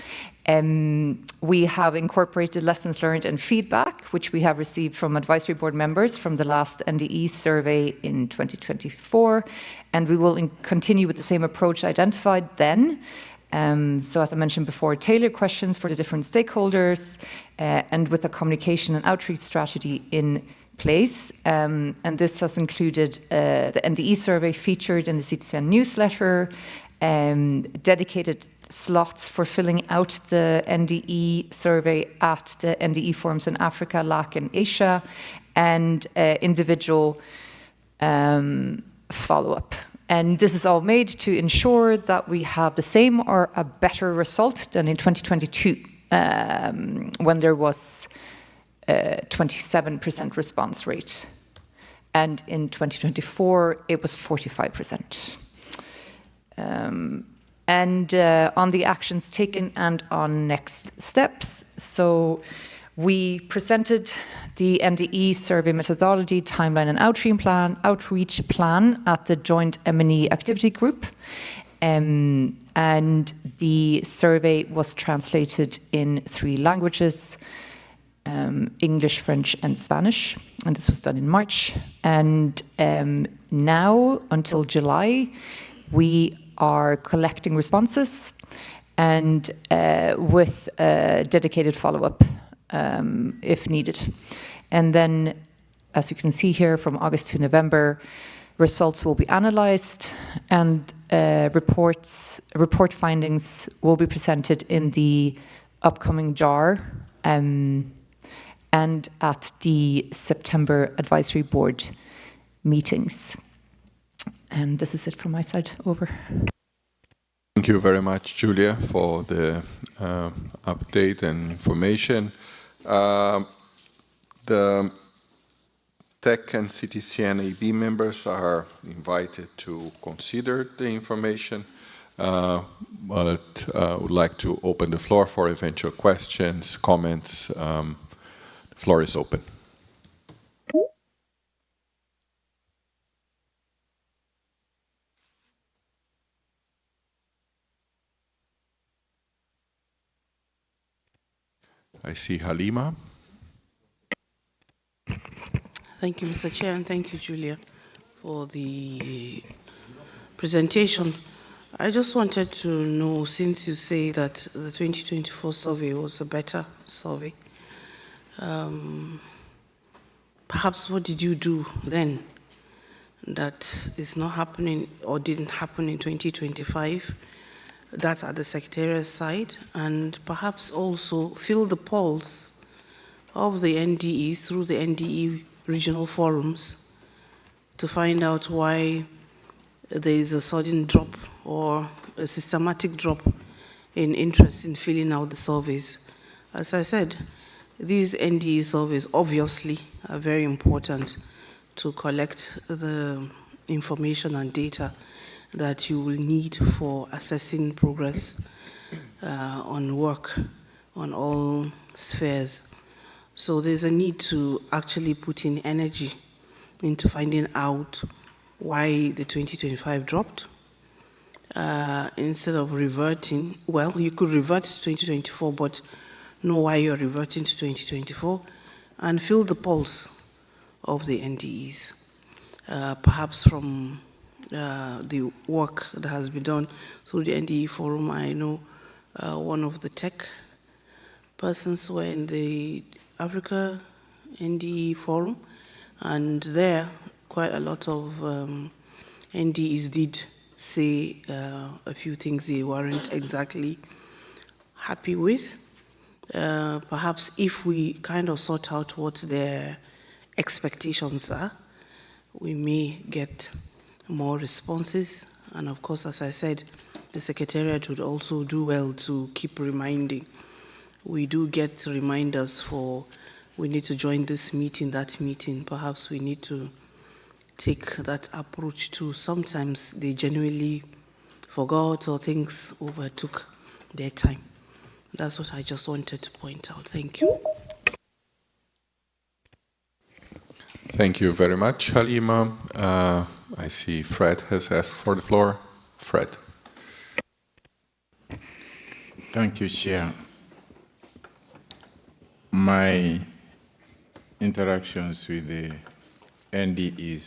we have incorporated lessons learned and feedback, which we have received from advisory board members from the last NDE survey in 2024, and we will continue with the same approach identified then, So as I mentioned before, tailored questions for the different stakeholders and with a communication and outreach strategy in place. And this has included the NDE survey featured in the CTCN newsletter, dedicated slots for filling out the NDE survey at the NDE forums in Africa, LAC, and Asia, and individual follow-up. And this is all made to ensure that we have the same or a better result than in 2022, when there was 27% response rate. And in 2024, it was 45%. And on the actions taken and on next steps. So we presented the NDE survey methodology, timeline, and outreach plan at the joint M&E activity group. And the survey was translated in 3 languages, English, French, and Spanish. And this was done in March. And now, until July, we are collecting responses and with dedicated follow-up if needed. And then, as you can see here, from August to November, results will be analyzed and report findings will be presented in the upcoming JAR and at the September advisory board meetings. And this is it from my side. Over. Thank you very much, Julia, for the update and information. The TEC and CTCN AB members are invited to consider the information, but I would like to open the floor for eventual questions, comments. The floor is open. I see Halima. Thank you, Mr. Chair, and thank you, Julia, for the presentation. I just wanted to know, since you say that the 2024 survey was a better survey, perhaps what did you do then that is not happening or didn't happen in 2025? That's at the Secretariat side, and perhaps also feel the pulse of the NDEs through the NDE regional forums to find out why there is a sudden drop or a systematic drop in interest in filling out the surveys. As I said, these NDE surveys obviously are very important to collect the information and data that you will need for assessing progress on work on all spheres. So there's a need to actually put in energy into finding out why the 2025 dropped. Instead of reverting, well, you could revert to 2024, but know why you're reverting to 2024 and feel the pulse of the NDEs. Perhaps from the work that has been done through the NDE forum. I know one of the tech persons were in the Africa NDE forum, and there quite a lot of NDEs did say a few things they weren't exactly happy with. Perhaps if we kind of sort out what their expectations are, we may get more responses. And of course, as I said, the Secretariat would also do well to keep reminding. We do get reminders for, we need to join this meeting, that meeting. Perhaps we need to take that approach too. Sometimes they genuinely forgot or things overtook their time. That's what I just wanted to point out. Thank you. Thank you very much, Halima. I see Fred has asked for the floor. Fred. Thank you, Chair. My interactions with the NDEs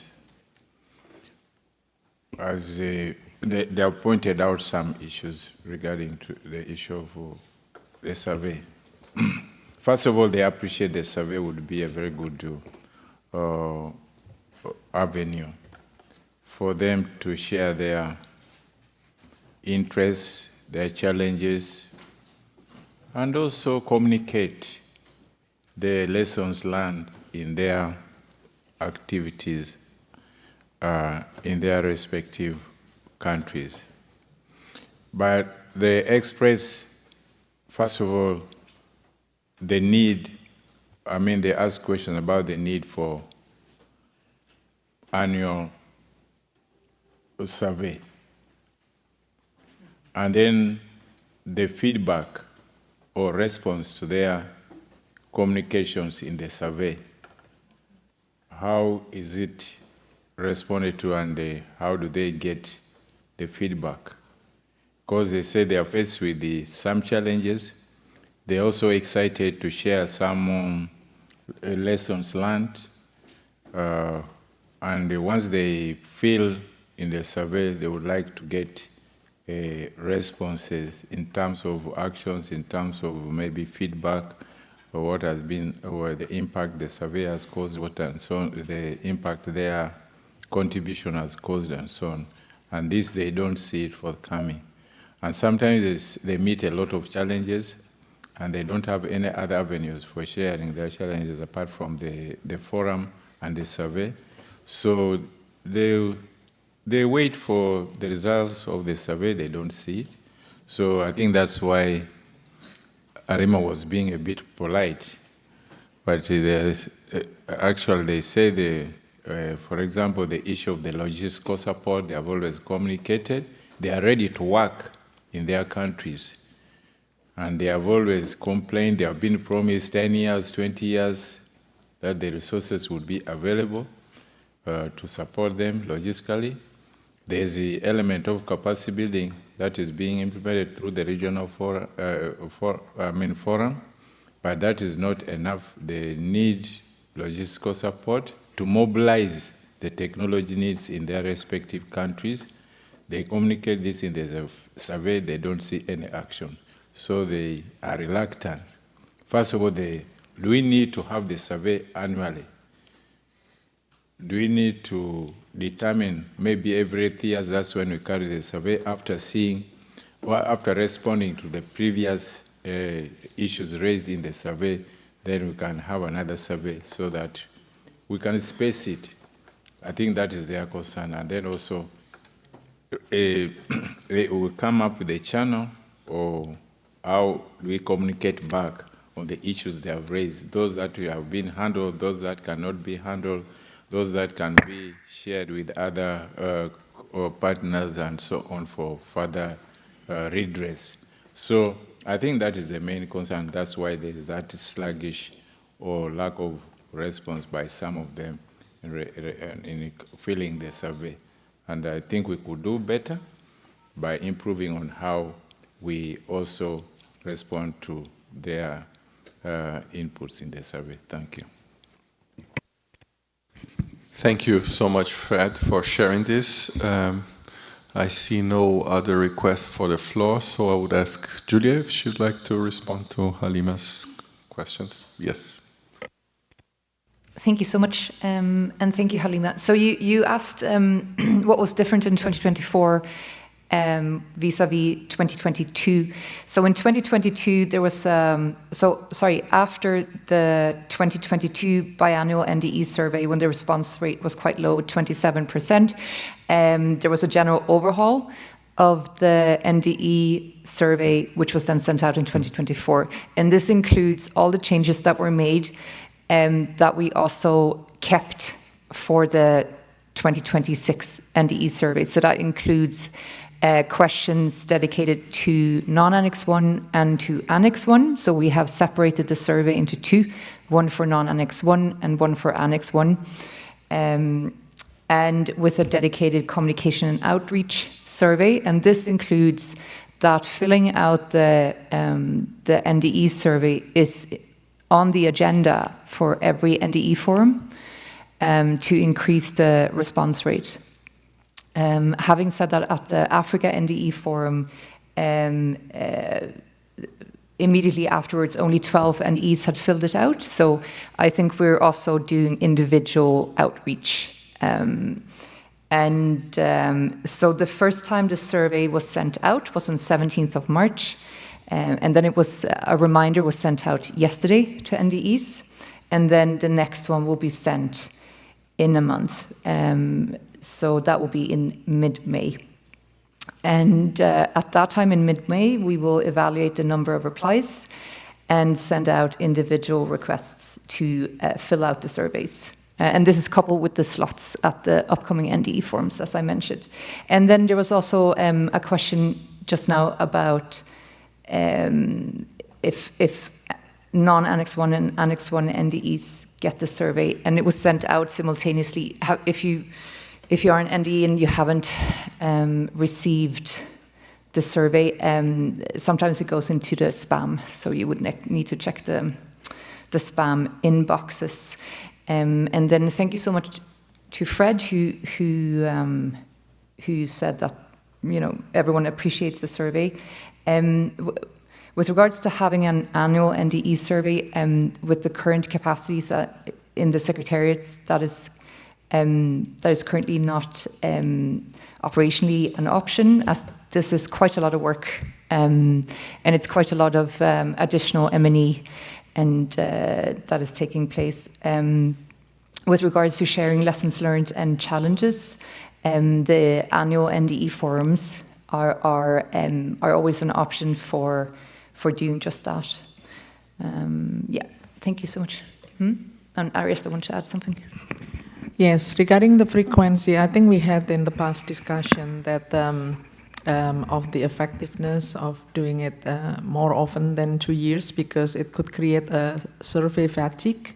as they have pointed out some issues regarding to the issue of the survey. First of all, they appreciate the survey would be a very good avenue for them to share their interests, their challenges, and also communicate the lessons learned in their activities in their respective countries. But they express, first of all, the need, they ask questions about the need for annual survey. And then the feedback or response to their communications in the survey. How is it responded to, and how do they get the feedback? Because they say they are faced with some challenges. They're also excited to share some lessons learned. And once they feel in the survey, they would like to get responses in terms of actions, in terms of maybe feedback, or what has been, or the impact the survey has caused, what and so on, the impact their contribution has caused and so on. And this, they don't see it forthcoming. And sometimes they meet a lot of challenges, and they don't have any other avenues for sharing their challenges apart from the forum and the survey. So they wait for the results of the survey, they don't see it. So I think that's why Arima was being a bit polite. But actually they say, for example, the issue of the logistical support, they have always communicated. They are ready to work in their countries. And they have always complained, they have been promised 10 years, 20 years, that the resources would be available to support them logistically. There's the element of capacity building that is being implemented through the regional forum, but that is not enough. They need logistical support to mobilize the technology needs in their respective countries. They communicate this in the survey, they don't see any action. So they are reluctant. First of all, do we need to have the survey annually? Do we need to determine maybe every 3 years, that's when we carry the survey after seeing, or after responding to the previous issues raised in the survey, then we can have another survey so that we can space it. I think that is their concern. And then also, they will come up with a channel, or how do we communicate back on the issues they have raised, those that have been handled, those that cannot be handled, those that can be shared with other partners and so on for further redress. So I think that is the main concern. That's why there is that sluggish or lack of response by some of them in filling the survey. And I think we could do better by improving on how we also respond to their inputs in the survey. Thank you. Thank you so much, Fred, for sharing this. I see no other requests for the floor, so I would ask Julia if she would like to respond to Halima's questions. Yes. Thank you so much, and thank you, Halima. So you asked what was different in 2024 vis-a-vis 2022. So in 2022, there was, after the 2022 biannual NDE survey, when the response rate was quite low, 27%, there was a general overhaul of the NDE survey, which was then sent out in 2024. And this includes all the changes that were made that we also kept for the 2026 NDE survey. So that includes questions dedicated to non-Annex 1 and to Annex 1. So we have separated the survey into two, one for non-Annex 1 and one for Annex 1. And with a dedicated communication and outreach survey. And this includes that filling out the NDE survey is on the agenda for every NDE forum to increase the response rate. Having said that, at the Africa NDE Forum, immediately afterwards, only 12 NDEs had filled it out. So I think we're also doing individual outreach. So the first time the survey was sent out was on 17th of March. And then a reminder was sent out yesterday to NDEs. And then the next one will be sent in a month. So that will be in mid-May. And at that time in mid-May, we will evaluate the number of replies and send out individual requests to fill out the surveys. And this is coupled with the slots at the upcoming NDE forums, as I mentioned. And then there was also a question just now about if non-Annex 1 and Annex 1 NDEs get the survey, and it was sent out simultaneously. If you are an NDE and you haven't received the survey, sometimes it goes into the spam, so you would need to check the spam inboxes. And then thank you so much to Fred, who said that everyone appreciates the survey. With regards to having an annual NDE survey, with the current capacities in the secretariats, that is currently not operationally an option, as this is quite a lot of work, and it's quite a lot of additional M&E, and that is taking place. With regards to sharing lessons learned and challenges, the annual NDE forums are always an option for doing just that. Yeah, thank you so much. And Arias, I want to add something. Yes, regarding the frequency, I think we had in the past discussion that of the effectiveness of doing it more often than 2 years, because it could create a survey fatigue.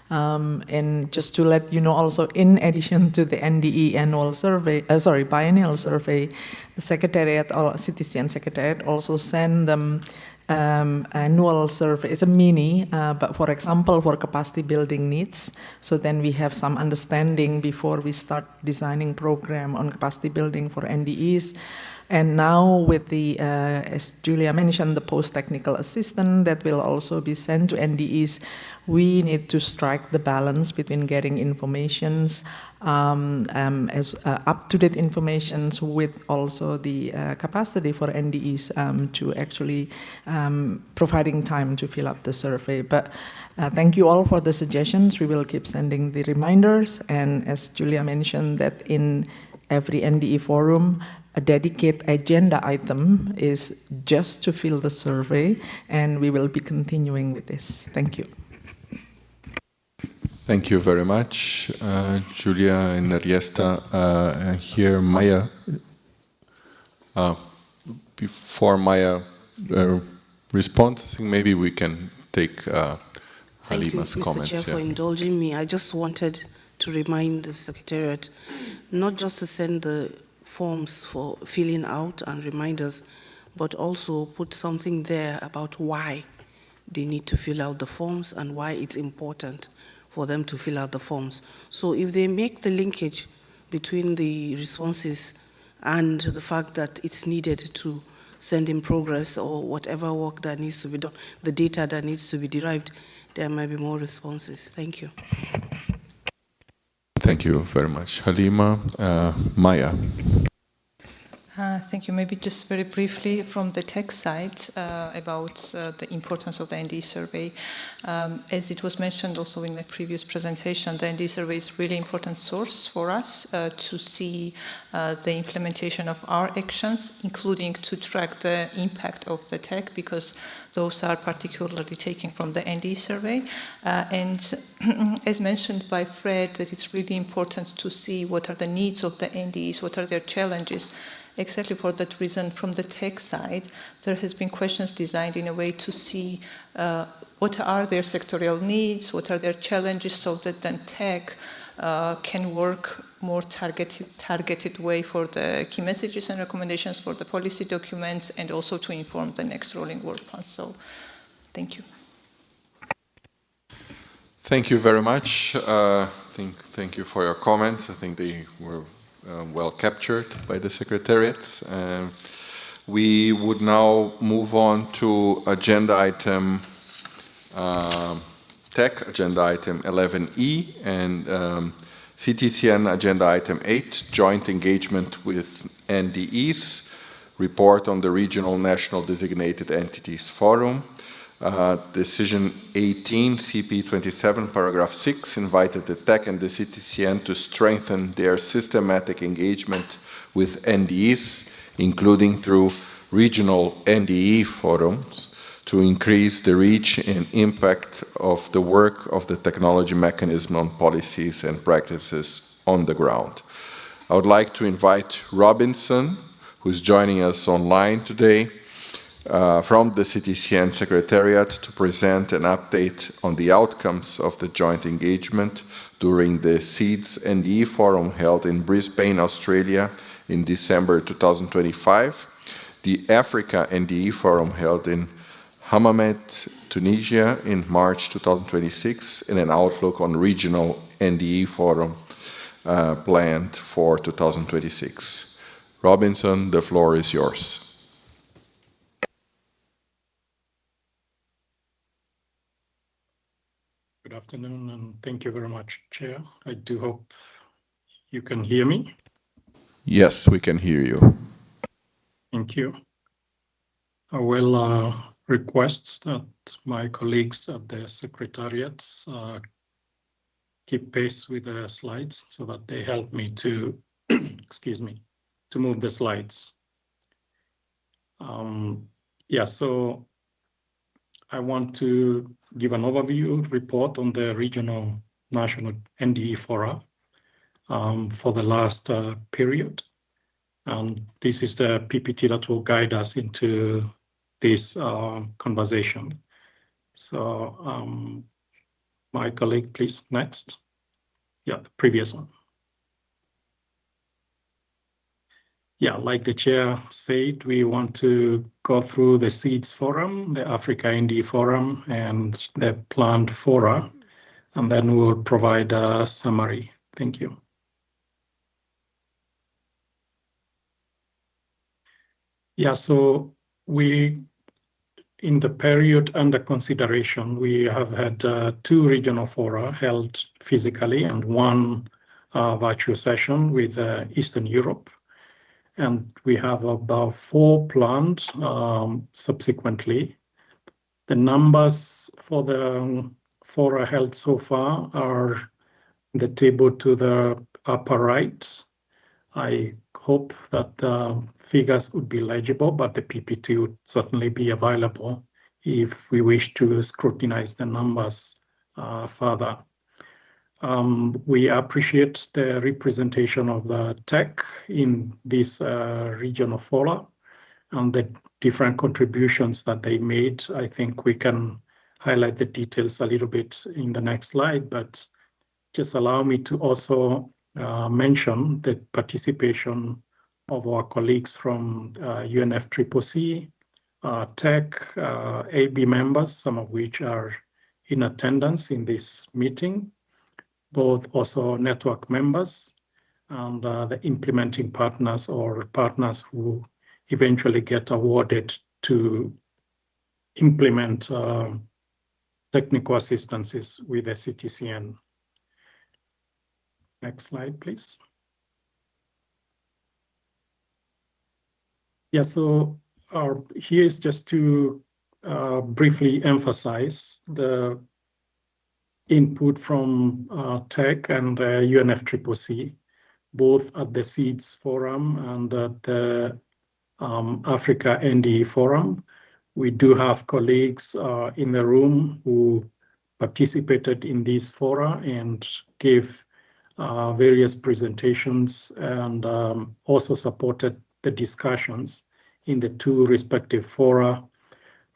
And just to let you know also, in addition to the NDE annual survey, biennial survey, the Secretariat or CTCN Secretariat also send them annual survey. It's a mini, but for example, for capacity building needs. So then we have some understanding before we start designing program on capacity building for NDEs. And now with the, as Julia mentioned, the post-technical assistant that will also be sent to NDEs, we need to strike the balance between getting informations as up-to-date informations with also the capacity for NDEs to actually providing time to fill up the survey. But thank you all for the suggestions. We will keep sending the reminders. And as Julia mentioned, that in every NDE forum, a dedicated agenda item is just to fill the survey, and we will be continuing with this. Thank you. Thank you very much, Julia and Riesta. Here, Maya. Before Maya responds, I think maybe we can take Halima's comments. Thank you, Mr. Chair, for indulging me. I just wanted to remind the Secretariat not just to send the forms for filling out and reminders, but also put something there about why they need to fill out the forms and why it's important for them to fill out the forms. So if they make the linkage between the responses and the fact that it's needed to send in progress or whatever work that needs to be done, the data that needs to be derived, there might be more responses. Thank you. Thank you very much, Halima. Maya. Thank you. Maybe just very briefly from the TEC side about the importance of the NDE survey. As it was mentioned also in my previous presentation, the NDE survey is a really important source for us to see the implementation of our actions, including to track the impact of the TEC, because those are particularly taken from the NDE survey. And as mentioned by Fred, that it's really important to see what are the needs of the NDEs, what are their challenges. Exactly for that reason, from the TEC side, there has been questions designed in a way to see what are their sectorial needs, what are their challenges, so that then TEC can work more targeted way for the key messages and recommendations for the policy documents, and also to inform the next rolling work plan. So, thank you. Thank you very much. Thank you for your comments. I think they were well captured by the secretariats. We would now move on to agenda item TEC, agenda item 11E, and CTCN agenda item 8, joint engagement with NDEs, report on the Regional National Designated Entities Forum. Decision 18, CP 27, paragraph 6, invited the TEC and the CTCN to strengthen their systematic engagement with NDEs, including through regional NDE forums, to increase the reach and impact of the work of the technology mechanism on policies and practices on the ground. I would like to invite Robinson, who's joining us online today, from the CTCN Secretariat to present an update on the outcomes of the joint engagement during the SEEDS NDE Forum held in Brisbane, Australia in December 2025, the Africa NDE Forum held in Hammamet, Tunisia in March 2026, and an outlook on regional NDE Forum planned for 2026. Robinson, the floor is yours. Good afternoon, and thank you very much, Chair. I do hope you can hear me. Yes, we can hear you. Thank you. I will request that my colleagues at the secretariats keep pace with the slides so that they help me to, excuse me, to move the slides. So I want to give an overview report on the regional national NDE fora for the last period. And this is the PPT that will guide us into this conversation. So my colleague, please, next. Yeah, the previous one. Yeah, like the chair said, we want to go through the SEEDS Forum, the Africa NDE Forum, and the planned fora, and then we'll provide a summary. Thank you. Yeah, so in the period under consideration, we have had 2 regional fora held physically and 1 virtual session with Eastern Europe. And we have about 4 planned subsequently. The numbers for the fora held so far are in the table to the upper right. I hope that the figures would be legible, but the PPT would certainly be available if we wish to scrutinize the numbers further. We appreciate the representation of the TEC in this regional fora and the different contributions that they made. I think we can highlight the details a little bit in the next slide, but just allow me to also mention the participation of our colleagues from UNFCCC, TEC, AB members, some of which are in attendance in this meeting, both also network members and the implementing partners or partners who eventually get awarded to implement technical assistances with the CTCN. Next slide, please. Yeah, so here is just to briefly emphasize the input from TEC and UNFCCC, both at the SEEDS Forum and at the Africa NDE Forum. We do have colleagues in the room who participated in these fora and gave various presentations and also supported the discussions in the 2 respective fora,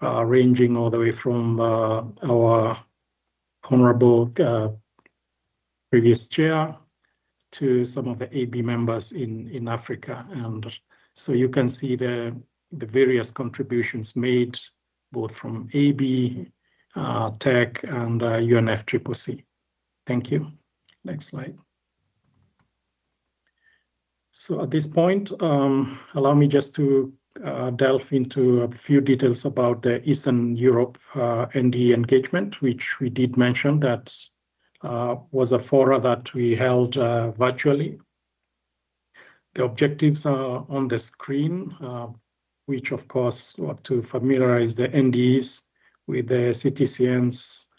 ranging all the way from our honorable previous chair to some of the AB members in Africa. And so you can see the various contributions made both from AB, TEC, and UNFCCC. Thank you. Next slide. So at this point, allow me just to delve into a few details about the Eastern Europe NDE engagement, which we did mention that was a fora that we held virtually. The objectives are on the screen, which of course were to familiarize the NDEs with the CTCN's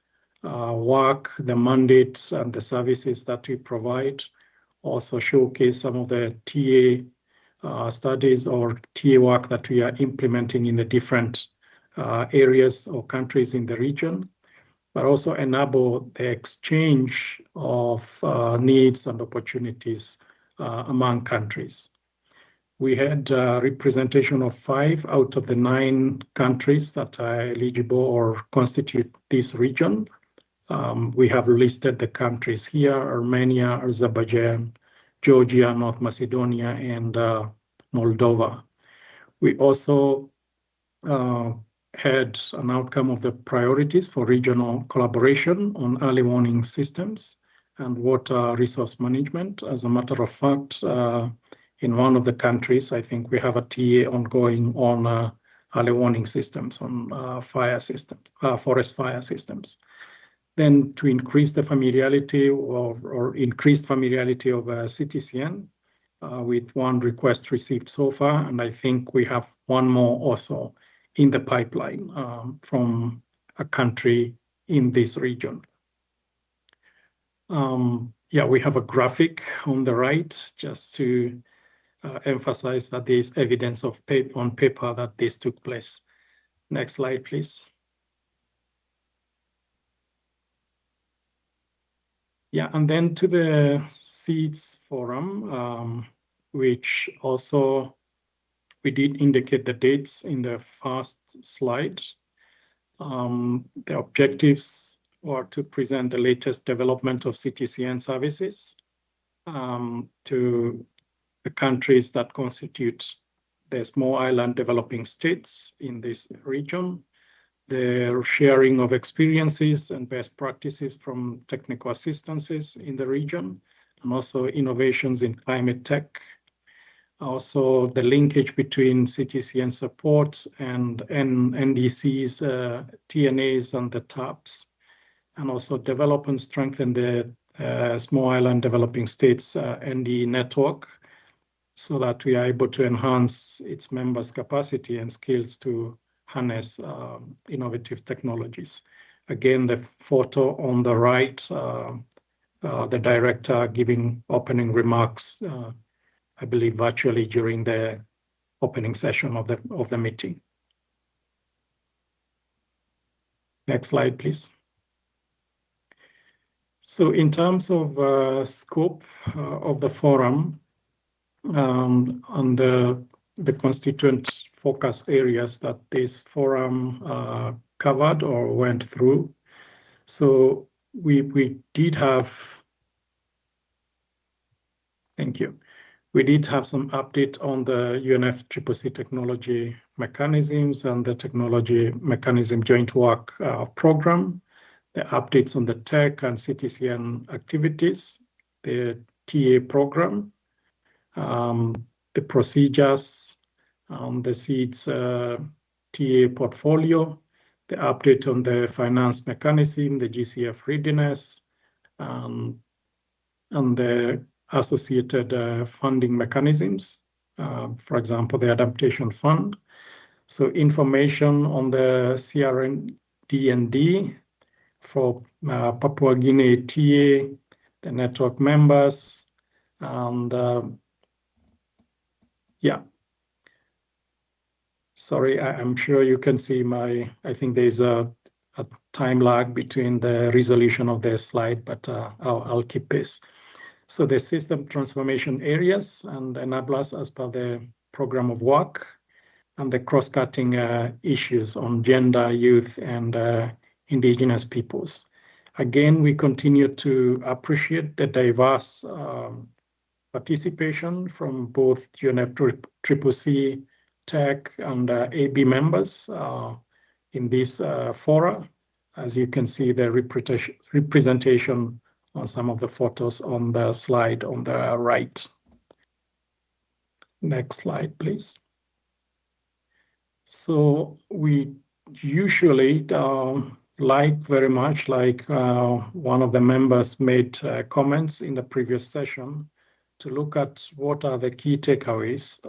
work, the mandates, and the services that we provide. Also showcase some of the TA studies or TA work that we are implementing in the different areas or countries in the region, but also enable the exchange of needs and opportunities among countries. We had representation of 5 out of the 9 countries that are eligible or constitute this region. We have listed the countries here: Armenia, Azerbaijan, Georgia, North Macedonia, and Moldova. We also had an outcome of the priorities for regional collaboration on early warning systems and water resource management. As a matter of fact, in one of the countries, I think we have a TA ongoing on early warning systems, on fire systems, forest fire systems. Then to increase the familiarity or increased familiarity of CTCN with one request received so far, and I think we have one more also in the pipeline from a country in this region. Yeah, we have a graphic on the right just to emphasize that there is evidence of on paper that this took place. Next slide, please. Yeah, and then to the SEEDS forum, which also we did indicate the dates in the first slide. The objectives were to present the latest development of CTCN services to the countries that constitute the small island developing states in this region, the sharing of experiences and best practices from technical assistances in the region, and also innovations in climate tech. Also, the linkage between CTCN support and NDC's TNAs and the TAPs, and also develop and strengthen the small island developing states NDE network so that we are able to enhance its members' capacity and skills to harness innovative technologies. Again, the photo on the right, the director giving opening remarks, I believe virtually during the opening session of the meeting. Next slide, please. So in terms of scope of the forum and the constituent focus areas that this forum covered or went through. So we did have, thank you. We did have some update on the UNFCCC technology mechanisms and the technology mechanism joint work program, the updates on the TEC and CTCN activities, the TA program, the procedures, the SEEDS TA portfolio, the update on the finance mechanism, the GCF readiness, and the associated funding mechanisms, for example, the adaptation fund. So information on the CRN-D&D for Papua Guinea TA, the network members, and yeah. Sorry, I'm sure you can see I think there's a time lag between the resolution of the slide, but I'll keep pace. So the system transformation areas and enablers as per the program of work, and the cross-cutting issues on gender, youth, and indigenous peoples. Again, we continue to appreciate the diverse participation from both UNFCCC, TEC, and AB members in this fora. As you can see, the representation on some of the photos on the slide on the right. Next slide, please. So we usually very much like one of the members made comments in the previous session, to look at what are the key takeaways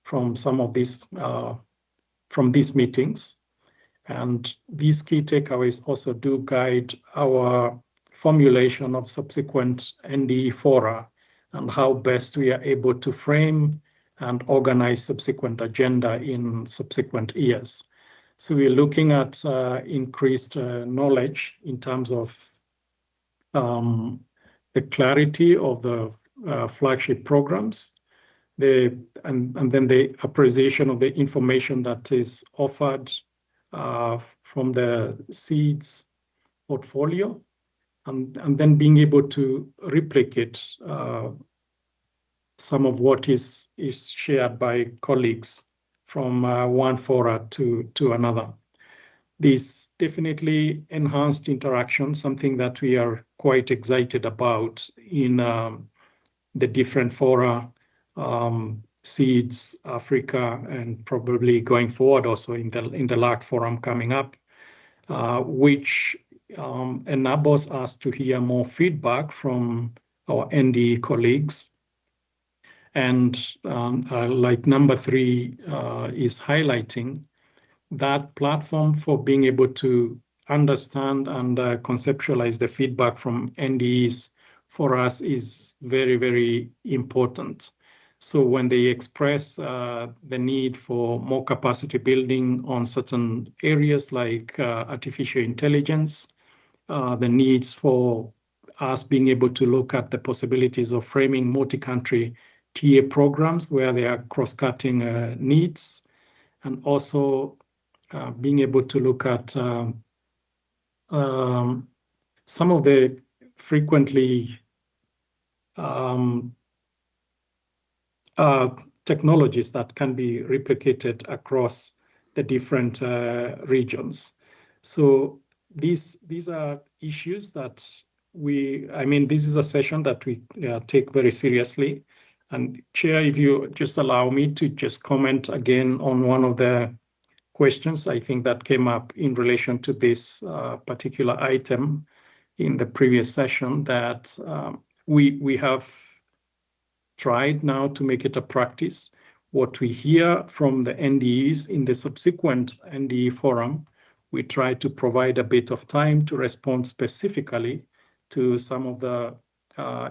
from some of these from these meetings. And these key takeaways also do guide our formulation of subsequent NDE fora and how best we are able to frame and organize subsequent agenda in subsequent years. So we're looking at increased knowledge in terms of the clarity of the flagship programs, and then the appreciation of the information that is offered from the seeds portfolio, and then being able to replicate some of what is shared by colleagues from one fora to another. This definitely enhanced interaction, something that we are quite excited about in the different fora, seeds, Africa, and probably going forward also in the LAC forum coming up, which enables us to hear more feedback from our NDE colleagues. And like number 3 is highlighting, that platform for being able to understand and conceptualize the feedback from NDEs for us is very, very important. So when they express the need for more capacity building on certain areas like artificial intelligence, the needs for us being able to look at the possibilities of framing multi-country TA programs where there are cross-cutting needs, and also being able to look at some of the frequently technologies that can be replicated across the different regions. So these are issues that this is a session that we take very seriously. And Chair, if you just allow me to just comment again on one of the questions I think that came up in relation to this particular item in the previous session, that we have tried now to make it a practice. What we hear from the NDEs in the subsequent NDE forum, we try to provide a bit of time to respond specifically to some of the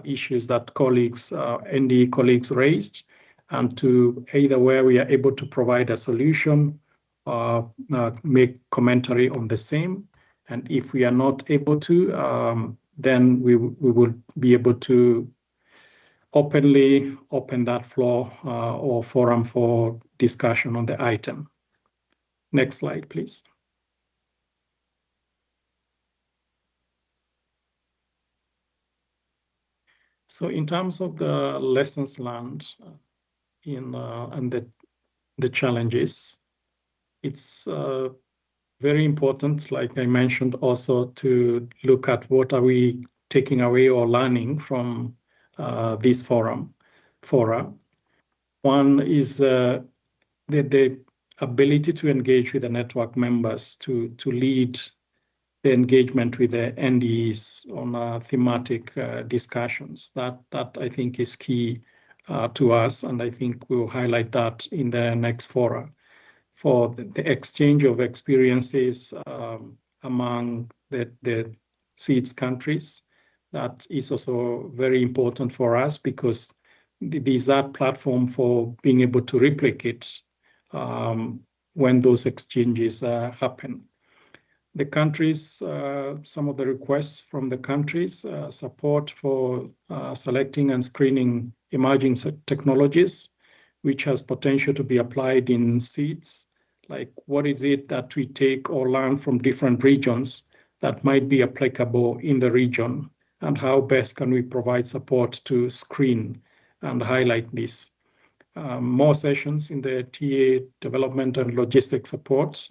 issues that colleagues, NDE colleagues raised, and to either where we are able to provide a solution, make commentary on the same. And if we are not able to, then we will be able to openly open that floor or forum for discussion on the item. Next slide, please. So in terms of the lessons learned and the challenges, it's very important, like I mentioned, also to look at what are we taking away or learning from this fora. One is the ability to engage with the network members to lead the engagement with the NDEs on thematic discussions. That I think is key to us, and I think we'll highlight that in the next fora. For the exchange of experiences among the seeds countries, that is also very important for us, because these are platform for being able to replicate when those exchanges happen. The countries, some of the requests from the countries, support for selecting and screening emerging technologies, which has potential to be applied in seeds. Like, what is it that we take or learn from different regions that might be applicable in the region, and how best can we provide support to screen and highlight this? More sessions in the TA development and logistics support.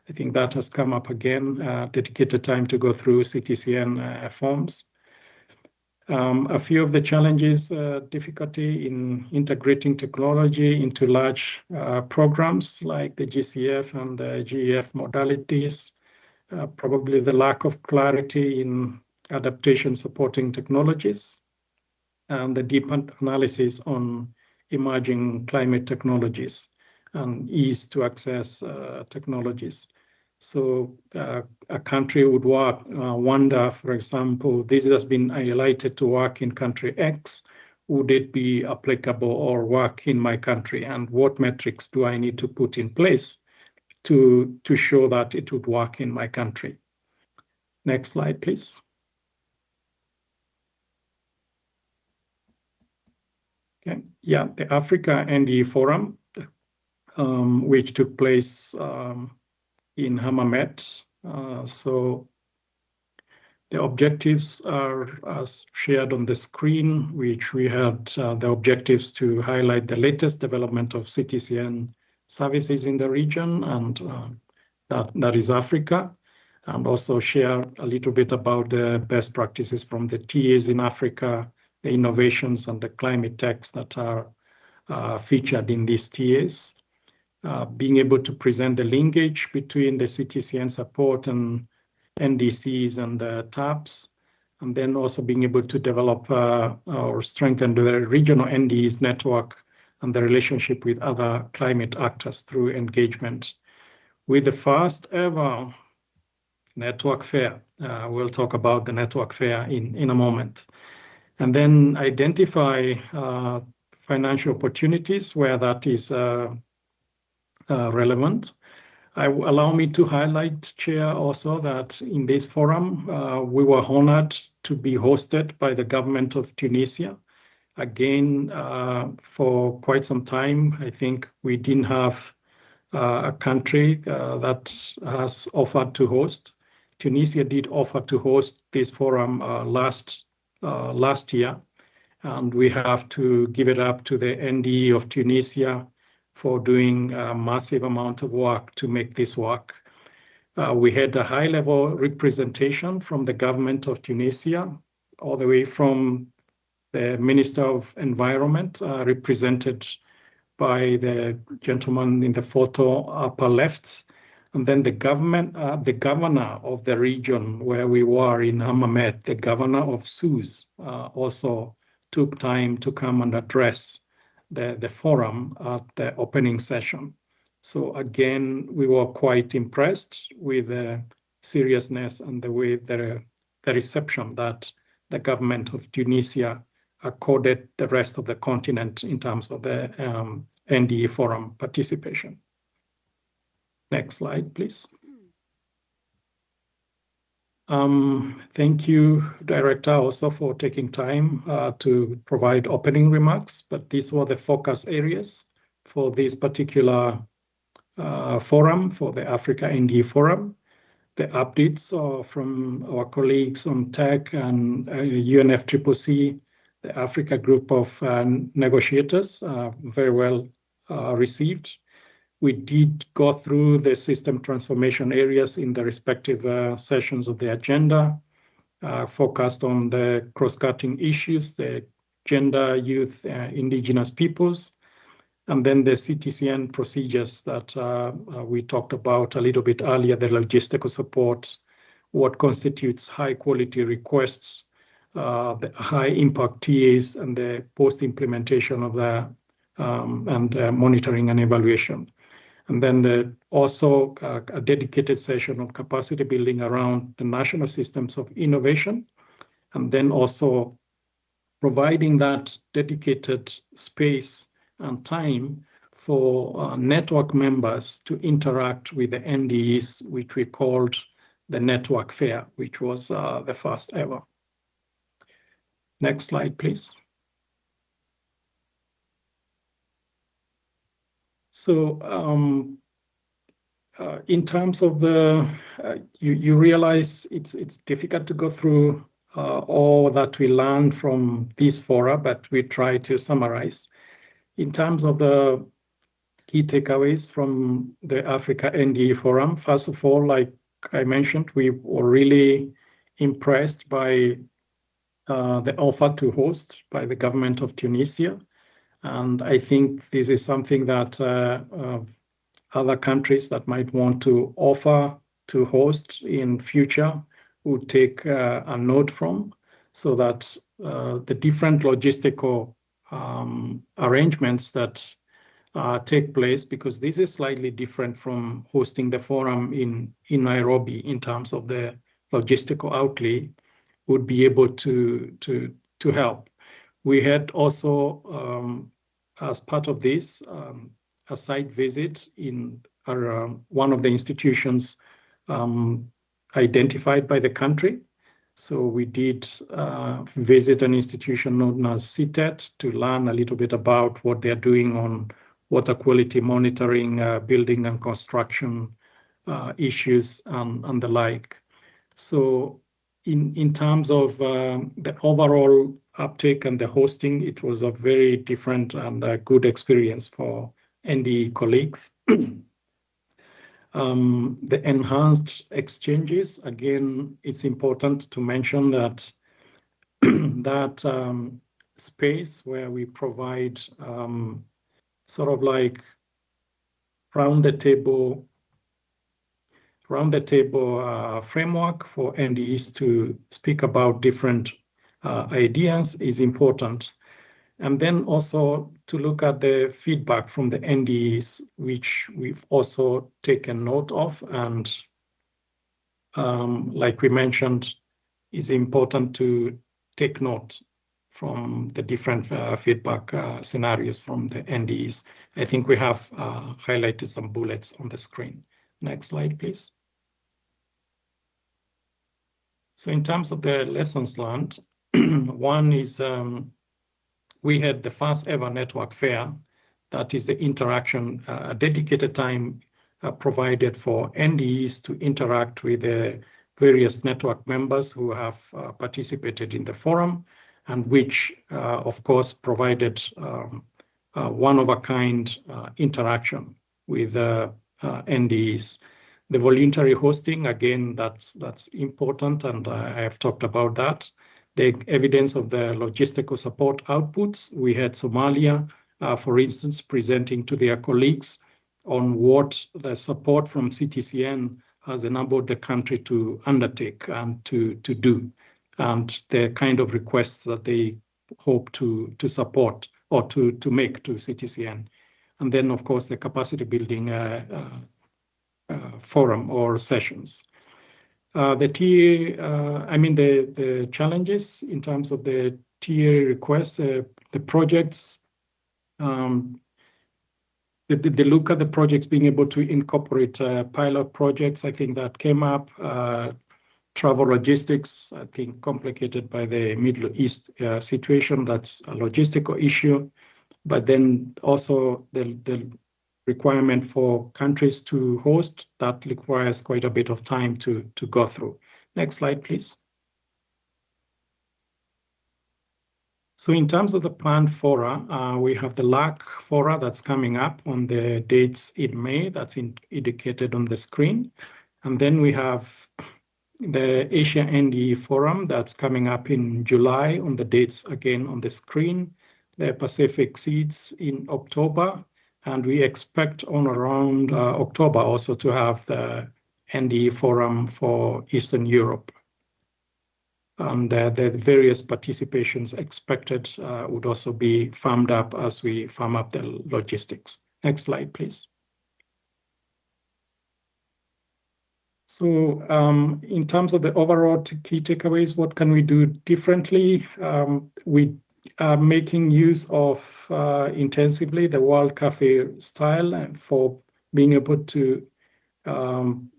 I think that has come up again, dedicated time to go through CTCN forms. A few of the challenges, difficulty in integrating technology into large programs like the GCF and the GEF modalities, probably the lack of clarity in adaptation supporting technologies, and the deep analysis on emerging climate technologies and ease to access technologies. So a country would wonder, for example, this has been highlighted to work in country X. Would it be applicable or work in my country? And what metrics do I need to put in place to show that it would work in my country? Next slide, please. Okay. Yeah, the Africa NDE Forum, which took place in Hammamet. So the objectives are as shared on the screen, which we had the objectives to highlight the latest development of CTCN services in the region, and that is Africa, and also share a little bit about the best practices from the TAs in Africa, the innovations and the climate techs that are featured in these TAs. Being able to present the linkage between the CTCN support and NDCs and the TAPs, and then also being able to develop or strengthen the regional NDEs network and the relationship with other climate actors through engagement. With the first ever network fair, we'll talk about the network fair in a moment, and then identify financial opportunities where that is relevant. Allow me to highlight, Chair, also that in this forum, we were honored to be hosted by the government of Tunisia. Again, for quite some time, I think we didn't have a country that has offered to host. Tunisia did offer to host this forum last year, and we have to give it up to the NDE of Tunisia for doing a massive amount of work to make this work. We had a high-level representation from the government of Tunisia, all the way from the Minister of Environment, represented by the gentleman in the photo upper left, and then the governor of the region where we were in Hammamet, the governor of Sousse, also took time to come and address the forum at the opening session. So again, we were quite impressed with the seriousness and the way the reception that the government of Tunisia accorded the rest of the continent in terms of the NDE forum participation. Next slide, please. Thank you, Director, also for taking time to provide opening remarks, but these were the focus areas for this particular forum, for the Africa NDE Forum. The updates are from our colleagues on TEC and UNFCCC, the Africa group of negotiators, very well received. We did go through the system transformation areas in the respective sessions of the agenda, focused on the cross-cutting issues, the gender, youth, indigenous peoples, and then the CTCN procedures that we talked about a little bit earlier, the logistical support, what constitutes high-quality requests, the high-impact TAs, and the post-implementation of the monitoring and evaluation. And then also a dedicated session on capacity building around the national systems of innovation, and then also providing that dedicated space and time for network members to interact with the NDEs, which we called the network fair, which was the first ever. Next slide, please. So in terms of the, you realize it's difficult to go through all that we learned from this fora, but we try to summarize. In terms of the key takeaways from the Africa NDE Forum, first of all, like I mentioned, we were really impressed by the offer to host by the government of Tunisia. And I think this is something that other countries that might want to offer to host in future would take a note from, so that the different logistical arrangements that take place, because this is slightly different from hosting the forum in Nairobi in terms of the logistical outlay, would be able to help. We had also, as part of this, a site visit in one of the institutions identified by the country. So we did visit an institution known as CTET to learn a little bit about what they're doing on water quality monitoring, building and construction issues, and the like. So in terms of the overall uptake and the hosting, it was a very different and a good experience for NDE colleagues. The enhanced exchanges, again, it's important to mention that that space where we provide sort of like round the table framework for NDEs to speak about different ideas is important. And then also to look at the feedback from the NDEs, which we've also taken note of. And like we mentioned, it's important to take note from the different feedback scenarios from the NDEs. I think we have highlighted some bullets on the screen. Next slide, please. So in terms of the lessons learned, one is we had the first ever network fair. That is the interaction, a dedicated time provided for NDEs to interact with the various network members who have participated in the forum, and which, of course, provided one-of-a-kind interaction with NDEs. The voluntary hosting, again, that's important, and I have talked about that. The evidence of the logistical support outputs. We had Somalia, for instance, presenting to their colleagues on what the support from CTCN has enabled the country to undertake and to do, and the kind of requests that they hope to support or to make to CTCN. And then, of course, the capacity building forum or sessions. The challenges in terms of the TA requests, the projects, the look at the projects being able to incorporate pilot projects, I think that came up. Travel logistics, I think complicated by the Middle East situation, that's a logistical issue. But then also the requirement for countries to host, that requires quite a bit of time to go through. Next slide, please. So in terms of the planned fora, we have the LAC fora that's coming up on the dates in May, that's indicated on the screen. And then we have the Asia NDE Forum that's coming up in July on the dates again on the screen. The Pacific Seeds in October. And we expect on around October also to have the NDE Forum for Eastern Europe. And the various participations expected would also be firmed up as we firm up the logistics. Next slide, please. So in terms of the overall key takeaways, what can we do differently? We are making use of intensively the World Cafe style for being able to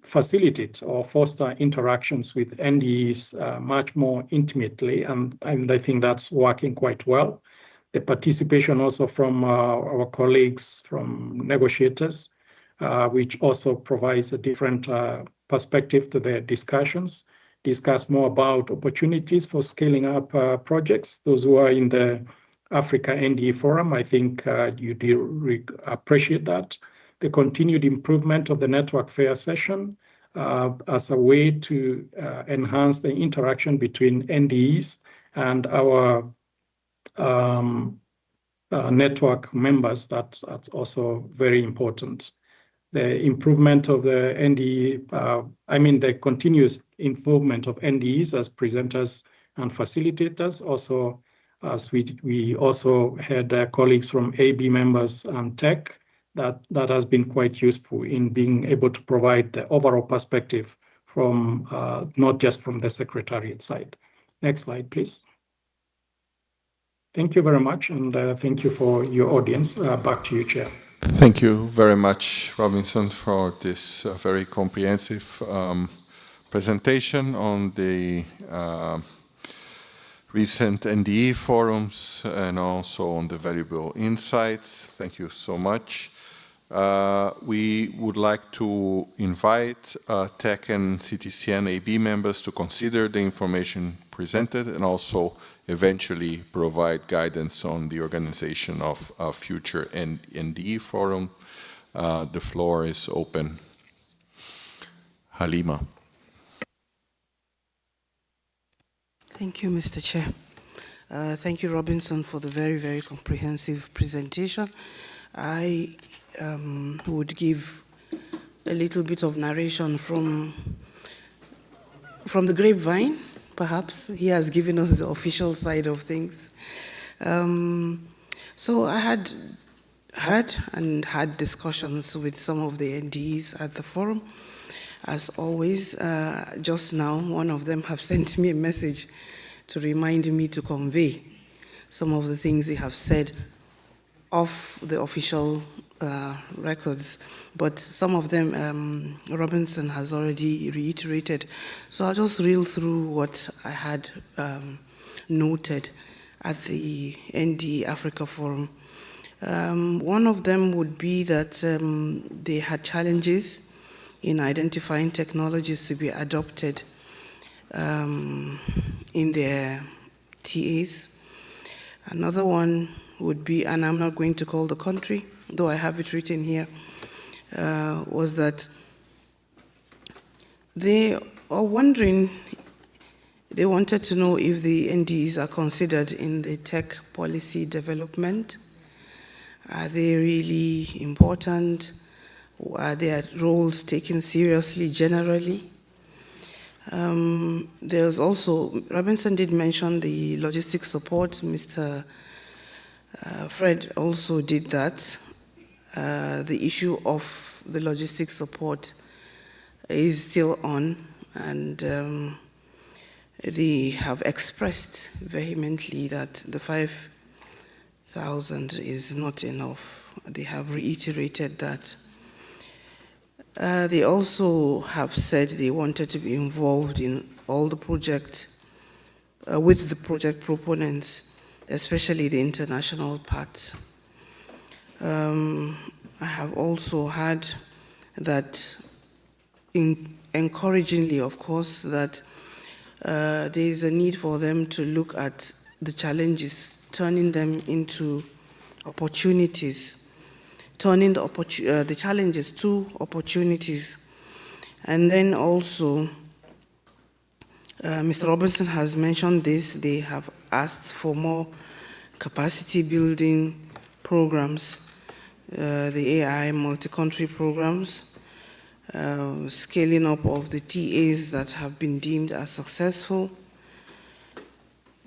facilitate or foster interactions with NDEs much more intimately, and I think that's working quite well. The participation also from our colleagues, from negotiators, which also provides a different perspective to the discussions. Discuss more about opportunities for scaling up projects. Those who are in the Africa NDE Forum, I think you do appreciate that. The continued improvement of the network fair session as a way to enhance the interaction between NDEs and our network members. That's also very important. The improvement of the NDE, the continuous improvement of NDEs as presenters and facilitators. Also, as we also had colleagues from AB members and TEC, that has been quite useful in being able to provide the overall perspective from not just from the Secretariat side. Next slide, please. Thank you very much, and thank you for your audience. Back to you, Chair. Thank you very much, Robinson, for this very comprehensive presentation on the recent NDE forums and also on the valuable insights. Thank you so much. We would like to invite TEC and CTCN AB members to consider the information presented and also eventually provide guidance on the organization of a future NDE forum. The floor is open. Halima. Thank you, Mr. Chair. Thank you, Robinson, for the very, very comprehensive presentation. I would give a little bit of narration from the grapevine. Perhaps he has given us the official side of things. So I had heard and had discussions with some of the NDEs at the forum. As always, just now, one of them have sent me a message to remind me to convey some of the things they have said off the official records, but some of them Robinson has already reiterated. So I'll just reel through what I had noted at the ND Africa Forum. One of them would be that they had challenges in identifying technologies to be adopted in their TAs. Another one would be, and I'm not going to call the country, though I have it written here, was that they are wondering, they wanted to know if the NDEs are considered in the tech policy development. Are they really important? Are their roles taken seriously generally? There's also, Robinson did mention the logistic support. Mr. Fred also did that. The issue of the logistic support is still on, and they have expressed vehemently that the 5,000 is not enough. They have reiterated that. They also have said they wanted to be involved in all the project, with the project proponents, especially the international part. I have also heard that, encouragingly, of course, that there is a need for them to look at the challenges, turning them into opportunities, turning the challenges to opportunities. And then also, Mr. Robinson has mentioned this, they have asked for more capacity building programs, the AI multi-country programs, scaling up of the TAs that have been deemed as successful.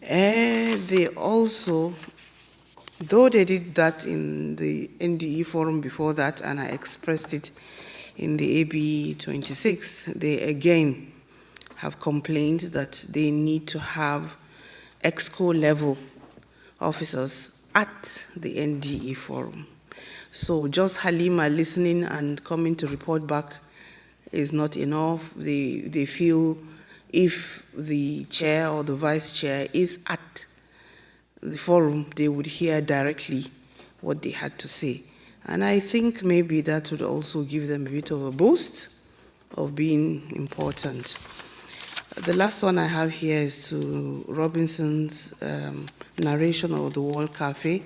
And they also, though they did that in the NDE forum before that, and I expressed it in the AB 26, they again have complained that they need to have EXCO level officers at the NDE forum. So just Halima listening and coming to report back is not enough. They feel if the chair or the vice chair is at the forum, they would hear directly what they had to say. And I think maybe that would also give them a bit of a boost of being important. The last one I have here is to Robinson's narration of the World Cafe.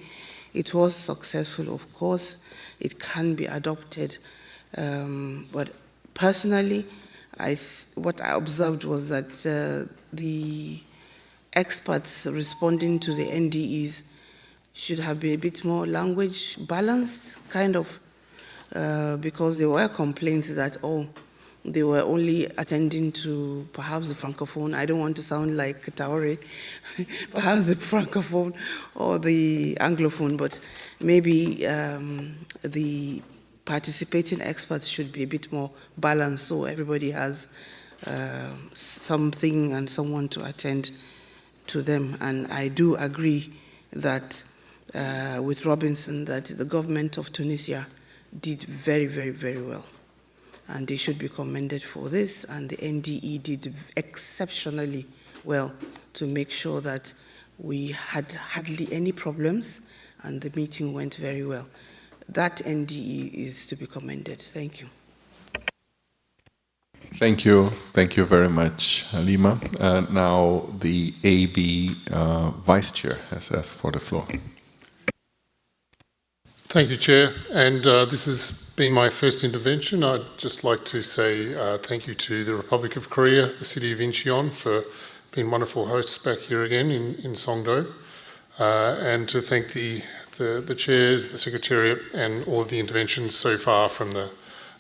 It was successful, of course. It can be adopted. But personally, what I observed was that the experts responding to the NDEs should have been a bit more language balanced, kind of, because there were complaints that, oh, they were only attending to perhaps the Francophone. I don't want to sound like Taore, perhaps the Francophone or the Anglophone, but maybe the participating experts should be a bit more balanced so everybody has something and someone to attend to them. And I do agree that with Robinson that the government of Tunisia did very, very, very well. And they should be commended for this. And the NDE did exceptionally well to make sure that we had hardly any problems and the meeting went very well. That NDE is to be commended. Thank you. Thank you. Thank you very much, Halima. Now the AB Vice Chair has asked for the floor. Thank you, Chair. And this has been my first intervention. I'd just like to say thank you to the Republic of Korea, the City of Incheon, for being wonderful hosts back here again in Songdo, and to thank the chairs, the Secretariat, and all of the interventions so far from the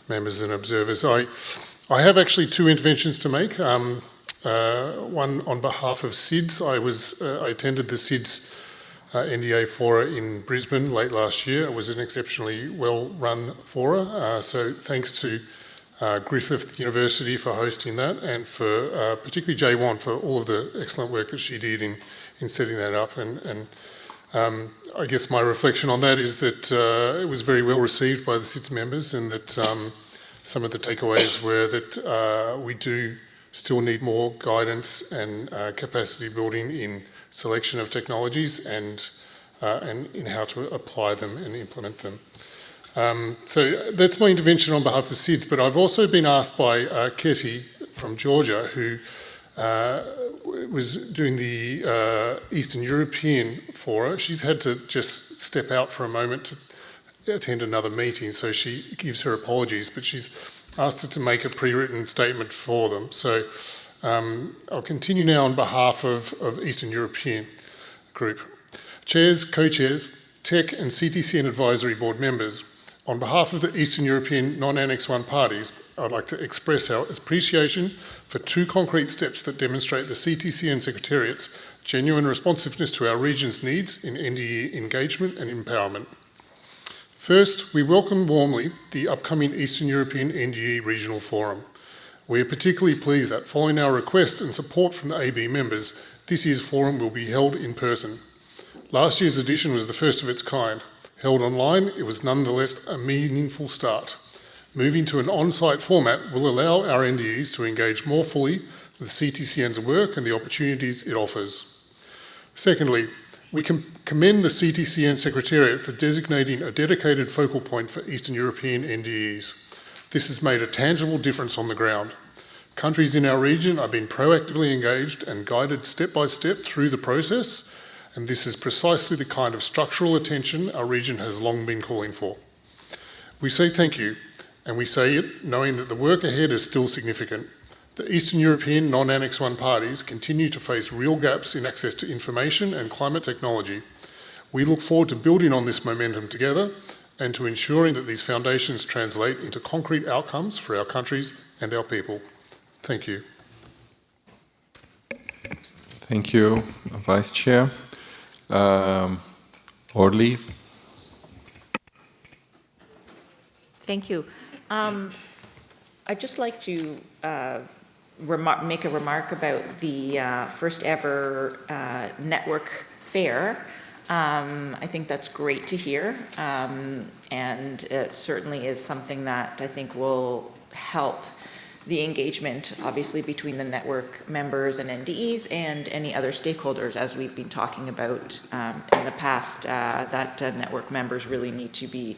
members and observers. I have actually two interventions to make. One on behalf of SIDS. I attended the SIDS NDA Fora in Brisbane late last year. It was an exceptionally well-run fora, so thanks to Griffith University for hosting that, and for particularly Jay Wan for all of the excellent work that she did in setting that up. And I guess my reflection on that is that it was very well received by the SIDS members, and that some of the takeaways were that we do still need more guidance and capacity building in selection of technologies and in how to apply them and implement them. So that's my intervention on behalf of SIDS, but I've also been asked by Ketty from Georgia, who was doing the Eastern European Fora. She's had to just step out for a moment to attend another meeting, so she gives her apologies, but she's asked her to make a pre-written statement for them. So I'll continue now on behalf of Eastern European Group. Chairs, co-chairs, TEC and CTCN Advisory Board members, on behalf of the Eastern European non-Annex 1 parties, I'd like to express our appreciation for two concrete steps that demonstrate the CTCN Secretariat's genuine responsiveness to our region's needs in NDE engagement and empowerment. First, we welcome warmly the upcoming Eastern European NDE Regional Forum. We are particularly pleased that following our request and support from the AB members, this year's forum will be held in person. Last year's edition was the first of its kind. Held online, it was nonetheless a meaningful start. Moving to an on-site format will allow our NDEs to engage more fully with CTCN's work and the opportunities it offers. Secondly, we commend the CTCN Secretariat for designating a dedicated focal point for Eastern European NDEs. This has made a tangible difference on the ground. Countries in our region are being proactively engaged and guided step by step through the process, and this is precisely the kind of structural attention our region has long been calling for. We say thank you, and we say it knowing that the work ahead is still significant. The Eastern European non-Annex 1 parties continue to face real gaps in access to information and climate technology. We look forward to building on this momentum together and to ensuring that these foundations translate into concrete outcomes for our countries and our people. Thank you. Thank you, Vice Chair. Orly. Thank you. I'd just like to make a remark about the first ever network fair. I think that's great to hear, and it certainly is something that I think will help the engagement, obviously, between the network members and NDEs and any other stakeholders, as we've been talking about in the past, that network members really need to be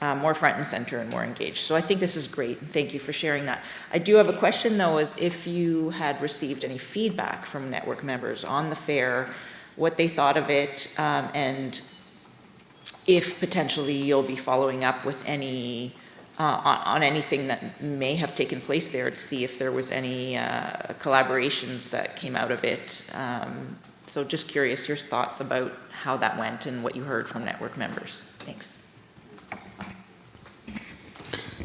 more front and center and more engaged. So I think this is great, and thank you for sharing that. I do have a question, though, is if you had received any feedback from network members on the fair, what they thought of it, and if potentially you'll be following up with any on anything that may have taken place there to see if there was any collaborations that came out of it. So just curious your thoughts about how that went and what you heard from network members. Thanks.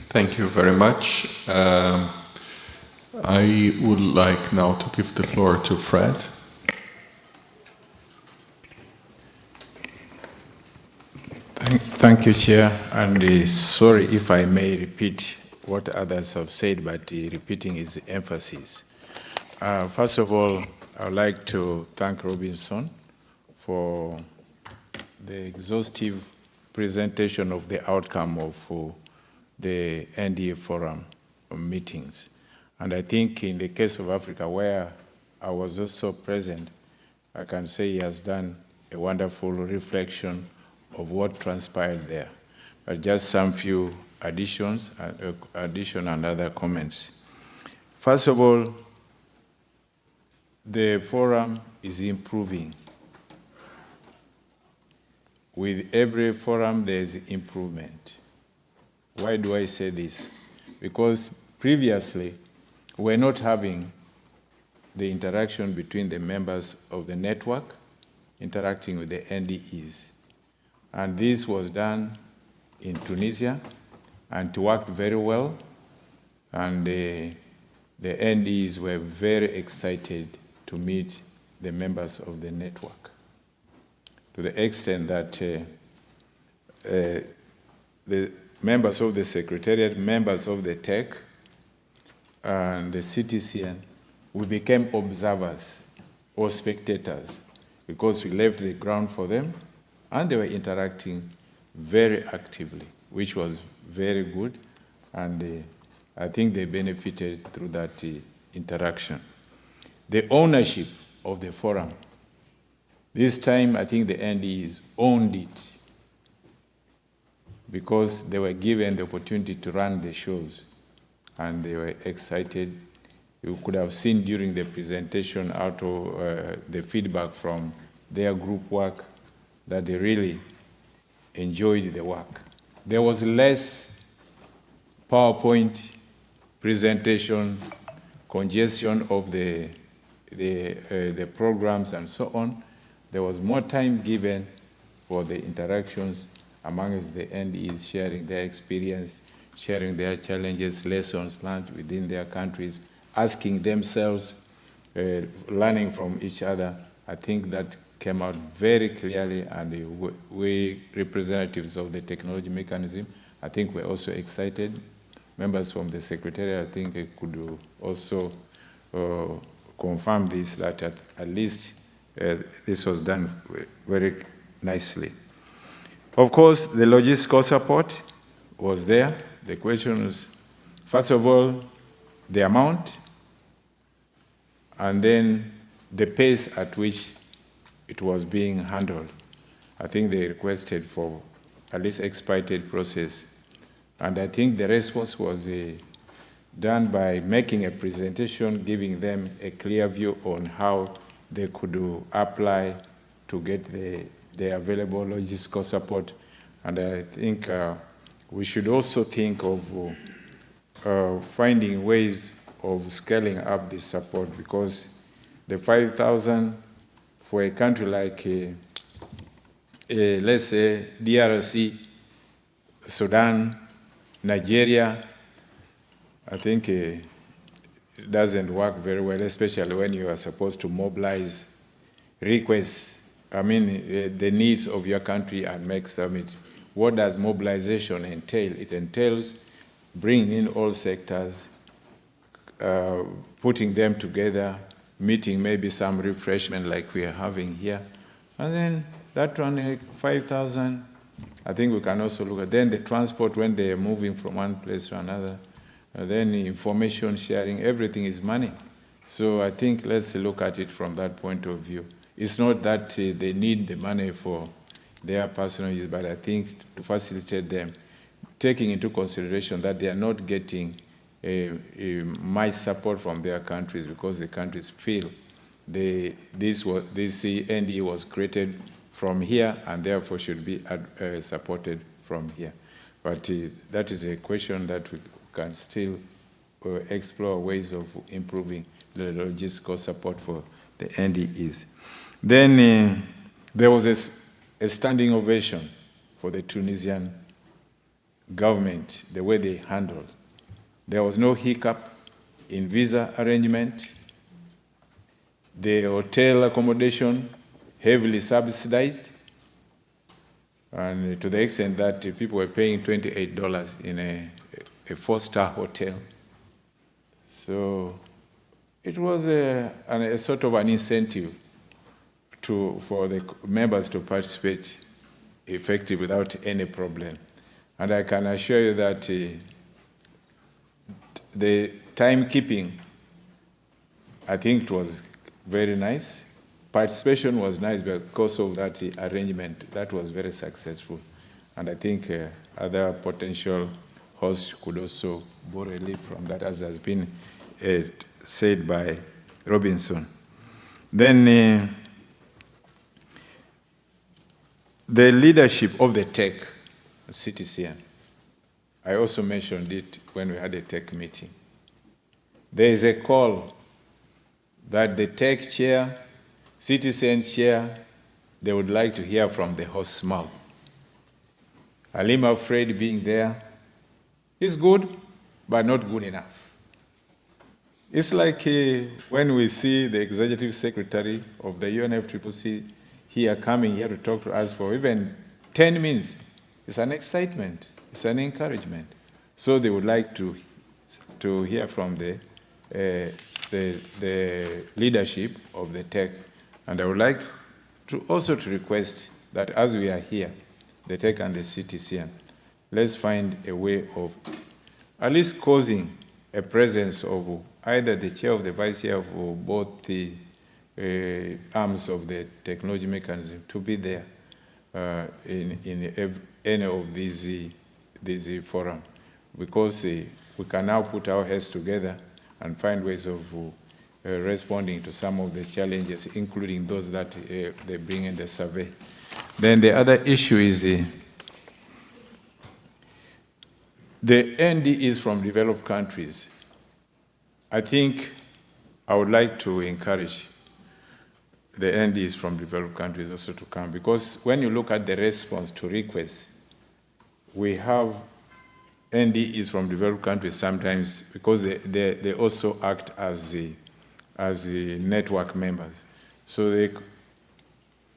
Thank you very much. I would like now to give the floor to Fred. Thank you, Chair. And sorry if I may repeat what others have said, but repeating is emphasis. First of all, I would like to thank Robinson for the exhaustive presentation of the outcome of the NDA Forum meetings. And I think in the case of Africa, where I was also present, I can say he has done a wonderful reflection of what transpired there. But just some few addition and other comments. First of all, the forum is improving. With every forum, there is improvement. Why do I say this? Because previously, we're not having the interaction between the members of the network interacting with the NDEs. And this was done in Tunisia, and it worked very well. And the NDEs were very excited to meet the members of the network, to the extent that the members of the Secretariat, members of the TEC, and the CTCN, we became observers or spectators because we left the ground for them, and they were interacting very actively, which was very good, and I think they benefited through that interaction. The ownership of the forum. This time, I think the NDEs owned it because they were given the opportunity to run the shows, and they were excited. You could have seen during the presentation out of the feedback from their group work that they really enjoyed the work. There was less PowerPoint presentation, congestion of the programs and so on. There was more time given for the interactions amongst the NDEs, sharing their experience, sharing their challenges, lessons learned within their countries, asking themselves, learning from each other. I think that came out very clearly, and we representatives of the technology mechanism, I think we're also excited. Members from the Secretariat, I think could also confirm this, that at least this was done very nicely. Of course, the logistical support was there. The question is, first of all, the amount, and then the pace at which it was being handled. I think they requested for at least expedited process. And I think the response was done by making a presentation, giving them a clear view on how they could apply to get the available logistical support. And I think we should also think of finding ways of scaling up this support, because the 5,000 for a country like, let's say, DRC, Sudan, Nigeria, I think it doesn't work very well, especially when you are supposed to mobilize requests, the needs of your country and make summit. What does mobilization entail? It entails bringing in all sectors, putting them together, meeting maybe some refreshment like we are having here. And then that one, 5,000, I think we can also look at. Then the transport when they are moving from one place to another. And then the information sharing, everything is money. So I think let's look at it from that point of view. It's not that they need the money for their personal use, but I think to facilitate them, taking into consideration that they are not getting much support from their countries, because the countries feel this NDE was created from here and therefore should be supported from here. But that is a question that we can still explore ways of improving the logistical support for the NDEs. Then there was a standing ovation for the Tunisian government, the way they handled. There was no hiccup in visa arrangement. The hotel accommodation heavily subsidized, and to the extent that people were paying $28 in a four-star hotel. So it was a sort of an incentive for the members to participate effectively without any problem. And I can assure you that the timekeeping, I think it was very nice. Participation was nice because of that arrangement. That was very successful. And I think other potential hosts could also borrow a leaf from that, as has been said by Robinson. Then the leadership of the TEC and CTCN, I also mentioned it when we had a TEC meeting. There is a call that the TEC chair, CTCN chair, they would like to hear from the host's mouth. Halima Fred being there is good, but not good enough. It's like when we see the executive secretary of the UNFCCC here coming here to talk to us for even 10 minutes. It's an excitement, it's an encouragement. So they would like to hear from the leadership of the TEC. And I would like to also request that as we are here, the TEC and the CTCN, let's find a way of at least causing a presence of either the chair or the vice chair or both the arms of the technology mechanism to be there in any of these forums, because we can now put our heads together and find ways of responding to some of the challenges, including those that they bring in the survey. Then the other issue is the NDEs from developed countries. I think I would like to encourage the NDEs from developed countries also to come, because when you look at the response to requests, we have NDEs from developed countries sometimes because they also act as the network members. So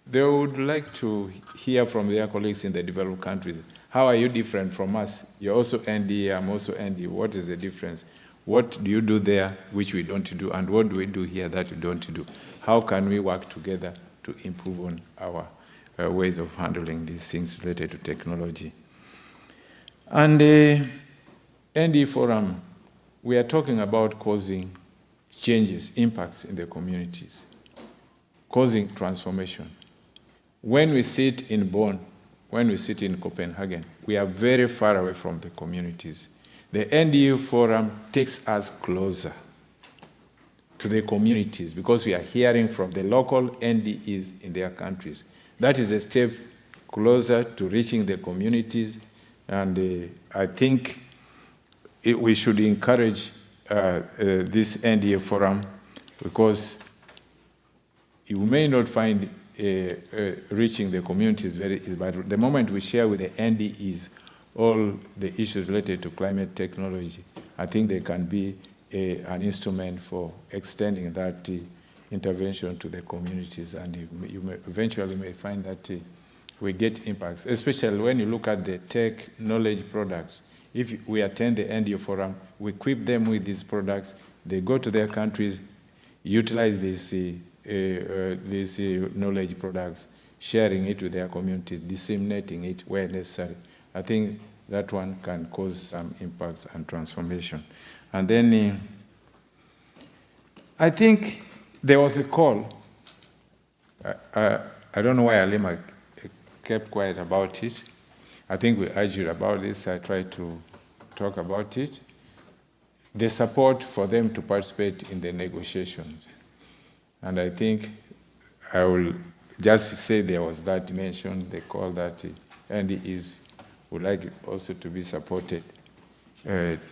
they would like to hear from their colleagues in the developed countries. How are you different from us? You're also NDE, I'm also NDE. What is the difference? What do you do there which we don't do? And what do we do here that we don't do? How can we work together to improve on our ways of handling these things related to technology? And the NDE Forum, we are talking about causing changes, impacts in the communities, causing transformation. When we sit in Bonn, when we sit in Copenhagen, we are very far away from the communities. The NDE Forum takes us closer to the communities because we are hearing from the local NDEs in their countries. That is a step closer to reaching the communities, and I think we should encourage this NDE Forum, because you may not find reaching the communities very easy, but the moment we share with the NDEs all the issues related to climate technology, I think they can be an instrument for extending that intervention to the communities, and you may eventually find that we get impacts, especially when you look at the tech knowledge products. If we attend the NDE Forum, we equip them with these products, they go to their countries, utilize these knowledge products, sharing it with their communities, disseminating it where necessary. I think that one can cause some impacts and transformation. And then I think there was a call. I don't know why Halima kept quiet about it. I think we argued about this. I tried to talk about it. The support for them to participate in the negotiations. And I think I will just say there was that mention, the call that NDEs would like also to be supported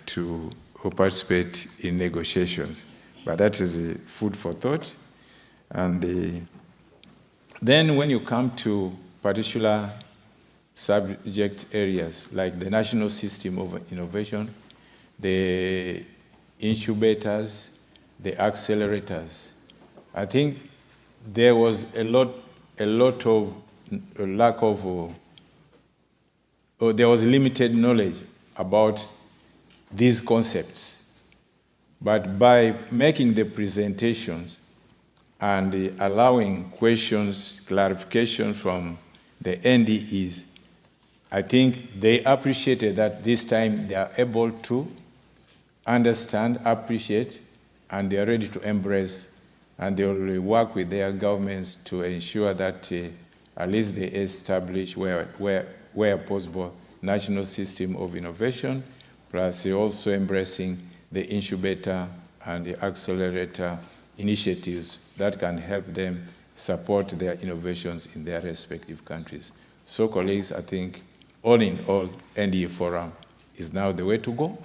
to participate in negotiations. But that is food for thought. And then when you come to particular subject areas like the National System of Innovation, the incubators, the accelerators, I think there was a lot of lack of, or there was limited knowledge about these concepts. But by making the presentations and allowing questions, clarification from the NDEs, I think they appreciated that this time they are able to understand, appreciate, and they are ready to embrace, and they will work with their governments to ensure that at least they establish where possible national system of innovation, plus also embracing the incubator and the accelerator initiatives that can help them support their innovations in their respective countries. So colleagues, I think all in all, NDE Forum is now the way to go.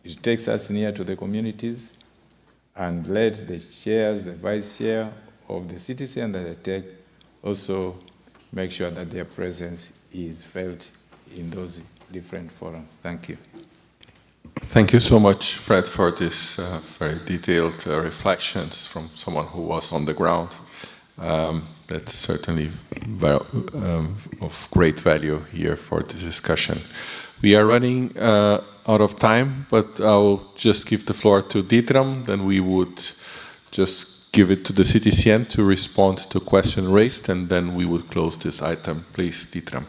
It takes us near to the communities and let the chairs, the vice chair of the CTC and the TEC also make sure that their presence is felt in those different forums. Thank you. Thank you so much, Fred, for this very detailed reflections from someone who was on the ground. That's certainly of great value here for this discussion. We are running out of time, but I'll just give the floor to Ditram, then we would just give it to the CTCN to respond to question raised, and then we would close this item. Please, Ditram.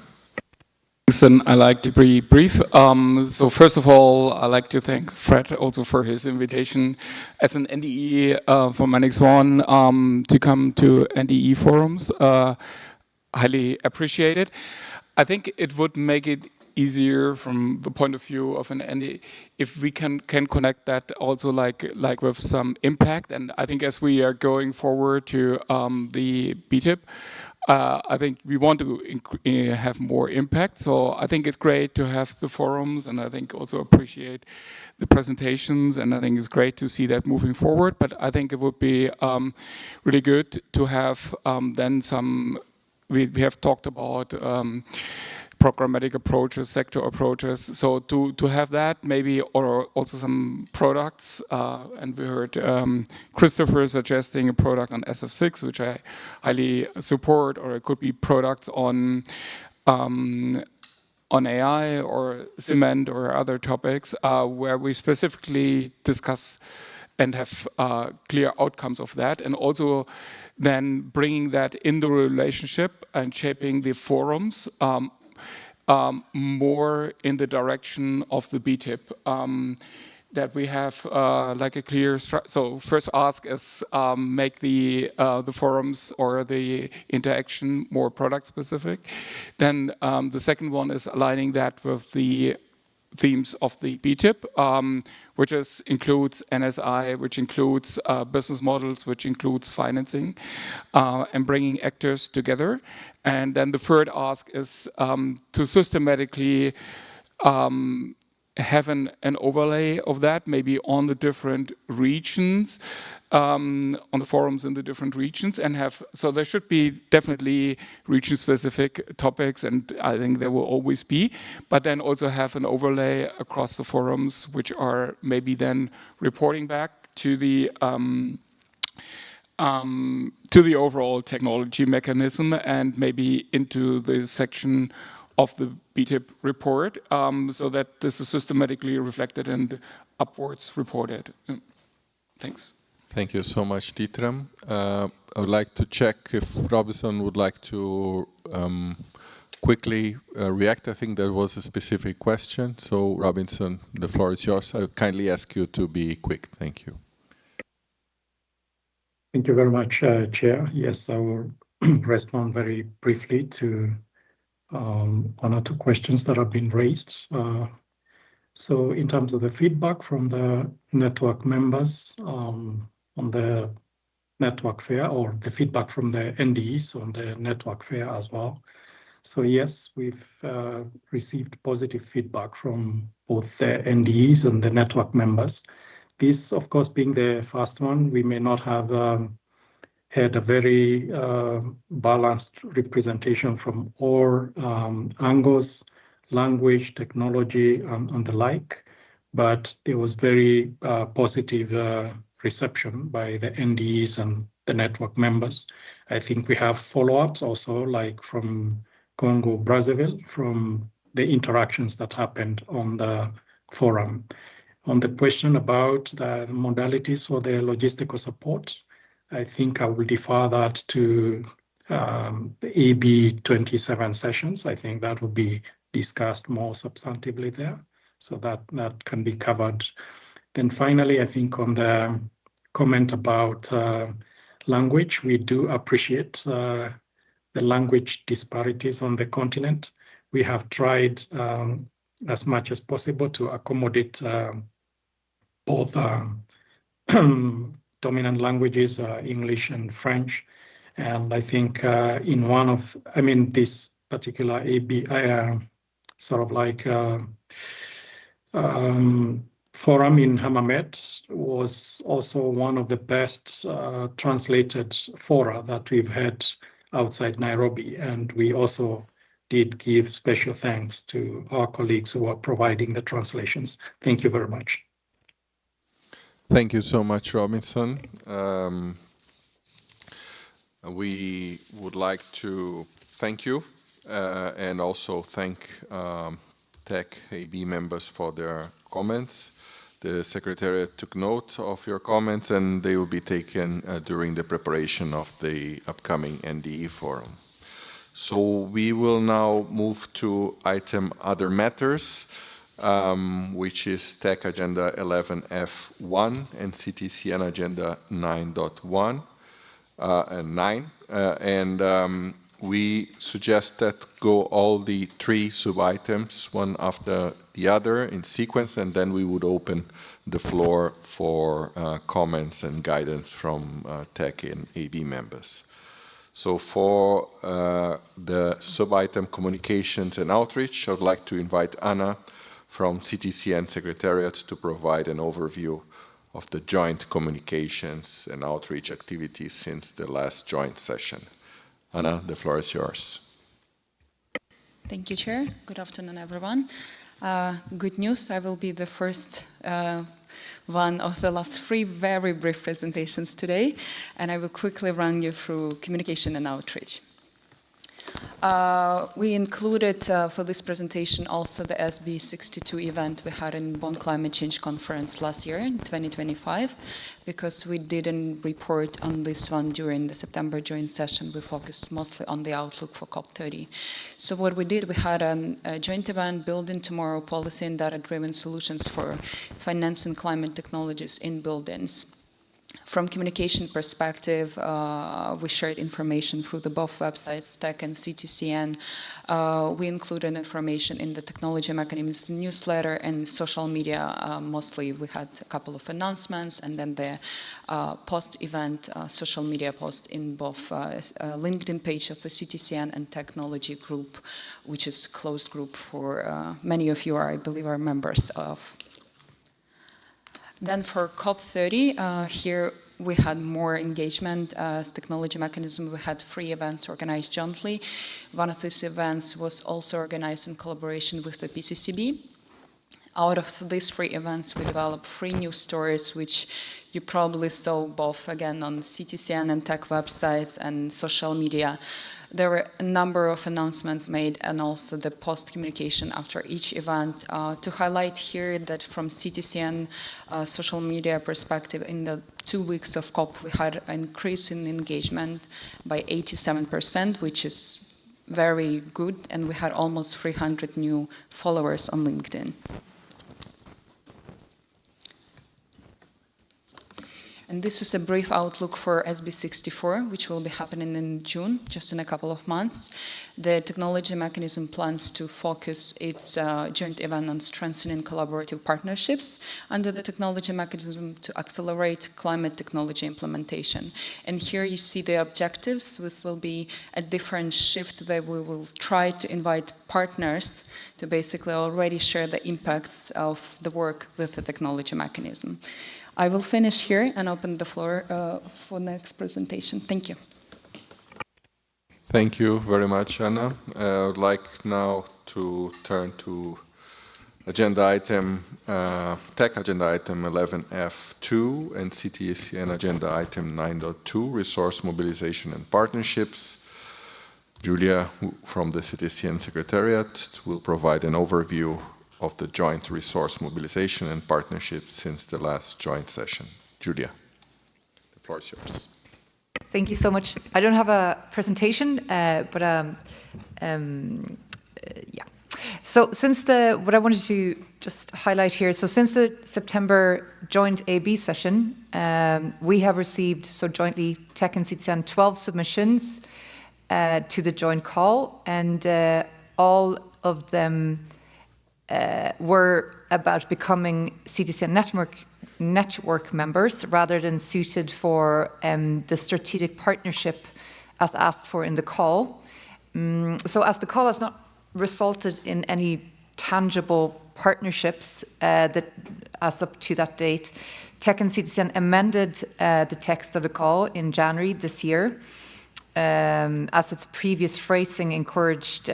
And I like to be brief. So first of all, I like to thank Fred also for his invitation as an NDE from Annex 1 to come to NDE forums. Highly appreciated. I think it would make it easier from the point of view of an NDE if we can connect that also like with some impact. And I think as we are going forward to the BTIP, I think we want to have more impact. So I think it's great to have the forums, and I think also appreciate the presentations, and I think it's great to see that moving forward. But I think it would be really good to have then some, we have talked about programmatic approaches, sector approaches. So to have that, maybe, or also some products, and we heard Christopher suggesting a product on SF6, which I highly support, or it could be products on AI or cement or other topics where we specifically discuss and have clear outcomes of that, and also then bringing that in the relationship and shaping the forums more in the direction of the BTIP. That we have like a clear, so first ask is make the forums or the interaction more product specific. Then the second one is aligning that with the themes of the BTIP, which includes NSI, which includes business models, which includes financing, and bringing actors together. And then the third ask is to systematically have an overlay of that, maybe on the different regions, on the forums in the different regions, and have, so there should be definitely region-specific topics, and I think there will always be, but then also have an overlay across the forums, which are maybe then reporting back to the overall technology mechanism, and maybe into the section of the BTIP report, so that this is systematically reflected and upwards reported. Thanks. Thank you so much, Ditram. I would like to check if Robinson would like to quickly react. I think there was a specific question. So Robinson, the floor is yours. I kindly ask you to be quick. Thank you. Thank you very much, Chair. Yes, I will respond very briefly to one or two questions that have been raised. So in terms of the feedback from the network members on the network fair, or the feedback from the NDEs on the network fair as well, So yes, we've received positive feedback from both the NDEs and the network members. This, of course, being the first one, we may not have had a very balanced representation from all angles, language, technology, and the like. But there was very positive reception by the NDEs and the network members. I think we have follow-ups also, like from Congo, Brazzaville, from the interactions that happened on the forum. On the question about the modalities for the logistical support, I think I will defer that to the AB 27 sessions. I think that will be discussed more substantively there, so that can be covered. Then finally, I think on the comment about language, we do appreciate the language disparities on the continent. We have tried as much as possible to accommodate both dominant languages, English and French. And I think in one of, this particular AB, sort of like forum in Hammamet was also one of the best translated fora that we've had outside Nairobi. And we also did give special thanks to our colleagues who are providing the translations. Thank you very much. Thank you so much, Robinson. We would like to thank you and also thank TEC AB members for their comments. The Secretariat took note of your comments and they will be taken during the preparation of the upcoming NDE forum. So we will now move to item Other Matters, which is TEC Agenda 11F1 and CTCN Agenda 9.1 and 9. We suggest that go all the three sub-items, one after the other in sequence, and then we would open the floor for comments and guidance from TEC and AB members. So for the sub-item communications and outreach, I would like to invite Anna from CTCN Secretariat to provide an overview of the joint communications and outreach activities since the last joint session. Anna, the floor is yours. Thank you, Chair. Good afternoon, everyone. Good news, I will be the first one of the last three very brief presentations today, and I will quickly run you through communication and outreach. We included for this presentation also the SB62 event we had in Bonn Climate Change Conference last year in 2025, because we didn't report on this one during the September joint session. We focused mostly on the outlook for COP30. So what we did, we had a joint event, Building Tomorrow Policy and Data-Driven Solutions for Financing Climate Technologies in Buildings. From communication perspective, we shared information through the both websites, TEC and CTCN. We included information in the Technology Mechanisms newsletter and social media. Mostly we had a couple of announcements and then the post-event social media post in both LinkedIn page of the CTCN and Technology Group, which is a closed group for many of you are, I believe, are members of. Then for COP30, here we had more engagement as Technology Mechanism. We had 3 events organized jointly. One of these events was also organized in collaboration with the PCCB. Out of these 3 events, we developed 3 news stories, which you probably saw both, again, on CTCN and TEC websites and social media. There were a number of announcements made and also the post-communication after each event. To highlight here that from CTCN social media perspective, in the 2 weeks of COP, we had an increase in engagement by 87%, which is very good, and we had almost 300 new followers on LinkedIn. And this is a brief outlook for SB64, which will be happening in June, just in a couple of months. The technology mechanism plans to focus its joint event on strengthening collaborative partnerships under the technology mechanism to accelerate climate technology implementation. And here you see the objectives. This will be a different shift that we will try to invite partners to basically already share the impacts of the work with the technology mechanism. I will finish here and open the floor for next presentation. Thank you. Thank you very much, Anna. I would like now to turn to agenda item, TEC agenda item 11F2 and CTCN agenda item 9.2, resource mobilization and partnerships. Julia from the CTCN Secretariat will provide an overview of the joint resource mobilization and partnerships since the last joint session. Julia, the floor is yours. Thank you so much. I don't have a presentation, but yeah. So since what I wanted to just highlight here, so since the September joint AB session, we have received, so jointly TEC and CTCN, 12 submissions to the joint call, and all of them were about becoming CTCN network members rather than suited for the strategic partnership as asked for in the call. So as the call has not resulted in any tangible partnerships that as up to that date, TEC and CTCN amended the text of the call in January this year, as its previous phrasing encouraged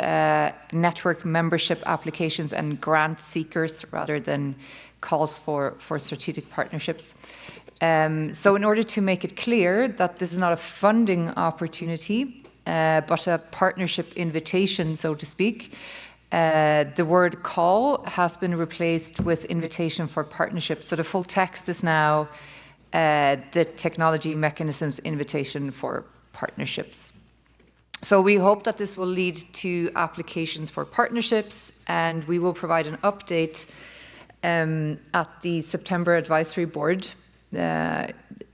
network membership applications and grant seekers rather than calls for strategic partnerships. So in order to make it clear that this is not a funding opportunity, but a partnership invitation, so to speak, the word call has been replaced with invitation for partnership. So the full text is now the technology mechanism's invitation for partnerships. So we hope that this will lead to applications for partnerships, and we will provide an update at the September Advisory Board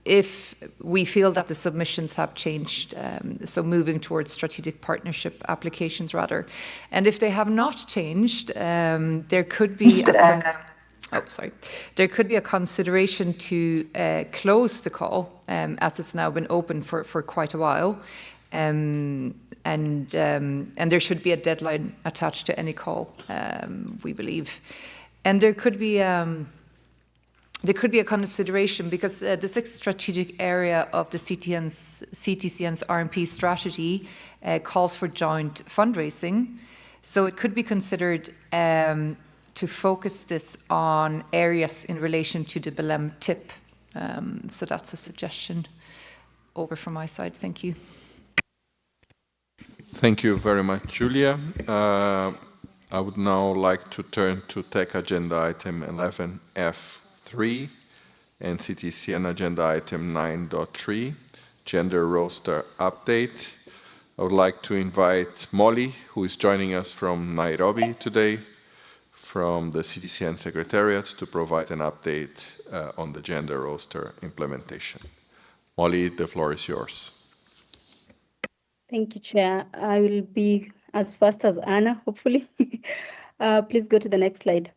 if we feel that the submissions have changed, so moving towards strategic partnership applications rather. And if they have not changed, there could be there could be a consideration to close the call, as it's now been open for quite a while, and there should be a deadline attached to any call, we believe. And there could be a consideration because the sixth strategic area of the CTCN's RMP strategy calls for joint fundraising. So it could be considered to focus this on areas in relation to the Belém tip. So that's a suggestion over from my side. Thank you. Thank you very much, Julia. I would now like to turn to TEC agenda item 11F3 and CTCN agenda item 9.3, gender roster update. I would like to invite Molly, who is joining us from Nairobi today, from the CTCN Secretariat, to provide an update on the gender roster implementation. Molly, the floor is yours. Thank you, Chair. I will be as fast as Anna, hopefully. Please go to the next slide.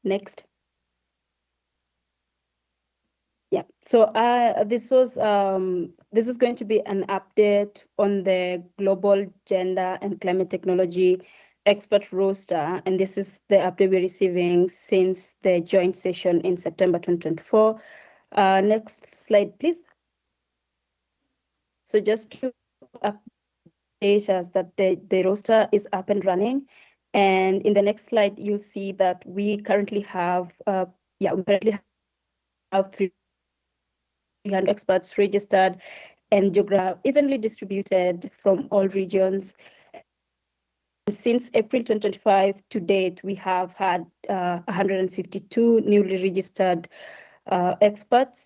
Next. Yeah, so this is going to be an update on the global gender and climate technology expert roster, and this is the update we're receiving since the joint session in September 2024. Next slide, please. So just to update us that the roster is up and running, and in the next slide you'll see that we currently have 300 experts registered and evenly distributed from all regions. Since April 2025 to date, we have had 152 newly registered experts.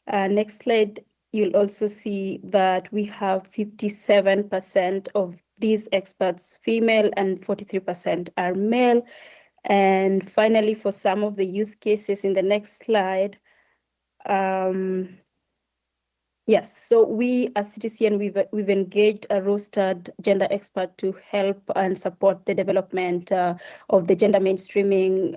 Next slide, you'll also see that we have 57% of these experts female and 43% are male. And finally, for some of the use cases in the next slide, Yes, so we as CTCN, we've engaged a rostered gender expert to help and support the development of the gender mainstreaming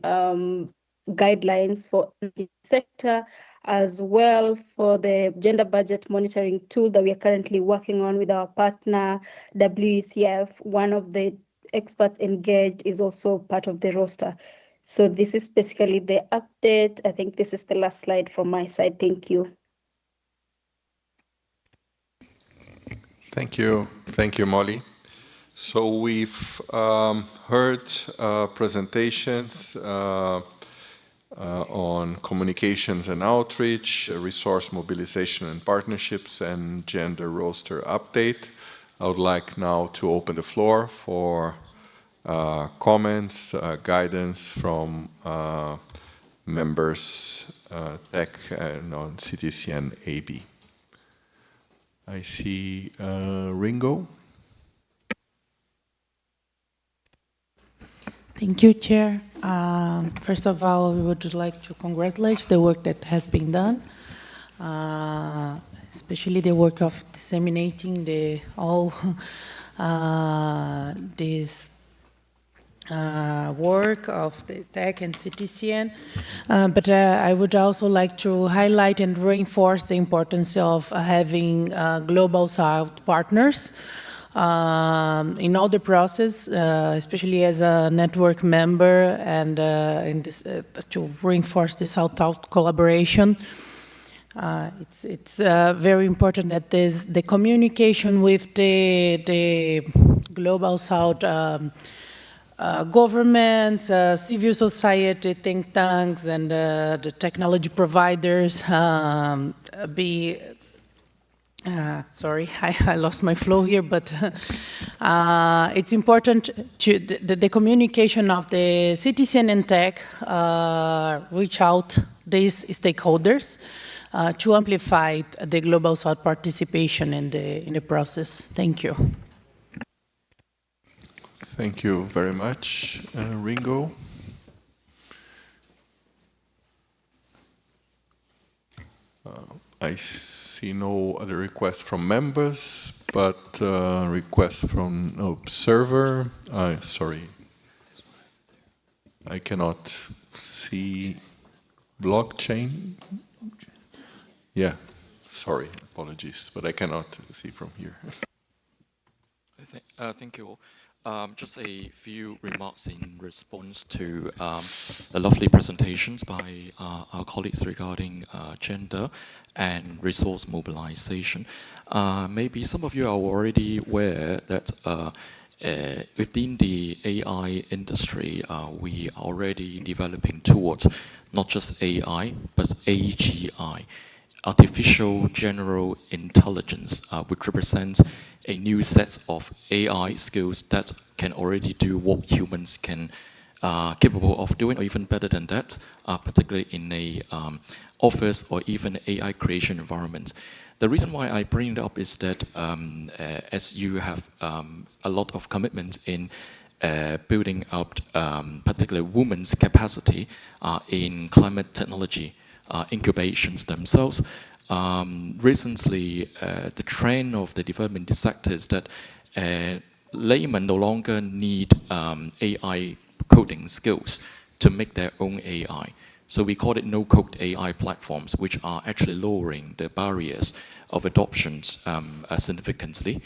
guidelines for the sector, as well for the gender budget monitoring tool that we are currently working on with our partner WECF. One of the experts engaged is also part of the roster. So this is basically the update. I think this is the last slide from my side. Thank you. Thank you. Thank you, Molly. So we've heard presentations on communications and outreach, resource mobilization and partnerships, and gender roster update. I would like now to open the floor for comments, guidance from members TEC and on CTCN AB. I see Ringo. Thank you, Chair. First of all, we would like to congratulate the work that has been done, especially the work of disseminating all this work of the TEC and CTCN. But I would also like to highlight and reinforce the importance of having Global South partners in all the process, especially as a network member, and in this, to reinforce the South-South collaboration. It's very important that the communication with the Global South governments, civil society, think tanks, and the technology providers sorry, I lost my flow here, but it's important to the communication of the CTCN and TEC reach out these stakeholders to amplify the Global South participation in the process. Thank you. Thank you very much, Ringo. I see no other requests from members, but requests from observer. Sorry, I cannot see blockchain. Yeah, sorry, apologies, but I cannot see from here. Thank you. Just a few remarks in response to the lovely presentations by our colleagues regarding gender and resource mobilization. Maybe some of you are already aware that within the AI industry, we are already developing towards not just AI, but AGI, Artificial General Intelligence, which represents a new set of AI skills that can already do what humans can capable of doing, or even better than that, particularly in a office or even AI creation environment. The reason why I bring it up is that as you have a lot of commitment in building up particularly women's capacity in climate technology incubations themselves. Recently, the trend of the development sector is that laymen no longer need AI coding skills to make their own AI. So we call it no-code AI platforms, which are actually lowering the barriers of adoptions significantly.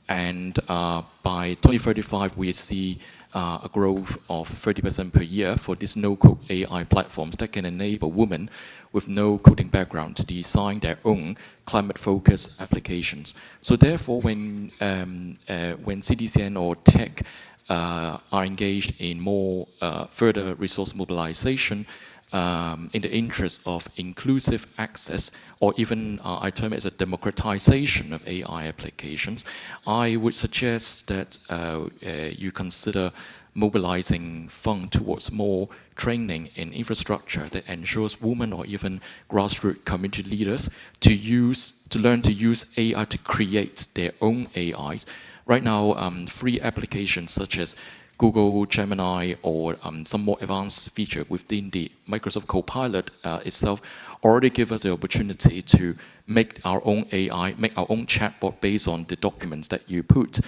And by 2035, we see a growth of 30% per year for these no-code AI platforms that can enable women with no coding background to design their own climate-focused applications. So therefore, when CTCN or TEC are engaged in more further resource mobilization in the interest of inclusive access, or even I term it as a democratization of AI applications, I would suggest that you consider mobilizing funds towards more training in infrastructure that ensures women or even grassroots community leaders to learn to use AI to create their own AIs. Right now, free applications such as Google Gemini or some more advanced feature within the Microsoft Copilot itself already give us the opportunity to make our own AI, make our own chatbot based on the documents that you put,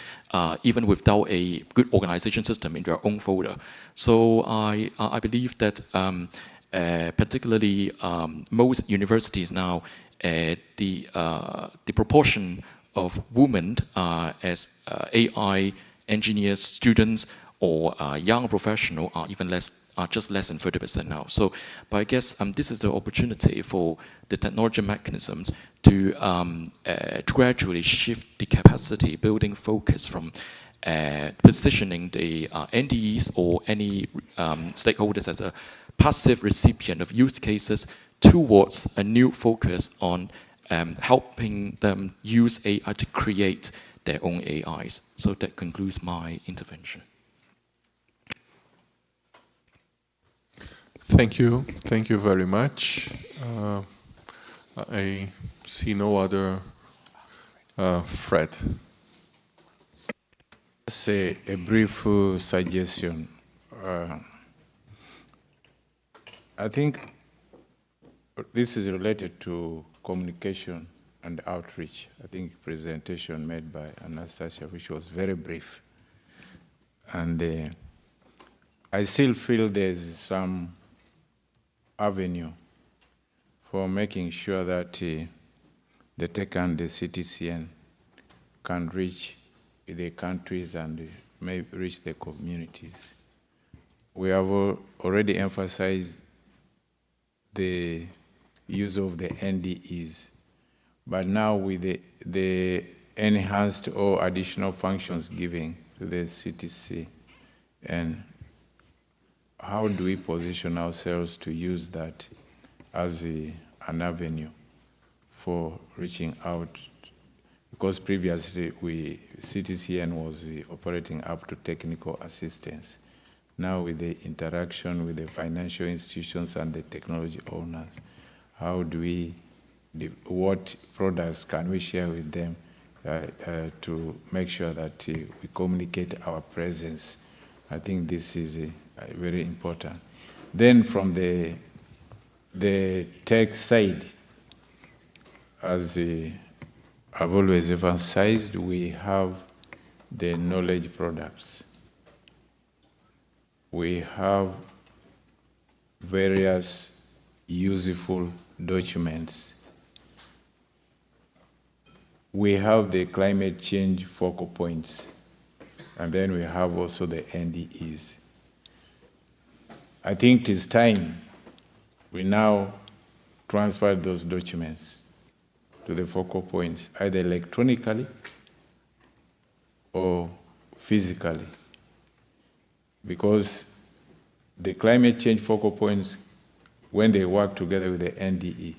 even without a good organization system in your own folder. So I believe that particularly most universities now, the proportion of women as AI engineers, students, or young professional are just less than 30% now. So, but I guess this is the opportunity for the technology mechanisms to gradually shift the capacity building focus from positioning the NDEs or any stakeholders as a passive recipient of use cases towards a new focus on helping them use AI to create their own AIs. So that concludes my intervention. Thank you. Thank you very much. I see no other. Fred. Just a brief suggestion. I think this is related to communication and outreach. I think presentation made by Anastasia, which was very brief. And I still feel there's some avenue for making sure that the TEC and the CTCN can reach the countries and maybe reach the communities. We have already emphasized the use of the NDEs, but now with the enhanced or additional functions given to the CTC, and how do we position ourselves to use that as an avenue for reaching out? Because previously CTCN was operating up to technical assistance. Now with the interaction with the financial institutions and the technology owners, how do we, what products can we share with them to make sure that we communicate our presence? I think this is very important. Then from the tech side, as I've always emphasized, we have the knowledge products. We have various useful documents. We have the climate change focal points, and then we have also the NDEs. I think it is time we now transfer those documents to the focal points, either electronically or physically, because the climate change focal points, when they work together with the NDE,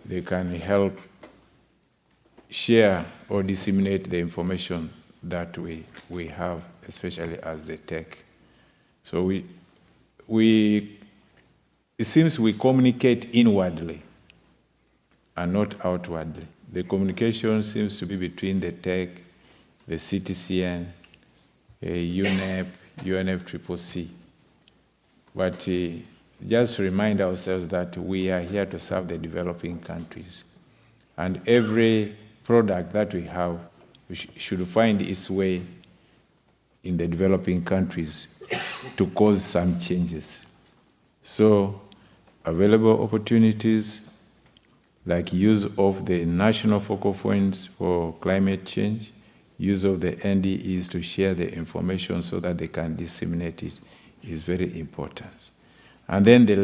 they can help share or disseminate the information that we have, especially as the tech. So it seems we communicate inwardly and not outwardly. The communication seems to be between the tech, the CTCN, UNEP, UNFCCC. But just remind ourselves that we are here to serve the developing countries. And every product that we have should find its way in the developing countries to cause some changes. So available opportunities like use of the national focal points for climate change, use of the NDEs to share the information so that they can disseminate it is very important. And then the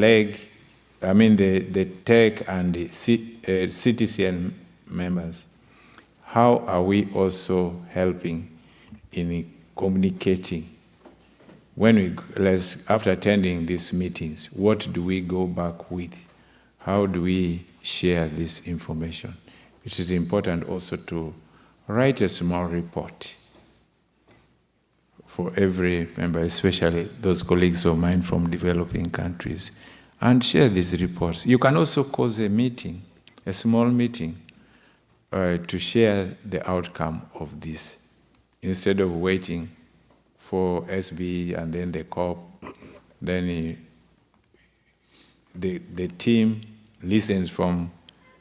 TEC and the CTCN members, how are we also helping in communicating? After attending these meetings, what do we go back with? How do we share this information? It is important also to write a small report for every member, especially those colleagues of mine from developing countries, and share these reports. You can also cause a meeting, a small meeting, to share the outcome of this, instead of waiting for SB and then the COP. Then the team listens from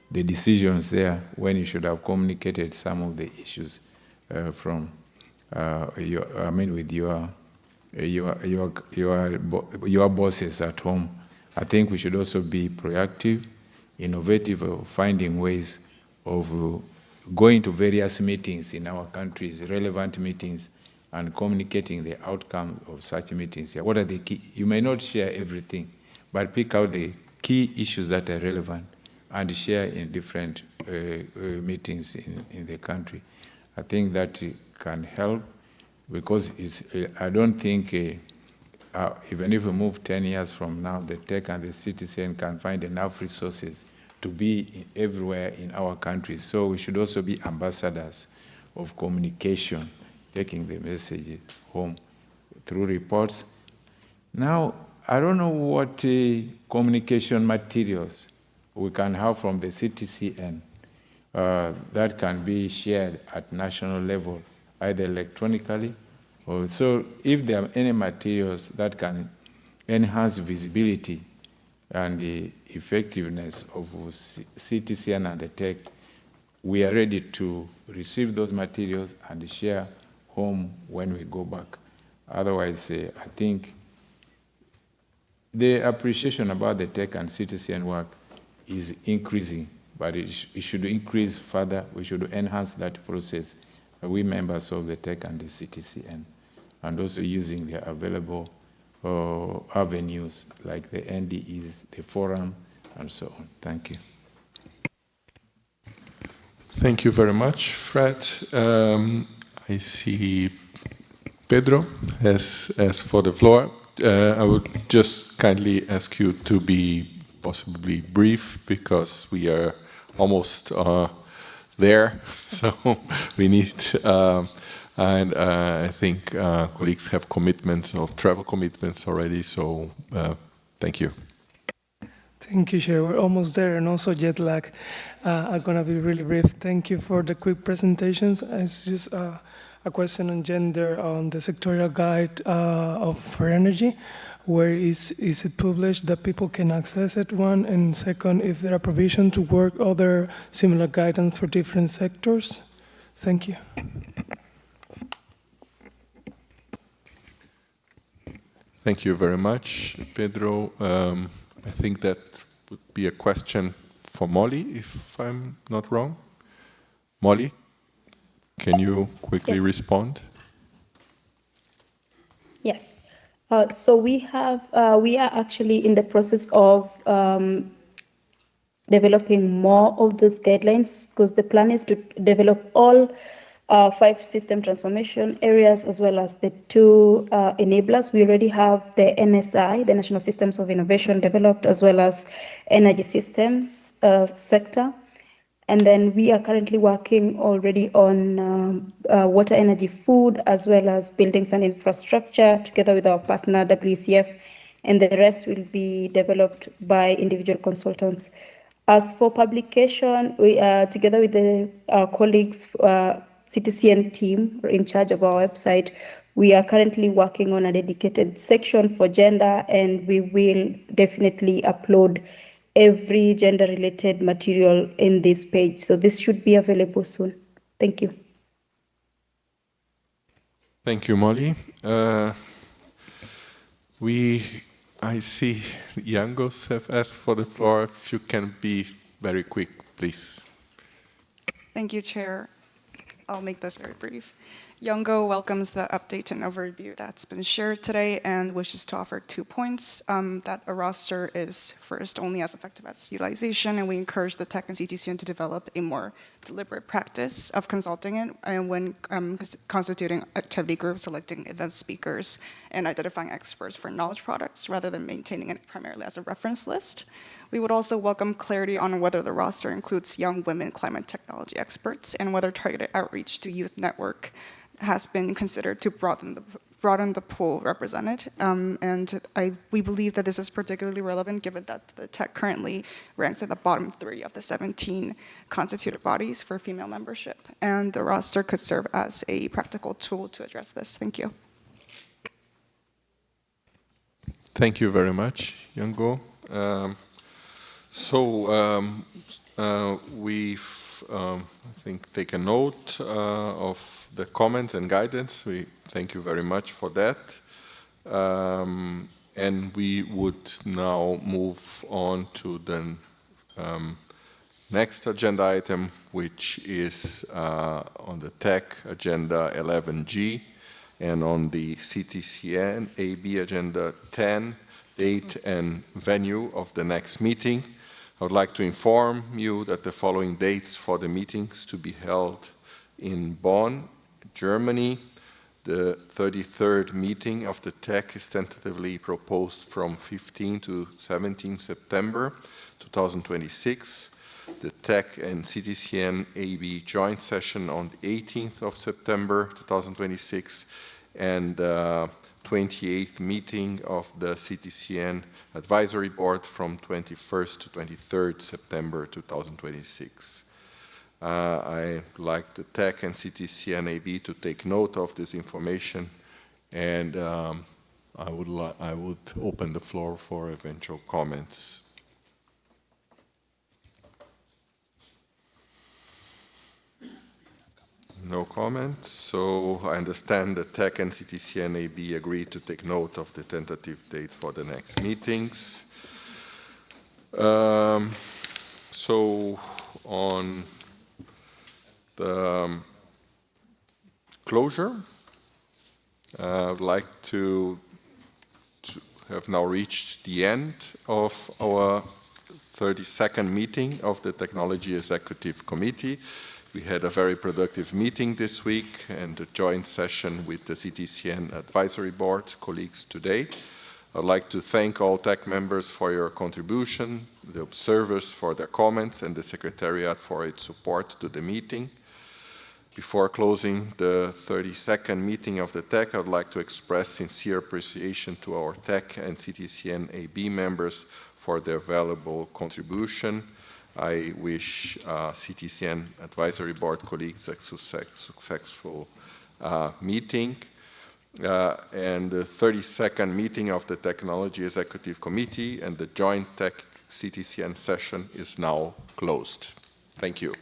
the decisions there when you should have communicated some of the issues from with your bosses at home. I think we should also be proactive, innovative, of finding ways of going to various meetings in our countries, relevant meetings, and communicating the outcome of such meetings. Yeah, what are the key? You may not share everything, but pick out the key issues that are relevant and share in different meetings in the country. I think that can help because I don't think even if we move 10 years from now, the TEC and the CTCN can find enough resources to be everywhere in our countries. So we should also be ambassadors of communication, taking the message home through reports. Now, I don't know what communication materials we can have from the CTCN that can be shared at national level, either electronically or so. If there are any materials that can enhance visibility and the effectiveness of CTCN and the TEC, we are ready to receive those materials and share home when we go back. Otherwise, I think the appreciation about the TEC and CTCN work is increasing, but it should increase further. We should enhance that process. We members of the TEC and the CTCN, and also using the available avenues like the NDEs, the forum, and so on. Thank you. Thank you very much, Fred. I see Pedro has for the floor. I would just kindly ask you to be possibly brief because we are almost there. So we need, and I think colleagues have commitments of travel commitments already. So thank you. Thank you, Chair. We're almost there, and also jet lag. I'm going to be really brief. Thank you for the quick presentations. It's just a question on gender on the sectorial guide for energy. Where is it published that people can access it, one? And second, if there are provisions to work other similar guidance for different sectors? Thank you. Thank you very much, Pedro. I think that would be a question for Molly, if I'm not wrong. Molly, can you quickly respond? Yes. So we are actually in the process of developing more of those guidelines because the plan is to develop all 5 system transformation areas as well as the 2 enablers. We already have the NSI, the National Systems of Innovation, developed, as well as energy systems sector. And then we are currently working already on water, energy, food, as well as buildings and infrastructure together with our partner WCF, and the rest will be developed by individual consultants. As for publication, we together with our colleagues, CTCN team in charge of our website, we are currently working on a dedicated section for gender, and we will definitely upload every gender-related material in this page. So this should be available soon. Thank you. Thank you, Molly. I see Yangos have asked for the floor. If you can be very quick, please. Thank you, Chair. I'll make this very brief. Yongo welcomes the update and overview that's been shared today and wishes to offer 2 points. That a roster is, first, only as effective as its utilization, and we encourage the TEC and CTCN to develop a more deliberate practice of consulting it and when constituting activity groups, selecting event speakers, and identifying experts for knowledge products rather than maintaining it primarily as a reference list. We would also welcome clarity on whether the roster includes young women climate technology experts and whether targeted outreach to youth network has been considered to broaden the pool represented. We believe that this is particularly relevant given that the TEC currently ranks at the bottom 3 of the 17 constituted bodies for female membership. And the roster could serve as a practical tool to address this. Thank you. Thank you very much, Yango. We've, I think, taken note of the comments and guidance. We thank you very much for that. And we would now move on to the next agenda item, which is on the TEC agenda 11G and on the CTCN AB agenda 10, date and venue of the next meeting. I would like to inform you that the following dates for the meetings to be held in Bonn, Germany. The 33rd meeting of the TEC is tentatively proposed from 15 to 17 September 2026. The TEC and CTCN AB joint session on the 18th of September 2026, and 28th meeting of the CTCN Advisory Board from 21st to 23rd September 2026. I'd like the TEC and CTCN AB to take note of this information, and I would open the floor for eventual comments. No comments. So I understand that TEC and CTCN AB agreed to take note of the tentative dates for the next meetings. So on the closure, I would like to have now reached the end of our 32nd meeting of the Technology Executive Committee. We had a very productive meeting this week and a joint session with the CTCN Advisory Board colleagues today. I'd like to thank all TEC members for your contribution, the observers for their comments, and the Secretariat for its support to the meeting. Before closing the 32nd meeting of the TEC, I would like to express sincere appreciation to our TEC and CTCN AB members for their valuable contribution. I wish CTCN Advisory Board colleagues a successful meeting. And the 32nd meeting of the Technology Executive Committee and the joint TEC CTCN session is now closed. Thank you.